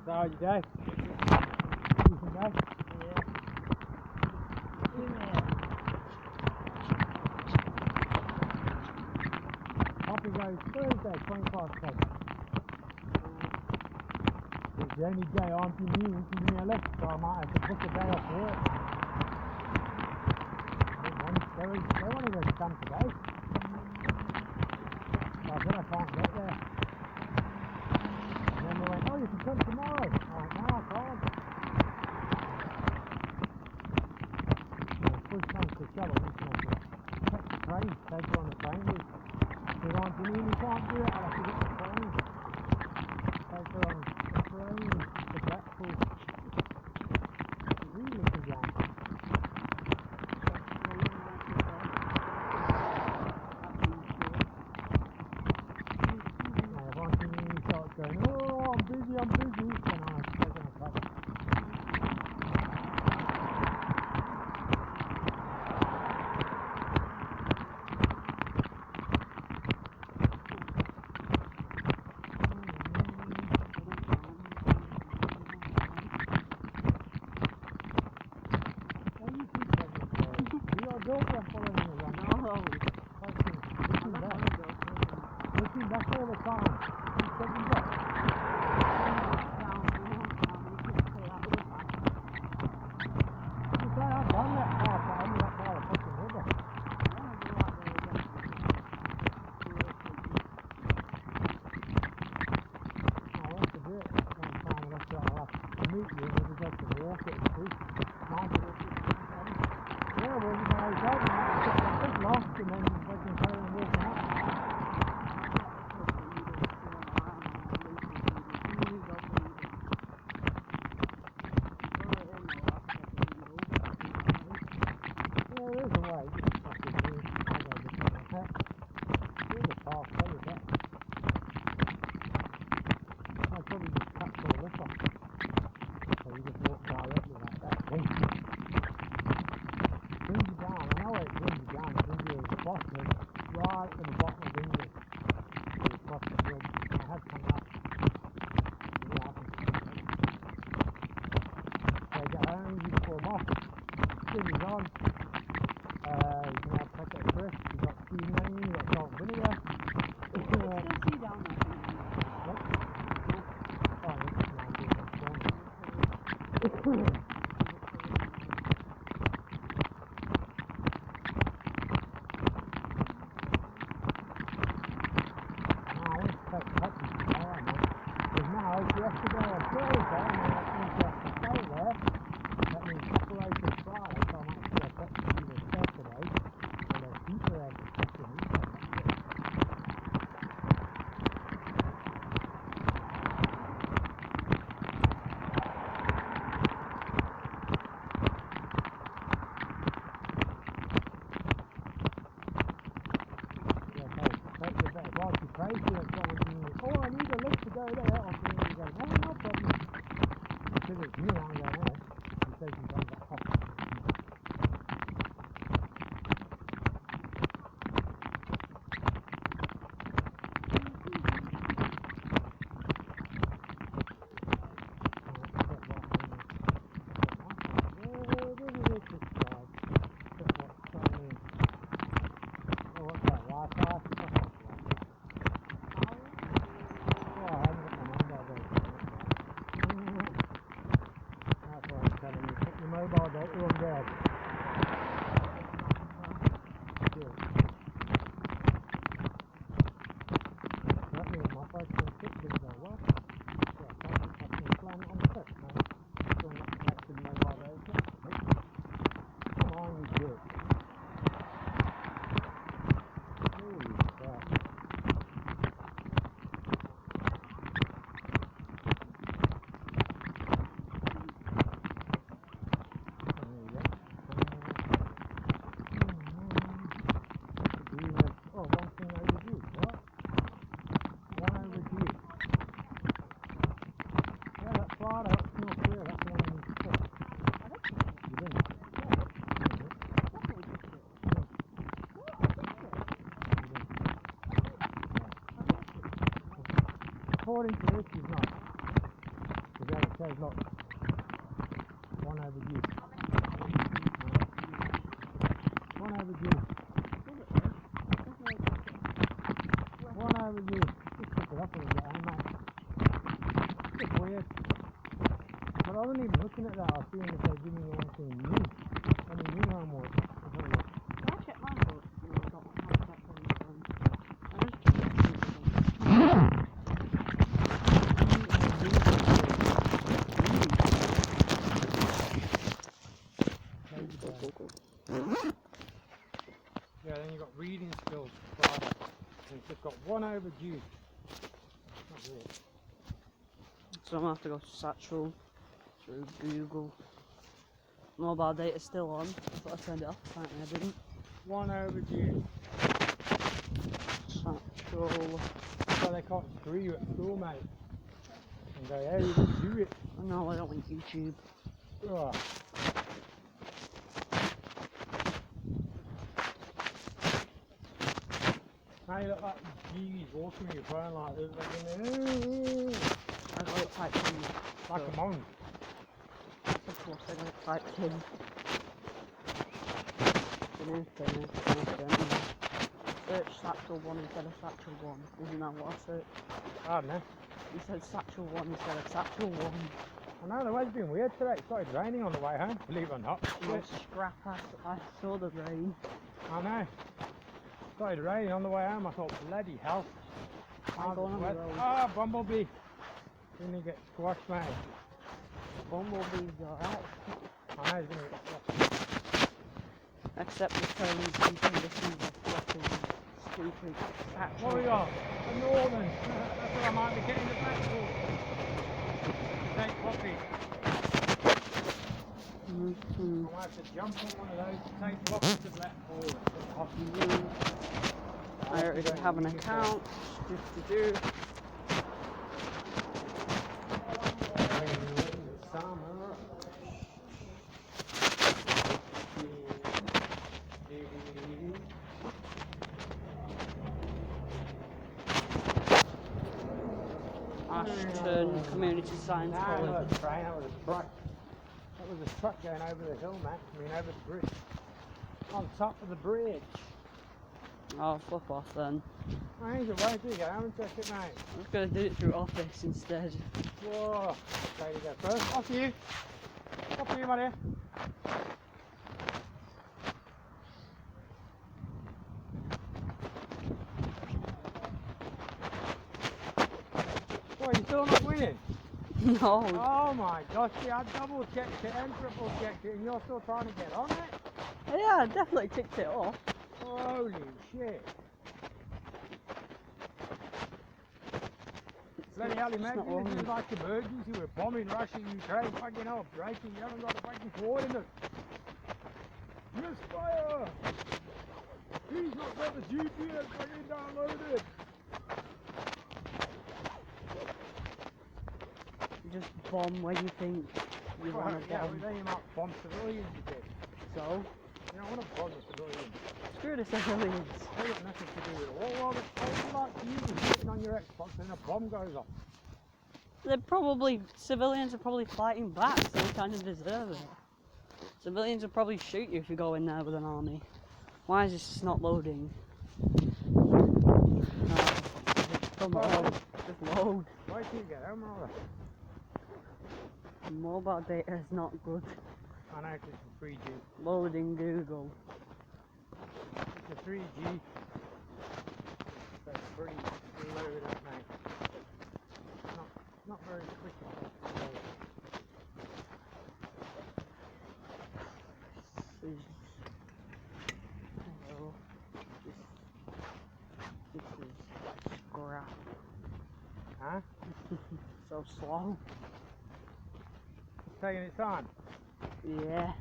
So how's your day? Decent day? Coffee goes Thursday, 25 cents. It's the only day Auntie Mew can give me a lift, so I might have to book a day off work. They wanted us to come today. So I said I can't get there. And then they went, oh, you can come tomorrow. I'm like, no, I can't. Push comes to shove, I'm just going to catch the train, take her on the train. Because Auntie Mew can't do it, I'll have to get the train. Take her on the train to Blackpool. Really good jam. If Auntie Mew starts going, oh, I'm busy, then I have to take her on a taxi. Your girlfriend following you around. No. Looking back all the time. She's taking back. You say I've done that car, but I'm not car a fucking river. I want to do it one time and I'll have to meet you and we'll just have to walk it through. Yeah, well, you know, I got lost and then fucking carry on walking up. Yeah, there is a way, just fucking do it. I gotta get my pet. There's a path, tell you that. I'll probably just cut all this off. So you just walk directly like that. Brings you down, I know it brings you down, it brings you to the bottom, right at the bottom of England. So you cross the bridge, and I have come out. Yeah, I can see it. So you get home, you form off, skinny's on, you can have packet of crisps, you've got steam menu, you've got salt and vinegar. What? Oh, this is now doing that for me. Yesterday or Thursday, and then that means you have to stay there. That means separated Friday, so I'm actually a taxi either Saturday or a deeper egg fucking weekend. Yeah, so take the bit of whilst you pray for it, oh, I need a lift to go there. No problem. Because it's you, I'm going there. You say you can back off. What's that, Wi-Fi? Mobile data on there. Good. That means my 5.6 didn't go well. Yeah, I can plan it on the test now. Still not connected mobile data. Come on, you jerk. Holy crap. According to this, he's not. Because says, look, one overdue. One overdue. One overdue. Just pick it up when you get home, mate. It's a bit weird. But I wasn't even looking at that. I was seeing if they're giving you anything new. Any new homework. Let's have a look. I'll check my books and I've got my contact on the phone. I just check Yeah, then you've got reading skills, Friday. And it's just got one overdue. Not weird. So I'm gonna have to go to Satchel through Google. Mobile data's still on. I thought I turned it off, apparently I didn't. One overdue. Satchel. So they can't screw you at school, mate. And go, hey, you didn't do it. No, I don't want YouTube. Oh. Now you look like Gee's walking with your phone like this. Like, I got it typed in. like a monk. Of course, I got it typed in. Search Satchel 1 instead of Satchel 1. Isn't that what I searched? I don't know. You said Satchel 1 instead of Satchel 1. I know, the weather's been weird today. It started raining on the way home, believe it or not. No scrap ass. I saw the rain. I know. It started raining on the way home. I thought, bloody hell. I'm going on the road. Ah, bumblebee. Gonna get squashed, mate. Bumblebee's alright. I know he's gonna get squashed. Except the terms and conditions are fucking stupid. What we got? The Northern. That's what I might be getting the back for. Take coffee. I might have to jump on one of those to take coffee to Black Forest. I already have an account. Just to do. Ashton Community Science College. That was a train, that was a truck. That was a truck going over the hill, Max. I mean, over the bridge. On top of the bridge. Oh, fuck off then. I ain't a way to get home and check it, mate. I'm just gonna do it through Office instead. Whoa. Okay, you go first. Off you. Off you, my dear. What, you still not winning? No. Oh my gosh, yeah, I double checked it and triple checked it and you're still trying to get on it? Yeah, I definitely ticked it off. Holy shit. Bloody hell, imagine this is like emergency, we're bombing Russia, Ukraine, fucking hell, breaking, you haven't got a fucking coordinate. Misfire! He's not got the GPS fucking downloaded! Just bomb where you think you want to yeah, bomb. but then you might bomb civilians again. So? You don't want to bomb the civilians. Screw the civilians. They got nothing to do with it. Well, it's like you sitting on your Xbox and a bomb goes off. Civilians are probably fighting back, so they kind of deserve it. Civilians will probably shoot you if you go in there with an army. Why is this not loading? Come on, just load. Why can't you get home or Mobile data is not good. I know it's a 3G. Loading Google. It's a 3G. That's pretty loaded up, mate. Not very quick. Hello. This is crap. Huh? So slow. It's taking its time. Yeah.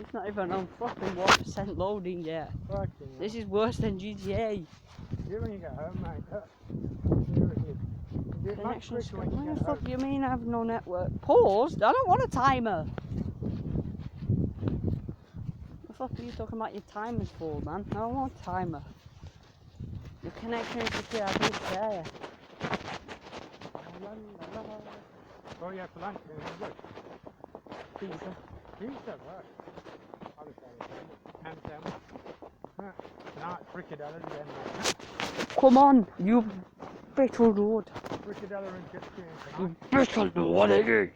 It's not even on fucking 1% loading yet. Fucking This is worse than GTA. Do it when you get home, mate. Seriously. Do it much Connection's quicker when you What get the fuck home. do you mean I have no network? Paused? I don't want a timer. The fuck are you talking about your timers for, man? I don't want a timer. Your connection is secure, I don't care. Oh yeah, for lunch. Pizza. Pizza, right. I'll just have a ham sandwich. Now it's fricadella again, mate. Come on, you brittle road. Fricadella and chips You tonight. brittle road, eh?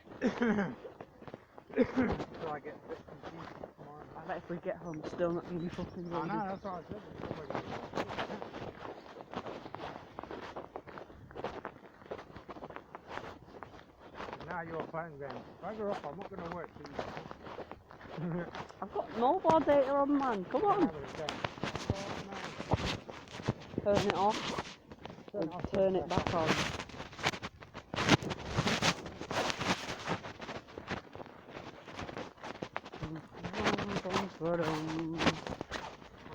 So I get bits and pieces tomorrow. I bet if we get home, still not gonna be fucking I loaded. know, that's what I said. It's always- Now you're phone's going, bugger off, I'm not going to work till you. I've got mobile data on, man. Come on. Turn it off. And turn it back on.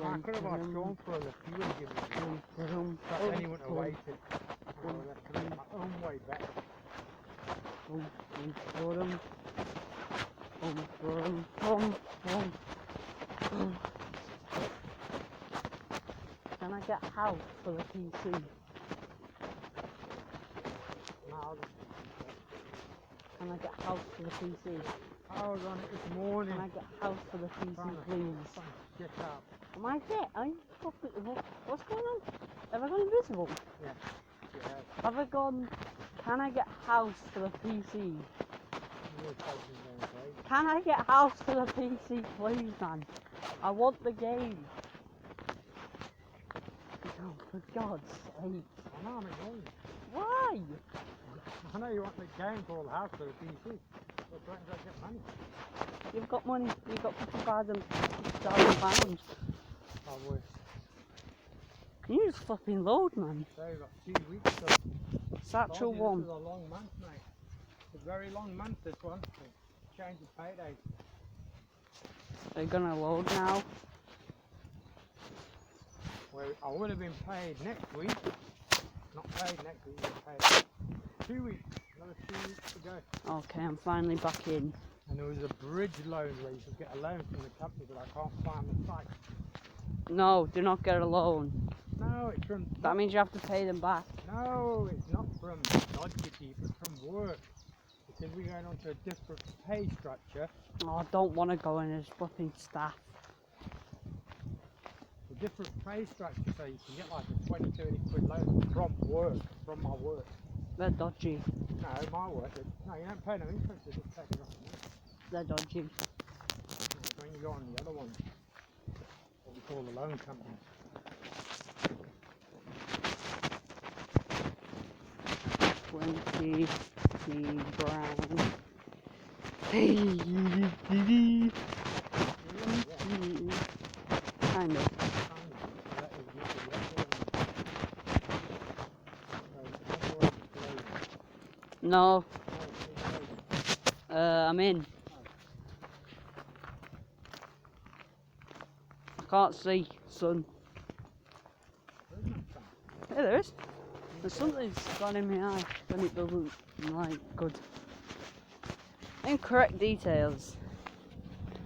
I could have asked Sean for a lift, he would have given me a lift. But then he wouldn't have waited. I would have left him my own way back. Can I get house for the PC? No, Can I get house for the PC? I was on it this morning. Can I get house for the PC, Trying to please? get out. Am I fit? What's going on? Have I gone invisible? Yeah. Have I gone? Can I get house for the PC? Can I get house for the PC, please, man? I want the game. Oh, for God's sake. I know, I'm annoyed. Why? I know you want the game called House for the PC. But where did I get money? You've got money. You've got £50,000. I wish. You just flipping load, man. So you've got 2 weeks of Satchel This one. is a long month, mate. It's a very long month, this one. Change of payday. They're gonna load now. Well, I would have been paid next week. Not paid next week, paid 2 weeks. Another 2 weeks to go. Okay, I'm finally back in. And there was a bridge loan where you could get a loan from the company, but I can't find the site. No, do not get a loan. No, it's from... That means you have to pay them back. No, it's not from Dodgy, it's from work. Because we're going on to a different pay structure. Oh, I don't want to go in as flipping staff. A different pay structure, so you can get like a 20, 30 quid loan from work, from my work. They're dodgy. No, my work. No, you don't pay no interest, they just take it off the money. They're dodgy. When you go on the other one, what we call the loan companies. T. Brown. Kind of. No. I'm in. I can't see sun. Yeah, there is. There's something's gone in my eye, and it doesn't like good. Incorrect details.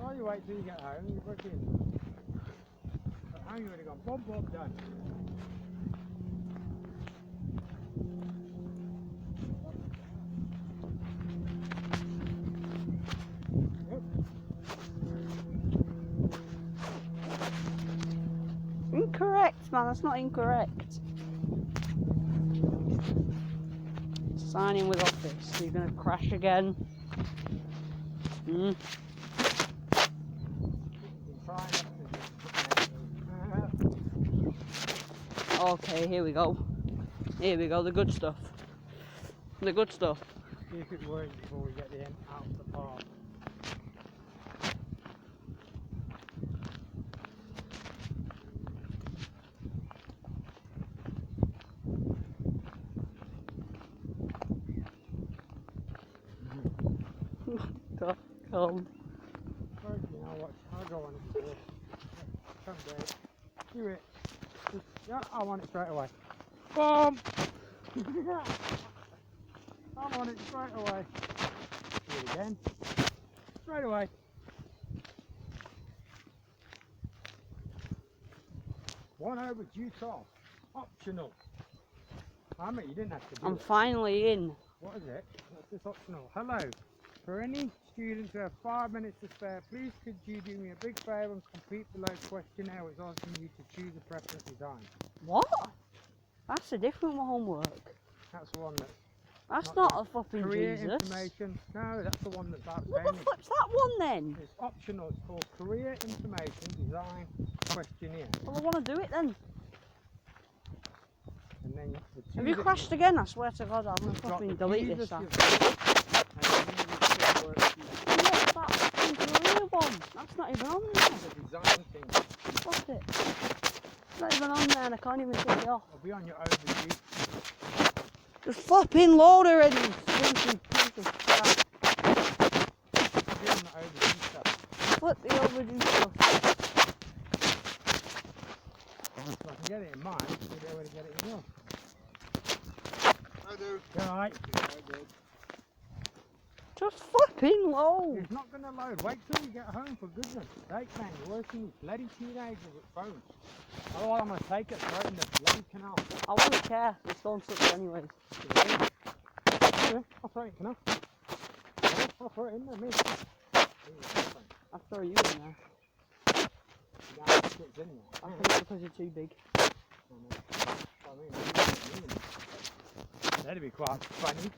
Oh, you wait till you get home, you fucking... At home you would have gone, Bob, Bob, done. Incorrect, man, that's not incorrect. Sign in with office. You're gonna crash again. Okay, here we go. Here we go, the good stuff. The good stuff. See if it works before we get the end out of the park. Calm. You know what? I'll go on it first. Someday. Do it. Just, yeah, I want it straight away. Boom! I want it straight away. Do it again. Straight away. One overdue task. Optional. I mean, you didn't have to do I'm it. finally in. What is it? Let's It's optional. Hello. For any students who have 5 minutes to spare, please could you do me a big favour and complete below questionnaire which is asking you to choose a preference design. What? That's a different homework. That's the one that's That's not a fucking career Jesus. information. No, that's the one that's What outstanding. the flip's that one then? It's optional. It's called Career Information Design Questionnaire. Well, I want to do it then. And then the two Have you that crashed again? I swear to God, I'm going to you've got fucking the delete keys this that app. you've got, and then you need to work What's that fucking career one? That's not even on there. the design thing. What's it? It's not even on there and I can't even take it off. It'll be on your overdue. Just flipping load already, you stinky piece of crap. It'll be on the overdue stuff. Flip the overdue stuff. So I can get it in mine, so you know where to get it in yours. I do. Alright. Just flipping load. It's not going to load. Wait till you get home, for goodness sake, man. You're working with bloody teenagers with phones. Otherwise, I'm going to take it straight in the bloody canal. I won't care. It's going to suck anyways. Yeah, I'll throw it in the canal. Yeah, I'll throw it in there, me. I'll throw you in there. Yeah, it's in there. I think it's because you're too big. That'd be quite funny.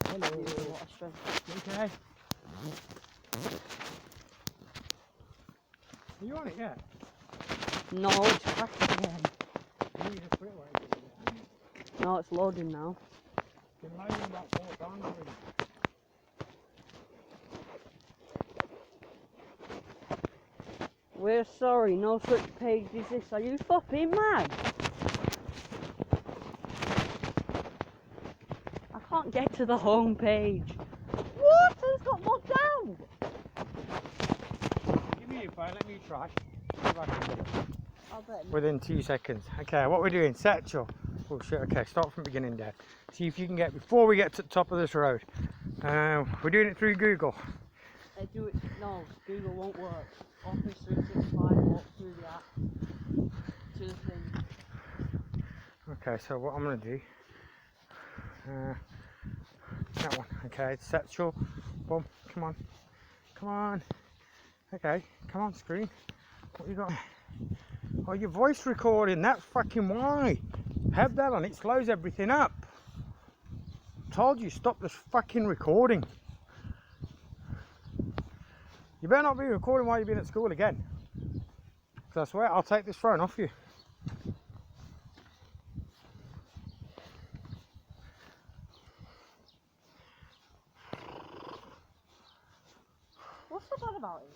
Hello. You need a lot of strength. Okay. Are you on it yet? No, it's cracked again. You need to quit waiting. No, it's loading now. Been loading about 4 times already. We're sorry, no such page exists. Are you fucking mad? I can't get to the home page. What? It's got locked down. Give me your phone, let me try. See if I can get it. I'll bet. Within 2 seconds. Okay, what we're doing, set your... Oh shit, okay, start from the beginning, Dad. See if you can get, before we get to the top of this road. We're doing it through Google. Do it. No, Google won't work. Office 365, walk through the app to the thing. Okay, so what I'm going to do, that one, okay, set your, boom, come on, come on, okay, come on screen, what you got? Oh, your voice recording, that's fucking why. Have that on, it slows everything up. Told you, stop this fucking recording. You better not be recording while you've been at school again. Because I swear, I'll take this phone off you. What's so bad about it?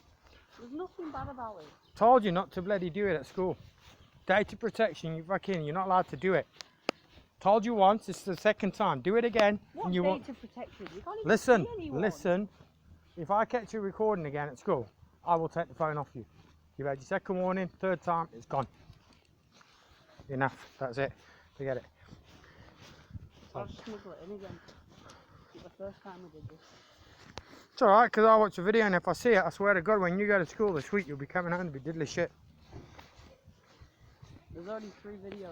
There's nothing bad about it. Told you not to bloody do it at school. Data protection, you're not allowed to do it. Told you once, it's the second time. Do it again. What and you data won't. protection? You can't even Listen, see anyone. listen. If I catch you recording again at school, I will take the phone off you. You've had your second warning, third time, it's gone. Enough, that's it. Forget it. I'll smuggle it in again. It's the first time we did this. It's alright, because I watch a video and if I see it, I swear to God, when you go to school this week, you'll be coming home to be diddly shit. There's already 3 videos.